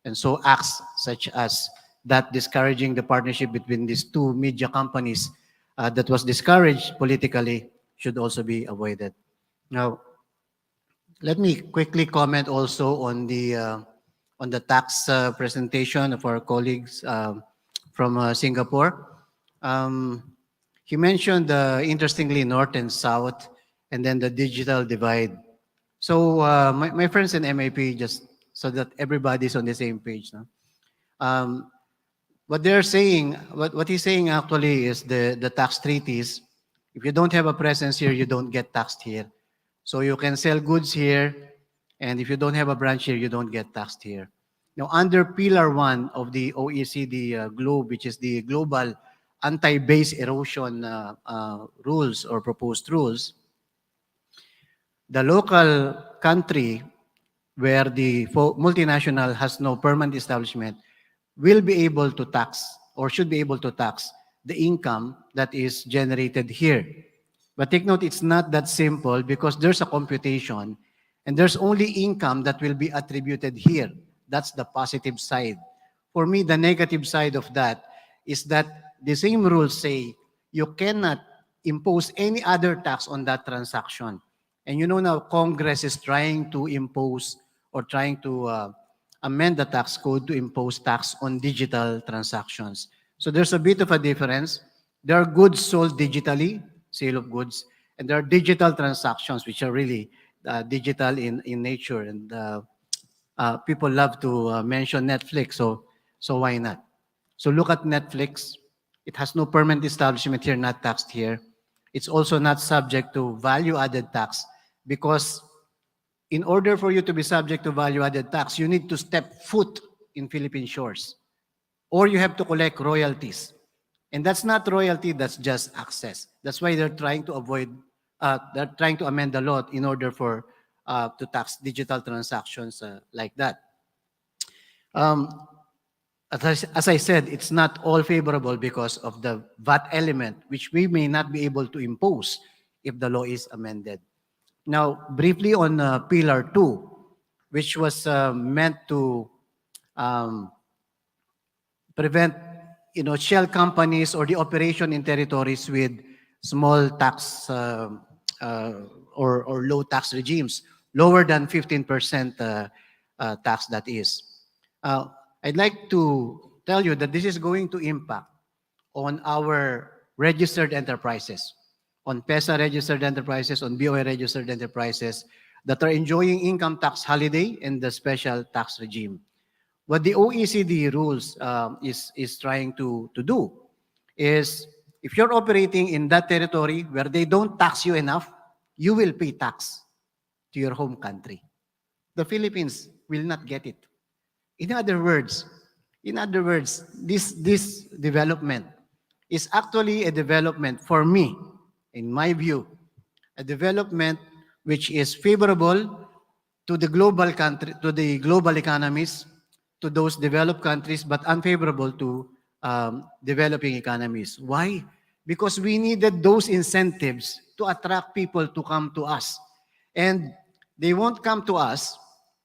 And so acts such as that discouraging the partnership between these two media companies that was discouraged politically should also be avoided. Now, let me quickly comment also on the tax presentation of our colleagues from Singapore. He mentioned, interestingly, North and South, and then the digital divide. So my friends in MAP, just so that everybody's on the same page. No? What they're saying, what he's saying actually is the tax treaties. If you don't have a presence here, you don't get taxed here. So you can sell goods here, and if you don't have a branch here, you don't get taxed here. Now, under Pillar 1 of the OECD Globe, which is the Global Anti-Base Erosion rules or proposed rules, the local country where the multinational has no permanent establishment will be able to tax or should be able to tax the income that is generated here. But take note, it's not that simple because there's a computation and there's only income that will be attributed here. That's the positive side. For me, the negative side of that is that the same rules say you cannot impose any other tax on that transaction. And you know now Congress is trying to impose or trying to amend the tax code to impose tax on digital transactions. So there's a bit of a difference. There are goods sold digitally, sale of goods, and there are digital transactions which are really digital in nature. And people love to mention Netflix, so why not? So look at Netflix. It has no permanent establishment here, not taxed here. It's also not subject to value-added tax because in order for you to be subject to value-added tax, you need to step foot in Philippine shores. or you have to collect royalties. And that's not royalty, that's just access. That's why they're trying to they're trying to amend the law in order for to tax digital transactions like that. Um, as I said, it's not all favorable because of the VAT element, which we may not be able to impose if the law is amended. Now, briefly on Pillar 2, which was meant to prevent shell companies or the operation in territories with small tax uh, or low tax regimes, lower than 15% tax that is. I'd like to tell you that this is going to impact on our registered enterprises, on PESA registered enterprises, on BOA registered enterprises that are enjoying income tax holiday and the special tax regime. What the OECD rules is trying to do is if you're operating in that territory where they don't tax you enough, you will pay tax to your home country. The Philippines will not get it. In other words, this development is actually a development for me, in my view, a development which is favorable to the global country, to the global economies, to those developed countries, but unfavorable to developing economies. Why? Because we needed those incentives to attract people to come to us. And they won't come to us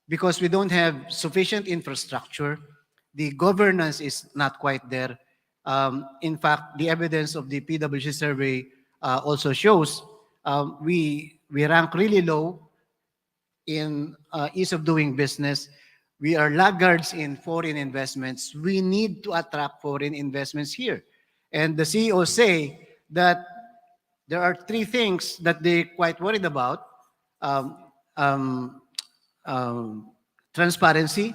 because we don't have sufficient infrastructure. The governance is not quite there. In fact, the evidence of the PwC survey also shows we rank really low in ease of doing business. We are laggards in foreign investments. We need to attract foreign investments here. And the CEOs say that there are three things that they're quite worried about. Um, um, Transparency,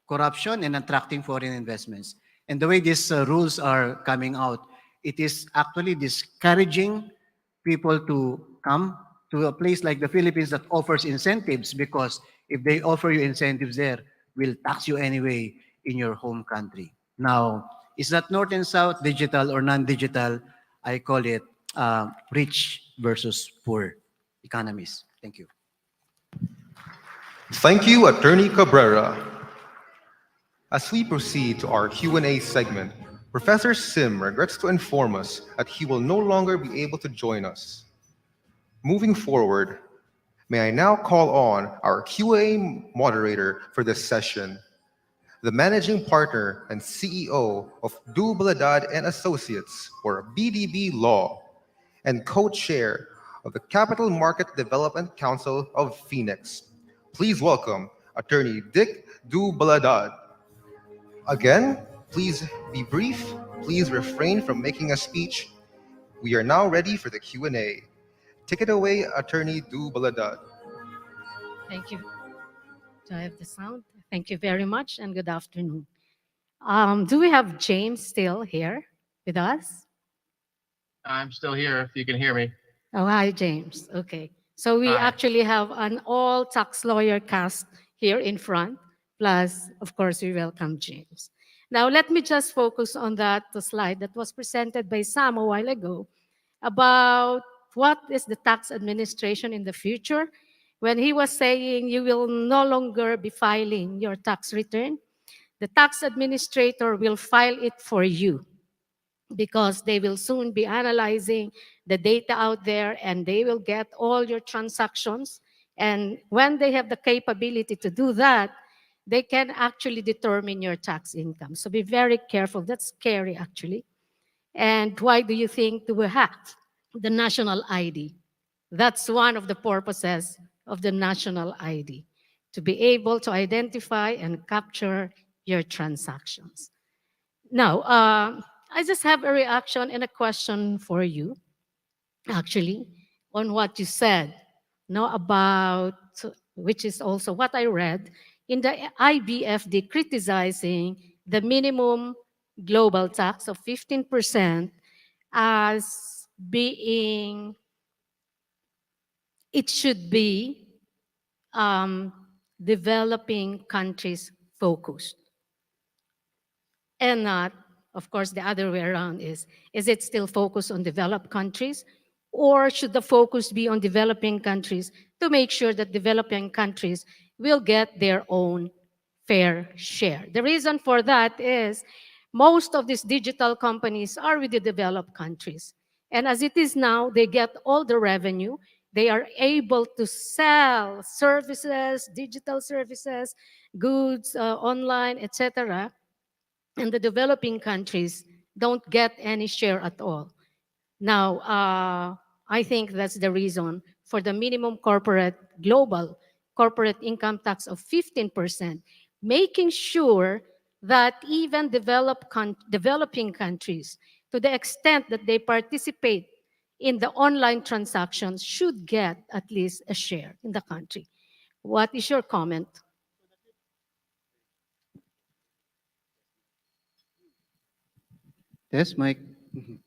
corruption, and attracting foreign investments. And the way these rules are coming out, it is actually discouraging people to come to a place like the Philippines that offers incentives, because if they offer you incentives there, will tax you anyway in your home country. Now, is that North and South, digital or non-digital? I call it rich versus poor economies. Thank you. Thank you, Attorney Cabrera. As we proceed to our Q&A segment, Professor Sim regrets to inform us that he will no longer be able to join us. Moving forward, may I now call on our Q&A moderator for this session, the Managing Partner and CEO of Du Baladad and Associates, or BDB Law, and co-chair of the Capital Market Development Council of Phoenix. Please welcome Attorney Dick Du Baladad. Again, please be brief. Please refrain from making a speech. We are now ready for the Q&A. Take it away, Attorney Du Baladad. Thank you. Do I have the sound? Thank you very much and good afternoon. Do we have James still here with us? I'm still here if you can hear me. Oh, hi, James. Okay. So we Hi. actually have an all tax lawyer cast here in front. Plus, of course, we welcome James. Now, let me just focus on that slide that was presented by Sam a while ago about what is the tax administration in the future. When he was saying you will no longer be filing your tax return, the tax administrator will file it for you, because they will soon be analyzing the data out there and they will get all your transactions. And when they have the capability to do that, they can actually determine your tax income. So be very careful. That's scary, actually. And why do you think we have the national ID? That's one of the purposes of the national ID, to be able to identify and capture your transactions. Now, I just have a reaction and a question for you, actually, on what you said, about, which is also what I read in the IBFD criticizing the minimum global tax of 15% as being, it should be developing countries focused. and not, of course, the other way around is it still focused on developed countries, or should the focus be on developing countries to make sure that developing countries will get their own fair share? The reason for that is most of these digital companies are with the developed countries. And as it is now, they get all the revenue. They are able to sell services, digital services, goods, online, etc. And the developing countries don't get any share at all. Now, I think that's the reason for the minimum global corporate income tax of 15%, making sure that even developing countries, to the extent that they participate in the online transactions, should get at least a share in the country. What is your comment? Yes, Mike. Mhm.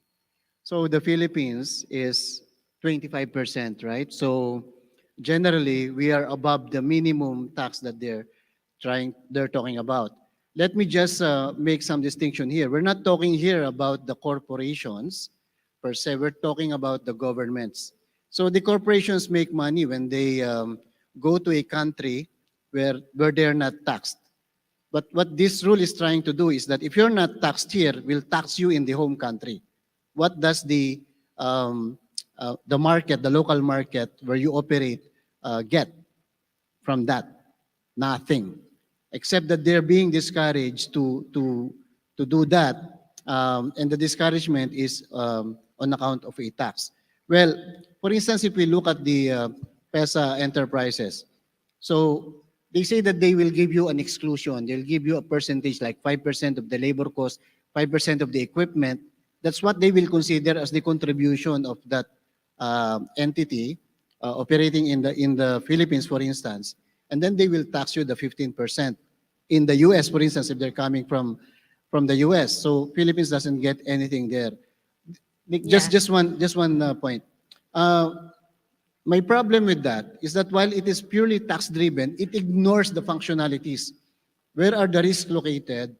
So the Philippines is 25%, right? So generally, we are above the minimum tax that they're talking about. Let me just make some distinction here. We're not talking here about the corporations per se. We're talking about the governments. So the corporations make money when they go to a country where they're not taxed. But what this rule is trying to do is that if you're not taxed here, we'll tax you in the home country. What does the market, the local market where you operate, get from that? Nothing, except that they're being discouraged to do that, and the discouragement is on account of a tax. Well, for instance, if we look at the PESA enterprises, so they say that they will give you an exclusion. They'll give you a percentage like 5% of the labor cost, 5% of the equipment. That's what they will consider as the contribution of that entity operating in the Philippines, for instance. And then they will tax you the 15%. In the US, for instance, if they're coming from the US, so Philippines doesn't get anything there. Just one point. My problem with that is that while it is purely tax driven, it ignores the functionalities. Where are the risks located?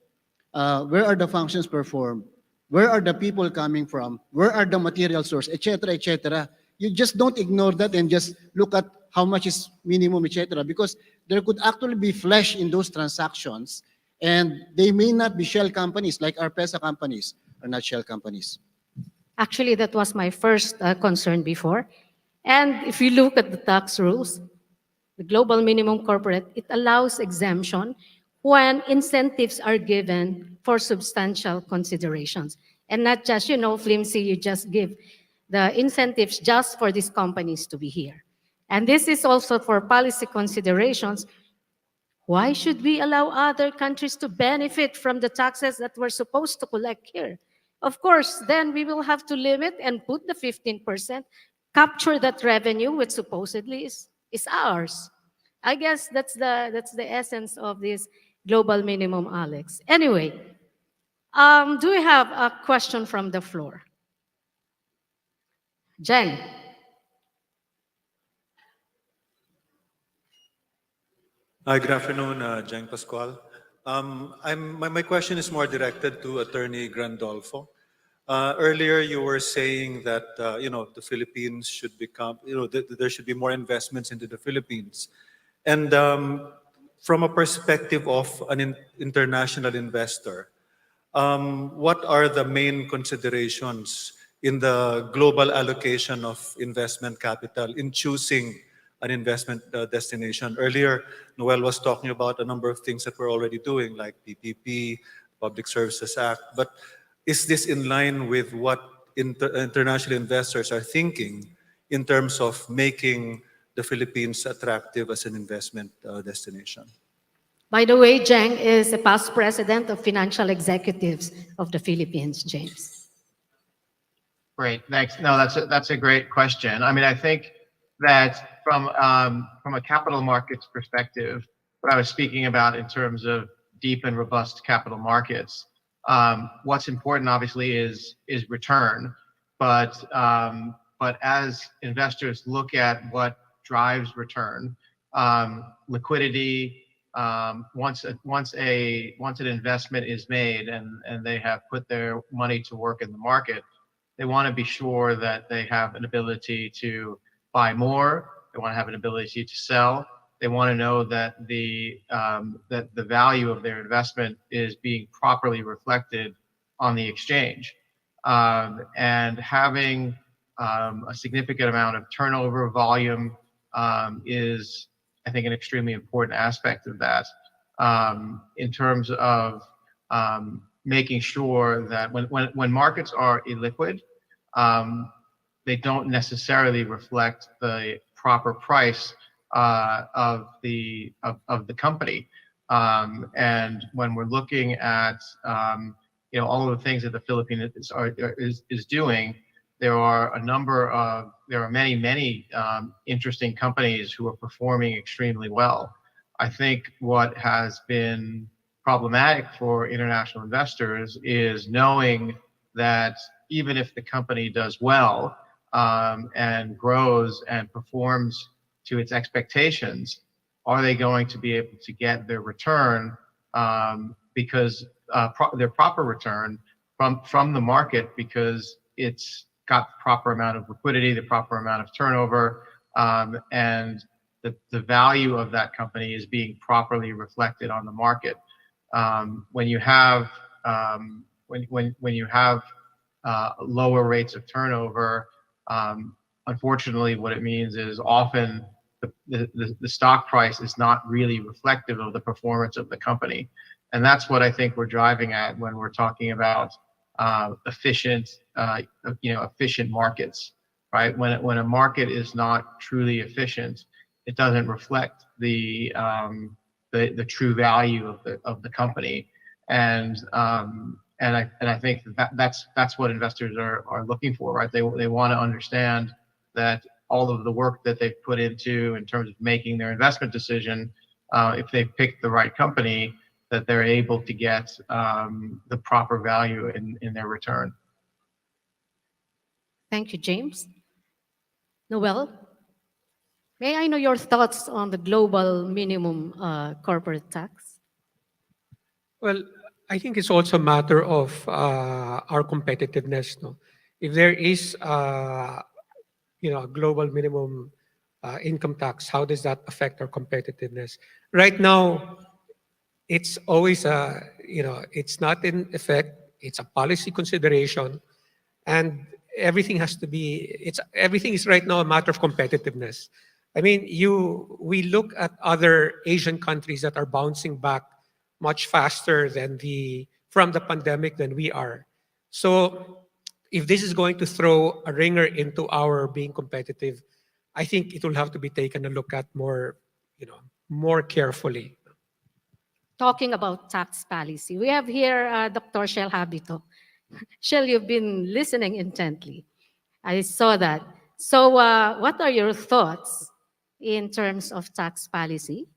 Where are the functions performed? Where are the people coming from? Where are the material source, etc., etc. You just don't ignore that and just look at how much is minimum, etc. Because there could actually be flesh in those transactions, and they may not be shell companies like our PESA companies are not shell companies. Actually, that was my first concern before. And if you look at the tax rules, the global minimum corporate, it allows exemption when incentives are given for substantial considerations. And not just, flimsy, you just give the incentives just for these companies to be here. And this is also for policy considerations. Why should we allow other countries to benefit from the taxes that we're supposed to collect here? Of course, then we will have to limit and put the 15%, capture that revenue, which supposedly is ours. I guess that's the essence of this global minimum, Alex. Anyway, do we have a question from the floor? Jen. Hi, good afternoon, Jeng Pascual. My question is more directed to Attorney Grandolfo. Earlier, you were saying that the Philippines should become, there should be more investments into the Philippines, and from a perspective of an international investor, what are the main considerations in the global allocation of investment capital in choosing an investment destination? Earlier, Noel was talking about a number of things that we're already doing, like PPP, Public Services Act. But is this in line with what international investors are thinking in terms of making the Philippines attractive as an investment destination? By the way, Jeng is a past president of financial executives of the Philippines, James. Great, thanks. No, that's a great question. I mean, I think that from a capital markets perspective, what I was speaking about in terms of deep and robust capital markets, what's important obviously is return, but as investors look at what drives return, liquidity, once an investment is made and they have put their money to work in the market, they want to be sure that they have an ability to buy more. They want to have an ability to sell. They want to know that the value of their investment is being properly reflected on the exchange. And having a significant amount of turnover volume is, I think, an extremely important aspect of that, in terms of making sure that when markets are illiquid, they don't necessarily reflect the proper price of the company. And when we're looking at all of the things that the Philippines is doing, there are many interesting companies who are performing extremely well. I think what has been problematic for international investors is knowing that even if the company does well and grows and performs to its expectations, are they going to be able to get their return because their proper return from the market, because it's got the proper amount of liquidity, the proper amount of turnover, and the value of that company is being properly reflected on the market. When you have lower rates of turnover, unfortunately, what it means is often the stock price is not really reflective of the performance of the company. And that's what I think we're driving at when we're talking about efficient markets, right? When a market is not truly efficient, it doesn't reflect the true value of the company. And I think that's what investors are looking for, right? They want to understand that all of the work that they've put into in terms of making their investment decision, if they pick the right company, that they're able to get the proper value in their return. Thank you, James. Noel, may I know your thoughts on the global minimum corporate tax? Well, I think it's also a matter of our competitiveness. No? If there is a global minimum income tax, how does that affect our competitiveness? Right now, it's always it's not in effect. It's a policy consideration, and everything is right now a matter of competitiveness. I mean, we look at other Asian countries that are bouncing back much faster from the pandemic than we are. So if this is going to throw a ringer into our being competitive, I think it will have to be taken a look at more carefully. Talking about tax policy, we have here Dr. Shell Habito. Shell, you've been listening intently. I saw that. So what are your thoughts in terms of tax policy?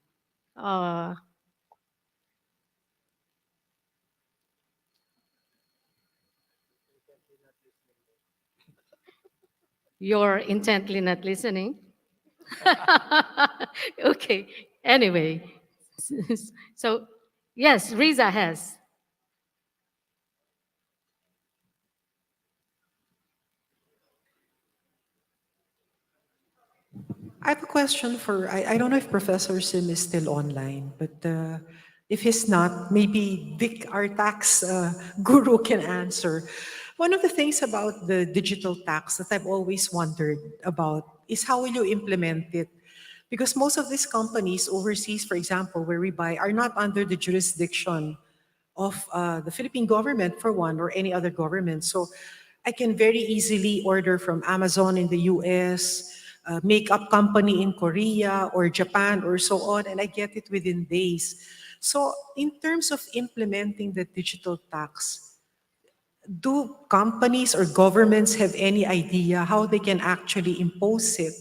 You're intently not listening? Okay, anyway. So, yes, Riza has. I have a question I don't know if Professor Sim is still online, but if he's not, maybe Vic, our tax guru, can answer. One of the things about the digital tax that I've always wondered about is how will you implement it? Because most of these companies overseas, for example, where we buy, are not under the jurisdiction of the Philippine government, for one, or any other government. So I can very easily order from Amazon in the US, makeup company in Korea or Japan or so on, and I get it within days. So in terms of implementing the digital tax, do companies or governments have any idea how they can actually impose it?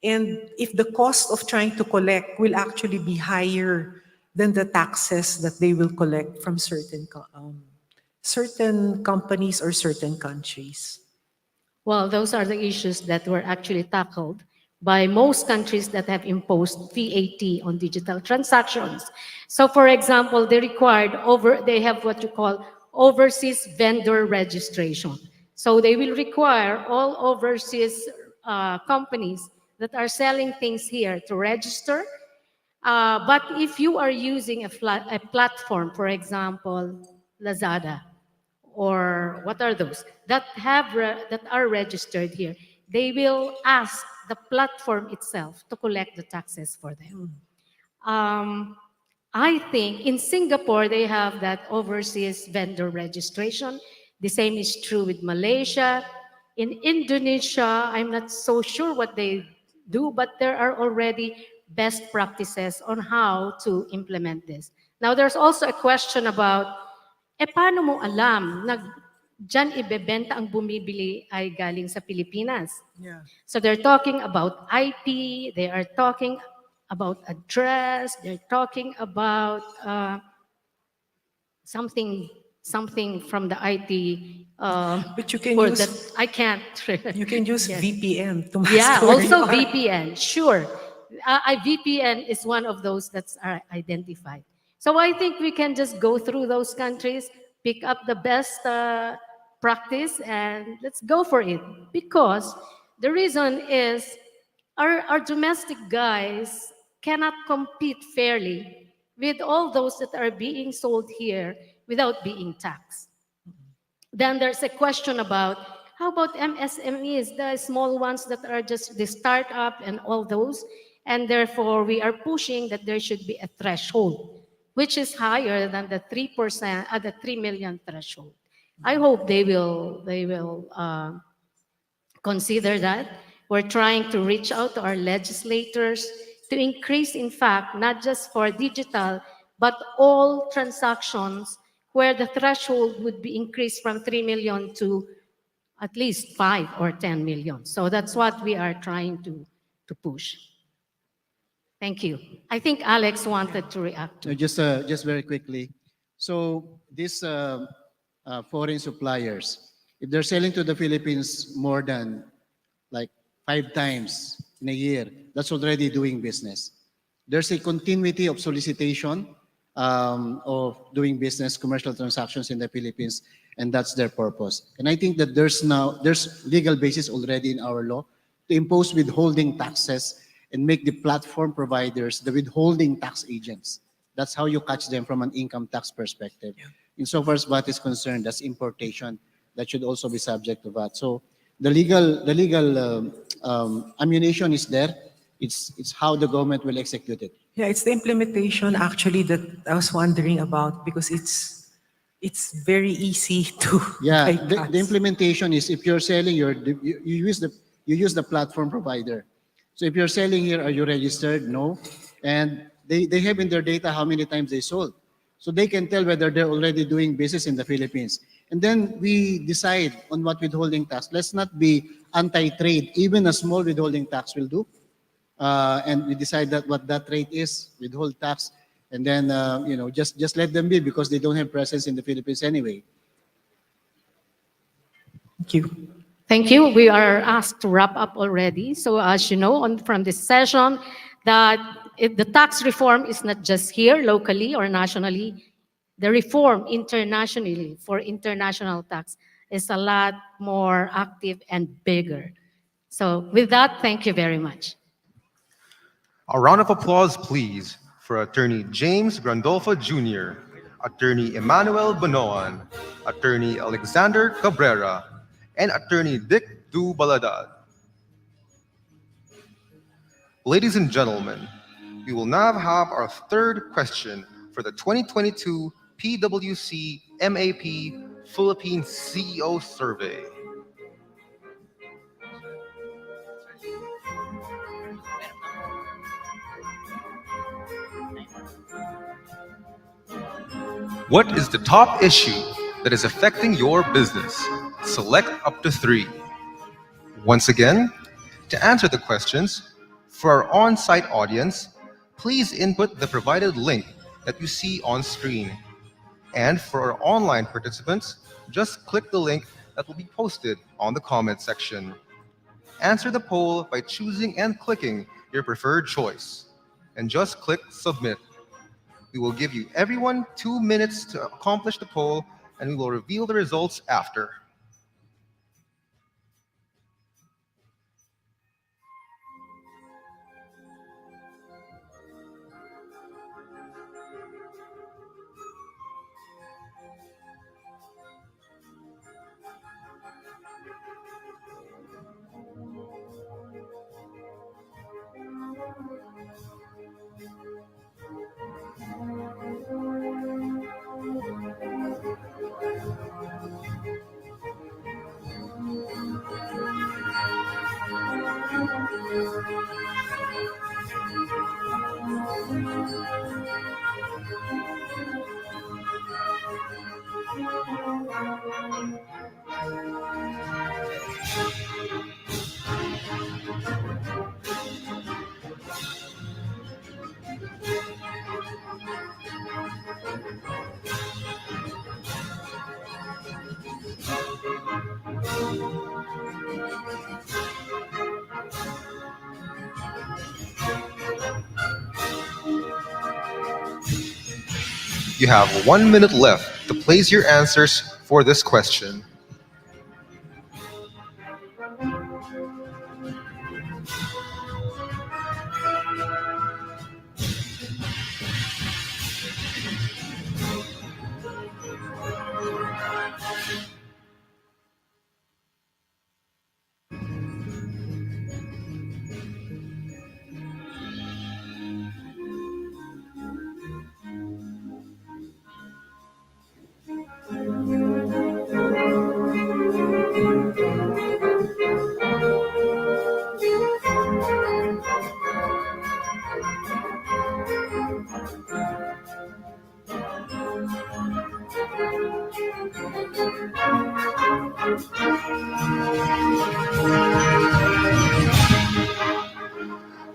And if the cost of trying to collect will actually be higher than the taxes that they will collect from certain companies or certain countries? Well, those are the issues that were actually tackled by most countries that have imposed VAT on digital transactions. So for example, they have what you call overseas vendor registration. So they will require all overseas companies that are selling things here to register. But if you are using a platform, for example, Lazada, or what are those that are registered here, they will ask the platform itself to collect the taxes for them. I think in Singapore they have that overseas vendor registration. The same is true with Malaysia. In Indonesia, I'm not so sure what they do, but there are already best practices on how to implement this. Now, there's also a question about, paano mo alam na dyan ibebenta ang bumibili ay galing sa Pilipinas? Yeah. So they're talking about IP, they are talking about address, they're talking about something from the IT. But you can word use that I can't. you can use Yes. VPN to mask Yeah, where you also are. VPN, sure. VPN is one of those that's identified. So I think we can just go through those countries, pick up the best practice, and let's go for it. Because the reason is our domestic guys cannot compete fairly with all those that are being sold here without being taxed. Then there's a question about, how about MSMEs, the small ones that are just the startup and all those, and therefore we are pushing that there should be a threshold, which is higher than the 3%, the 3 million threshold. I hope they will consider that. We're trying to reach out to our legislators to increase, in fact, not just for digital, but all transactions where the threshold would be increased from 3 million to at least 5 or 10 million. So that's what we are trying to push. Thank you. I think Alex wanted to react to. Just very quickly. So these foreign suppliers, if they're selling to the Philippines more than like 5 times in a year, that's already doing business. There's a continuity of solicitation of doing business, commercial transactions in the Philippines, and that's their purpose. And I think that there's legal basis already in our law to impose withholding taxes and make the platform providers the withholding tax agents. That's how you catch them from an income tax perspective. Yeah. Insofar as VAT is concerned, that's importation. That should also be subject to VAT. So the legal ammunition is there. It's how the government will execute it. Yeah, it's the implementation actually that I was wondering about, because it's very easy to Yeah, bypass. the implementation is, if you're selling you use the platform provider. So if you're selling here, are you registered? No. And they have in their data how many times they sold. So they can tell whether they're already doing business in the Philippines. And then we decide on what withholding tax. Let's not be anti-trade. Even a small withholding tax will do. And we decide that what that rate is, withhold tax. And then, just let them be, because they don't have presence in the Philippines anyway. Thank you. Thank you. We are asked to wrap up already. So as you know, from this session, that the tax reform is not just here locally or nationally. The reform internationally for international tax is a lot more active and bigger. So with that, thank you very much. A round of applause, please, for Attorney James Grandolfo Jr., Attorney Emmanuel Bonoan, Attorney Alexander Cabrera, and Attorney Dick Du Baladad. Ladies and gentlemen, we will now have our third question for the 2022 PwC MAP Philippines CEO Survey. What is the top issue that is affecting your business? Select up to 3. Once again, to answer the questions, for our on-site audience, please input the provided link that you see on screen. And for our online participants, just click the link that will be posted on the comment section. Answer the poll by choosing and clicking your preferred choice. And just click Submit. We will give you everyone 2 minutes to accomplish the poll, and we will reveal the results after. You have 1 minute left to place your answers for this question.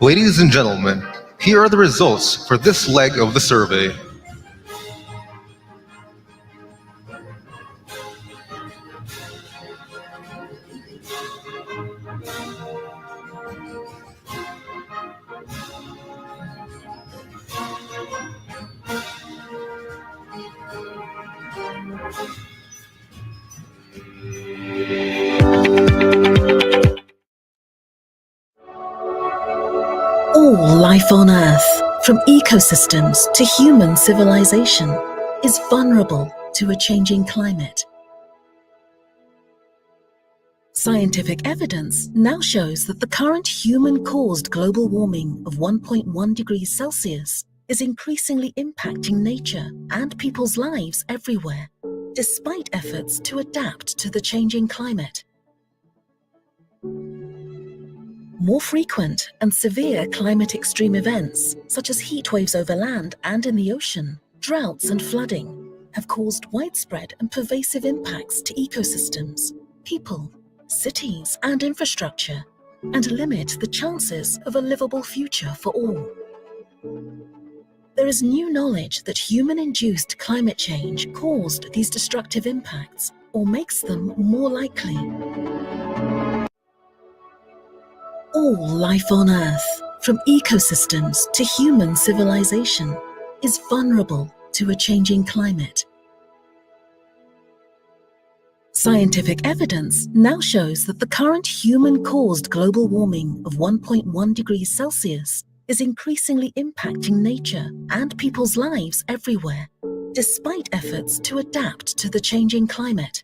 Ladies and gentlemen, here are the results for this leg of the survey. All life on Earth, from ecosystems to human civilization, is vulnerable to a changing climate. Scientific evidence now shows that the current human-caused global warming of 1.1 degrees Celsius is increasingly impacting nature and people's lives everywhere, despite efforts to adapt to the changing climate. More frequent and severe climate extreme events, such as heat waves over land and in the ocean, droughts and flooding, have caused widespread and pervasive impacts to ecosystems, people, cities and infrastructure, and limit the chances of a livable future for all. There is new knowledge that human-induced climate change caused these destructive impacts or makes them more likely. All life on Earth, from ecosystems to human civilization, is vulnerable to a changing climate. Scientific evidence now shows that the current human-caused global warming of 1.1 degrees Celsius is increasingly impacting nature and people's lives everywhere, despite efforts to adapt to the changing climate.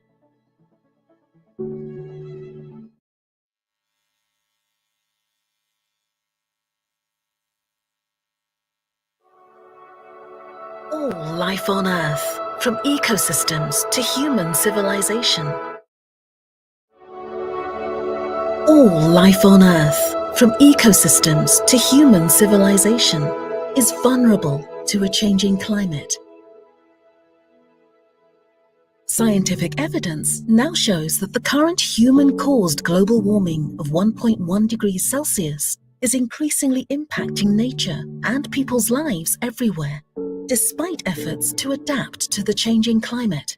All life on Earth, from ecosystems to human civilization. All life on Earth, from ecosystems to human civilization, is vulnerable to a changing climate. Scientific evidence now shows that the current human-caused global warming of 1.1 degrees Celsius is increasingly impacting nature and people's lives everywhere, despite efforts to adapt to the changing climate.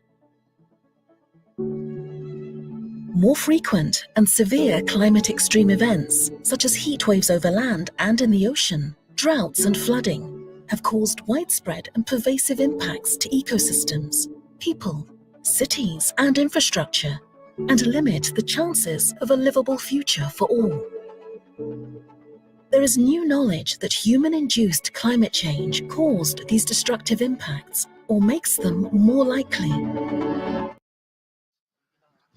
More frequent and severe climate extreme events, such as heat waves over land and in the ocean, droughts and flooding, have caused widespread and pervasive impacts to ecosystems, people, cities, and infrastructure, and limit the chances of a livable future for all. There is new knowledge that human-induced climate change caused these destructive impacts or makes them more likely.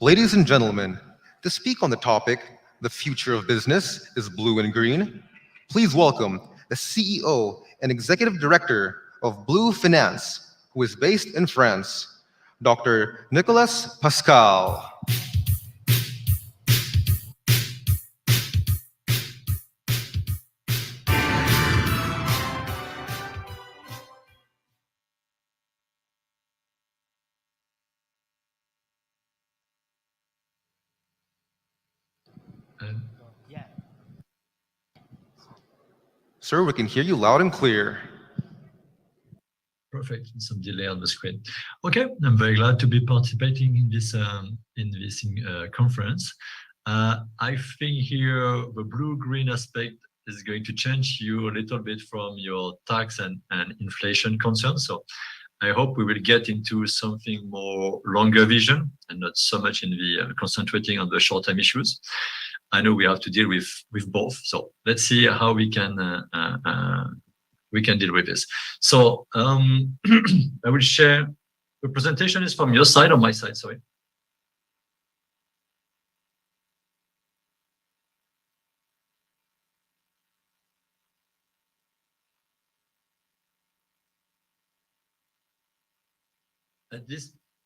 Ladies and gentlemen, to speak on the topic, the future of business is blue and green, please welcome the CEO and Executive Director of Blue Finance, who is based in France, Dr. Nicolas Pascal. Sir, we can hear you loud and clear. Perfect. Some delay on the screen. Okay, I'm very glad to be participating in this conference. I think here the blue-green aspect is going to change you a little bit from your tax and inflation concerns. So I hope we will get into something more longer vision and not so much in the concentrating on the short-term issues. I know we have to deal with both. So let's see how we can deal with this. So I will share. The presentation is from your side or my side, sorry.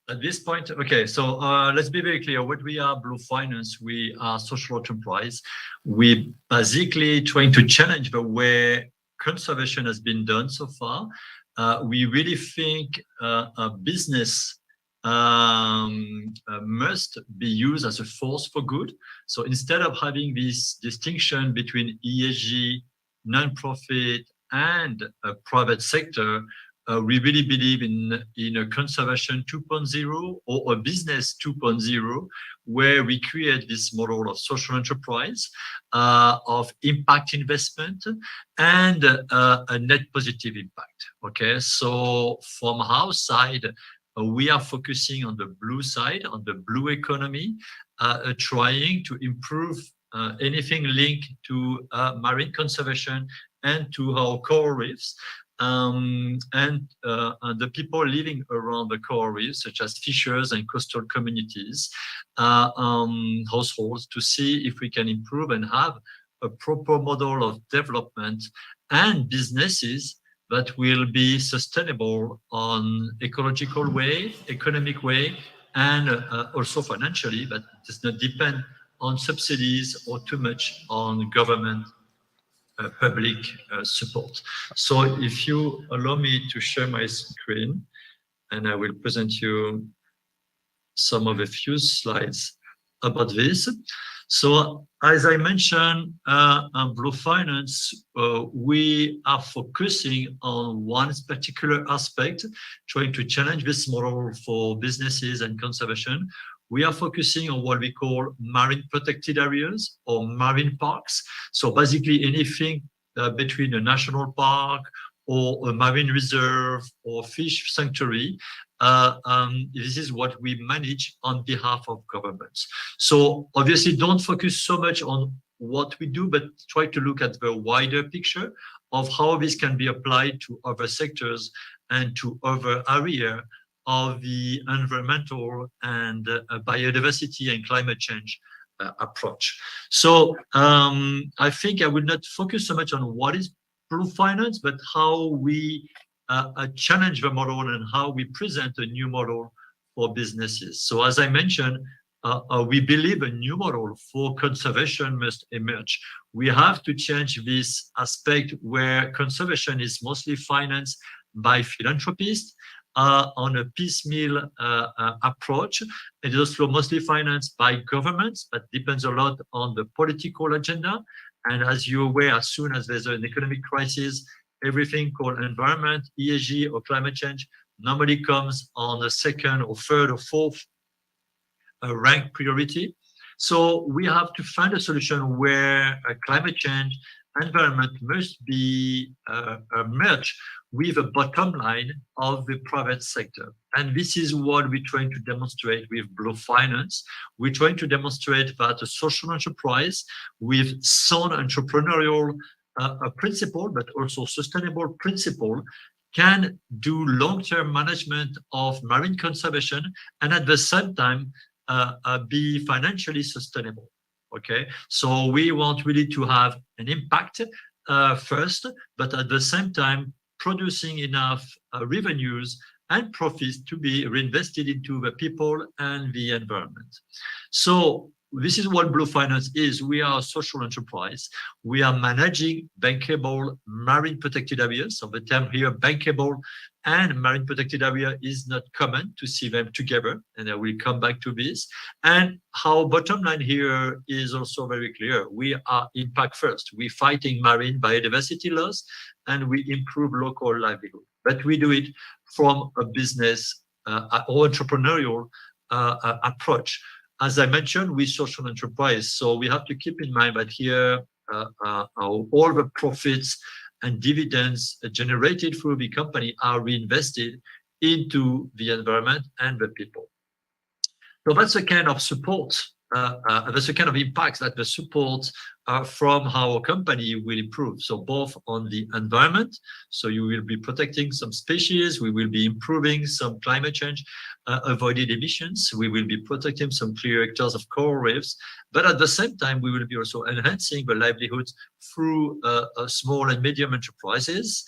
At this point, okay, so let's be very clear. What we are, Blue Finance, we are social enterprise. We basically trying to challenge the way conservation has been done so far. We really think a business must be used as a force for good. So instead of having this distinction between ESG, non-profit, and a private sector, we really believe in a conservation 2.0 or a business 2.0, where we create this model of social enterprise, of impact investment, and a net positive impact. Okay, so from our side, we are focusing on the blue side, on the blue economy, trying to improve anything linked to marine conservation and to our coral reefs. And the people living around the coral reefs, such as fishers and coastal communities, households, to see if we can improve and have a proper model of development and businesses that will be sustainable on ecological way, economic way, and also financially, but does not depend on subsidies or too much on government public support. So if you allow me to share my screen, and I will present you some of a few slides about this. So as I mentioned, on Blue Finance, we are focusing on one particular aspect, trying to challenge this model for businesses and conservation. We are focusing on what we call marine protected areas or marine parks. So basically anything between a national park or a marine reserve or fish sanctuary. This is what we manage on behalf of governments. So obviously don't focus so much on what we do, but try to look at the wider picture of how this can be applied to other sectors and to other areas of the environmental and biodiversity and climate change approach. So I think I will not focus so much on what is Blue Finance, but how we challenge the model and how we present a new model for businesses. So as I mentioned, we believe a new model for conservation must emerge. We have to change this aspect where conservation is mostly financed by philanthropists, on a piecemeal approach. It is also mostly financed by governments, but depends a lot on the political agenda. And as you're aware, as soon as there's an economic crisis, everything called environment, ESG, or climate change normally comes on the second or third or fourth rank priority. So we have to find a solution where climate change, environment must be merged with a bottom line of the private sector. And this is what we're trying to demonstrate with Blue Finance. We're trying to demonstrate that a social enterprise with sound entrepreneurial principle, but also sustainable principle, can do long-term management of marine conservation and at the same time be financially sustainable. Okay, so we want really to have an impact first, but at the same time producing enough revenues and profits to be reinvested into the people and the environment. So this is what Blue Finance is. We are a social enterprise. We are managing bankable marine protected areas. So the term here, bankable and marine protected area, is not common to see them together. And I will come back to this. And our bottom line here is also very clear. We are impact first. We're fighting marine biodiversity loss and we improve local livelihood. But we do it from a business or entrepreneurial approach. As I mentioned, we're social enterprise, so we have to keep in mind that here all the profits and dividends generated through the company are reinvested into the environment and the people. So that's the kind of support, that's the kind of impacts that the support from our company will improve. So both on the environment, so you will be protecting some species, we will be improving some climate change avoided emissions, we will be protecting some clear hectares of coral reefs, but at the same time, we will be also enhancing the livelihoods through small and medium enterprises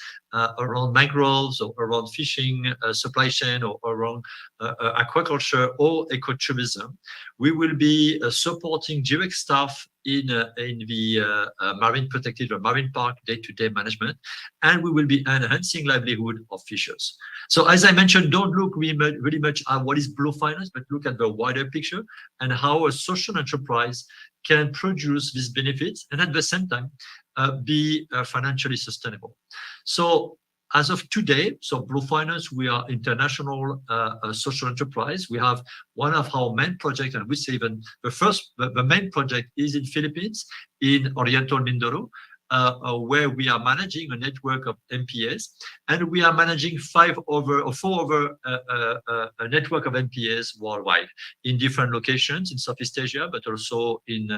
around mangroves or around fishing supply chain or around aquaculture or ecotourism. We will be supporting direct staff in the marine protected or marine park day-to-day management, and we will be enhancing livelihood of fishers. So as I mentioned, don't look really much at what is Blue Finance, but look at the wider picture and how a social enterprise can produce these benefits and at the same time be financially sustainable. So as of today, so Blue Finance, we are international social enterprise. We have one of our main projects, and we say even the main project is in Philippines, in Oriental Mindoro, where we are managing a network of MPAs, and we are managing 4 over a network of MPAs worldwide in different locations in Southeast Asia, but also in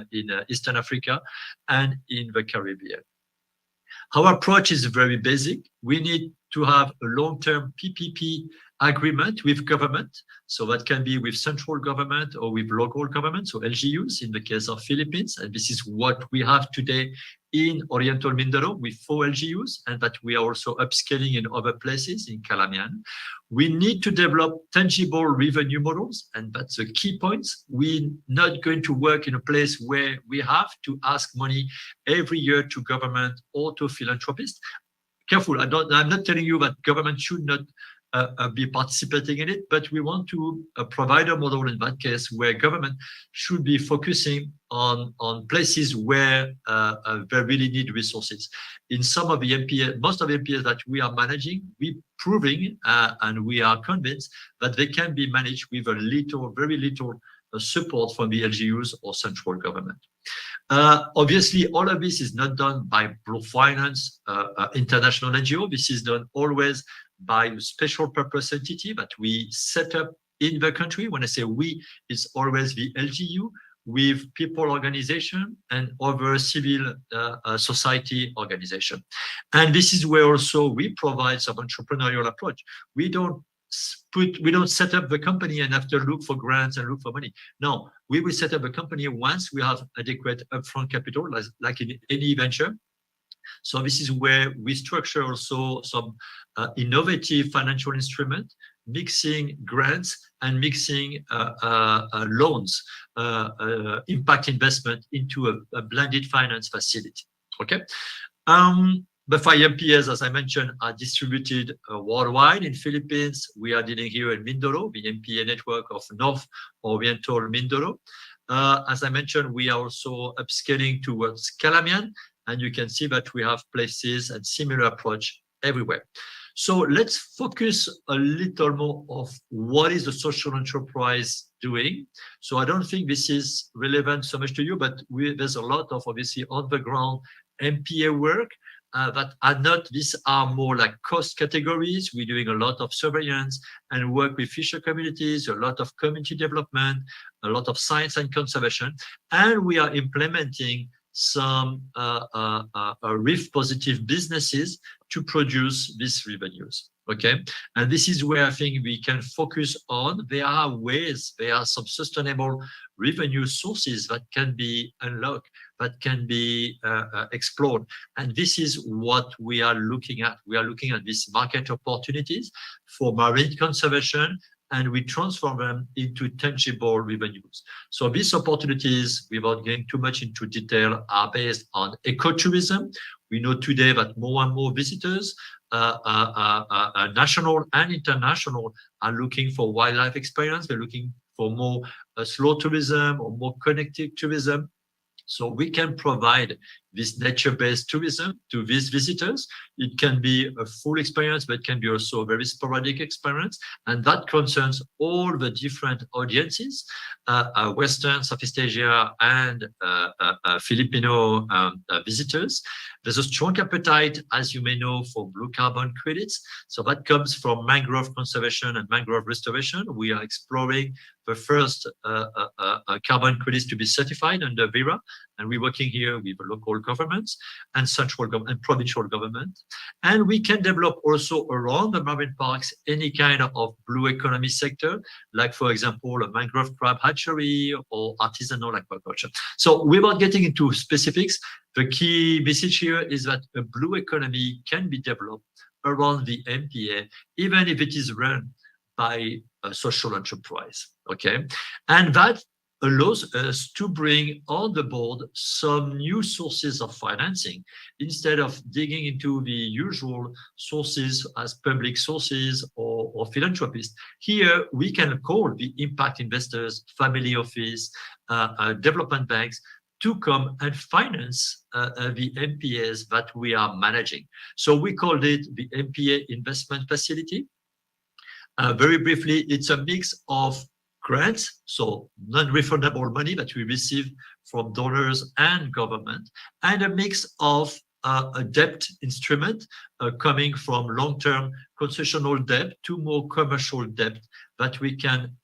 Eastern Africa and in the Caribbean. Our approach is very basic. We need to have a long-term PPP agreement with government. So that can be with central government or with local government, so LGUs in the case of Philippines. And this is what we have today in Oriental Mindoro with 4 LGUs, and that we are also upscaling in other places in Calamian. We need to develop tangible revenue models, and that's the key point. We're not going to work in a place where we have to ask money every year to government or to philanthropists. Careful, I'm not telling you that government should not be participating in it, but we want to provide a model in that case where government should be focusing on places where they really need resources. In some of the MPA, most of the MPAs that we are managing, we're proving and we are convinced that they can be managed with a little, very little support from the LGUs or central government. Obviously, all of this is not done by Blue Finance International NGO. This is done always by a special purpose entity that we set up in the country. When I say we, it's always the LGU with people organization and other civil society organization. And this is where also we provide some entrepreneurial approach. We don't set up the company and after look for grants and look for money. No, we will set up a company once we have adequate upfront capital, like in any venture. So this is where we structure also some innovative financial instrument, mixing grants and mixing loans, impact investment into a blended finance facility. Okay. The 5 MPAs, as I mentioned, are distributed worldwide. In Philippines, we are dealing here in Mindoro, the MPA network of North Oriental Mindoro. As I mentioned, we are also upscaling towards Calamian, and you can see that we have places and similar approach everywhere. So let's focus a little more of what is the social enterprise doing. So I don't think this is relevant so much to you, but there's a lot of obviously on the ground MPA work that are not, these are more like cost categories. We're doing a lot of surveillance and work with fisher communities, a lot of community development, a lot of science and conservation, and we are implementing some reef positive businesses to produce these revenues. Okay, and this is where I think we can focus on. There are ways, there are some sustainable revenue sources that can be unlocked, that can be explored. And this is what we are looking at. We are looking at these market opportunities for marine conservation, and we transform them into tangible revenues. So these opportunities, without getting too much into detail, are based on ecotourism. We know today that more and more visitors, national and international, are looking for wildlife experience. They're looking for more slow tourism or more connected tourism. So we can provide this nature-based tourism to these visitors. It can be a full experience, but it can be also a very sporadic experience. And that concerns all the different audiences, Western, Southeast Asia, and Filipino visitors. There's a strong appetite, as you may know, for blue carbon credits. So that comes from mangrove conservation and mangrove restoration. We are exploring the first carbon credits to be certified under VERA. And we're working here with local governments and central government and provincial government. And we can develop also around the marine parks any kind of blue economy sector, like, for example, a mangrove crab hatchery or artisanal aquaculture. So without getting into specifics, the key message here is that a blue economy can be developed around the MPA, even if it is run by a social enterprise, okay? And that allows us to bring on the board some new sources of financing instead of digging into the usual sources as public sources or philanthropists. Here, we can call the impact investors, family office, development banks to come and finance the MPAs that we are managing. So we called it the MPA Investment Facility. Very briefly, it's a mix of grants, so non-refundable money that we receive from donors and government, and a mix of a debt instrument coming from long-term concessional debt to more commercial debt that we can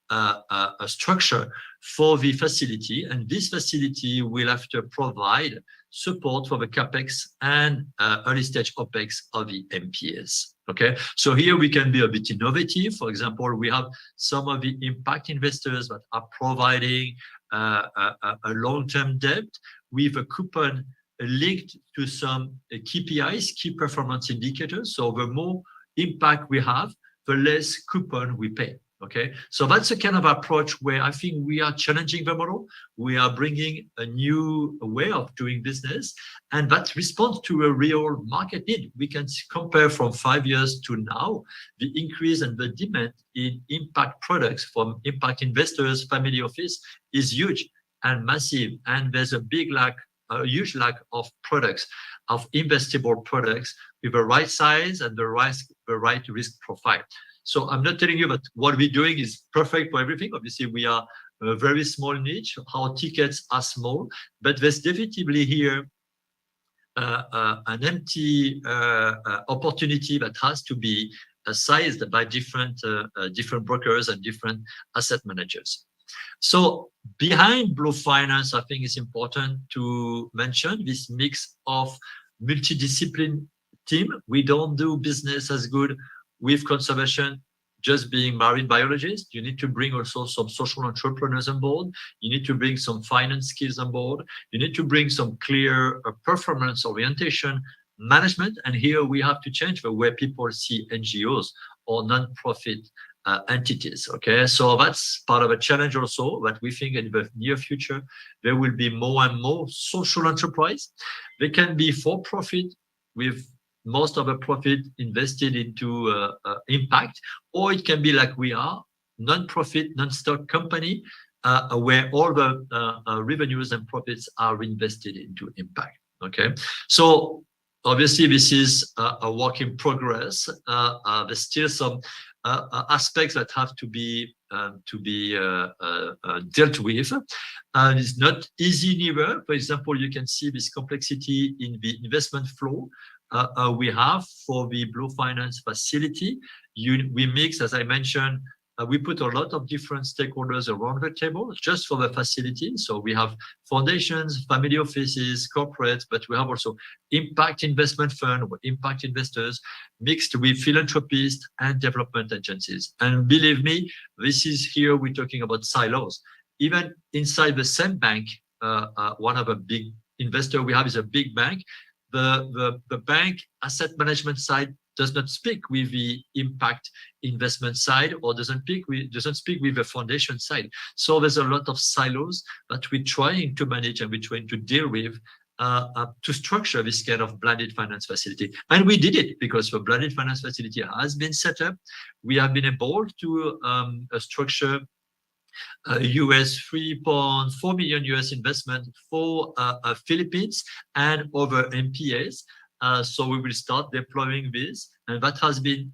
structure for the facility. And this facility will have to provide support for the CapEx and early stage OpEx of the MPAs. Okay, so here we can be a bit innovative. For example, we have some of the impact investors that are providing a long-term debt with a coupon linked to some KPIs, key performance indicators. So the more impact we have, the less coupon we pay. Okay, so that's a kind of approach where I think we are challenging the model. We are bringing a new way of doing business, and that responds to a real market need. We can compare from 5 years to now, the increase and the demand in impact products from impact investors, family office is huge and massive, and there's a big lack, a huge lack of products, of investable products with the right size and the right risk profile. So I'm not telling you that what we're doing is perfect for everything. Obviously, we are a very small niche. Our tickets are small, but there's definitely here an empty opportunity that has to be sized by different brokers and different asset managers. So behind Blue Finance, I think it's important to mention this mix of multidiscipline team. We don't do business as good with conservation just being marine biologists. You need to bring also some social entrepreneurs on board. You need to bring some finance skills on board. You need to bring some clear performance orientation management. And here we have to change the way people see NGOs or non-profit entities. Okay, so that's part of a challenge also that we think in the near future there will be more and more social enterprise. They can be for profit with most of the profit invested into impact, or it can be like we are, non-profit, non-stock company, where all the revenues and profits are reinvested into impact. Okay, so obviously, this is a work in progress. There's still some aspects that have to be dealt with. And it's not easy neither. For example, you can see this complexity in the investment flow we have for the Blue Finance facility. We mix, as I mentioned, we put a lot of different stakeholders around the table just for the facility. So we have foundations, family offices, corporates, but we have also impact investment fund, impact investors, mixed with philanthropists and development agencies. And believe me, this is here we're talking about silos. Even inside the same bank, one of the big investors we have is a big bank. The bank asset management side does not speak with the impact investment side, or doesn't speak with the foundation side. So there's a lot of silos that we're trying to manage and we're trying to deal with to structure this kind of blended finance facility. And we did it because the blended finance facility has been set up. We have been able to structure US $3.4 million US investment for Philippines and other MPAs. So we will start deploying this, and that has been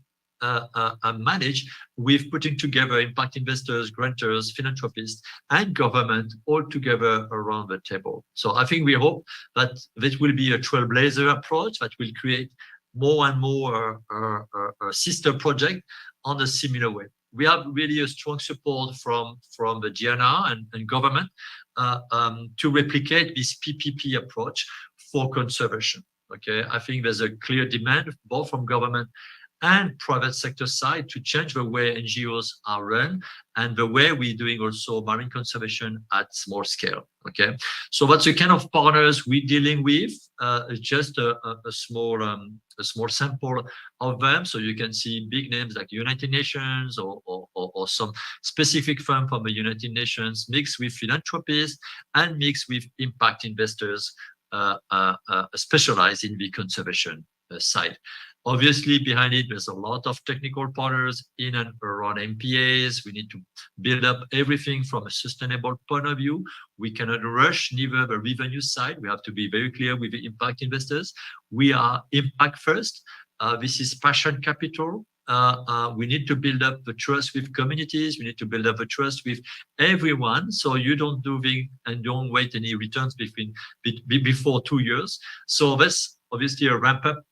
managed with putting together impact investors, grantors, philanthropists, and government all together around the table. So I think we hope that this will be a trailblazer approach that will create more and more sister project on a similar way. We have really a strong support from the GNR and government to replicate this PPP approach for conservation. Okay, I think there's a clear demand both from government and private sector side to change the way NGOs are run and the way we're doing also marine conservation at small scale. Okay, so what's the kind of partners we're dealing with? Just a small sample of them. So you can see big names like United Nations or some specific firm from the United Nations, mixed with philanthropists and mixed with impact investors specialized in the conservation side. Obviously, behind it, there's a lot of technical partners in and around MPAs. We need to build up everything from a sustainable point of view. We cannot rush neither the revenue side. We have to be very clear with the impact investors. We are impact first. This is passion capital. We need to build up the trust with communities. We need to build up the trust with everyone. So you don't do the and don't wait any returns before 2 years. So that's obviously a ramp up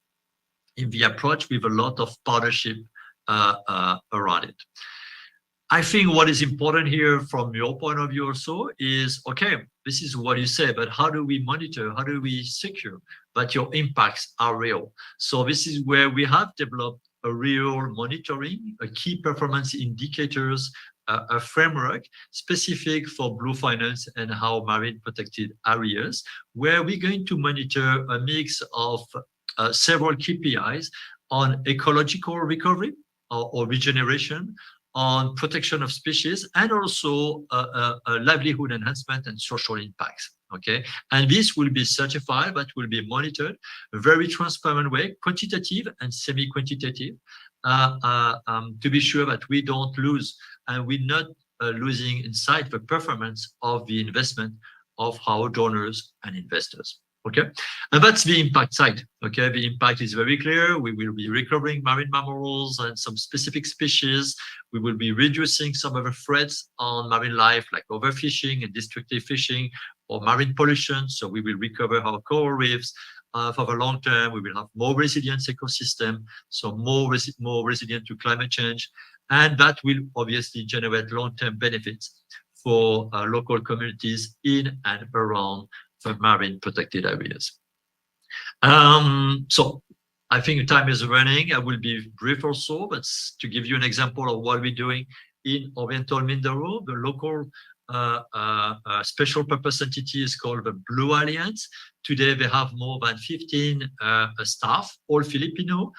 in the approach with a lot of partnership around it. I think what is important here from your point of view also is, okay, this is what you say, but how do we monitor? How do we secure that your impacts are real? So this is where we have developed a real monitoring, a key performance indicators, a framework specific for Blue Finance and how marine protected areas, where we're going to monitor a mix of several KPIs on ecological recovery or regeneration, on protection of species, and also livelihood enhancement and social impacts. Okay, and this will be certified, but will be monitored a very transparent way, quantitative and semi-quantitative, to be sure that we don't lose and we're not losing inside the performance of the investment of our donors and investors. Okay, and that's the impact side. Okay, the impact is very clear. We will be recovering marine mammals and some specific species. We will be reducing some of the threats on marine life, like overfishing and destructive fishing or marine pollution. So we will recover our coral reefs. For the long term, we will have more resilient ecosystem, so more resilient to climate change, and that will obviously generate long-term benefits for local communities in and around the marine protected areas. So I think time is running. I will be brief also, but to give you an example of what we're doing in Oriental Mindoro, the local special purpose entity is called the Blue Alliance. Today they have more than 15 staff, all Filipino.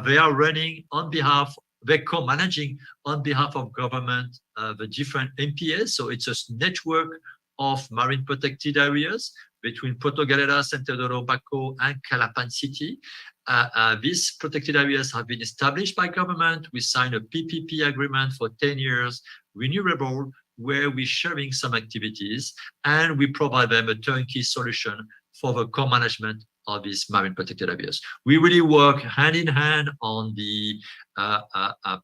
They are running on behalf, they're co-managing on behalf of government the different MPAs. So it's a network of marine protected areas between Puerto Galera, San Teodoro, Baco, and Calapan City. These protected areas have been established by government. We signed a PPP agreement for 10 years, renewable, where we're sharing some activities, and we provide them a turnkey solution for the co-management of these marine protected areas. We really work hand in hand on the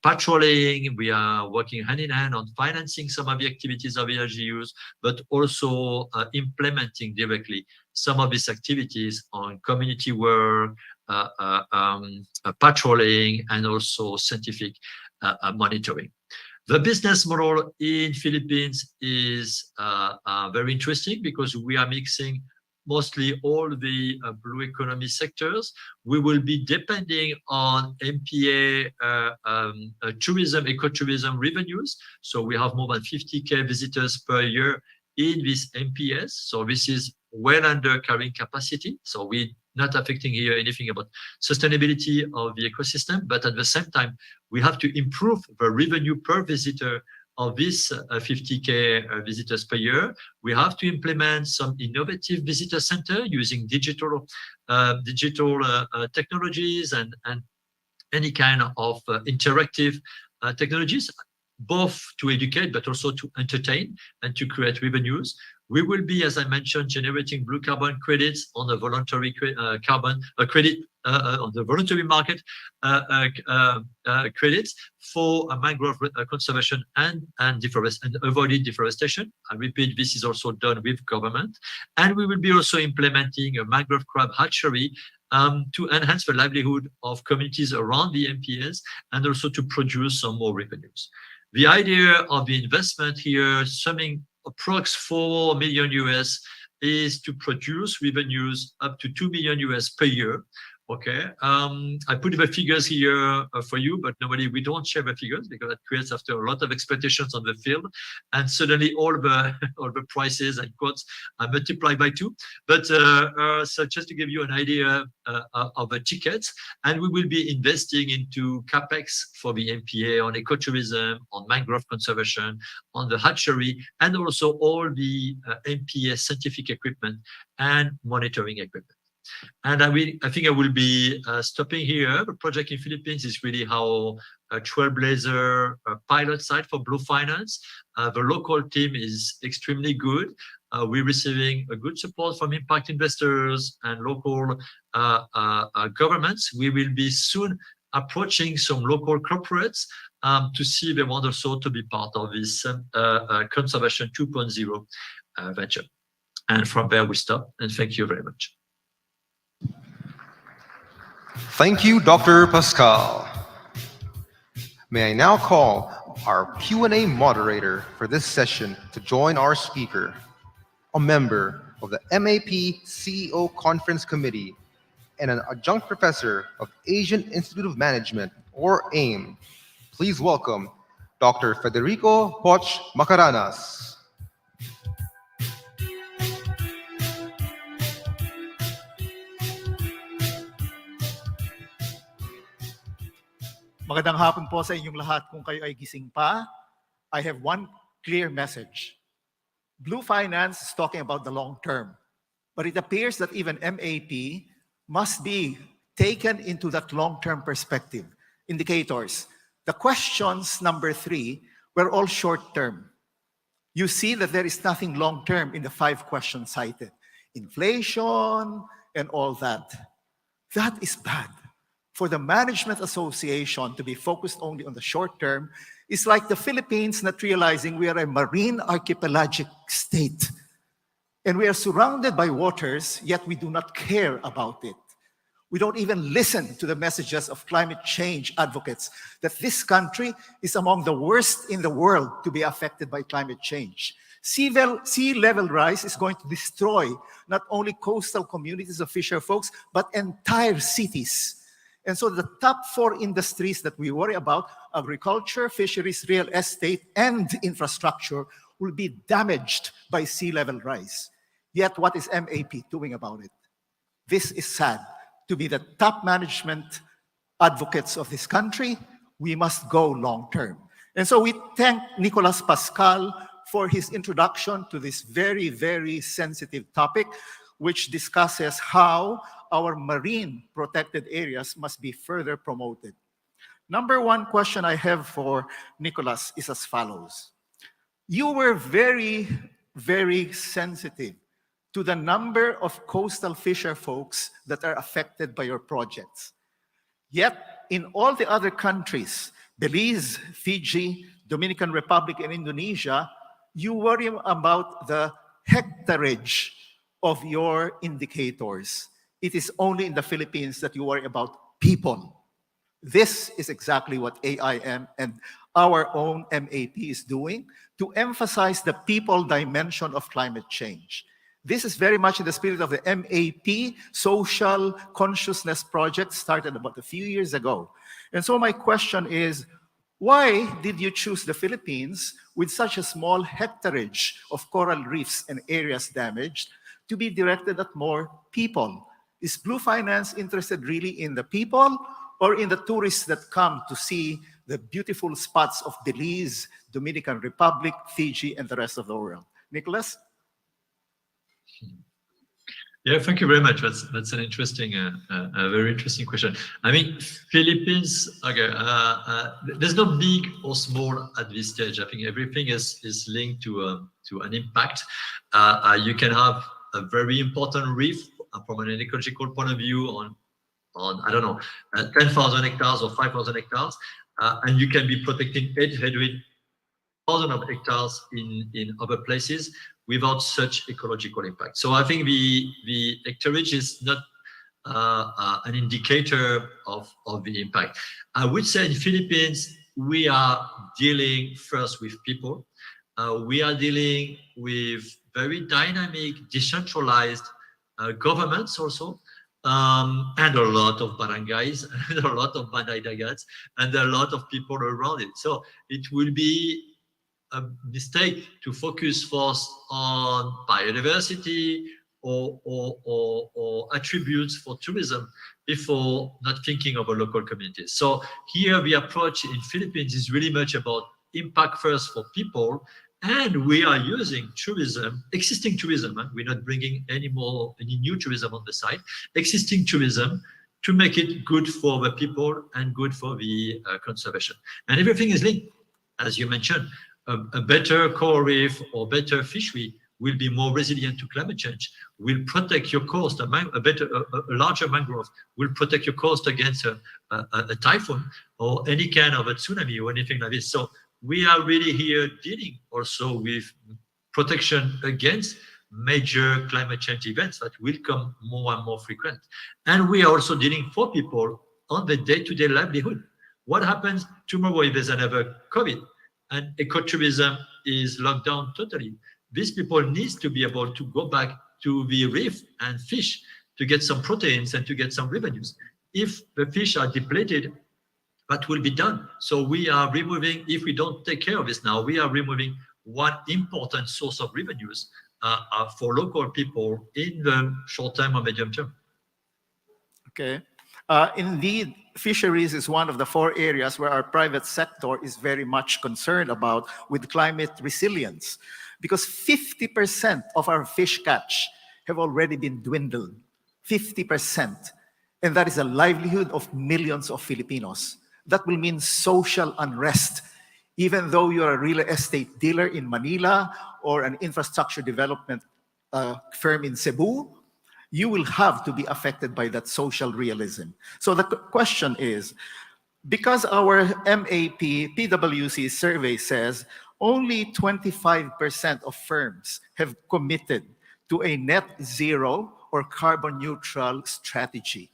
patrolling. We are working hand in hand on financing some of the activities of the LGUs, but also implementing directly some of these activities on community work, patrolling, and also scientific monitoring. The business model in Philippines is very interesting because we are mixing mostly all the blue economy sectors. We will be depending on MPA tourism, ecotourism revenues. So we have more than 50K visitors per year in this MPS. So this is well under carrying capacity. So we're not affecting here anything about sustainability of the ecosystem, but at the same time, we have to improve the revenue per visitor of this 50K visitors per year. We have to implement some innovative visitor center using digital technologies and any kind of interactive technologies, both to educate, but also to entertain and to create revenues. We will be, as I mentioned, generating blue carbon credits on the voluntary carbon credit on the voluntary market credits for mangrove conservation and avoiding deforestation. I repeat, this is also done with government, and we will be also implementing a mangrove crab hatchery to enhance the livelihood of communities around the MPS and also to produce some more revenues. The idea of the investment here, summing approx $4 million US, is to produce revenues up to $2 million US per year. Okay, I put the figures here for you, but normally we don't share the figures because that creates after a lot of expectations on the field, and suddenly all the prices and quotes are multiplied by 2. But so just to give you an idea of the tickets, and we will be investing into capex for the MPA on ecotourism, on mangrove conservation, on the hatchery, and also all the MPA scientific equipment and monitoring equipment. And I think I will be stopping here. The project in Philippines is really how a trailblazer pilot site for Blue Finance. The local team is extremely good. We're receiving a good support from impact investors and local governments. We will be soon approaching some local corporates to see if they want also to be part of this Conservation 2.0 venture. And from there we stop, and thank you very much. Thank you, Dr. Pascal. May I now call our Q&A moderator for this session to join our speaker, a member of the MAP CEO Conference Committee and an adjunct professor of Asian Institute of Management, or AIM. Please welcome Dr. Federico Poch Macaranas. Magandang hapon po sa inyong lahat. Kung kayo ay gising pa, I have one clear message. Blue Finance is talking about the long term, but it appears that even MAP must be taken into that long-term perspective. Indicators. The questions number 3 were all short-term. You see that there is nothing long-term in the 5 questions cited. Inflation and all that. That is bad. For the Management Association to be focused only on the short term is like the Philippines not realizing we are a marine archipelagic state. And we are surrounded by waters, yet we do not care about it. We don't even listen to the messages of climate change advocates that this country is among the worst in the world to be affected by climate change. Sea level rise is going to destroy not only coastal communities of fisher folks, but entire cities. And so the top 4 industries that we worry about, agriculture, fisheries, real estate, and infrastructure, will be damaged by sea level rise. Yet what is MAP doing about it? This is sad. To be the top management advocates of this country, we must go long term. And so we thank Nicolas Pascal for his introduction to this very, very sensitive topic, which discusses how our marine protected areas must be further promoted. Number 1 question I have for Nicolas is as follows. You were very, very sensitive to the number of coastal fisher folks that are affected by your projects. Yet, in all the other countries, Belize, Fiji, Dominican Republic, and Indonesia, you worry about the hectareage of your indicators. It is only in the Philippines that you worry about people. This is exactly what AIM and our own MAP is doing to emphasize the people dimension of climate change. This is very much in the spirit of the MAP social consciousness project started about a few years ago. And so my question is, why did you choose the Philippines with such a small hectareage of coral reefs and areas damaged to be directed at more people? Is Blue Finance interested really in the people or in the tourists that come to see the beautiful spots of Belize, Dominican Republic, Fiji, and the rest of the world? Nicholas? Yeah, thank you very much. That's an interesting, a very interesting question. I mean, Philippines. Okay, there's no big or small at this stage. I think everything is linked to an impact. You can have a very important reef from an ecological point of view on I don't know 10,000 hectares or 5,000 hectares, and you can be protecting 800,000 of hectares in other places without such ecological impact. So I think the hectareage is not an indicator of the impact. I would say in Philippines, we are dealing first with people. We are dealing with very dynamic, decentralized governments also, and a lot of barangays, and a lot of bandai-dagats, and a lot of people around it. So it will be a mistake to focus first on biodiversity or attributes for tourism before not thinking of a local community. So here the approach in Philippines is really much about impact first for people, and we are using tourism, existing tourism, and we're not bringing any new tourism on the site, existing tourism to make it good for the people and good for the conservation. And everything is linked, as you mentioned. A better coral reef or better fishery will be more resilient to climate change, will protect your coast. A larger mangrove will protect your coast against a typhoon or any kind of a tsunami or anything like this. So we are really here dealing also with protection against major climate change events that will come more and more frequent. And we are also dealing for people on the day-to-day livelihood. What happens tomorrow if there's another COVID? And ecotourism is locked down totally. These people need to be able to go back to the reef and fish to get some proteins and to get some revenues. If the fish are depleted, that will be done. So we are removing, if we don't take care of this now, we are removing one important source of revenues for local people in the short term or medium term. Okay. Indeed, fisheries is one of the 4 areas where our private sector is very much concerned about with climate resilience, because 50% of our fish catch have already been dwindled, 50%. And that is a livelihood of millions of Filipinos. That will mean social unrest. Even though you're a real estate dealer in Manila or an infrastructure development firm in Cebu, you will have to be affected by that social realism. So the question is, because our MAP PwC survey says only 25% of firms have committed to a net zero or carbon neutral strategy.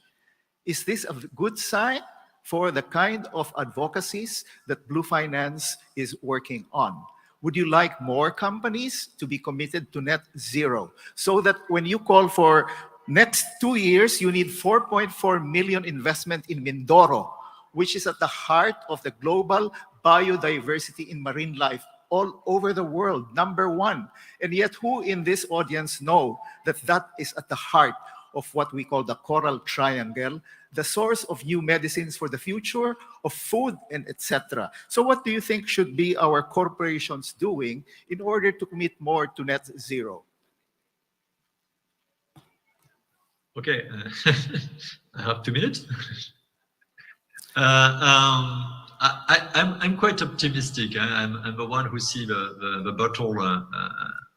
Is this a good sign for the kind of advocacies that Blue Finance is working on? Would you like more companies to be committed to net zero so that when you call for next 2 years, you need 4.4 million investment in Mindoro, which is at the heart of the global biodiversity in marine life all over the world, #1. And yet who in this audience know that that is at the heart of what we call the coral triangle, the source of new medicines for the future, of food, and etc. So what do you think should be our corporations doing in order to commit more to net zero? Okay, I have 2 minutes. I'm quite optimistic. I'm the one who see the bottle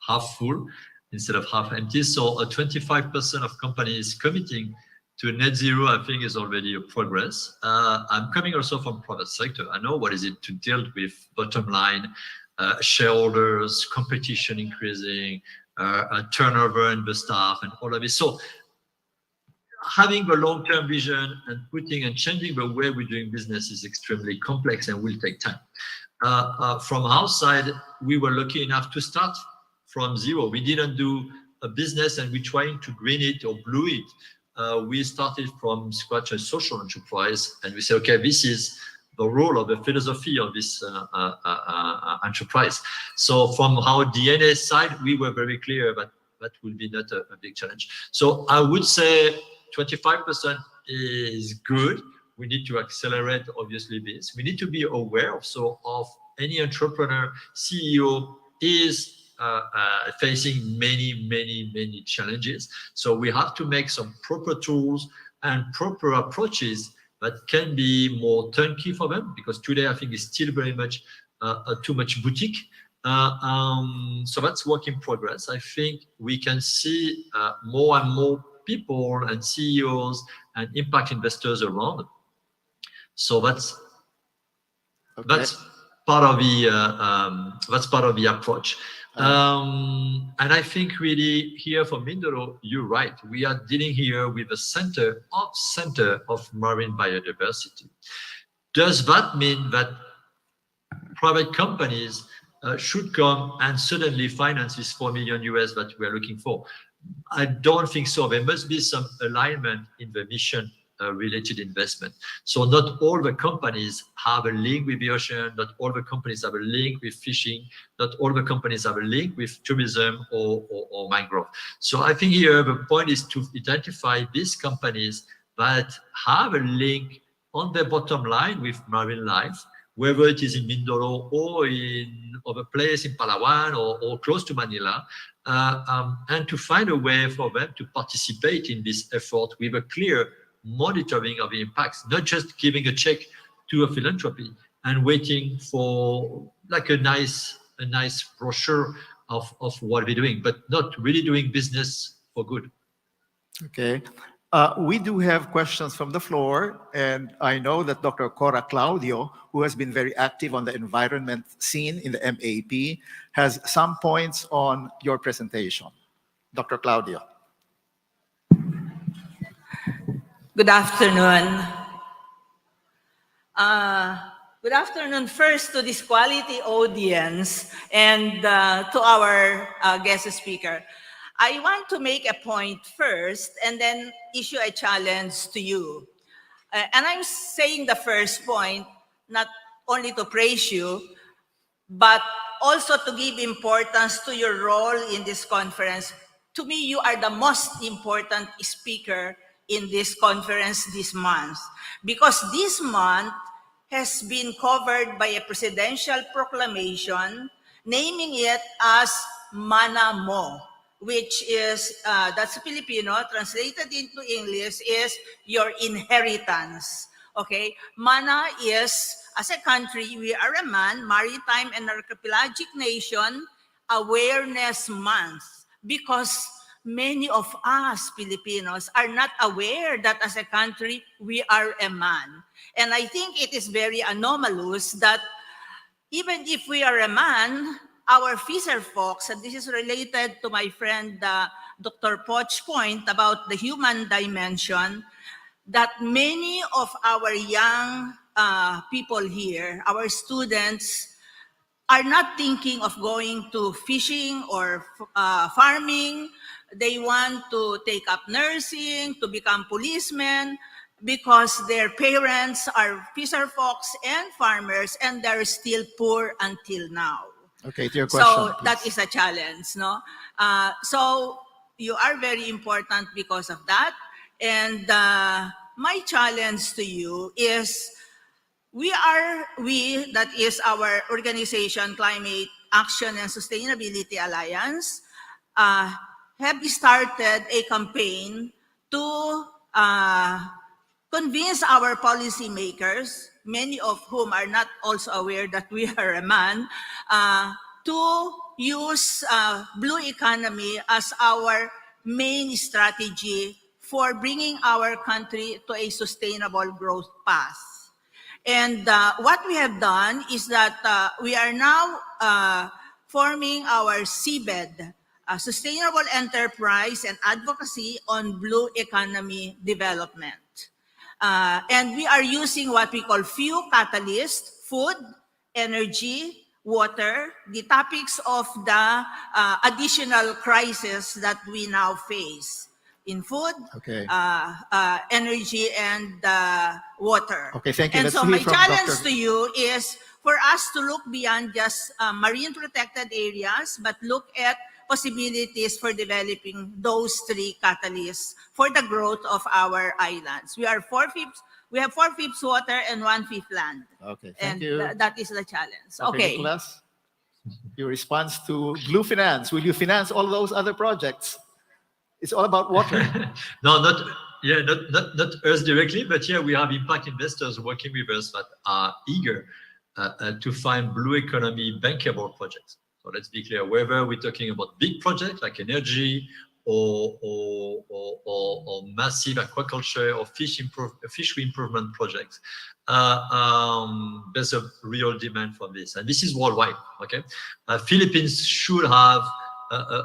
half full. instead of half empty. So a 25% of companies committing to net zero, I think, is already a progress. I'm coming also from private sector. I know what is it to deal with bottom line, shareholders, competition increasing, turnover in the staff, and all of this. So having a long-term vision and putting and changing the way we're doing business is extremely complex and will take time. From our side, we were lucky enough to start from zero. We didn't do a business and we're trying to green it or blue it. We started from scratch a social enterprise, and we said, okay, this is the role of the philosophy of this enterprise. So from our DNA side, we were very clear that that will be not a big challenge. So I would say 25% is good. We need to accelerate, obviously, this. We need to be aware also of any entrepreneur, CEO is facing many challenges. So we have to make some proper tools and proper approaches that can be more turnkey for them, because today I think it's still very much too much boutique. So that's work in progress. I think we can see more and more people and CEOs and impact investors around. So that's part of the approach. And I think really here for Mindoro, you're right. We are dealing here with a center of marine biodiversity. Does that mean that private companies should come and suddenly finance this $4 million that we are looking for? I don't think so. There must be some alignment in the mission related investment. So not all the companies have a link with the ocean, not all the companies have a link with fishing, not all the companies have a link with tourism or mangrove. So I think here the point is to identify these companies that have a link on their bottom line with marine life, whether it is in Mindoro or in other place in Palawan or close to Manila, and to find a way for them to participate in this effort with a clear monitoring of the impacts, not just giving a check to a philanthropy and waiting for like a nice brochure of what we're doing, but not really doing business for good. Okay. We do have questions from the floor, and I know that Dr. Cora Claudio, who has been very active on the environment scene in the MAP, has some points on your presentation. Dr. Claudio. Good afternoon. Good afternoon first to this quality audience and to our guest speaker. I want to make a point first and then issue a challenge to you. And I'm saying the first point, not only to praise you, but also to give importance to your role in this conference. To me, you are the most important speaker in this conference this month, because this month has been covered by a presidential proclamation naming it as Mana Mo, which is, that's Filipino, translated into English is your inheritance. Okay, Mana is, as a country, we are a man, maritime and archipelagic nation, awareness month, because many of us Filipinos are not aware that as a country, we are a man. And I think it is very anomalous that even if we are a man, our fisher folks, and this is related to my friend Dr. Poch's point about the human dimension, that many of our young people here, our students, are not thinking of going to fishing or farming. They want to take up nursing, to become policemen, because their parents are fisher folks and farmers, and they're still poor until now. Okay, to your question, so please. that is a challenge, no? So you are very important because of that. And my challenge to you is, that is our organization, Climate Action and Sustainability Alliance, have started a campaign to convince our policymakers, many of whom are not also aware that we are a man, to use blue economy as our main strategy for bringing our country to a sustainable growth path. And what we have done is that we are now forming our seabed, Sustainable Enterprise and Advocacy on Blue Economy Development. And we are using what we call few catalysts: food, energy, water, the topics of the additional crisis that we now face in food, energy, and water. Okay, thank you. And Let's so hear my from challenge Dr. to you is for us to look beyond just marine protected areas, but look at possibilities for developing those three catalysts for the growth of our islands. We have 4/5 water and 1/5 land. Okay, And thank you. that is the challenge. Dr. Okay. Nicholas, your response to blue finance. Will you finance all those other projects? It's all about water. No, not us directly, but yeah, we have impact investors working with us that are eager to find blue economy bankable projects. So let's be clear, whether we're talking about big projects like energy or massive aquaculture or fishery improvement projects, there's a real demand for this, and this is worldwide. Okay, Philippines should have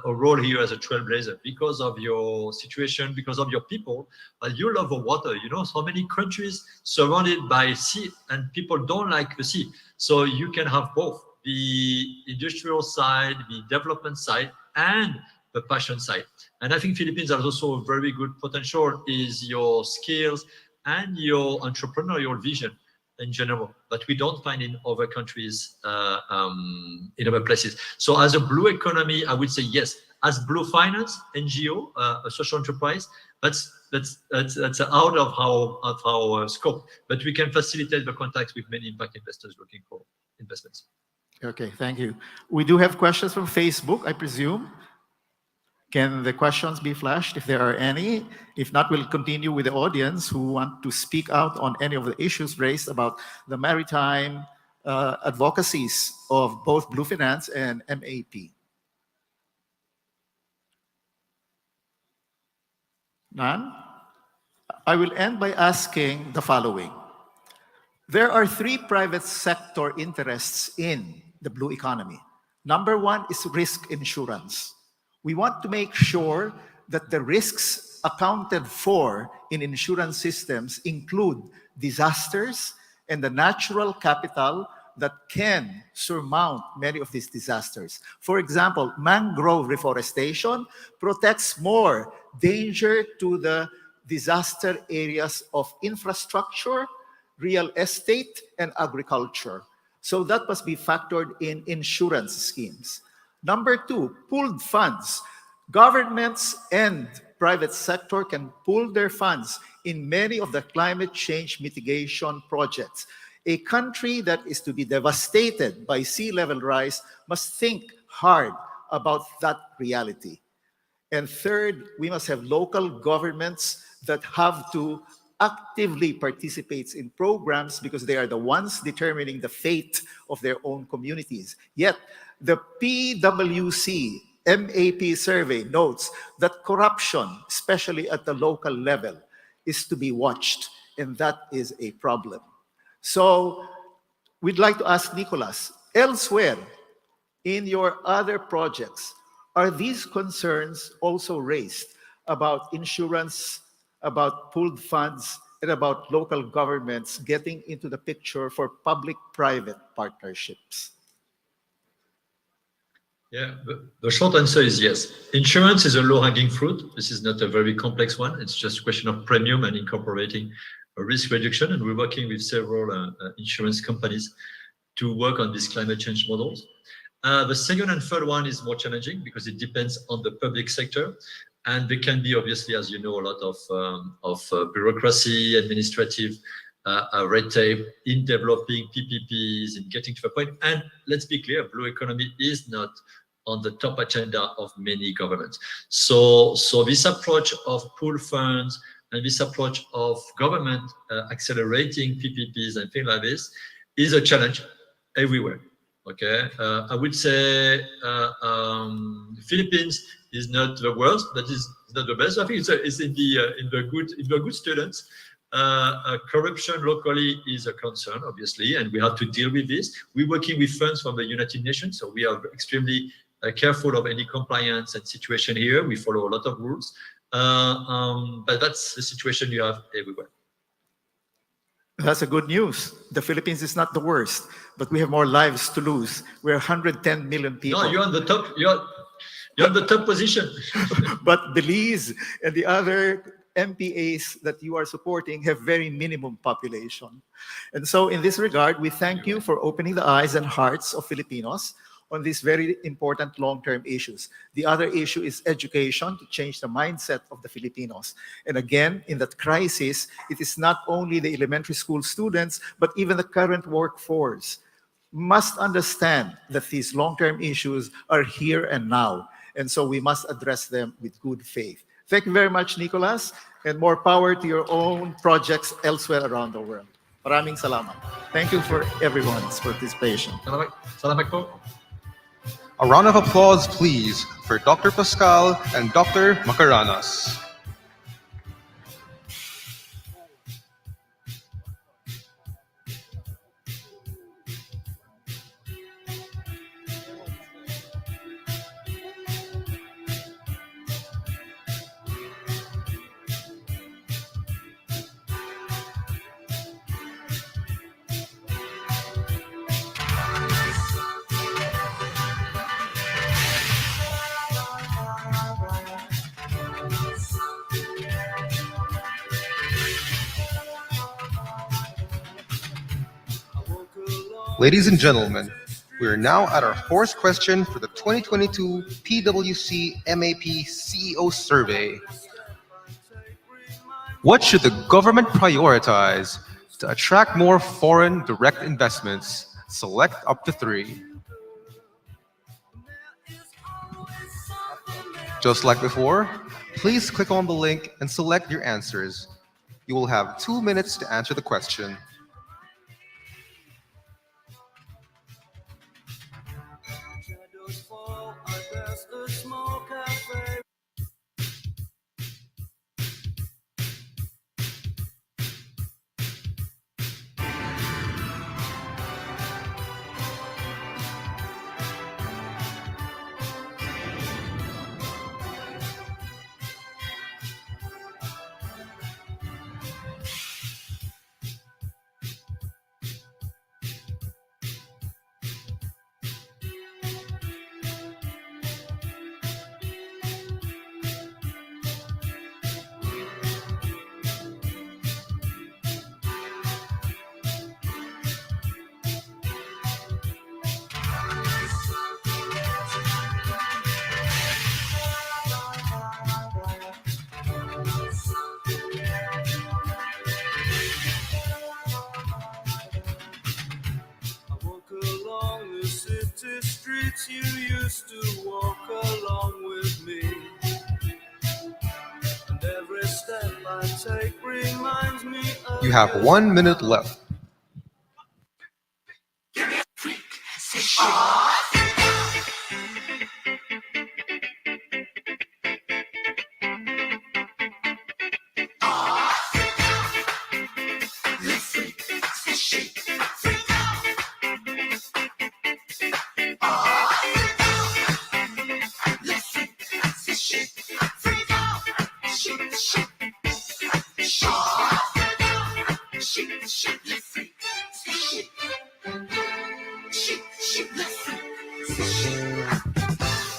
a role here as a trailblazer because of your situation, because of your people. You love the water. You know, so many countries surrounded by sea, and people don't like the sea. So you can have both the industrial side, the development side, and the passion side. And I think Philippines has also a very good potential is your skills and your entrepreneurial vision in general, but we don't find in other countries, in other places. So as a blue economy, I would say yes. As blue finance, NGO, a social enterprise, that's out of our scope. But we can facilitate the contacts with many impact investors looking for investments. Okay, thank you. We do have questions from Facebook, I presume. Can the questions be flashed if there are any? If not, we'll continue with the audience who want to speak out on any of the issues raised about the maritime advocacies of both Blue Finance and MAP. None? I will end by asking the following. There are three private sector interests in the blue economy. Number one is risk insurance. We want to make sure that the risks accounted for in insurance systems include disasters and the natural capital that can surmount many of these disasters. For example, mangrove reforestation protects more danger to the disaster areas of infrastructure, real estate, and agriculture. So that must be factored in insurance schemes. Number two, pooled funds. Governments and private sector can pool their funds in many of the climate change mitigation projects. A country that is to be devastated by sea level rise must think hard about that reality. And third, we must have local governments that have to actively participate in programs because they are the ones determining the fate of their own communities. Yet, the PwC MAP survey notes that corruption, especially at the local level, is to be watched, and that is a problem. So, we'd like to ask Nicholas, elsewhere in your other projects, are these concerns also raised about insurance, about pooled funds, and about local governments getting into the picture for public-private partnerships? Yeah, the short answer is yes. Insurance is a low-hanging fruit. This is not a very complex one. It's just a question of premium and incorporating a risk reduction. And we're working with several insurance companies to work on these climate change models. The second and third one is more challenging because it depends on the public sector. And there can be, obviously, as you know, a lot of bureaucracy, administrative red tape in developing PPPs, in getting to the point. And let's be clear, blue economy is not on the top agenda of many governments. So this approach of pool funds and this approach of government accelerating PPPs and things like this is a challenge everywhere. Okay, I would say Philippines is not the worst, but is not the best. I think it's in the good students. Corruption locally is a concern, obviously, and we have to deal with this. We're working with funds from the United Nations, so we are extremely careful of any compliance and situation here. We follow a lot of rules, but that's the situation you have everywhere. That's a good news. The Philippines is not the worst, but we have more lives to lose. We're 110 million people. No, you're on the top. You're on the top position. But Belize and the other MPAs that you are supporting have very minimum population. And so in this regard, we thank you for opening the eyes and hearts of Filipinos on these very important long-term issues. The other issue is education, to change the mindset of the Filipinos. And again, in that crisis, it is not only the elementary school students, but even the current workforce must understand that these long-term issues are here and now. And so we must address them with good faith. Thank you very much, Nicolas, and more power to your own projects elsewhere around the world. Maraming salamat. Thank you for everyone's participation. Salamat po. A round of applause, please, for Dr. Pascal and Dr. Macaranas. Ladies and gentlemen, we are now at our fourth question for the 2022 PwC MAP CEO Survey. What should the government prioritize to attract more foreign direct investments? Select up to 3. Just like before, please click on the link and select your answers. You will have 2 minutes to answer the question. You used to walk along with me, and every step I take reminds me of You have 1 minute left.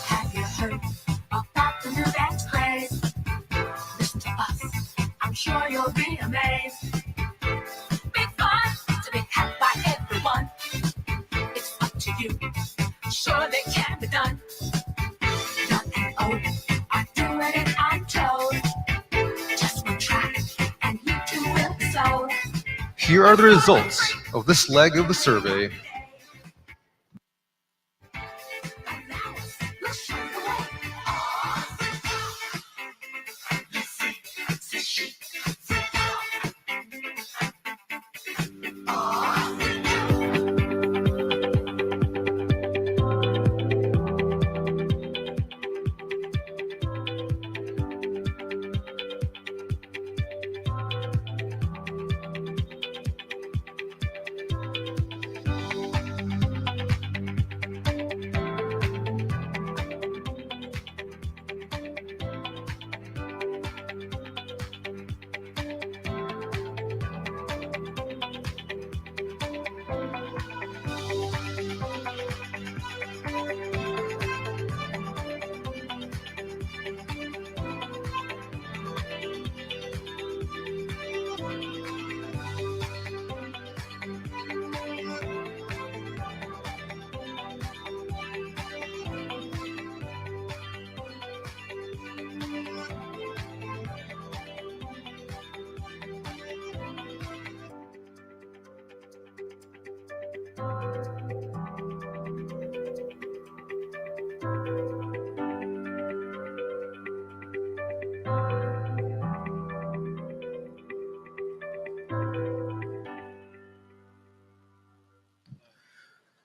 Have you heard about the new dance craze? Listen to us, I'm sure you'll be amazed. Big fun to be had by everyone. It's up to you, sure they can be done. Young and old are doing it, I'm told. Just one try, and you too will be sold. Here are the results of this leg of the survey.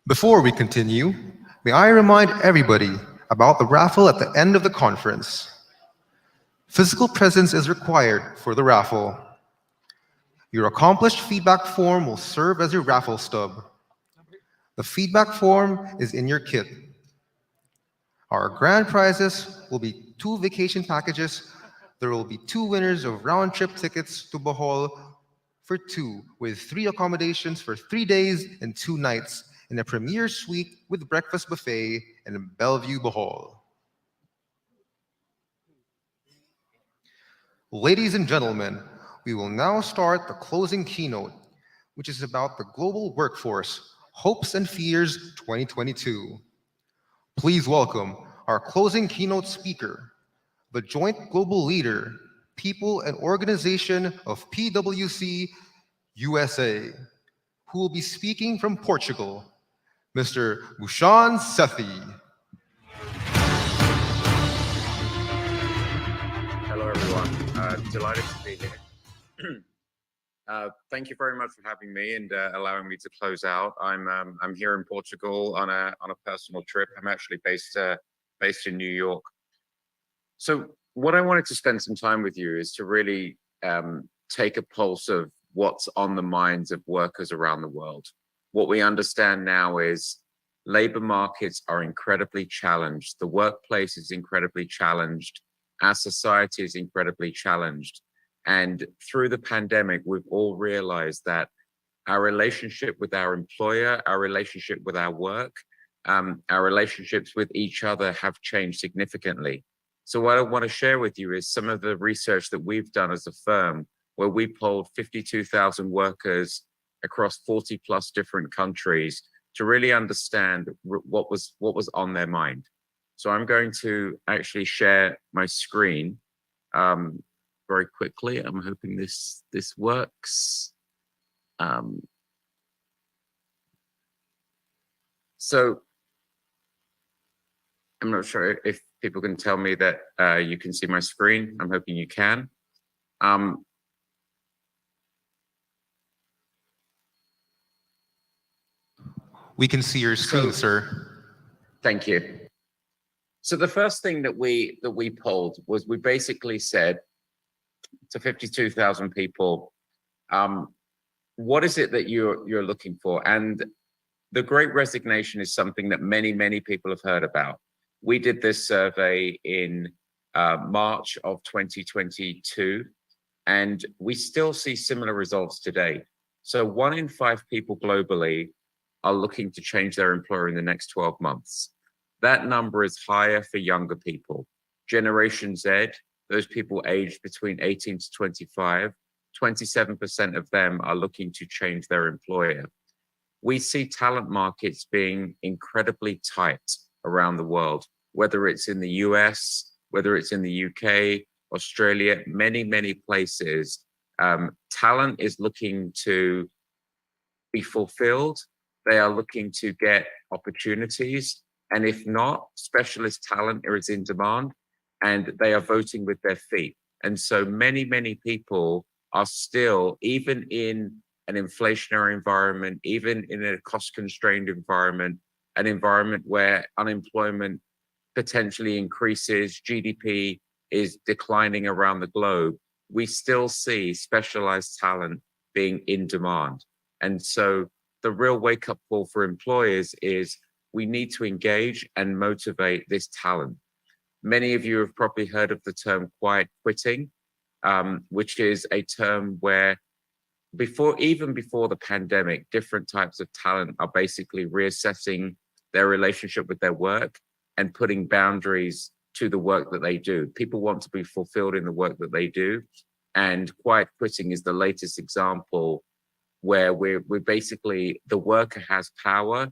Before we continue, may I remind everybody about the raffle at the end of the conference. Physical presence is required for the raffle. Your accomplished feedback form will serve as your raffle stub. The feedback form is in your kit. Our grand prizes will be 2 vacation packages. There will be 2 winners of round-trip tickets to Bohol for 2, with 3 accommodations for 3 days and 2 nights in a premier suite with breakfast buffet in Bellevue, Bohol. Ladies and gentlemen, we will now start the closing keynote, which is about the global workforce, hopes and fears 2022. Please welcome our closing keynote speaker, the Joint Global Leader, People and Organization of PwC USA, who will be speaking from Portugal, Mr. Bhushan Sethi. Hello, everyone. Delighted to be here. Thank you very much for having me and allowing me to close out. I'm here in Portugal on a personal trip. I'm actually based in New York. So what I wanted to spend some time with you is to really take a pulse of what's on the minds of workers around the world. What we understand now is labor markets are incredibly challenged. The workplace is incredibly challenged. Our society is incredibly challenged. And through the pandemic, we've all realized that our relationship with our employer, our relationship with our work, our relationships with each other have changed significantly. So what I want to share with you is some of the research that we've done as a firm, where we polled 52,000 workers across 40 plus different countries to really understand what was on their mind. So I'm going to actually share my screen very quickly. I'm hoping this works. So I'm not sure if people can tell me that you can see my screen. I'm hoping you can. We can see your screen, sir. Thank you. So the first thing that we polled was we basically said to 52,000 people, what is it that you're looking for? And the Great Resignation is something that many people have heard about. We did this survey in March of 2022, and we still see similar results today. So 1 in 5 people globally are looking to change their employer in the next 12 months. That number is higher for younger people. Generation Z, those people aged between 18 to 25, 27% of them are looking to change their employer. We see talent markets being incredibly tight around the world, whether it's in the US, whether it's in the UK, Australia, many places. Talent is looking to be fulfilled. They are looking to get opportunities. And if not, specialist talent is in demand and they are voting with their feet. And so many people are still, even in an inflationary environment, even in a cost-constrained environment, an environment where unemployment potentially increases, GDP is declining around the globe, we still see specialized talent being in demand. And so the real wake-up call for employers is we need to engage and motivate this talent. Many of you have probably heard of the term quiet quitting, which is a term where even before the pandemic, different types of talent are basically reassessing their relationship with their work and putting boundaries to the work that they do. People want to be fulfilled in the work that they do. And quiet quitting is the latest example where we're basically, the worker has power.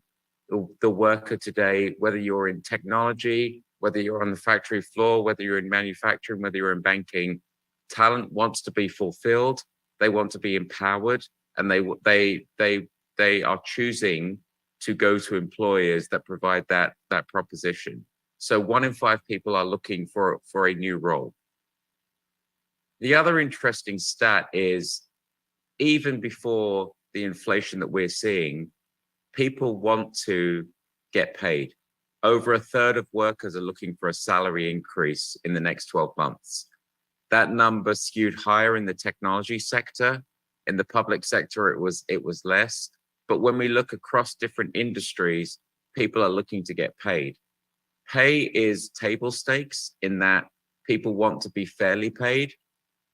The worker today, whether you're in technology, whether you're on the factory floor, whether you're in manufacturing, whether you're in banking, talent wants to be fulfilled. They want to be empowered, and they are choosing to go to employers that provide that proposition. So 1 in 5 people are looking for a new role. The other interesting stat is even before the inflation that we're seeing, people want to get paid. Over a third of workers are looking for a salary increase in the next 12 months. That number skewed higher in the technology sector. In the public sector, it was less. But when we look across different industries, people are looking to get paid. Pay is table stakes in that people want to be fairly paid.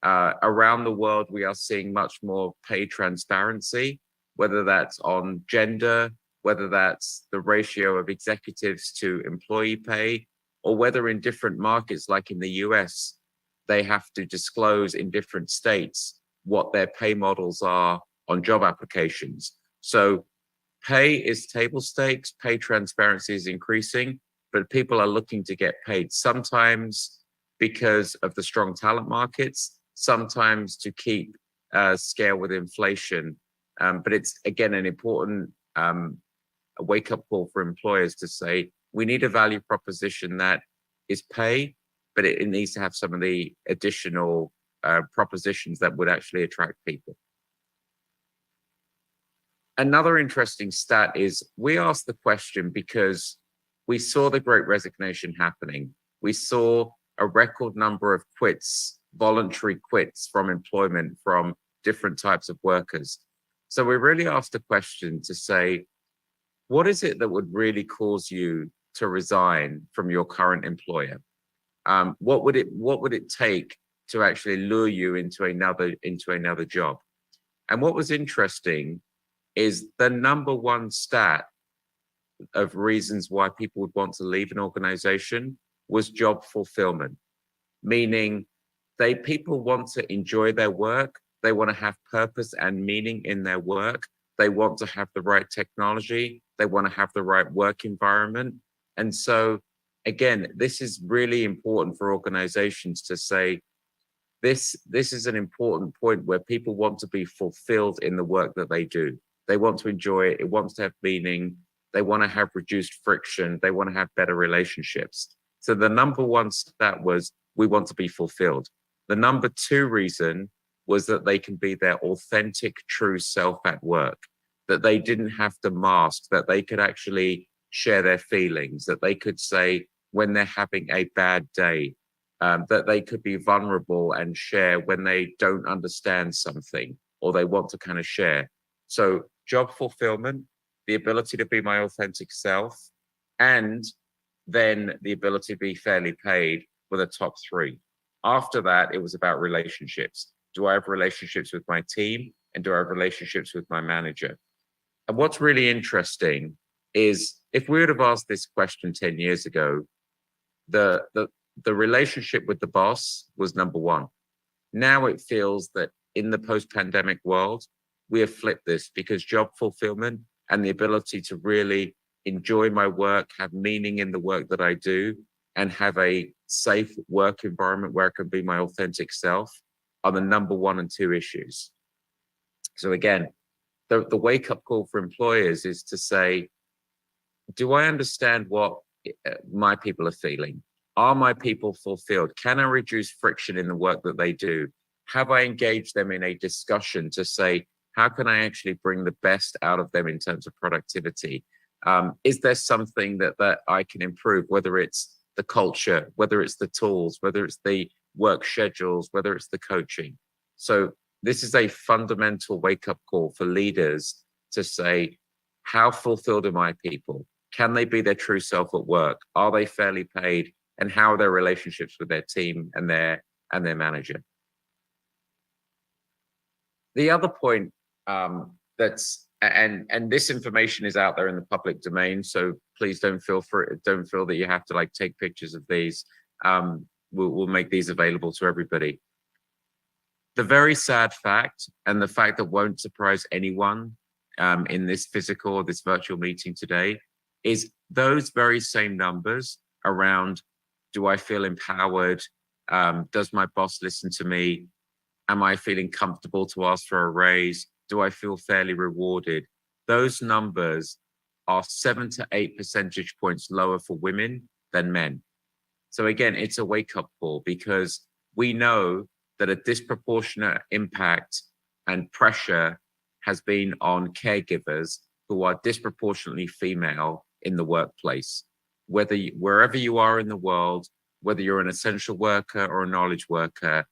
Around the world, we are seeing much more pay transparency, whether that's on gender, whether that's the ratio of executives to employee pay, or whether in different markets, like in the US, they have to disclose in different states what their pay models are on job applications. So pay is table stakes, pay transparency is increasing, but people are looking to get paid, sometimes because of the strong talent markets, sometimes to keep scale with inflation. But it's, again, an important wake-up call for employers to say, we need a value proposition that is pay, but it needs to have some of the additional propositions that would actually attract people. Another interesting stat is we asked the question because we saw the Great Resignation happening. We saw a record number of quits, voluntary quits from employment from different types of workers. So we really asked the question to say, what is it that would really cause you to resign from your current employer? What would it take to actually lure you into another job? And what was interesting is the number one stat of reasons why people would want to leave an organization was job fulfillment, meaning people want to enjoy their work, they want to have purpose and meaning in their work, they want to have the right technology, they want to have the right work environment. And so, again, this is really important for organizations to say, this is an important point where people want to be fulfilled in the work that they do. They want to enjoy it, it wants to have meaning, they want to have reduced friction, they want to have better relationships. So the number one stat was, we want to be fulfilled. The number two reason was that they can be their authentic, true self at work, that they didn't have to mask, that they could actually share their feelings, that they could say when they're having a bad day, that they could be vulnerable and share when they don't understand something or they want to kind of share. So job fulfillment, the ability to be my authentic self, and then the ability to be fairly paid were the top three. After that, it was about relationships. Do I have relationships with my team? And do I have relationships with my manager? And what's really interesting is if we would have asked this question 10 years ago, the relationship with the boss was number one. Now it feels that in the post-pandemic world, we have flipped this because job fulfillment and the ability to really enjoy my work, have meaning in the work that I do, and have a safe work environment where I can be my authentic self are the number one and two issues. So again, the wake-up call for employers is to say, do I understand what my people are feeling? Are my people fulfilled? Can I reduce friction in the work that they do? Have I engaged them in a discussion to say, how can I actually bring the best out of them in terms of productivity? Is there something that I can improve, whether it's the culture, whether it's the tools, whether it's the work schedules, whether it's the coaching? So this is a fundamental wake-up call for leaders to say, how fulfilled are my people? Can they be their true self at work? Are they fairly paid? And how are their relationships with their team and their manager? The other point and this information is out there in the public domain, so please don't feel that you have to like take pictures of these. We'll make these available to everybody. The very sad fact, and the fact that won't surprise anyone in this physical or this virtual meeting today, is those very same numbers around, do I feel empowered? Does my boss listen to me? Am I feeling comfortable to ask for a raise? Do I feel fairly rewarded? Those numbers are 7 to 8 percentage points lower for women than men. So again, it's a wake-up call because we know that a disproportionate impact and pressure has been on caregivers who are disproportionately female in the workplace. Wherever you are in the world, whether you're an essential worker or a knowledge worker,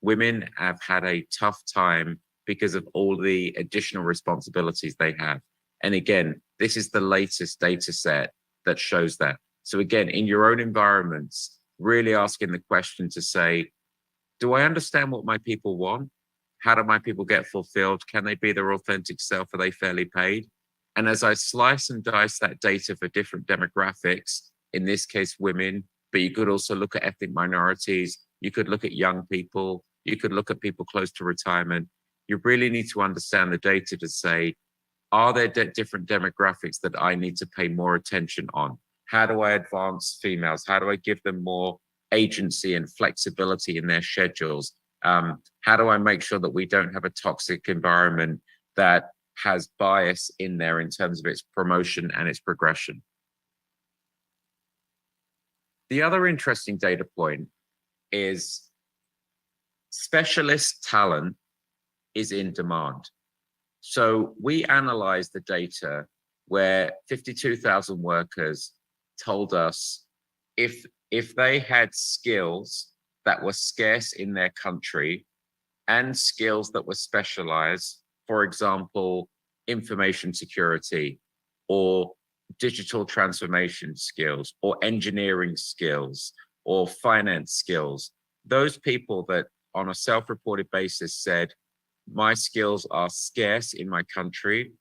women have had a tough time because of all the additional responsibilities they have. And again, this is the latest data set that shows that. So again, in your own environments, really asking the question to say, do I understand what my people want? How do my people get fulfilled? Can they be their authentic self? Are they fairly paid? And as I slice and dice that data for different demographics, in this case, women, but you could also look at ethnic minorities, you could look at young people, you could look at people close to retirement. You really need to understand the data to say, are there different demographics that I need to pay more attention on? How do I advance females? How do I give them more agency and flexibility in their schedules? How do I make sure that we don't have a toxic environment that has bias in there in terms of its promotion and its progression? The other interesting data point is specialist talent is in demand. So we analyzed the data where 52,000 workers told us if they had skills that were scarce in their country and skills that were specialized, for example, information security or digital transformation skills or engineering skills or finance skills, those people that on a self-reported basis said, my skills are scarce in my country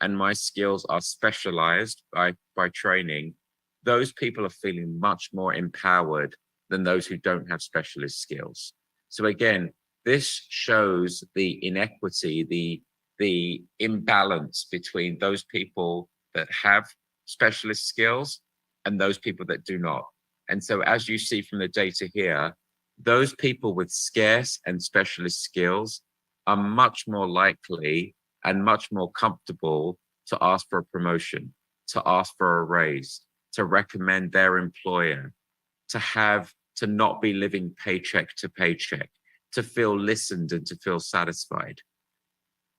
and my skills are specialized by training, those people are feeling much more empowered than those who don't have specialist skills. So again, this shows the inequity, the imbalance between those people that have specialist skills and those people that do not. And so as you see from the data here, those people with scarce and specialist skills are much more likely and much more comfortable to ask for a promotion, to ask for a raise, to recommend their employer, to not be living paycheck to paycheck, to feel listened and to feel satisfied.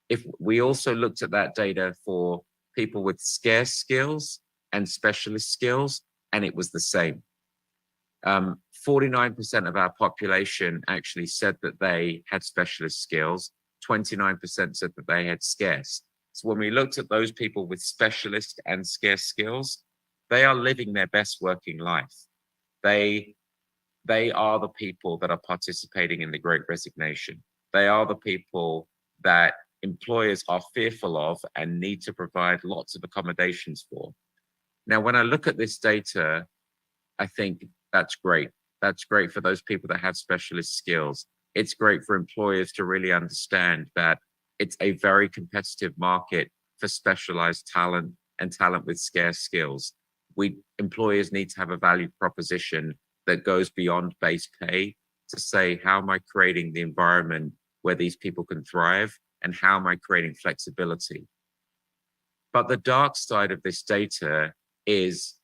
If we also looked at that data for people with scarce skills and specialist skills, and it was the same. 49% of our population actually said that they had specialist skills, 29% said that they had scarce. So when we looked at those people with specialist and scarce skills, they are living their best working life. They are the people that are participating in the Great Resignation. They are the people that employers are fearful of and need to provide lots of accommodations for. Now, when I look at this data, I think that's great. That's great for those people that have specialist skills. It's great for employers to really understand that it's a very competitive market for specialized talent and talent with scarce skills. Employers need to have a value proposition that goes beyond base pay to say, how am I creating the environment where these people can thrive and how am I creating flexibility? But the dark side of this data is,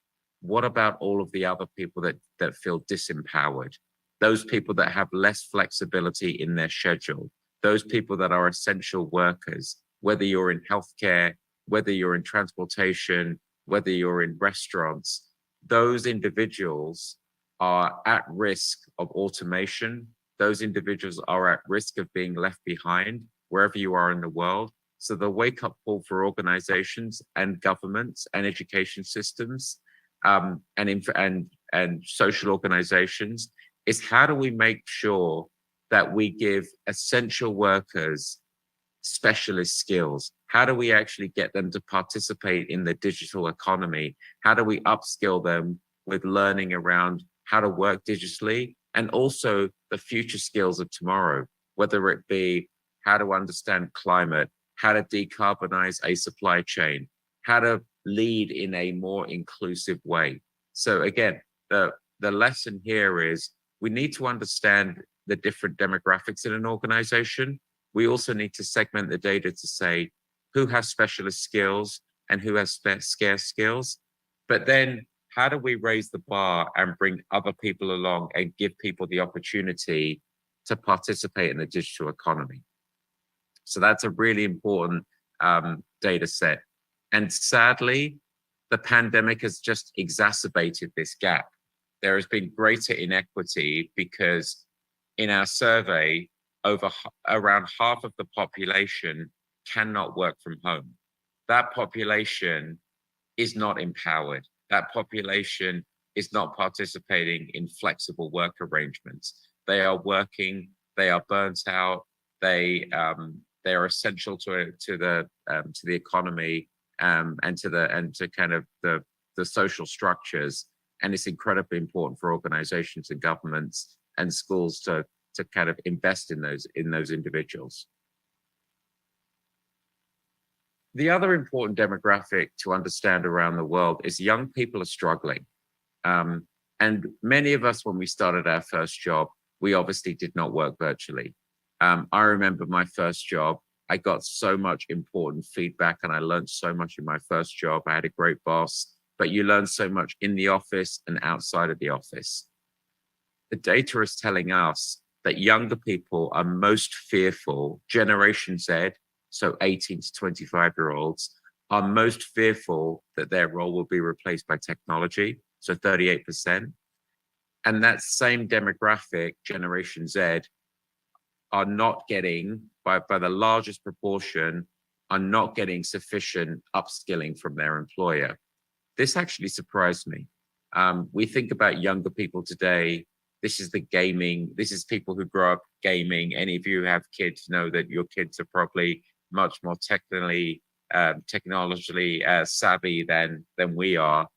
what about all of the other people that feel disempowered? Those people that have less flexibility in their schedule, those people that are essential workers, whether you're in healthcare, whether you're in transportation, whether you're in restaurants, those individuals are at risk of automation. Those individuals are at risk of being left behind wherever you are in the world. So the wake-up call for organizations and governments and education systems and social organizations is, how do we make sure that we give essential workers specialist skills? How do we actually get them to participate in the digital economy? How do we upskill them with learning around how to work digitally and also the future skills of tomorrow, whether it be how to understand climate, how to decarbonize a supply chain, how to lead in a more inclusive way. So again, the lesson here is we need to understand the different demographics in an organization. We also need to segment the data to say who has specialist skills and who has scarce skills. But then how do we raise the bar and bring other people along and give people the opportunity to participate in the digital economy? So that's a really important data set. And sadly, the pandemic has just exacerbated this gap. There has been greater inequity because in our survey, around half of the population cannot work from home. That population is not empowered. That population is not participating in flexible work arrangements. They are working, they are burnt out, they are essential to the economy and to kind of the social structures. And it's incredibly important for organizations and governments and schools to kind of invest in those individuals. The other important demographic to understand around the world is young people are struggling. And many of us, when we started our first job, we obviously did not work virtually. I remember my first job, I got so much important feedback and I learned so much in my first job. I had a great boss, but you learn so much in the office and outside of the office. The data is telling us that younger people are most fearful, Generation Z, so 18 to 25-year-olds, are most fearful that their role will be replaced by technology, so 38%. And that same demographic, Generation Z, are not getting, by the largest proportion, are not getting sufficient upskilling from their employer. This actually surprised me. We think about younger people today. This is the gaming. This is people who grow up gaming. Any of you who have kids know that your kids are probably much more technologically savvy than we are.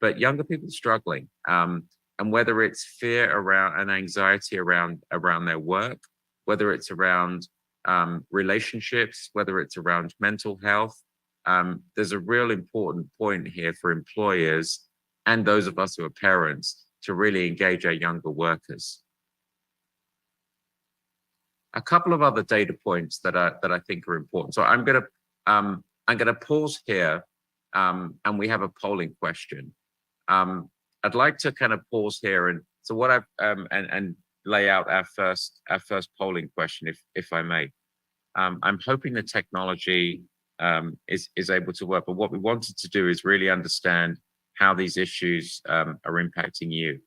But younger people are struggling. And whether it's fear around and anxiety around their work, whether it's around relationships, whether it's around mental health, there's a real important point here for employers and those of us who are parents to really engage our younger workers. A couple of other data points that I think are important. So I'm gonna pause here, and we have a polling question. I'd like to kind of pause here and so what I've and lay out our first polling question, if I may. I'm hoping the technology is able to work, but what we wanted to do is really understand how these issues are impacting you.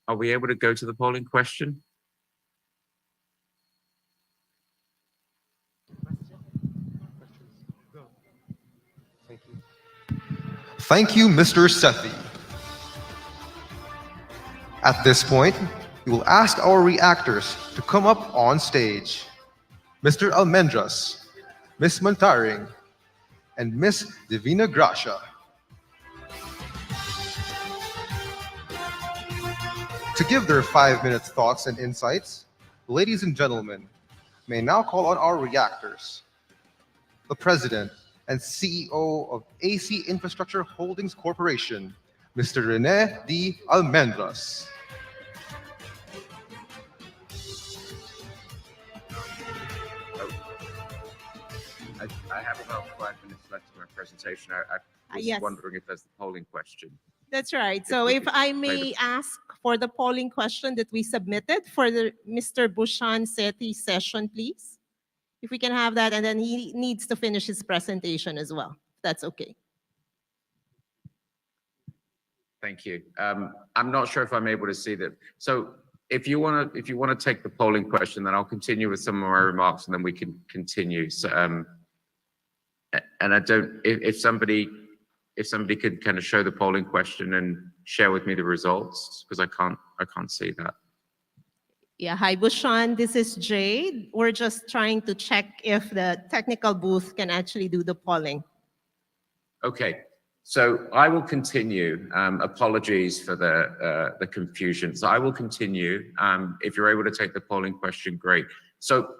Are we able to go to the polling question? Thank you, Mr. Sethi. At this point, we will ask our reactors to come up on stage. Mr. Almendras, Ms. Montaring, and Ms. Divina Gracia. To give their 5-minute thoughts and insights, ladies and gentlemen, may now call on our reactors. The President and CEO of AC Infrastructure Holdings Corporation, Mr. Rene D. Almendras. I have about 5 minutes left of my presentation. I was Yes. wondering if there's the polling question. That's right. So if I may ask for the polling question that we submitted for the Mr. Bushan Sethi session, please. If we can have that, and then he needs to finish his presentation as well. That's okay. Thank you. I'm not sure if I'm able to see that. So if you want to take the polling question, then I'll continue with some of my remarks, and then we can continue. So, and I don't. If somebody could kind of show the polling question and share with me the results, because I can't see that. Yeah, hi Bushan, this is Jade. We're just trying to check if the technical booth can actually do the polling. Okay, so I will continue. Apologies for the confusion. So I will continue. If you're able to take the polling question, great. So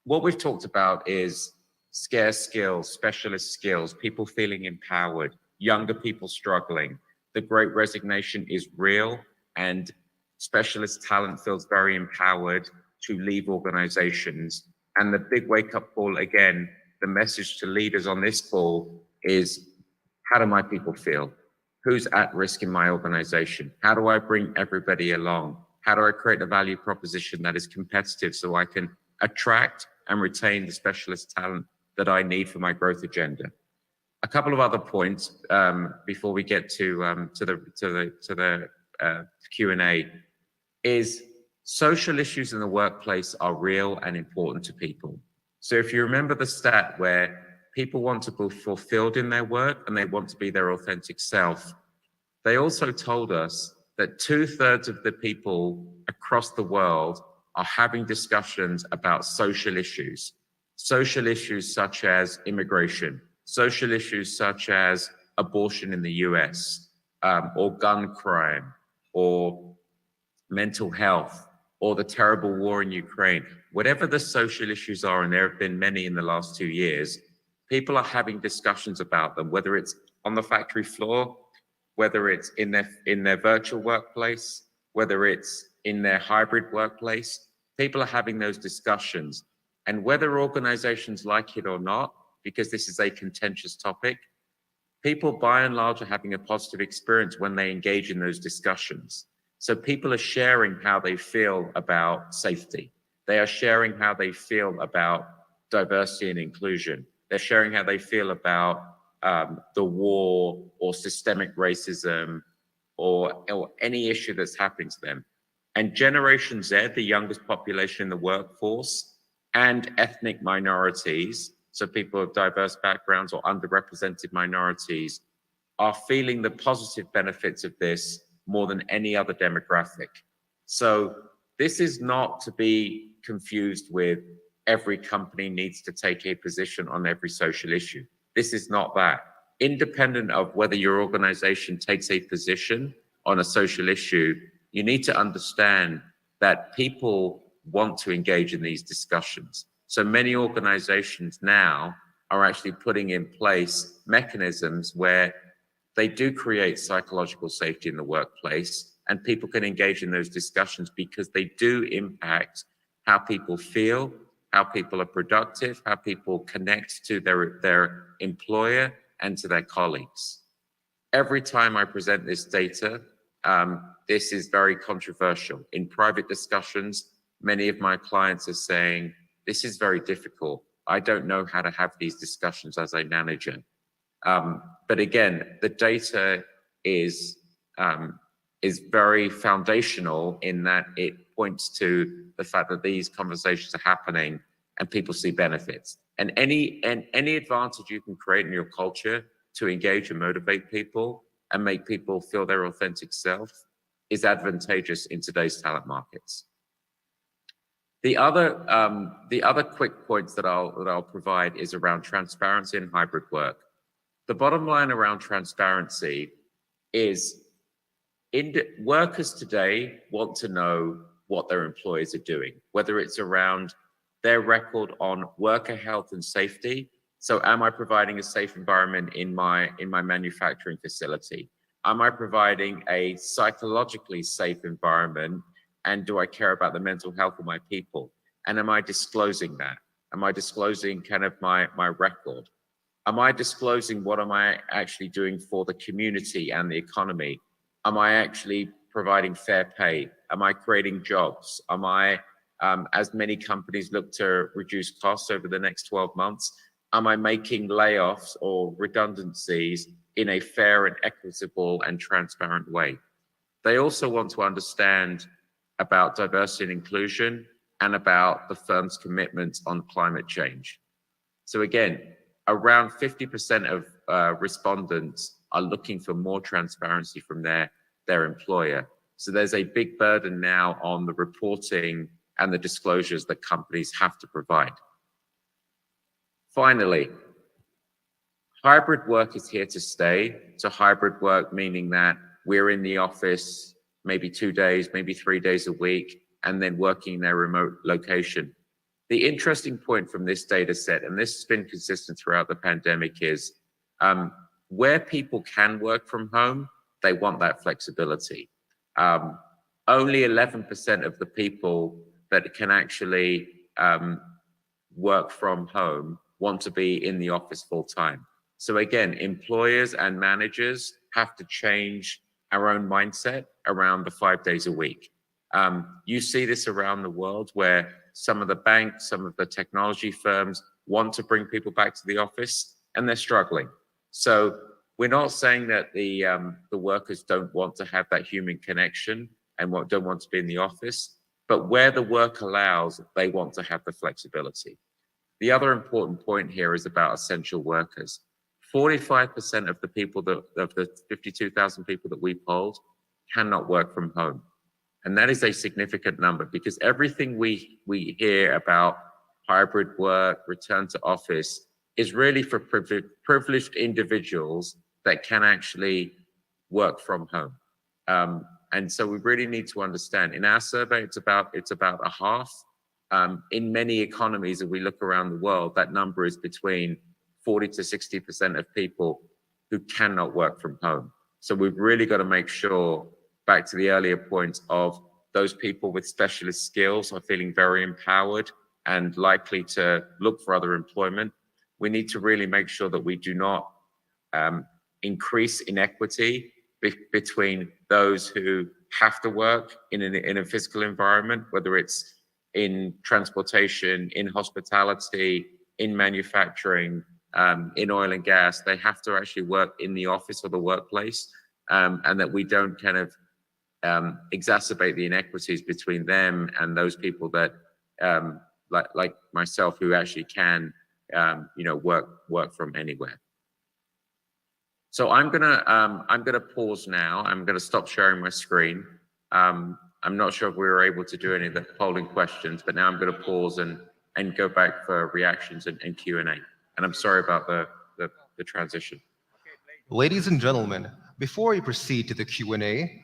what we've talked about is scarce skills, specialist skills, people feeling empowered, younger people struggling. The Great Resignation is real, and specialist talent feels very empowered to leave organizations. And the big wake-up call, again, the message to leaders on this call is, how do my people feel? Who's at risk in my organization? How do I bring everybody along? How do I create a value proposition that is competitive so I can attract and retain the specialist talent that I need for my growth agenda. A couple of other points before we get to the Q&A is social issues in the workplace are real and important to people. So if you remember the stat where people want to be fulfilled in their work and they want to be their authentic self, they also told us that 2/3 of the people across the world are having discussions about social issues such as immigration, social issues such as abortion in the US, or gun crime, or mental health, or the terrible war in Ukraine. Whatever the social issues are, and there have been many in the last 2 years, people are having discussions about them, whether it's on the factory floor, whether it's in their virtual workplace, whether it's in their hybrid workplace. People are having those discussions. And whether organizations like it or not, because this is a contentious topic, people by and large are having a positive experience when they engage in those discussions. So people are sharing how they feel about safety. They are sharing how they feel about diversity and inclusion. They're sharing how they feel about the war or systemic racism or any issue that's happening to them. And Generation Z, the youngest population in the workforce, and ethnic minorities, so people of diverse backgrounds or underrepresented minorities, are feeling the positive benefits of this more than any other demographic. So this is not to be confused with every company needs to take a position on every social issue. This is not that. Independent of whether your organization takes a position on a social issue, you need to understand that people want to engage in these discussions. So many organizations now are actually putting in place mechanisms where they do create psychological safety in the workplace, and people can engage in those discussions because they do impact how people feel, how people are productive, how people connect to their employer and to their colleagues. Every time I present this data, this is very controversial. In private discussions, many of my clients are saying, this is very difficult. I don't know how to have these discussions as a manager. But again, the data is very foundational in that it points to the fact that these conversations are happening and people see benefits. And any advantage you can create in your culture to engage and motivate people and make people feel their authentic self is advantageous in today's talent markets. The other quick points that I'll provide is around transparency and hybrid work. The bottom line around transparency is workers today want to know what their employers are doing, whether it's around their record on worker health and safety. So am I providing a safe environment in my manufacturing facility? Am I providing a psychologically safe environment? And do I care about the mental health of my people? And am I disclosing that? Am I disclosing kind of my record? Am I disclosing what am I actually doing for the community and the economy? Am I actually providing fair pay? Am I creating jobs? Am I, as many companies look to reduce costs over the next 12 months, am I making layoffs or redundancies in a fair and equitable and transparent way? They also want to understand about diversity and inclusion and about the firm's commitments on climate change. So again, around 50% of respondents are looking for more transparency from their employer. So there's a big burden now on the reporting and the disclosures that companies have to provide. Finally, hybrid work is here to stay. So hybrid work meaning that we're in the office maybe 2 days, maybe 3 days a week, and then working in their remote location. The interesting point from this data set, and this has been consistent throughout the pandemic, is where people can work from home, they want that flexibility. Only 11% of the people that can actually work from home want to be in the office full time. So again, employers and managers have to change our own mindset around the 5 days a week. You see this around the world where some of the banks, some of the technology firms want to bring people back to the office, and they're struggling. So we're not saying that the workers don't want to have that human connection and don't want to be in the office, but where the work allows, they want to have the flexibility. The other important point here is about essential workers. 45% of the people of the 52,000 people that we polled cannot work from home. And that is a significant number, because everything we hear about hybrid work, return to office, is really for privileged individuals that can actually work from home. And so we really need to understand. In our survey, it's about a half. In many economies, if we look around the world, that number is between 40 to 60% of people who cannot work from home. So we've really got to make sure, back to the earlier point, of those people with specialist skills are feeling very empowered and likely to look for other employment. We need to really make sure that we do not increase inequity between those who have to work in a physical environment, whether it's in transportation, in hospitality, in manufacturing, in oil and gas. They have to actually work in the office or the workplace, and that we don't kind of exacerbate the inequities between them and those people that, like myself, who actually can, work from anywhere. So I'm gonna pause now. I'm gonna stop sharing my screen. I'm not sure if we were able to do any of the polling questions, but now I'm gonna pause and go back for reactions and Q&A. And I'm sorry about the transition. Ladies and gentlemen, before we proceed to the Q&A,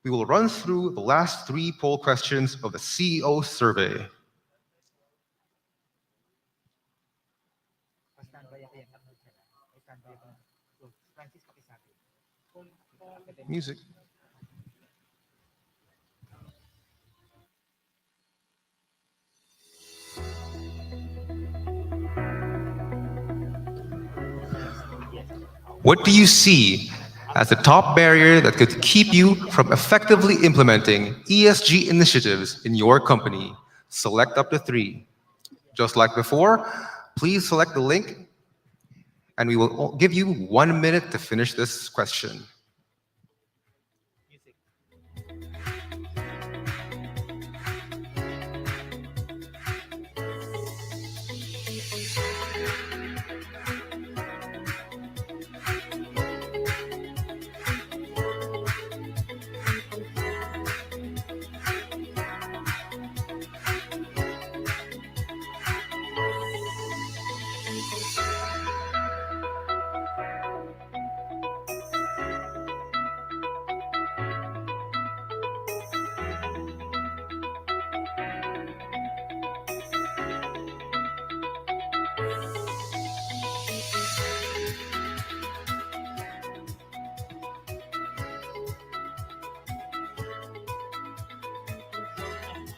we will run through the last 3 poll questions of the CEO survey. Music. What do you see as the top barrier that could keep you from effectively implementing ESG initiatives in your company? Select up to 3. Just like before, please select the link, and we will give you 1 minute to finish this question.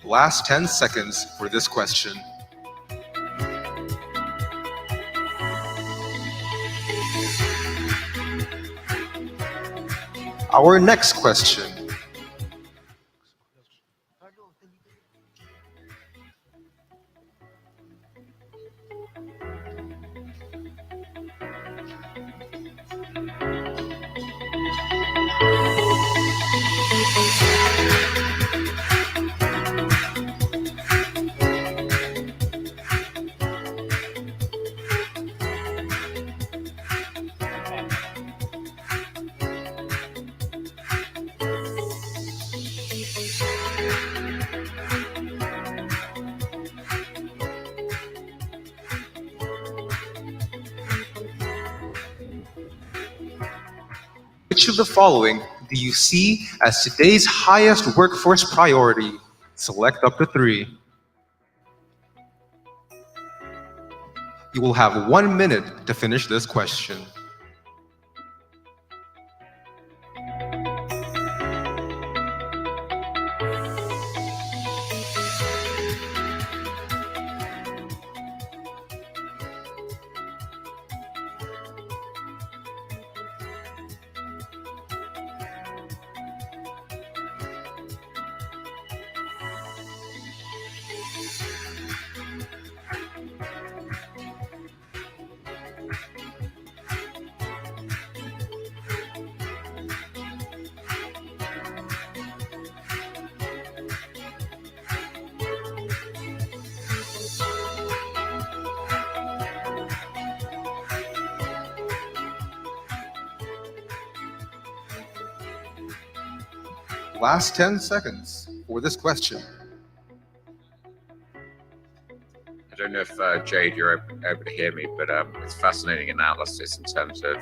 Last 10 seconds for this question. Our next question. Which of the following do you see as today's highest workforce priority? Select up to 3. You will have 1 minute to finish this question. Last 10 seconds for this question. I don't know if Jade, you're able to hear me, but it's fascinating analysis in terms of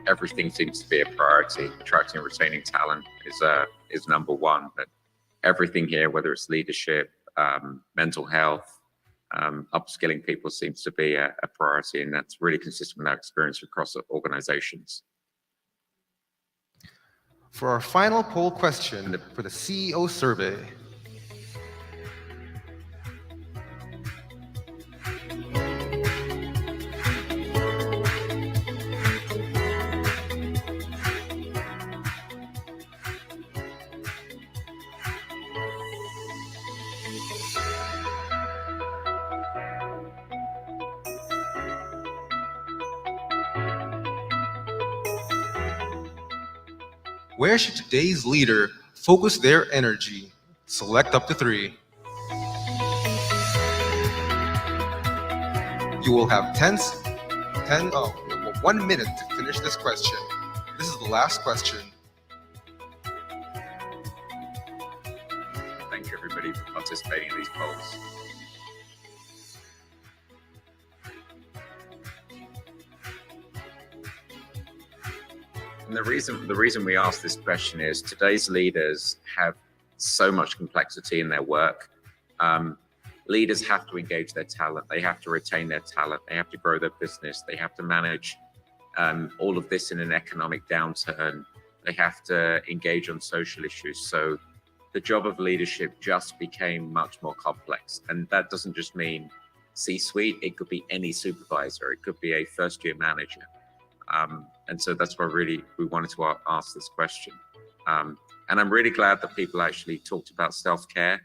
everything seems to be a priority. Attracting and retaining talent is number one, but everything here, whether it's leadership, mental health, upskilling people seems to be a priority, and that's really consistent with our experience across organizations. For our final poll question for the CEO survey. Where should today's leader focus their energy? Select up to 3. You will have 1 minute to finish this question. This is the last question. Thank you, everybody, for participating in these polls. And the reason we ask this question is today's leaders have so much complexity in their work. Leaders have to engage their talent. They have to retain their talent. They have to grow their business. They have to manage all of this in an economic downturn. They have to engage on social issues. So the job of leadership just became much more complex. And that doesn't just mean C-suite. It could be any supervisor. It could be a first-year manager. And so that's why really we wanted to ask this question. And I'm really glad that people actually talked about self-care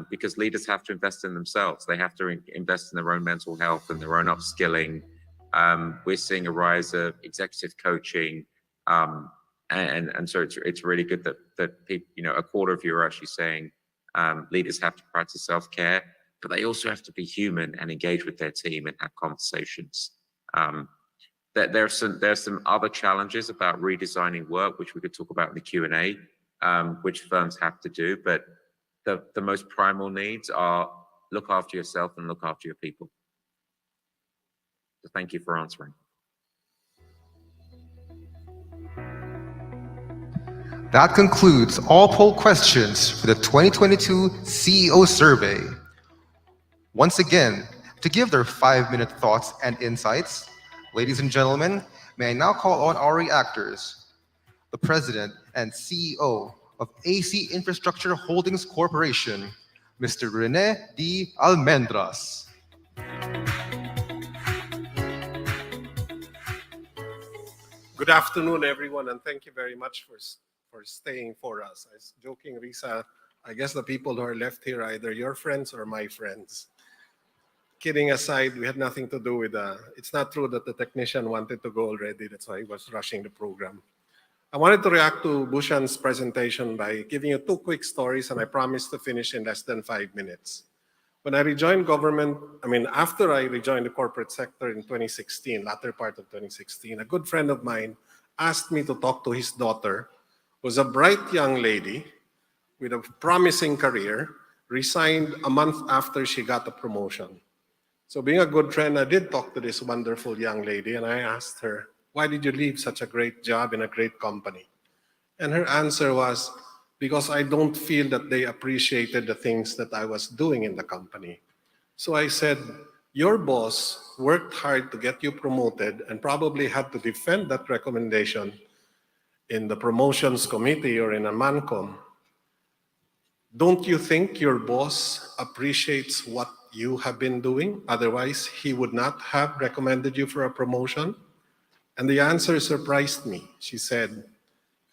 because leaders have to invest in themselves. They have to invest in their own mental health and their own upskilling. We're seeing a rise of executive coaching. And so it's really good that people, a quarter of you are actually saying leaders have to practice self-care, but they also have to be human and engage with their team and have conversations. There's some other challenges about redesigning work, which we could talk about in the Q&A, which firms have to do. But the most primal needs are look after yourself and look after your people. So thank you for answering. That concludes all poll questions for the 2022 CEO survey. Once again, to give their 5-minute thoughts and insights, ladies and gentlemen, may I now call on our reactors, the President and CEO of AC Infrastructure Holdings Corporation, Mr. Rene D. Almendras. Good afternoon, everyone, and thank you very much for staying for us. I was joking, Risa, I guess the people who are left here are either your friends or my friends. Kidding aside, we had nothing to do with it's not true that the technician wanted to go already. That's why he was rushing the program. I wanted to react to Bhushan's presentation by giving you 2 quick stories, and I promise to finish in less than 5 minutes. When I rejoined government, after I rejoined the corporate sector in 2016, latter part of 2016, a good friend of mine asked me to talk to his daughter, who was a bright young lady with a promising career, resigned a month after she got a promotion. So being a good friend, I did talk to this wonderful young lady, and I asked her, why did you leave such a great job in a great company? And her answer was, because I don't feel that they appreciated the things that I was doing in the company. So I said, your boss worked hard to get you promoted and probably had to defend that recommendation in the promotions committee or in a mancom. Don't you think your boss appreciates what you have been doing? Otherwise, he would not have recommended you for a promotion? And the answer surprised me. She said,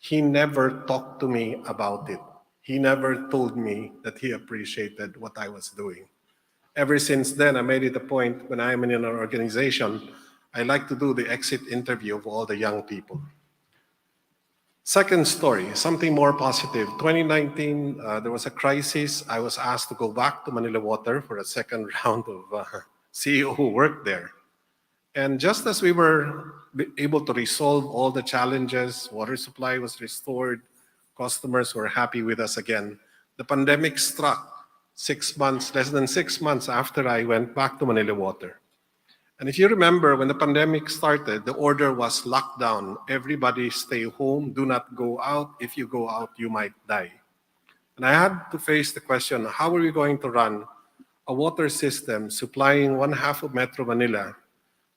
he never talked to me about it. He never told me that he appreciated what I was doing. Ever since then, I made it a point when I'm in an organization, I like to do the exit interview of all the young people. Second story, something more positive. 2019, there was a crisis. I was asked to go back to Manila Water for a second round of CEO who worked there. And just as we were able to resolve all the challenges, water supply was restored, customers were happy with us again. The pandemic struck less than 6 months after I went back to Manila Water. And if you remember, when the pandemic started, the order was lockdown. Everybody stay home, do not go out. If you go out, you might die. And I had to face the question, how are we going to run a water system supplying 1/2 of Metro Manila,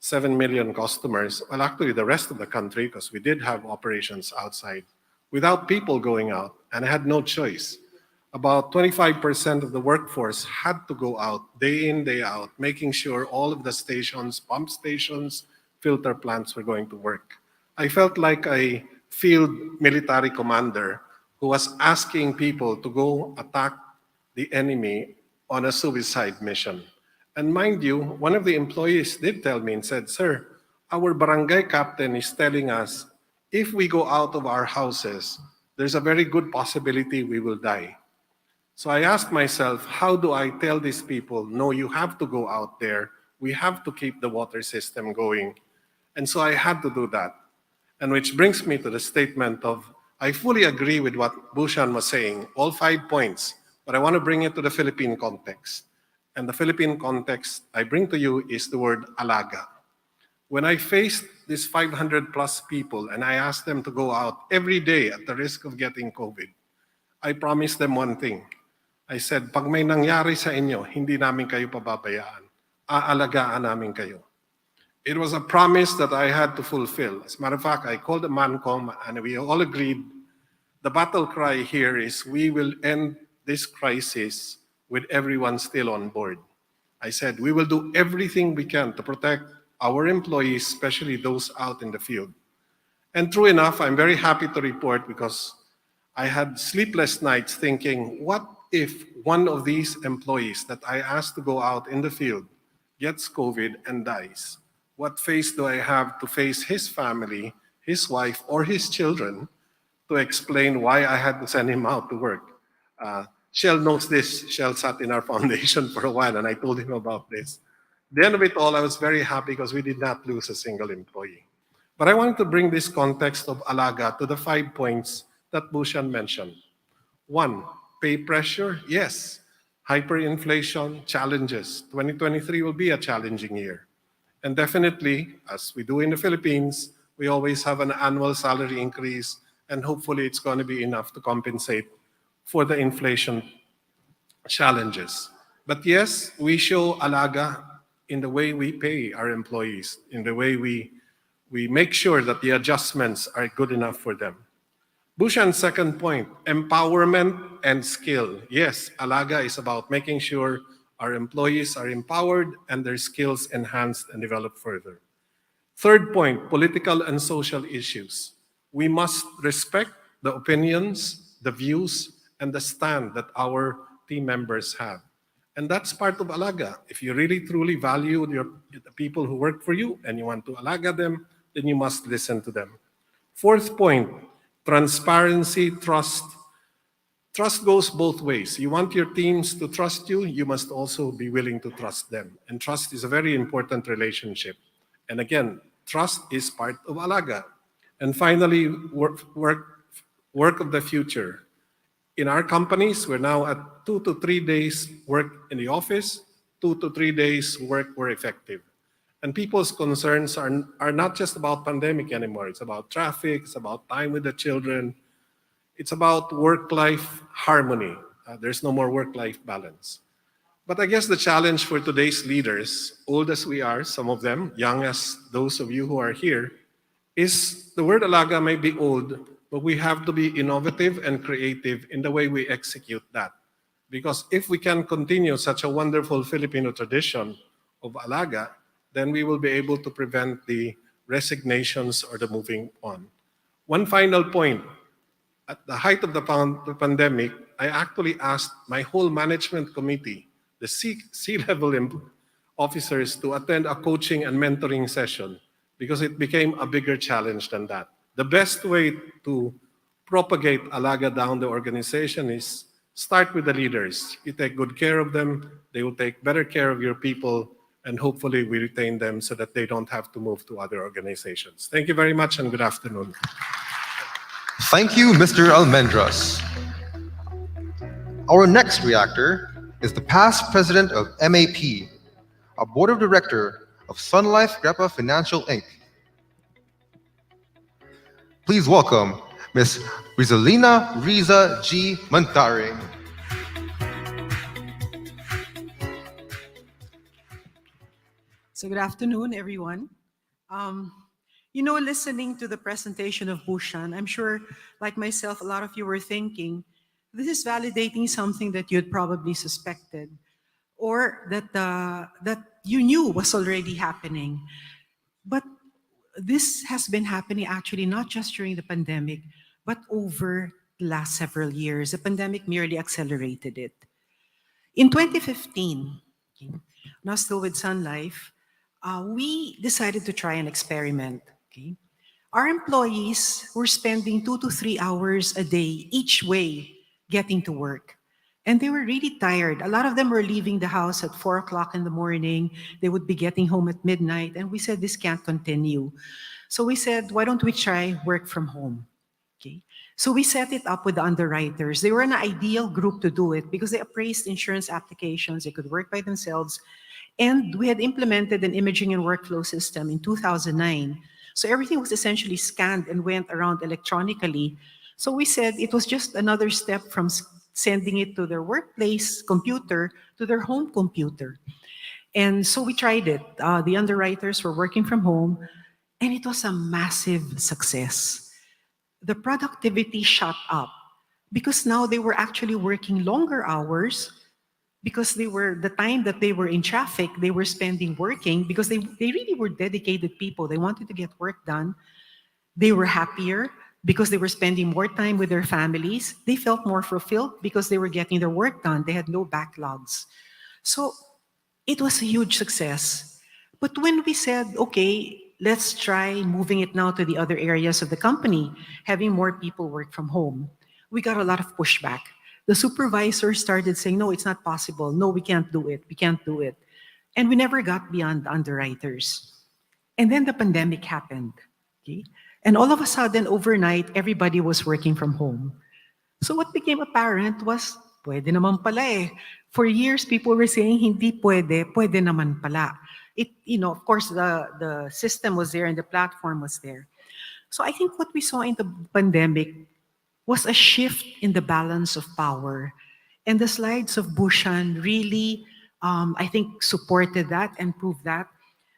7 million customers, well, actually the rest of the country, because we did have operations outside, without people going out, and I had no choice. About 25% of the workforce had to go out day in, day out, making sure all of the stations, pump stations, filter plants were going to work. I felt like a field military commander who was asking people to go attack the enemy on a suicide mission. And mind you, one of the employees did tell me and said, "Sir, our barangay captain is telling us if we go out of our houses, there's a very good possibility we will die." So I asked myself, how do I tell these people, no, you have to go out there. We have to keep the water system going. And so I had to do that. And which brings me to the statement of, I fully agree with what Bushan was saying, all 5 points, but I want to bring it to the Philippine context. And the Philippine context I bring to you is the word alaga. When I faced these 500 plus people and I asked them to go out every day at the risk of getting COVID, I promised them one thing. I said, pag may nangyari sa inyo, hindi namin kayo pababayaan. Aalagaan namin kayo. It was a promise that I had to fulfill. As a matter of fact, I called the MANCOM and we all agreed the battle cry here is we will end this crisis with everyone still on board. I said, we will do everything we can to protect our employees, especially those out in the field. And true enough, I'm very happy to report because I had sleepless nights thinking, what if one of these employees that I asked to go out in the field gets COVID and dies? What face do I have to face his family, his wife, or his children to explain why I had to send him out to work? Shell knows this. Shell sat in our foundation for a while, and I told him about this. At the end of it all, I was very happy because we did not lose a single employee. But I wanted to bring this context of alaga to the 5 points that Bushan mentioned. 1, pay pressure, yes. Hyperinflation, challenges. 2023 will be a challenging year. And definitely, as we do in the Philippines, we always have an annual salary increase, and hopefully it's going to be enough to compensate for the inflation challenges. But yes, we show alaga in the way we pay our employees, in the way we make sure that the adjustments are good enough for them. Bushan's second point, empowerment and skill. Yes, alaga is about making sure our employees are empowered and their skills enhanced and developed further. Third point, political and social issues. We must respect the opinions, the views, and the stand that our team members have. And that's part of alaga. If you really truly value the people who work for you and you want to alaga them, then you must listen to them. Fourth point, transparency, trust. Trust goes both ways. You want your teams to trust you, you must also be willing to trust them. And trust is a very important relationship. And again, trust is part of alaga. And finally, work of the future. In our companies, we're now at 2 to 3 days work in the office, 2 to 3 days work were effective. And people's concerns are not just about pandemic anymore. It's about traffic, it's about time with the children. It's about work-life harmony. There's no more work-life balance. But I guess the challenge for today's leaders, old as we are, some of them, young as those of you who are here, is the word alaga may be old, but we have to be innovative and creative in the way we execute that. Because if we can continue such a wonderful Filipino tradition of alaga, then we will be able to prevent the resignations or the moving on. One final point. At the height of the pandemic, I actually asked my whole management committee, the C-level officers, to attend a coaching and mentoring session because it became a bigger challenge than that. The best way to propagate alaga down the organization is start with the leaders. You take good care of them, they will take better care of your people, and hopefully we retain them so that they don't have to move to other organizations. Thank you very much and good afternoon. Thank you, Mr. Almendras. Our next reactor is the past president of MAP, a board of director of Sun Life Grepa Financial Inc. Please welcome Ms. Rizalina Riza G. Mantaring. So good afternoon, everyone. Listening to the presentation of Bhushan, I'm sure, like myself, a lot of you were thinking, this is validating something that you had probably suspected, or that you knew was already happening. But this has been happening actually not just during the pandemic, but over the last several years. The pandemic merely accelerated it. In 2015, okay, when I was still with Sun Life, we decided to try an experiment. Okay? Our employees were spending 2 to 3 hours a day each way getting to work. And they were really tired. A lot of them were leaving the house at 4 o'clock in the morning. They would be getting home at midnight. And we said, this can't continue. So we said, why don't we try work from home? Okay. So we set it up with the underwriters. They were an ideal group to do it because they appraised insurance applications. They could work by themselves. And we had implemented an imaging and workflow system in 2009. So everything was essentially scanned and went around electronically. So we said it was just another step from sending it to their workplace computer to their home computer. And so we tried it. The underwriters were working from home, and it was a massive success. The productivity shot up because now they were actually working longer hours because the time that they were in traffic, they were spending working because they really were dedicated people. They wanted to get work done. They were happier because they were spending more time with their families. They felt more fulfilled because they were getting their work done. They had no backlogs. So it was a huge success. But when we said, okay, let's try moving it now to the other areas of the company, having more people work from home, we got a lot of pushback. The supervisors started saying, no, it's not possible. No, we can't do it. We can't do it. And we never got beyond underwriters. And then the pandemic happened. Okay? And all of a sudden, overnight, everybody was working from home. So what became apparent was, pwede naman pala eh. For years, people were saying, hindi pwede, pwede naman pala. Of course, the system was there and the platform was there. So I think what we saw in the pandemic was a shift in the balance of power. And the slides of Bhushan really, I think, supported that and proved that.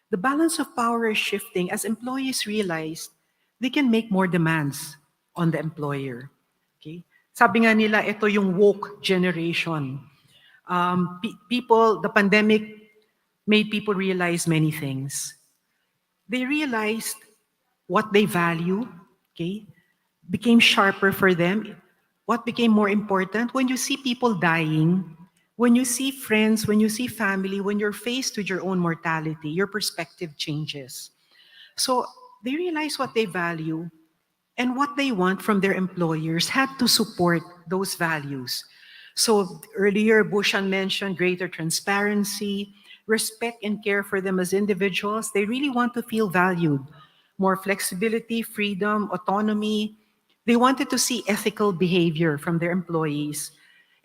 The balance of power is shifting as employees realized they can make more demands on the employer. Okay? Sabi nga nila, ito yung woke generation. The pandemic made people realize many things. They realized what they value, okay, became sharper for them. What became more important? When you see people dying, when you see friends, when you see family, when you're faced with your own mortality, your perspective changes. So they realize what they value and what they want from their employers had to support those values. So earlier, Bhushan mentioned greater transparency, respect and care for them as individuals. They really want to feel valued. More flexibility, freedom, autonomy. They wanted to see ethical behavior from their employees.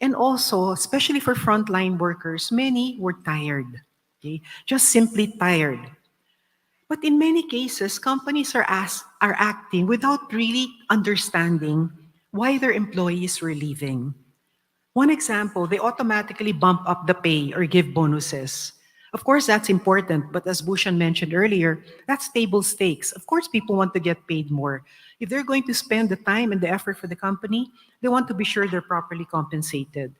And also, especially for frontline workers, many were tired. Okay? Just simply tired. But in many cases, companies are acting without really understanding why their employees were leaving. One example, they automatically bump up the pay or give bonuses. Of course, that's important, but as Bhushan mentioned earlier, that's table stakes. Of course, people want to get paid more. If they're going to spend the time and the effort for the company, they want to be sure they're properly compensated.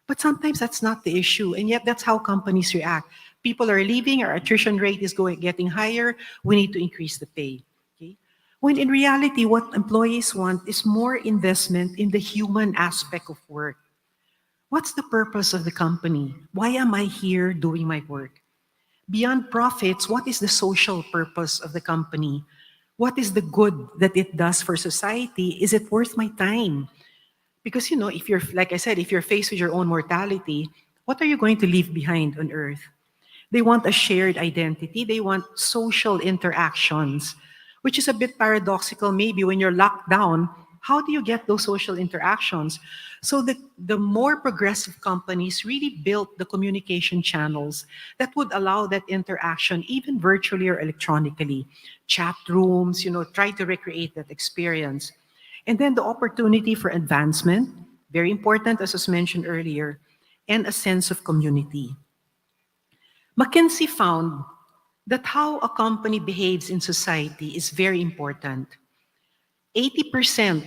But sometimes that's not the issue, and yet that's how companies react. People are leaving, our attrition rate is getting higher, we need to increase the pay. Okay? When in reality, what employees want is more investment in the human aspect of work. What's the purpose of the company? Why am I here doing my work? Beyond profits, what is the social purpose of the company? What is the good that it does for society? Is it worth my time? Because, if you're, like I said, if you're faced with your own mortality, what are you going to leave behind on earth? They want a shared identity. They want social interactions, which is a bit paradoxical maybe when you're locked down how do you get those social interactions? So the more progressive companies really built the communication channels that would allow that interaction, even virtually or electronically, chat rooms, try to recreate that experience. And then the opportunity for advancement, very important, as was mentioned earlier, and a sense of community. McKinsey found that how a company behaves in society is very important. 80%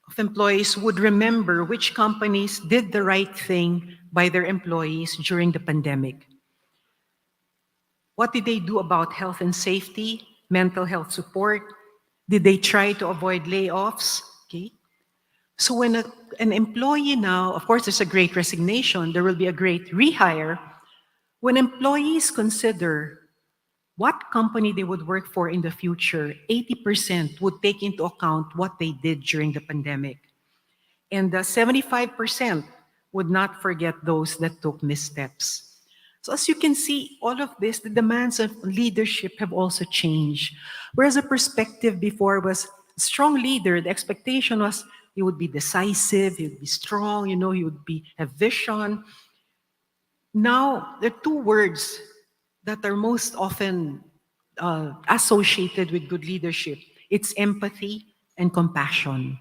of employees would remember which companies did the right thing by their employees during the pandemic. What did they do about health and safety, mental health support? Did they try to avoid layoffs? Okay. So when an employee now, of course, there's a great resignation, there will be a great rehire. When employees consider what company they would work for in the future, 80% would take into account what they did during the pandemic. And 75% would not forget those that took missteps. So as you can see, all of this, the demands of leadership have also changed. Whereas the perspective before was a strong leader, the expectation was he would be decisive, he would be strong, he would have vision. Now, there are two words that are most often associated with good leadership. It's empathy and compassion.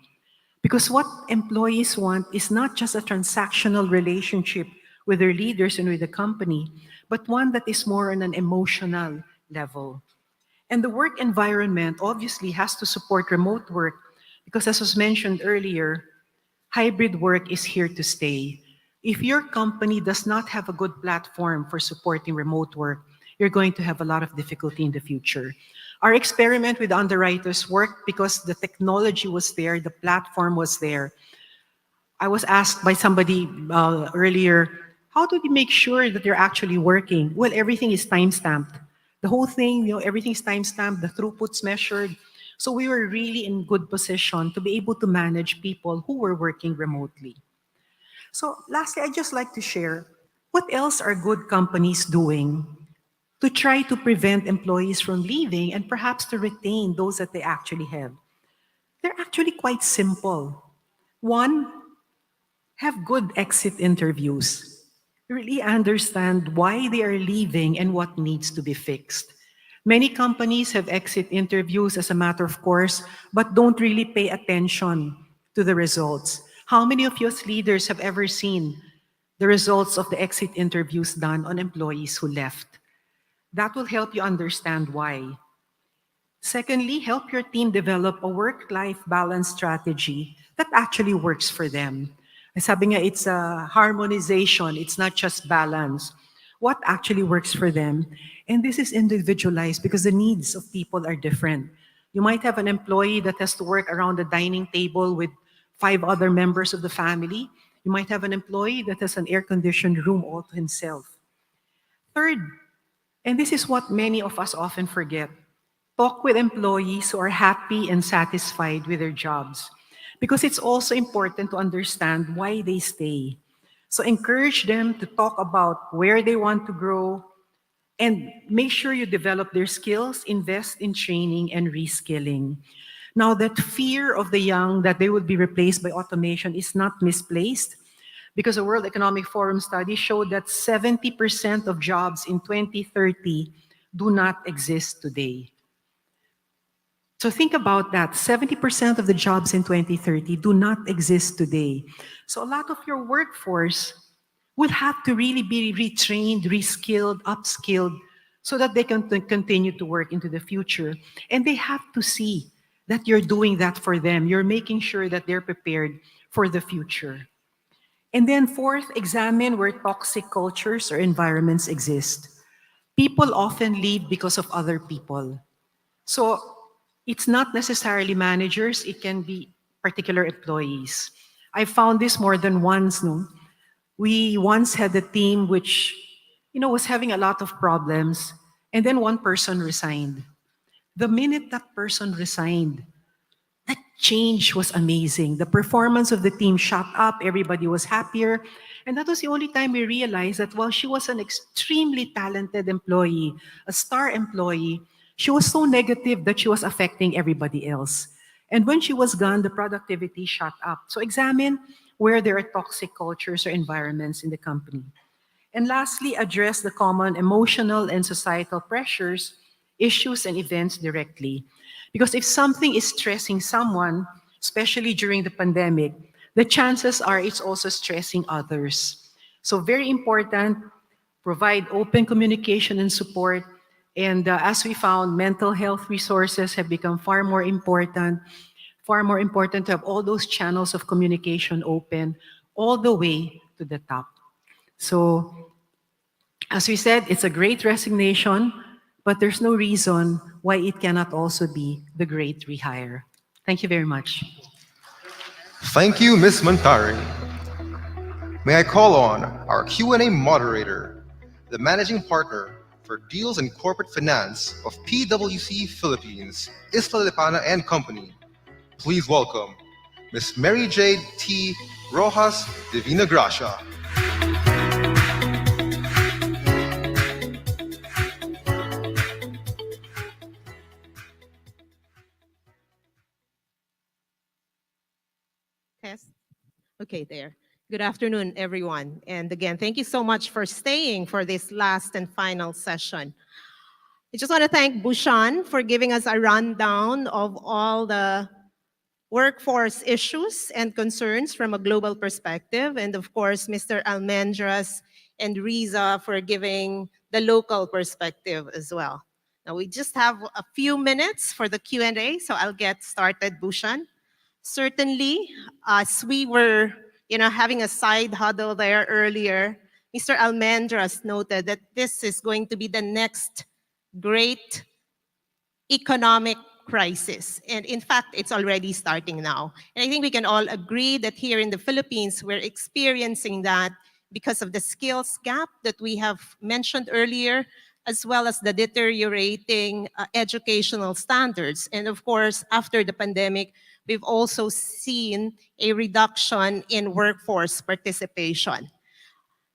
Because what employees want is not just a transactional relationship with their leaders and with the company, but one that is more on an emotional level. And the work environment obviously has to support remote work because, as was mentioned earlier, hybrid work is here to stay. If your company does not have a good platform for supporting remote work, you're going to have a lot of difficulty in the future. Our experiment with underwriters worked because the technology was there, the platform was there. I was asked by somebody earlier, how do we make sure that they're actually working? Well, everything is time-stamped. The whole thing, everything's time-stamped, the throughput's measured. So we were really in good position to be able to manage people who were working remotely. So lastly, I'd just like to share, what else are good companies doing to try to prevent employees from leaving and perhaps to retain those that they actually have? They're actually quite simple. One, have good exit interviews. Really understand why they are leaving and what needs to be fixed. Many companies have exit interviews as a matter of course, but don't really pay attention to the results. How many of you as leaders have ever seen the results of the exit interviews done on employees who left? That will help you understand why. Secondly, help your team develop a work-life balance strategy that actually works for them. Sabi nga, it's a harmonization, it's not just balance. What actually works for them? And this is individualized because the needs of people are different. You might have an employee that has to work around the dining table with 5 other members of the family. You might have an employee that has an air-conditioned room all to himself. Third, and this is what many of us often forget, talk with employees who are happy and satisfied with their jobs. Because it's also important to understand why they stay. So encourage them to talk about where they want to grow and make sure you develop their skills, invest in training and reskilling. Now, that fear of the young that they would be replaced by automation is not misplaced because a World Economic Forum study showed that 70% of jobs in 2030 do not exist today. So think about that. 70% of the jobs in 2030 do not exist today. So a lot of your workforce will have to really be retrained, reskilled, upskilled, so that they can continue to work into the future. And they have to see that you're doing that for them. You're making sure that they're prepared for the future. And then fourth, examine where toxic cultures or environments exist. People often leave because of other people. So it's not necessarily managers, it can be particular employees. I found this more than once. No? We once had a team which was having a lot of problems, and then one person resigned. The minute that person resigned, that change was amazing. The performance of the team shot up, everybody was happier. And that was the only time we realized that while she was an extremely talented employee, a star employee, she was so negative that she was affecting everybody else. And when she was gone, the productivity shot up. So examine where there are toxic cultures or environments in the company. And lastly, address the common emotional and societal pressures, issues, and events directly. Because if something is stressing someone, especially during the pandemic, the chances are it's also stressing others. So very important, provide open communication and support. And as we found, mental health resources have become far more important to have all those channels of communication open all the way to the top. So as we said, it's a great resignation, but there's no reason why it cannot also be the great rehire. Thank you very much. Thank you, Ms. Montari. May I call on our Q&A moderator, the managing partner for Deals and Corporate Finance of PwC Philippines, Isla Lipana and Company. Please welcome Ms. Mary Jade T. Rojas Divina Gracia. Test. Okay, there. Good afternoon, everyone. And again, thank you so much for staying for this last and final session. I just want to thank Bhushan for giving us a rundown of all the workforce issues and concerns from a global perspective. And of course, Mr. Almendras and Riza for giving the local perspective as well. Now we just have a few minutes for the Q&A, so I'll get started, Bhushan. Certainly, as we were having a side huddle there earlier, Mr. Almendras noted that this is going to be the next great economic crisis. And in fact, it's already starting now. And I think we can all agree that here in the Philippines, we're experiencing that because of the skills gap that we have mentioned earlier, as well as the deteriorating educational standards. And of course, after the pandemic, we've also seen a reduction in workforce participation.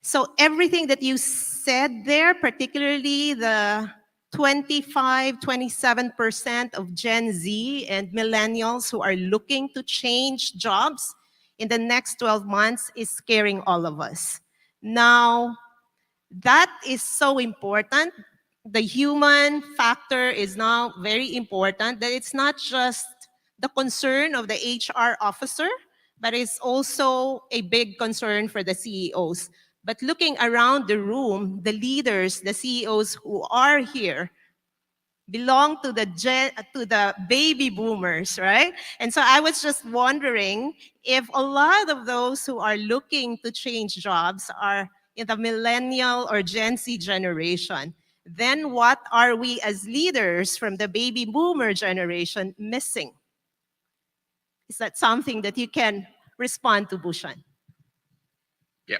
So everything that you said there, particularly the 27% of Gen Z and millennials who are looking to change jobs in the next 12 months is scaring all of us. Now, that is so important. The human factor is now very important, that it's not just the concern of the HR officer, but it's also a big concern for the CEOs. But looking around the room, the leaders, the CEOs who are here belong to the baby boomers, right? And so I was just wondering if a lot of those who are looking to change jobs are in the millennial or Gen Z generation, then what are we as leaders from the baby boomer generation missing? Is that something that you can respond to, Bhushan? Yeah,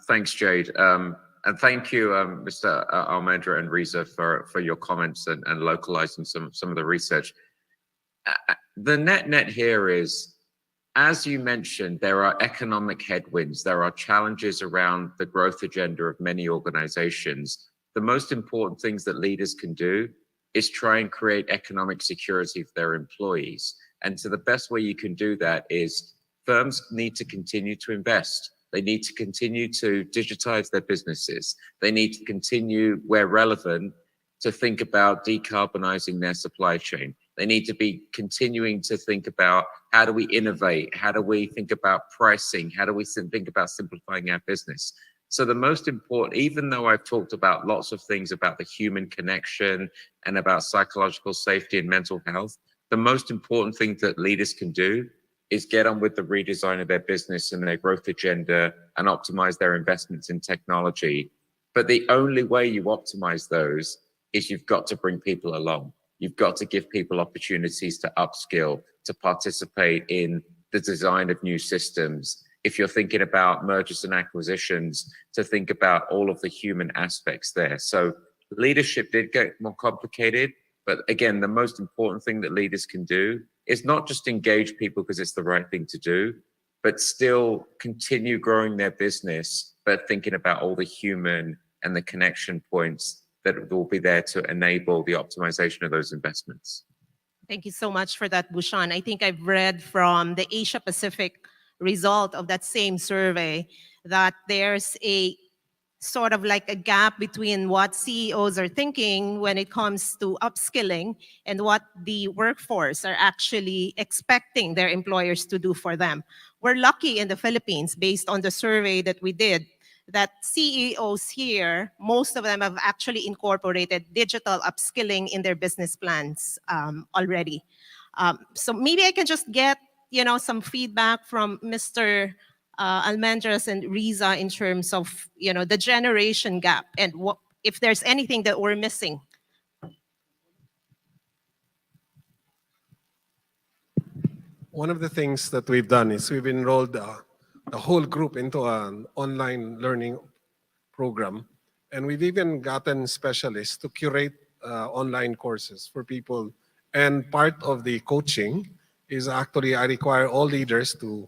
thanks, Jade. And thank you, Mr. Almendra and Riza, for your comments and localizing some of the research. The net here is, as you mentioned, there are economic headwinds. There are challenges around the growth agenda of many organizations. The most important things that leaders can do is try and create economic security for their employees. And so the best way you can do that is firms need to continue to invest. They need to continue to digitize their businesses. They need to continue, where relevant, to think about decarbonizing their supply chain. They need to be continuing to think about how do we innovate? How do we think about pricing? How do we think about simplifying our business? So the most important, even though I've talked about lots of things about the human connection and about psychological safety and mental health, the most important thing that leaders can do is get on with the redesign of their business and their growth agenda and optimize their investments in technology. But the only way you optimize those is you've got to bring people along. You've got to give people opportunities to upskill, to participate in the design of new systems. If you're thinking about mergers and acquisitions, to think about all of the human aspects there. So leadership did get more complicated. But again, the most important thing that leaders can do is not just engage people because it's the right thing to do, but still continue growing their business, but thinking about all the human and the connection points that will be there to enable the optimization of those investments. Thank you so much for that, Bushan. I think I've read from the Asia Pacific result of that same survey that there's a sort of like a gap between what CEOs are thinking when it comes to upskilling and what the workforce are actually expecting their employers to do for them. We're lucky in the Philippines, based on the survey that we did, that CEOs here, most of them have actually incorporated digital upskilling in their business plans already. So maybe I can just get some feedback from Mr. Almendras and Riza in terms of the generation gap and what if there's anything that we're missing. One of the things that we've done is we've enrolled the whole group into an online learning program. And we've even gotten specialists to curate online courses for people. And part of the coaching is actually I require all leaders to,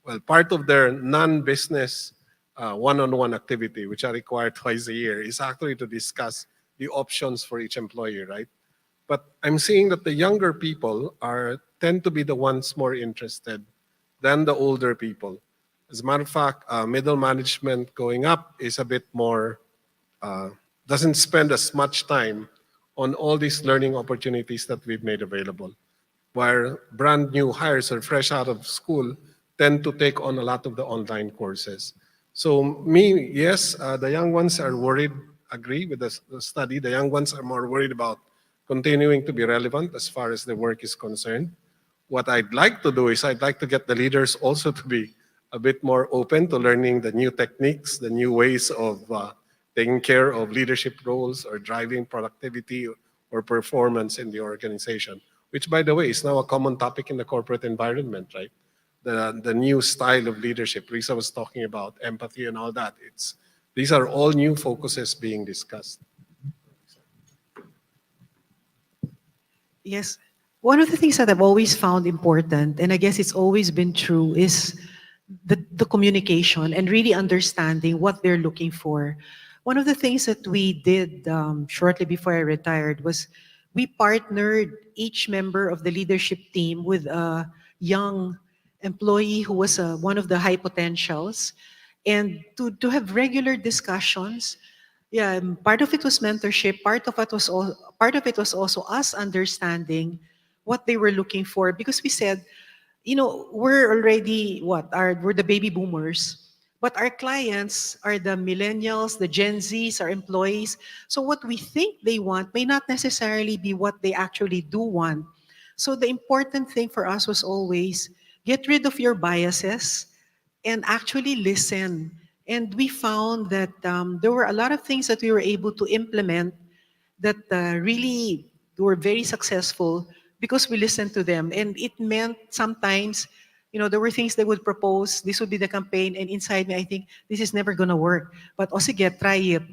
well, part of their non-business one-on-one activity, which I require twice a year, is actually to discuss the options for each employee, right? But I'm seeing that the younger people tend to be the ones more interested than the older people. As a matter of fact, middle management going up is a bit more, doesn't spend as much time on all these learning opportunities that we've made available. Where brand new hires or fresh out of school tend to take on a lot of the online courses. So yes, the young ones are worried, agree with the study, the young ones are more worried about continuing to be relevant as far as the work is concerned. What I'd like to do is I'd like to get the leaders also to be a bit more open to learning the new techniques, the new ways of taking care of leadership roles or driving productivity or performance in the organization, which, by the way, is now a common topic in the corporate environment, right? The new style of leadership. Risa was talking about empathy and all that. These are all new focuses being discussed. Yes. One of the things that I've always found important, and I guess it's always been true, is the communication and really understanding what they're looking for. One of the things that we did shortly before I retired was we partnered each member of the leadership team with a young employee who was one of the high potentials, and to have regular discussions. Yeah, part of it was mentorship. Part of it was also us understanding what they were looking for, because we said, we're already we're the baby boomers, but our clients are the millennials, the Gen Zs, our employees. So what we think they want may not necessarily be what they actually do want. So the important thing for us was always get rid of your biases and actually listen. And we found that there were a lot of things that we were able to implement that really were very successful because we listened to them. And it meant sometimes, there were things they would propose, this would be the campaign, and inside me, I think, this is never gonna work. But sige, try it.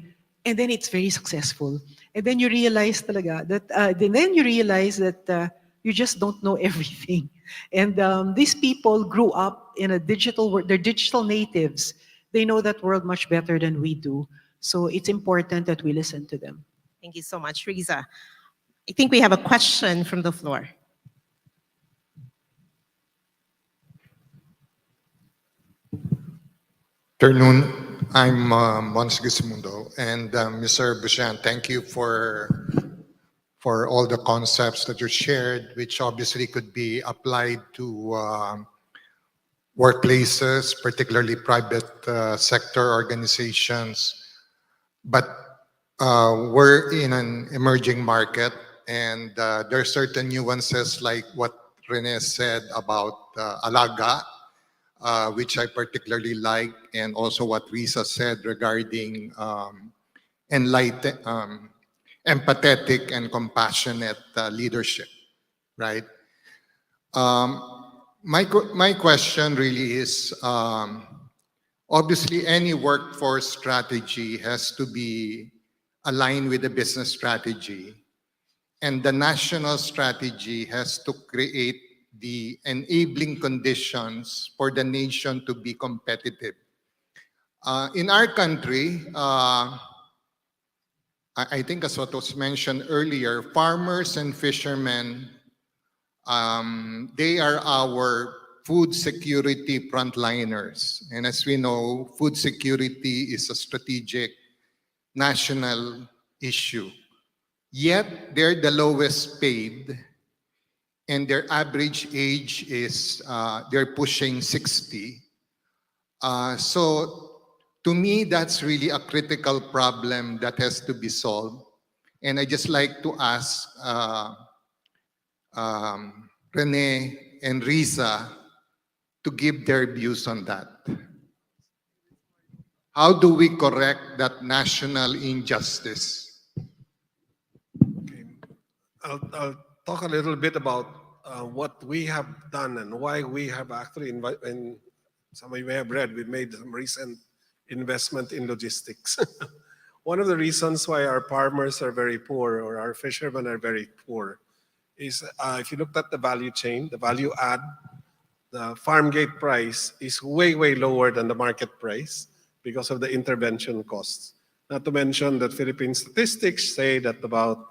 And then it's very successful. And then you realize talaga that, you just don't know everything. And these people grew up in a digital world, they're digital natives. They know that world much better than we do. So it's important that we listen to them. Thank you so much, Riza. I think we have a question from the floor. Afternoon. I'm Mons Gisimundo. And Mr. Bushan, thank you for all the concepts that you shared, which obviously could be applied to workplaces, particularly private sector organizations. But we're in an emerging market, and there are certain nuances like what Rene said about Alaga, which I particularly like, and also what Risa said regarding empathetic and compassionate leadership, right? My question really is, obviously any workforce strategy has to be aligned with the business strategy, and the national strategy has to create the enabling conditions for the nation to be competitive. In our country, I think as what was mentioned earlier, farmers and fishermen They are our food security frontliners. And as we know, food security is a strategic national issue. Yet they're the lowest paid, and their average age is they're pushing 60. So to me, that's really a critical problem that has to be solved. And I just like to ask Rene and Risa to give their views on that. How do we correct that national injustice? I'll talk a little bit about what we have done and why we have actually, and some of you may have read, we've made some recent investment in logistics. One of the reasons why our farmers are very poor or our fishermen are very poor is if you looked at the value chain, the value add, the farm gate price is way, way lower than the market price because of the intervention costs. Not to mention that Philippine statistics say that about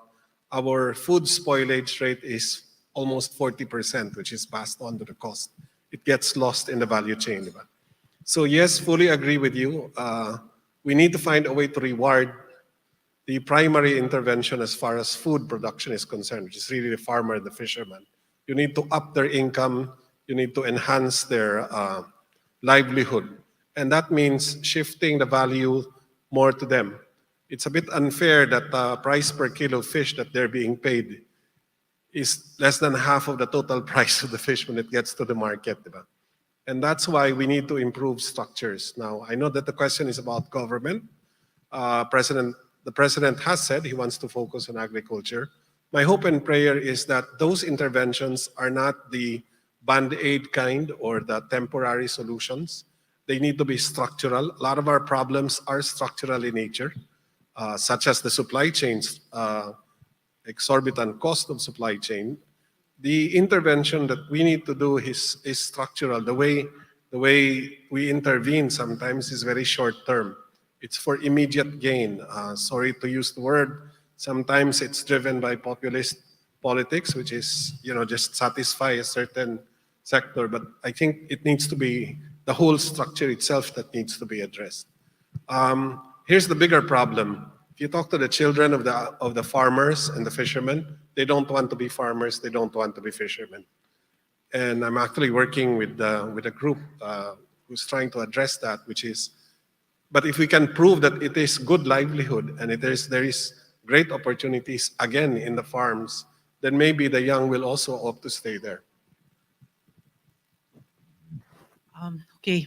our food spoilage rate is almost 40%, which is passed on to the cost. It gets lost in the value chain. Diba? So yes, fully agree with you. We need to find a way to reward the primary intervention as far as food production is concerned, which is really the farmer and the fisherman. You need to up their income. You need to enhance their livelihood. And that means shifting the value more to them. It's a bit unfair that the price per kilo fish that they're being paid is less than half of the total price of the fish when it gets to the market. Diba? And that's why we need to improve structures. Now, I know that the question is about government. The president has said he wants to focus on agriculture. My hope and prayer is that those interventions are not the band-aid kind or the temporary solutions. They need to be structural. A lot of our problems are structural in nature, such as the supply chains, exorbitant cost of supply chain. The intervention that we need to do is structural. The way we intervene sometimes is very short term. It's for immediate gain. Sorry to use the word. Sometimes it's driven by populist politics, which is just satisfy a certain sector. But I think it needs to be the whole structure itself that needs to be addressed. Here's the bigger problem. If you talk to the children of the farmers and the fishermen, they don't want to be farmers. They don't want to be fishermen. And I'm actually working with a group who's trying to address that, which is, but if we can prove that it is good livelihood and there is great opportunities again in the farms, then maybe the young will also opt to stay there. Okay.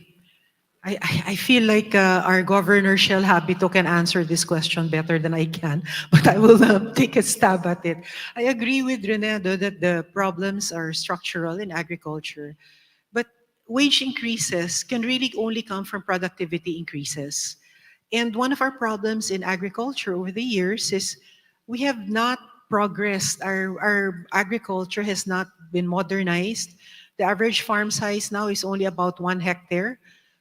I feel like our Governor Shell Habito can answer this question better than I can, but I will take a stab at it. I agree with Renedo that the problems are structural in agriculture, but wage increases can really only come from productivity increases. And one of our problems in agriculture over the years is we have not progressed. Our agriculture has not been modernized. The average farm size now is only about 1 hectare.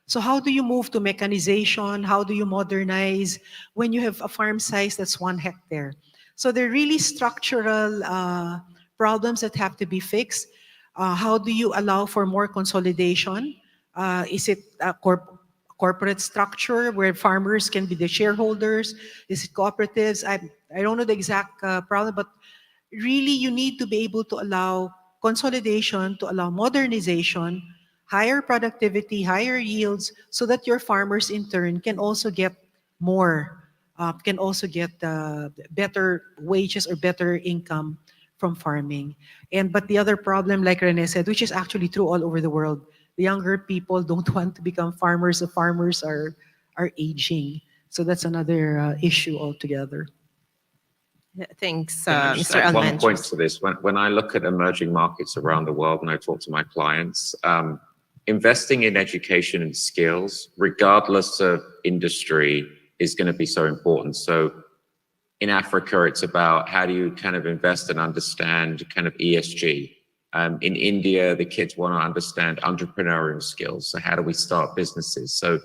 So how do you move to mechanization? How do you modernize when you have a farm size that's 1 hectare? So there are really structural problems that have to be fixed. How do you allow for more consolidation? Is it a corporate structure where farmers can be the shareholders? Is it cooperatives? I don't know the exact problem, but really you need to be able to allow consolidation, to allow modernization, higher productivity, higher yields, so that your farmers in turn can also get more, can also get better wages or better income from farming. But the other problem, like Rene said, which is actually true all over the world, the younger people don't want to become farmers. The farmers are aging. So that's another issue altogether. Thanks, Can I just Mr. add one Almanzos. point to this. When I look at emerging markets around the world and I talk to my clients, investing in education and skills, regardless of industry, is going to be so important. So in Africa, it's about how do you kind of invest and understand kind of ESG. In India, the kids want to understand entrepreneurial skills. So how do we start businesses? So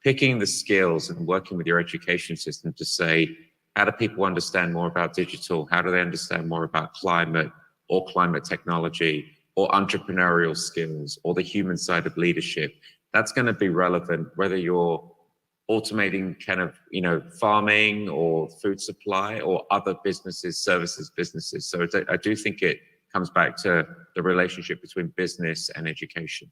picking the skills and working with your education system to say, how do people understand more about digital? How do they understand more about climate? or climate technology or entrepreneurial skills or the human side of leadership. That's going to be relevant whether you're automating kind of, farming or food supply or other businesses, services businesses. So I do think it comes back to the relationship between business and education.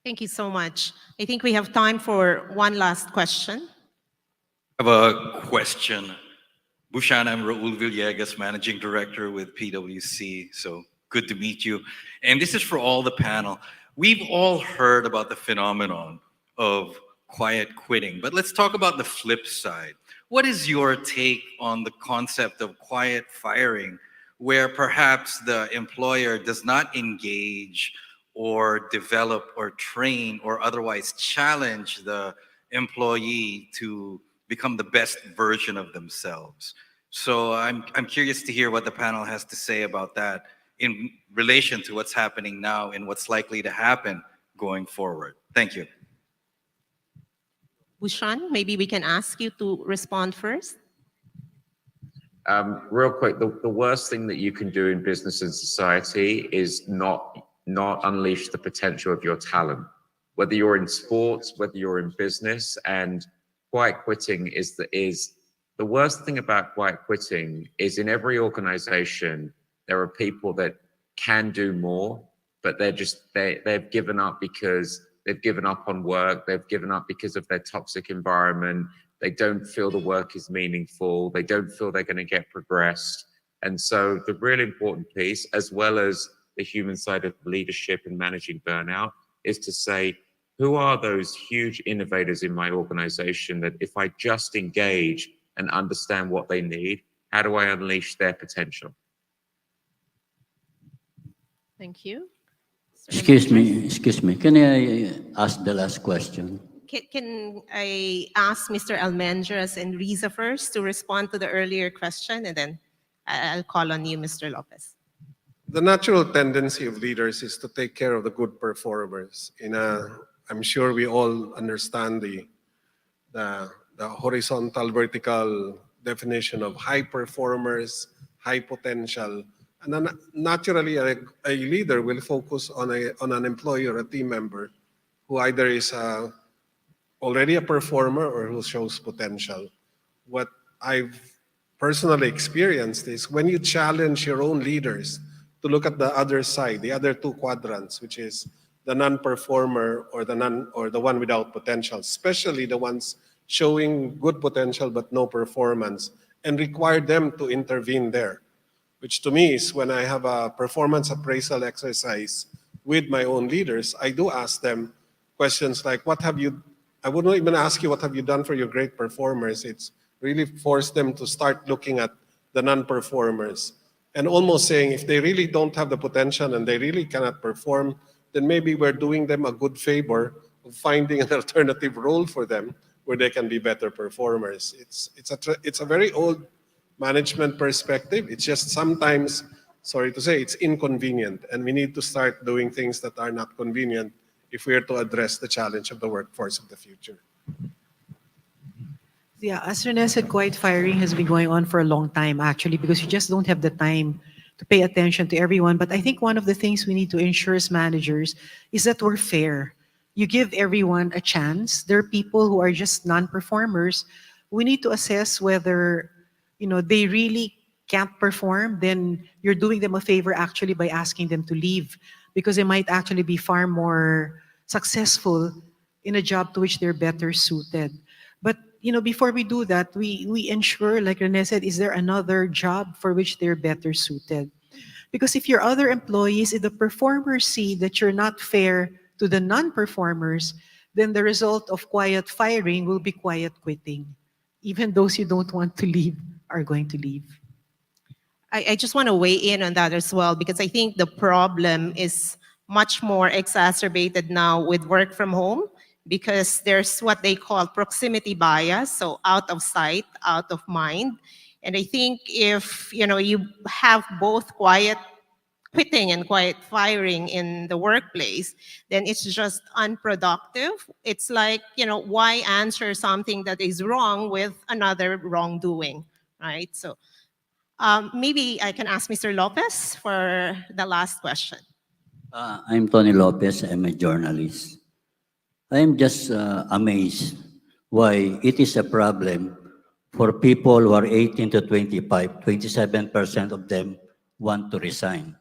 Thank you so much. I think we have time for one last question. I have a question. Bushan, I'm Raul Villegas, Managing Director with PwC. So good to meet you. And this is for all the panel. We've all heard about the phenomenon of quiet quitting, but let's talk about the flip side. What is your take on the concept of quiet firing, where perhaps the employer does not engage or develop or train or otherwise challenge the employee to become the best version of themselves? So I'm curious to hear what the panel has to say about that in relation to what's happening now and what's likely to happen going forward. Thank you. Bushan, maybe we can ask you to respond first. Real quick, the worst thing that you can do in business and society is not unleash the potential of your talent, whether you're in sports, whether you're in business. And quiet quitting is the worst thing about quiet quitting is in every organization, there are people that can do more, but they've given up because they've given up on work. They've given up because of their toxic environment. They don't feel the work is meaningful. They don't feel they're going to get progressed. And so the really important piece, as well as the human side of leadership and managing burnout, is to say, who are those huge innovators in my organization that if I just engage and understand what they need, how do I unleash their potential? Thank you. Excuse me. Can I ask the last question? Can I ask Mr. Almendras and Riza first to respond to the earlier question, and then I'll call on you, Mr. Lopez. The natural tendency of leaders is to take care of the good performers. I'm sure we all understand the horizontal, vertical definition of high performers, high potential. And then naturally, a leader will focus on an employee or a team member who either is already a performer or who shows potential. What I've personally experienced is when you challenge your own leaders to look at the other side, the other two quadrants, which is the non-performer or the one without potential, especially the ones showing good potential but no performance, and require them to intervene there, which to me is when I have a performance appraisal exercise with my own leaders, I do ask them questions like, I wouldn't even ask you what have you done for your great performers. It's really forced them to start looking at the non-performers and almost saying if they really don't have the potential and they really cannot perform, then maybe we're doing them a good favor of finding an alternative role for them where they can be better performers. It's a very old management perspective. It's just sometimes, sorry to say, it's inconvenient, and we need to start doing things that are not convenient if we are to address the challenge of the workforce of the future. Yeah, as Rene said, quiet firing has been going on for a long time, actually, because you just don't have the time to pay attention to everyone. But I think one of the things we need to ensure as managers is that we're fair. You give everyone a chance. There are people who are just non-performers. We need to assess whether they really can't perform, then you're doing them a favor actually by asking them to leave, because they might actually be far more successful in a job to which they're better suited. But before we do that, we ensure, like Rene said, is there another job for which they're better suited? Because if your other employees, if the performers see that you're not fair to the non-performers, then the result of quiet firing will be quiet quitting. Even those you don't want to leave are going to leave. I just want to weigh in on that as well, because I think the problem is much more exacerbated now with work from home, because there's what they call proximity bias, so out of sight, out of mind. And I think if you have both quiet quitting and quiet firing in the workplace, then it's just unproductive. It's like, why answer something that is wrong with another wrongdoing, right? So Maybe I can ask Mr. Lopez for the last question. I'm Tony Lopez. I'm a journalist. I'm just amazed why it is a problem for people who are 18 to 25. 27% of them want to resign.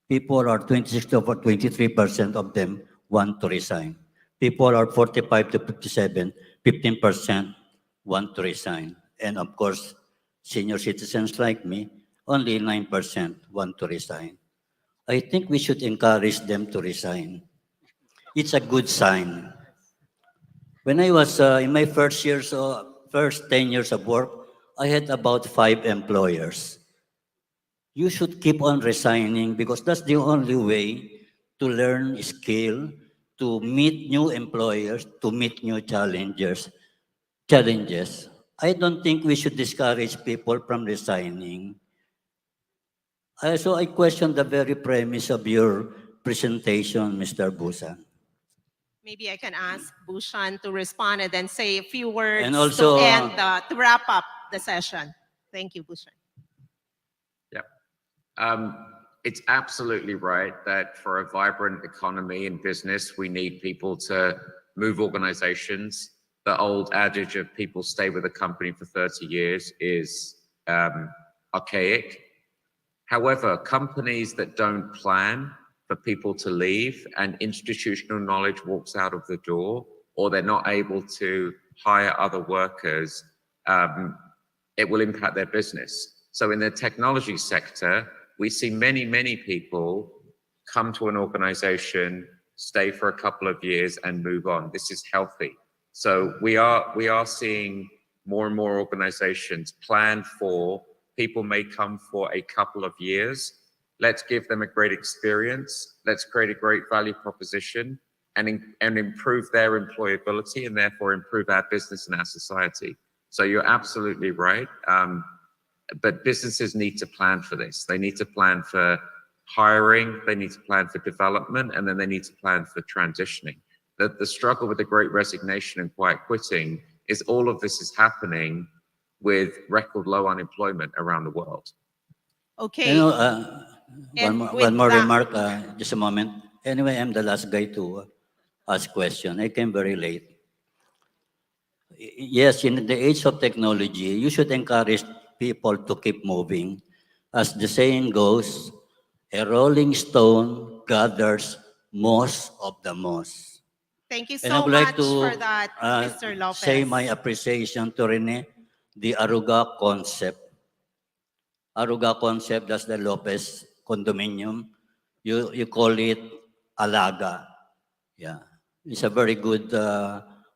People are 26 to 23% of them want to resign. People are 45 to 57, 15% want to resign. And of course, senior citizens like me, only 9% want to resign. I think we should encourage them to resign. It's a good sign. When I was in my first 10 years of work, I had about 5 employers. You should keep on resigning because that's the only way to learn skill, to meet new employers, to meet new challenges. I don't think we should discourage people from resigning. So I question the very premise of your presentation, Mr. Busan. Maybe I can ask Bhushan to respond and then say a few words And also, to wrap up the session. Thank you, Bhushan. It's absolutely right that for a vibrant economy and business, we need people to move organizations. The old adage of people stay with a company for 30 years is archaic. However, companies that don't plan for people to leave and institutional knowledge walks out of the door, or they're not able to hire other workers, it will impact their business. So in the technology sector, we see many, many people come to an organization, stay for a couple of years and move on. This is healthy. So we are seeing more and more organizations plan for people may come for a couple of years. Let's give them a great experience. Let's create a great value proposition and improve their employability and therefore improve our business and our society. So you're absolutely right. But businesses need to plan for this. They need to plan for hiring, they need to plan for development, and then they need to plan for transitioning. The struggle with the great resignation and quiet quitting is all of this is happening with record low unemployment around the world. Okay. You know, one more remark, just a moment. Anyway, I'm the last guy to ask question. I came very late. Yes, in the age of technology, you should encourage people to keep moving. As the saying goes, a rolling stone gathers most of the moss. Thank you And so I would like much to for that, Mr. Lopez. say my appreciation to Rene, the Aruga concept. Aruga concept, that's the Lopez condominium. You call it Alaga. Yeah, it's a very good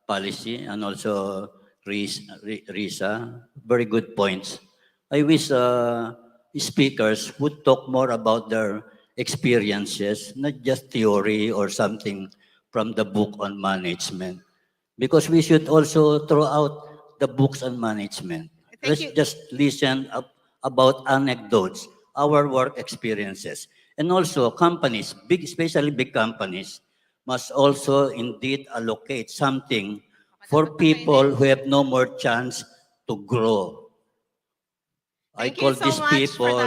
policy, and also Risa, very good points. I wish speakers would talk more about their experiences, not just theory or something from the book on management, because we should also throw out the books on management. Let's just listen about anecdotes, our work experiences, and also companies, especially big companies, must also indeed allocate something for people who have no more chance to grow. I call these people,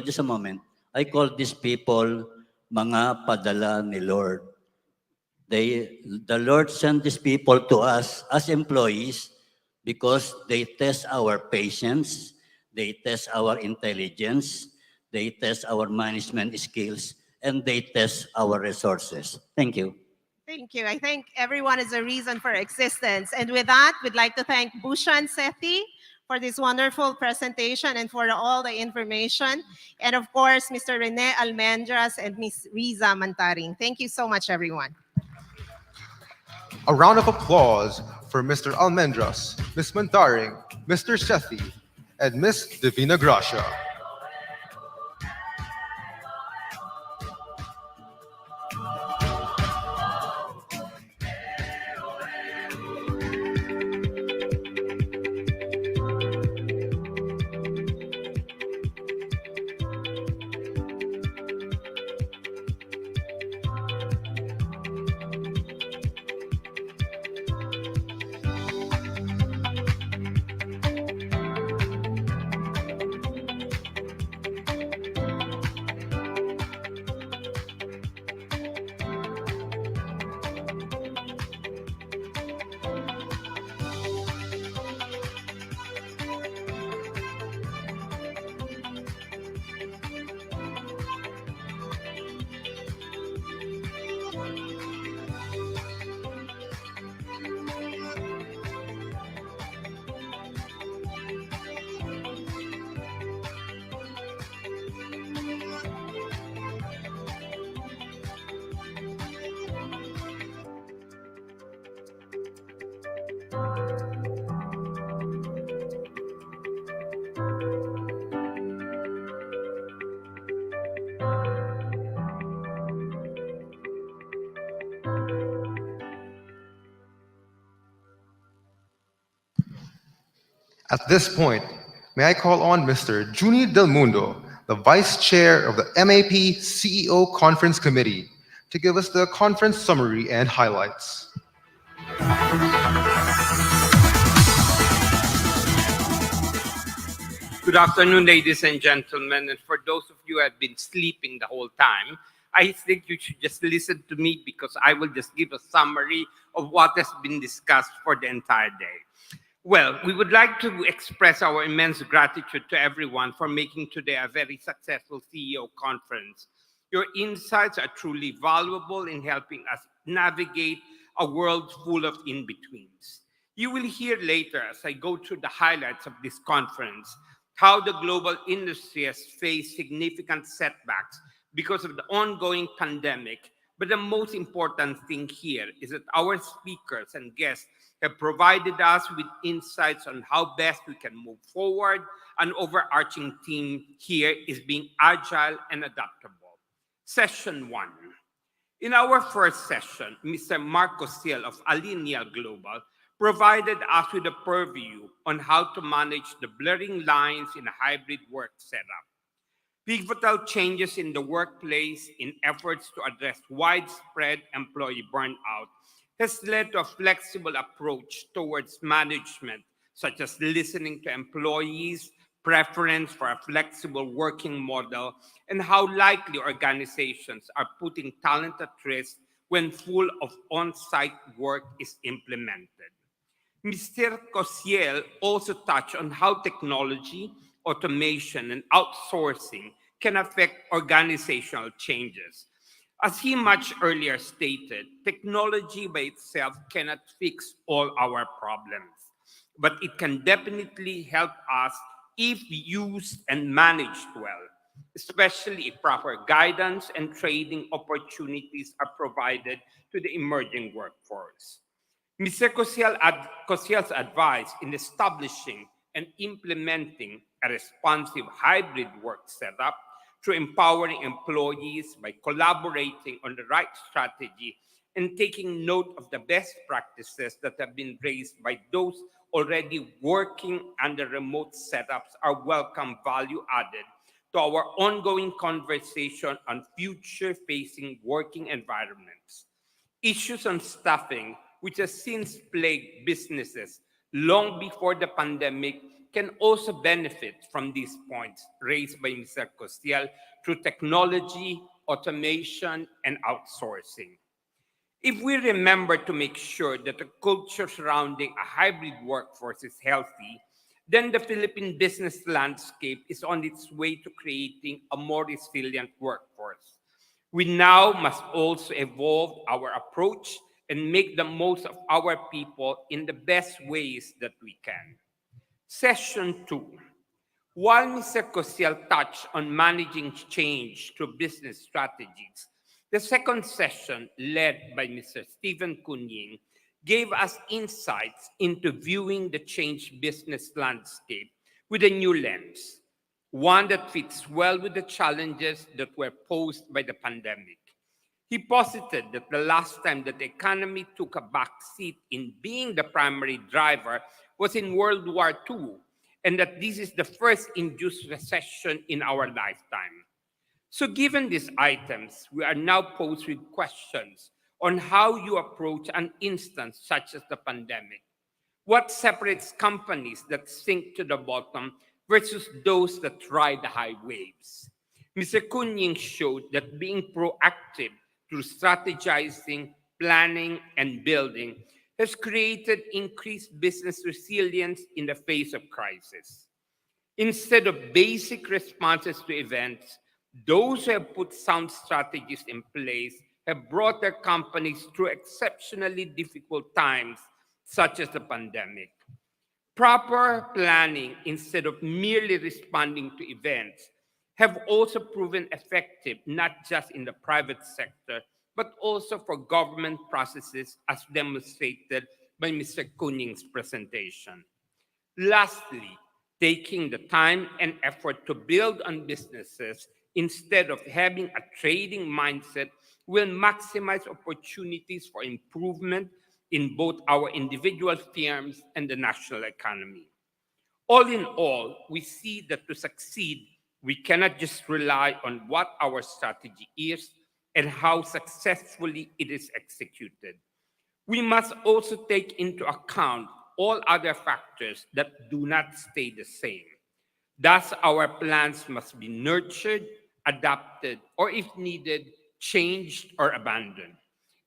just a moment, I call these people mga padala ni Lord. The Lord sent these people to us as employees because they test our patience, they test our intelligence, they test our management skills, and they test our resources. Thank you. Thank you. I think everyone is a reason for existence. And with that, we'd like to thank Bhushan Sethi for this wonderful presentation and for all the information. And of course, Mr. Rene Almendras and Ms. Riza Mantaring. Thank you so much, everyone. A round of applause for Mr. Almendras, Ms. Mantaring, Mr. Sethi, and Ms. Divina Gracia. At this point, may I call on Mr. Juni Del Mundo, the Vice Chair of the MAP CEO Conference Committee, to give us the conference summary and highlights. Good afternoon, ladies and gentlemen. And for those of you who have been sleeping the whole time, I think you should just listen to me because I will just give a summary of what has been discussed for the entire day. Well, we would like to express our immense gratitude to everyone for making today a very successful CEO conference. Your insights are truly valuable in helping us navigate a world full of in-betweens. You will hear later as I go through the highlights of this conference how the global industry has faced significant setbacks because of the ongoing pandemic. But the most important thing here is that our speakers and guests have provided us with insights on how best we can move forward. An overarching theme here is being agile and adaptable. Session 1. In our first session, Mr. Mark Cosiel of Alineal Global provided us with a purview on how to manage the blurring lines in a hybrid work setup. Pivotal changes in the workplace in efforts to address widespread employee burnout has led to a flexible approach towards management, such as listening to employees' preference for a flexible working model, and how likely organizations are putting talent at risk when full of on-site work is implemented. Mr. Cosiel also touched on how technology, automation, and outsourcing can affect organizational changes. As he much earlier stated, technology by itself cannot fix all our problems, but it can definitely help us if used and managed well, especially if proper guidance and training opportunities are provided to the emerging workforce. Mr. Cosiel's advice in establishing and implementing a responsive hybrid work setup through empowering employees by collaborating on the right strategy and taking note of the best practices that have been raised by those already working under remote setups are welcome value added to our ongoing conversation on future-facing working environments. Issues on staffing, which has since plagued businesses long before the pandemic, can also benefit from these points raised by Mr. Cosiel through technology, automation, and outsourcing. If we remember to make sure that the culture surrounding a hybrid workforce is healthy, then the Philippine business landscape is on its way to creating a more resilient workforce. We now must also evolve our approach and make the most of our people in the best ways that we can. Session 2. While Mr. Cosiel touched on managing change through business strategies, the second session, led by Mr. Stephen Kunying, gave us insights into viewing the changed business landscape with a new lens, one that fits well with the challenges that were posed by the pandemic. He posited that the last time that the economy took a back seat in being the primary driver was in World War II, and that this is the first induced recession in our lifetime. So given these items, we are now posed with questions on how you approach an instance such as the pandemic. What separates companies that sink to the bottom versus those that ride the high waves? Mr. Kunying showed that being proactive through strategizing, planning, and building has created increased business resilience in the face of crisis. Instead of basic responses to events, those who have put sound strategies in place have brought their companies through exceptionally difficult times, such as the pandemic. Proper planning, instead of merely responding to events, have also proven effective not just in the private sector, but also for government processes, as demonstrated by Mr. Kuning's presentation. Lastly, taking the time and effort to build on businesses instead of having a trading mindset will maximize opportunities for improvement in both our individual firms and the national economy. All in all, we see that to succeed, we cannot just rely on what our strategy is and how successfully it is executed. We must also take into account all other factors that do not stay the same. Thus, our plans must be nurtured, adapted, or if needed, changed or abandoned.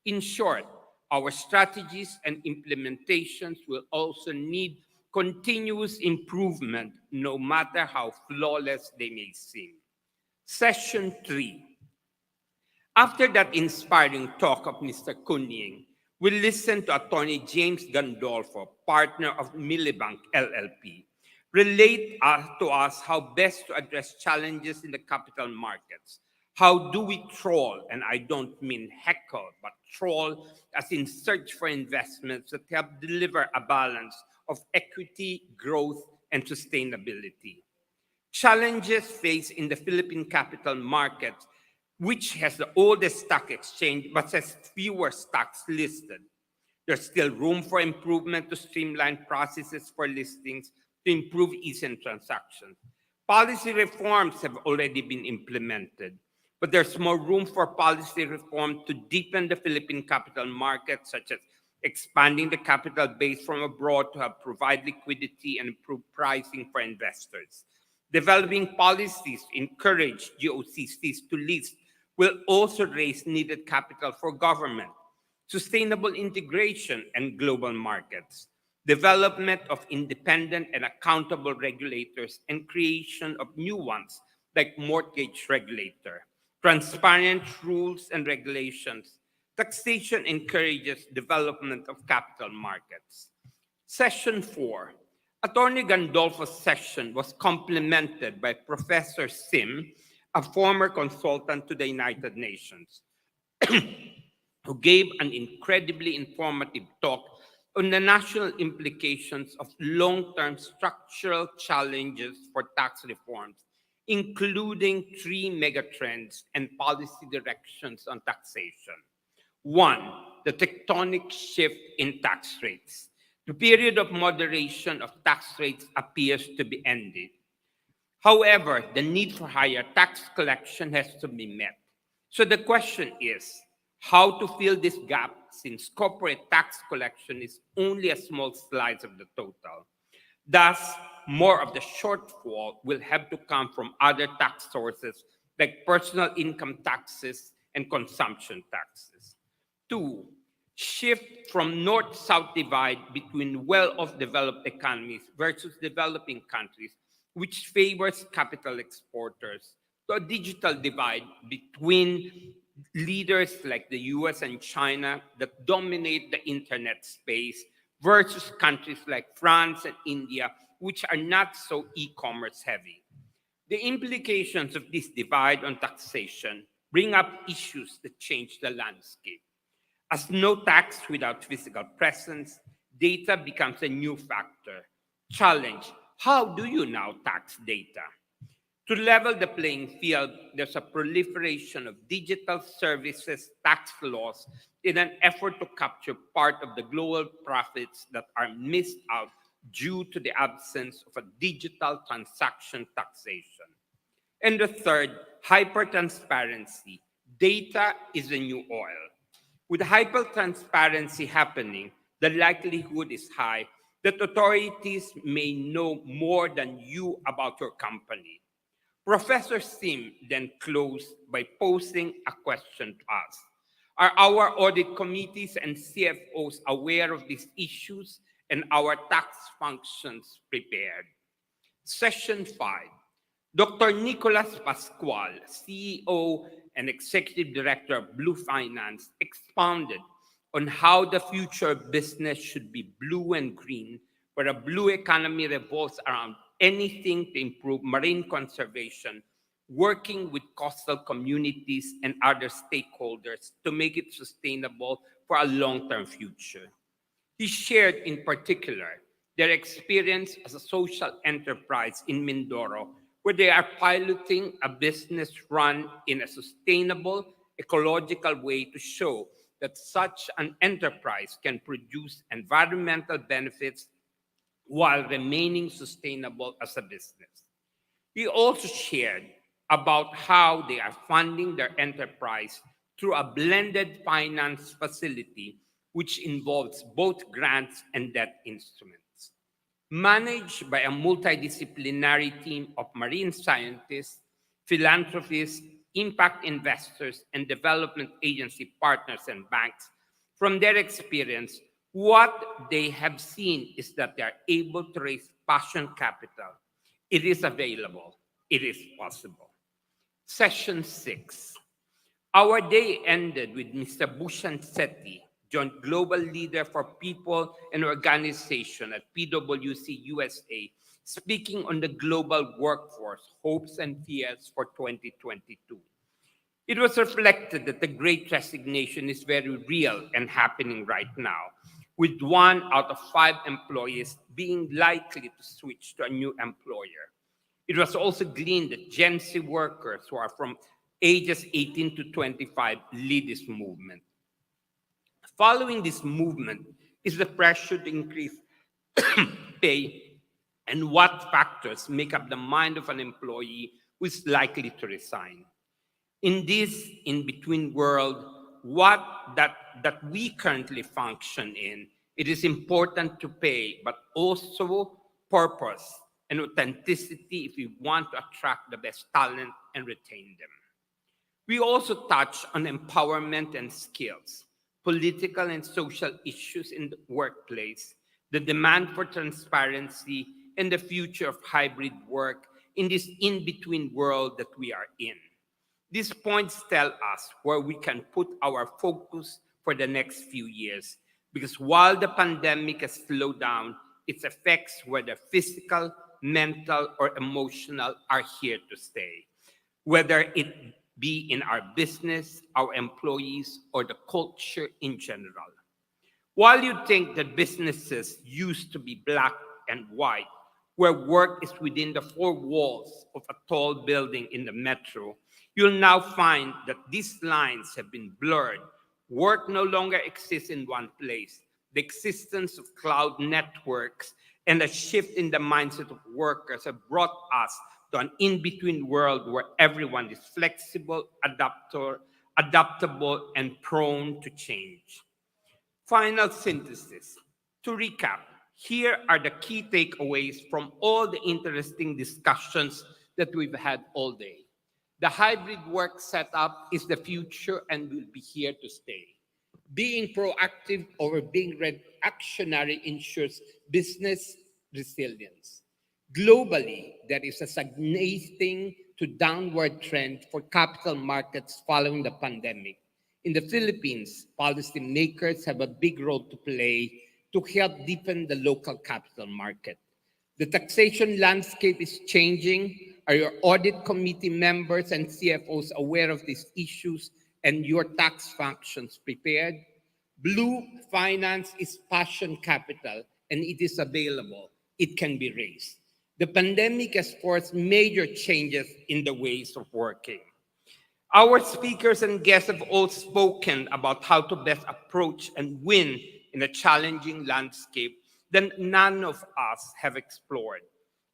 In short, our strategies and implementations will also need continuous improvement, no matter how flawless they may seem. Session 3. After that inspiring talk of Mr. Kuning, we listened to Attorney James Gandolfo, partner of Millibank LLP, relate to us how best to address challenges in the capital markets. How do we troll, and I don't mean heckle, but troll as in search for investments that help deliver a balance of equity, growth, and sustainability. Challenges faced in the Philippine capital market, which has the oldest stock exchange but has fewer stocks listed. There's still room for improvement to streamline processes for listings to improve ease in transactions. Policy reforms have already been implemented, but there's more room for policy reform to deepen the Philippine capital market, such as expanding the capital base from abroad to help provide liquidity and improve pricing for investors. Developing policies to encourage GOCCs to list will also raise needed capital for government, sustainable integration and global markets, development of independent and accountable regulators, and creation of new ones like mortgage regulator, transparent rules and regulations. Taxation encourages development of capital markets. Session 4. Attorney Gandolfo's session was complemented by Professor Sim, a former consultant to the United Nations, who gave an incredibly informative talk on the national implications of long-term structural challenges for tax reforms, including 3 megatrends and policy directions on taxation. 1, the tectonic shift in tax rates. The period of moderation of tax rates appears to be ended. However, the need for higher tax collection has to be met. So the question is, how to fill this gap since corporate tax collection is only a small slice of the total. Thus, more of the shortfall will have to come from other tax sources like personal income taxes and consumption taxes. 2, shift from north-south divide between well-off developed economies versus developing countries, which favors capital exporters, to a digital divide between leaders like the US and China that dominate the internet space versus countries like France and India, which are not so e-commerce heavy. The implications of this divide on taxation bring up issues that change the landscape. As no tax without physical presence, data becomes a new factor. Challenge, how do you now tax data? To level the playing field, there's a proliferation of digital services tax laws in an effort to capture part of the global profits that are missed out due to the absence of a digital transaction taxation. And the third, hypertransparency. Data is the new oil. With hypertransparency happening, the likelihood is high that authorities may know more than you about your company. Professor Sim then closed by posing a question to us. Are our audit committees and CFOs aware of these issues and our tax functions prepared? Session 5. Dr. Nicolas Pascual, CEO and Executive Director of Blue Finance, expounded on how the future of business should be blue and green, where a blue economy revolves around anything to improve marine conservation, working with coastal communities and other stakeholders to make it sustainable for a long-term future. He shared in particular their experience as a social enterprise in Mindoro, where they are piloting a business run in a sustainable, ecological way to show that such an enterprise can produce environmental benefits while remaining sustainable as a business. He also shared about how they are funding their enterprise through a blended finance facility, which involves both grants and debt instruments. Managed by a multidisciplinary team of marine scientists, philanthropists, impact investors, and development agency partners and banks, from their experience, what they have seen is that they are able to raise passion capital. It is available. It is possible. Session 6. Our day ended with Mr. Bhushan Sethi, Joint Global Leader for People and Organization at PwC USA, speaking on the global workforce, hopes and fears for 2022. It was reflected that the great resignation is very real and happening right now, with 1 out of 5 employees being likely to switch to a new employer. It was also gleaned that Gen Z workers who are from ages 18 to 25 lead this movement. Following this movement is the pressure to increase pay and what factors make up the mind of an employee who is likely to resign. In this in-between world, that we currently function in, it is important to pay, but also purpose and authenticity if we want to attract the best talent and retain them. We also touch on empowerment and skills, political and social issues in the workplace, the demand for transparency, and the future of hybrid work in this in-between world that we are in. These points tell us where we can put our focus for the next few years, because while the pandemic has slowed down, its effects, whether physical, mental, or emotional, are here to stay, whether it be in our business, our employees, or the culture in general. While you think that businesses used to be black and white, where work is within the 4 walls of a tall building in the metro, you'll now find that these lines have been blurred. Work no longer exists in one place. The existence of cloud networks and a shift in the mindset of workers have brought us to an in-between world where everyone is flexible, adaptable, and prone to change. Final synthesis. To recap, here are the key takeaways from all the interesting discussions that we've had all day. The hybrid work setup is the future and will be here to stay. Being proactive over being reactionary ensures business resilience. Globally, there is a stagnating to downward trend for capital markets following the pandemic. In the Philippines, policymakers have a big role to play to help deepen the local capital market. The taxation landscape is changing. Are your audit committee members and CFOs aware of these issues and your tax functions prepared? Blue finance is passion capital and it is available. It can be raised. The pandemic has forced major changes in the ways of working. Our speakers and guests have all spoken about how to best approach and win in a challenging landscape that none of us have explored.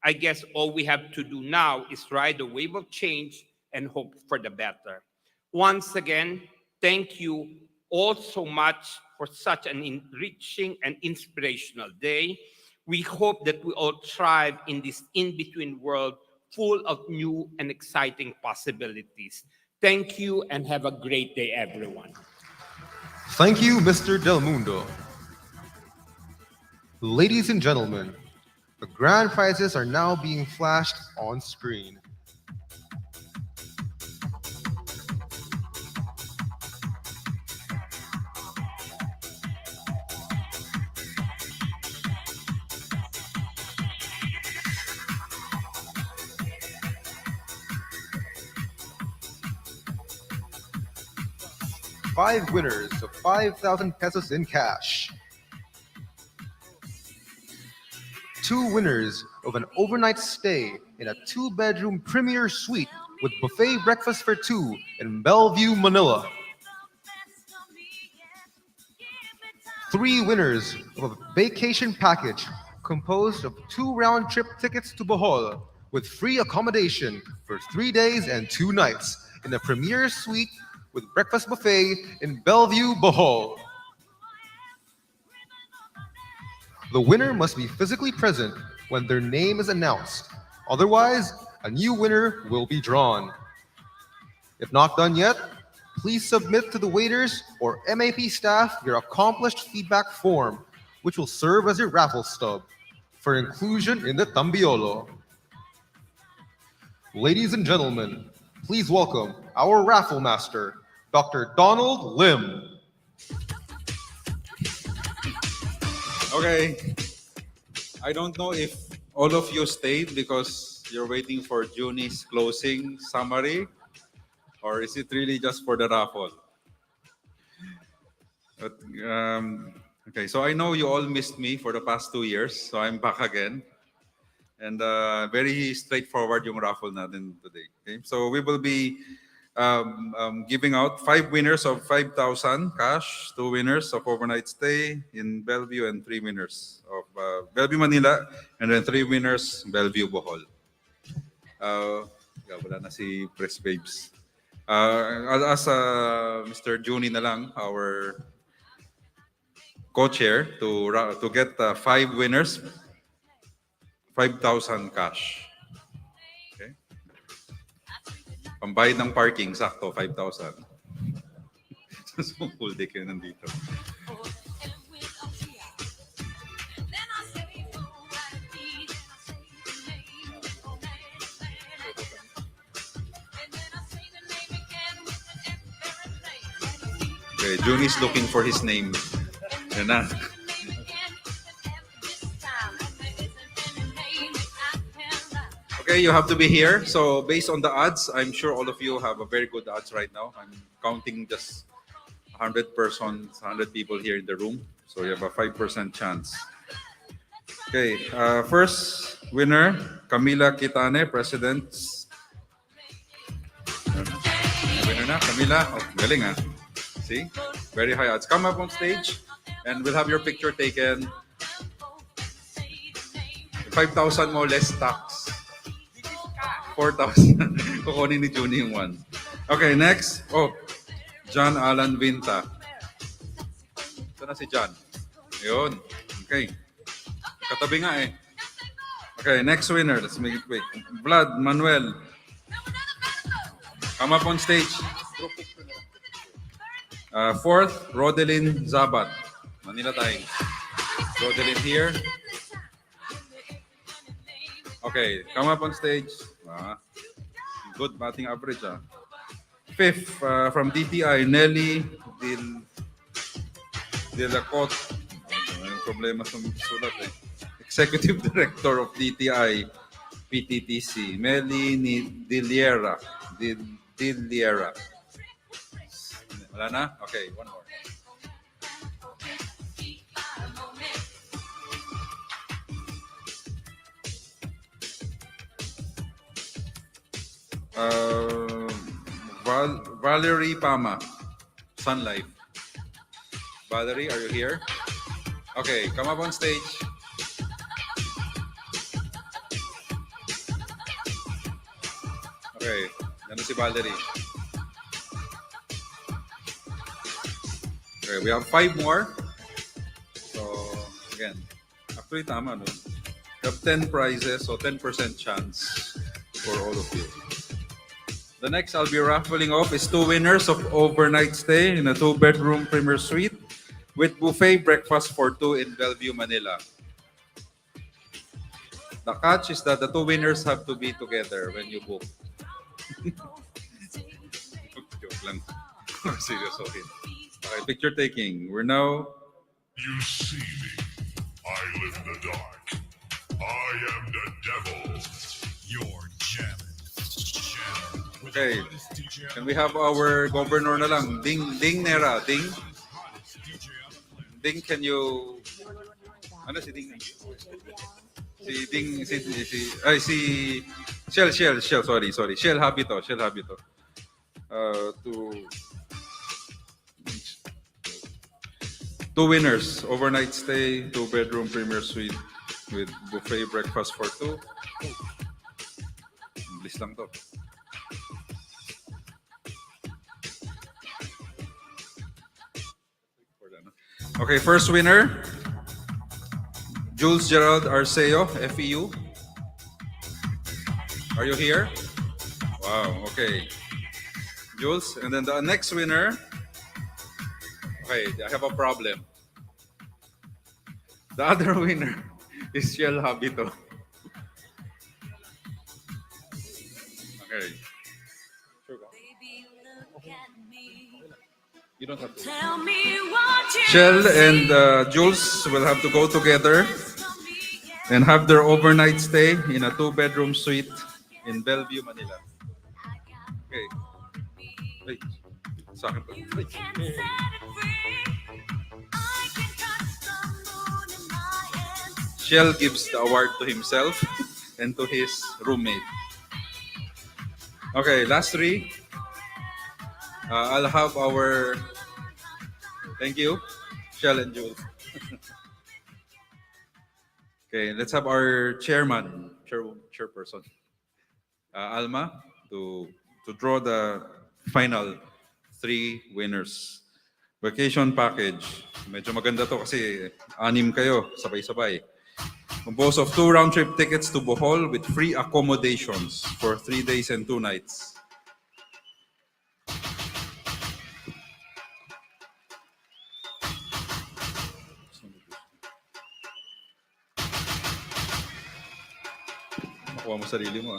I guess all we have to do now is ride the wave of change and hope for the better. Once again, thank you all so much for such an enriching and inspirational day. We hope that we all thrive in this in-between world full of new and exciting possibilities. Thank you and have a great day, everyone. Thank you, Mr. Del Mundo. Ladies and gentlemen, the grand prizes are now being flashed on screen. Five winners of 5,000 pesos in cash. 2 winners of an overnight stay in a 2-bedroom premier suite with buffet breakfast for 2 in Bellevue, Manila. 3 winners of a vacation package composed of 2 round-trip tickets to Bohol with free accommodation for 3 days and 2 nights in a premier suite with breakfast buffet in Bellevue, Bohol. The winner must be physically present when their name is announced. Otherwise, a new winner will be drawn. If not done yet, please submit to the waiters or MAP staff your accomplished feedback form, which will serve as your raffle stub for inclusion in the Tambiolo. Ladies and gentlemen, please welcome our raffle master, Dr. Donald Lim. Okay. I don't know if all of you stayed because you're waiting for Junie's closing summary, or is it really just for the raffle? But, okay, so I know you all missed me for the past 2 years, so I'm back again. And very straightforward yung raffle natin today. Okay? So we will be giving out 5 winners of 5,000 cash, 2 winners of overnight stay in Bellevue, and 3 winners of Bellevue, Manila, and then 3 winners Bellevue, Bohol. Wala na si Press Babes. As Mr. Juni na lang, our co-chair, to get 5 winners, 5,000 cash. Okay? Pambayad ng parking, sakto, 5,000. So, full day kayo nandito. Okay, Juni's looking for his name. Yan na. Okay, you have to be here. So based on the odds, I'm sure all of you have a very good odds right now. I'm counting just 100 persons, 100 people here in the room. So you have a 5% chance. Okay, first winner, Camila Kitane, President. Winner na, Camila. Oh, galing ah. See? Very high odds. Come up on stage and we'll have your picture taken. 5,000 more less tax. 4,000. Kukunin ni Junie yung 1. Okay, next. Oh, John Alan Vinta. Ito na si John. Yun. Okay. Katabi nga eh. Okay, next winner. Let's make it quick. Vlad Manuel. Come up on stage. Fourth, Rodelyn Zabat. Manila Times. Rodelyn here. Okay, come up on stage. Good batting average. Fifth, from DTI, Nelly Dilacot. May problema sa sulat eh. Executive Director of DTI PTTC, Melly Diliera. Diliera. Wala na? Okay, one more. Valerie Pama, Sun Life. Valerie, are you here? Okay, come up on stage. Okay, yan si Valerie. Okay, we have 5 more. So, again, actually tama, no? We have 10 prizes, so 10% chance for all of you. The next I'll be raffling off is 2 winners of overnight stay in a 2-bedroom premier suite with buffet breakfast for 2 in Bellevue, Manila. The catch is that the 2 winners have to be together when you book. Joke lang. Serious, okay. Okay, picture taking. We're now... You see me. I live in the dark. I am the devil. You're jamming. Okay. Can we have our governor na lang? Ding Nera. Ding, can you... Ano si Ding? Si Shell, sorry. Shell Habito. To two winners, overnight stay, 2-bedroom premier suite with buffet breakfast for two. Bilis lang to. Okay, first winner, Jules Gerald Arceo, FEU. Are you here? Wow, okay. Jules, and then the next winner, okay, I have a problem. The other winner is Shell Habito. Okay. You don't have to. Tell me what you Shell and Jules will have to go together and have their overnight stay in a 2-bedroom suite in Bellevue, Manila. Okay. Wait. Sa akin pa. Wait. Shell gives the award to himself and to his roommate. Okay, last three. I'll have our... Thank you, Shell and Jules. Okay, let's have our chairperson, Alma, to draw the final 3 winners. Vacation package. Medyo maganda to kasi 6 kayo, sabay-sabay. Composed of 2 round-trip tickets to Bohol with free accommodations for 3 days and 2 nights. Makuha mo sarili mo.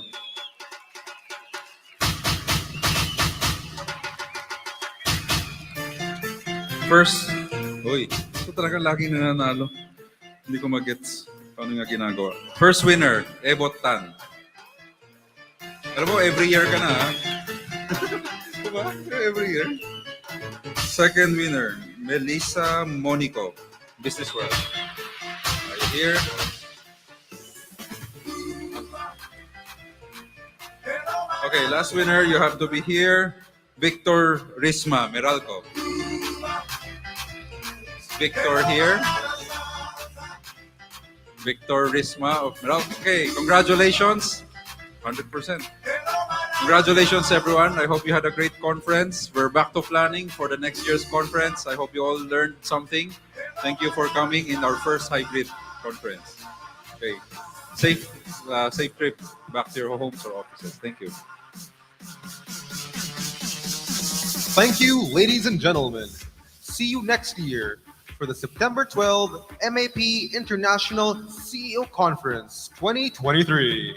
First, ito talaga laging nananalo. Hindi ko mag-gets paano nga ginagawa. First winner, Ebot Tan. Alam mo, every year ka na, ha? Diba? Every year. Second winner, Melissa Monico, Business World. Are you here? Okay, last winner, you have to be here. Victor Risma, Meralco. Victor here. Victor Risma of Meralco. Okay, congratulations. 100%. Congratulations, everyone. I hope you had a great conference. We're back to planning for the next year's conference. I hope you all learned something. Thank you for coming in our first hybrid conference. Okay, safe trip back to your homes or offices. Thank you. Thank you, ladies and gentlemen. See you next year for the September 12 MAP International CEO Conference 2023.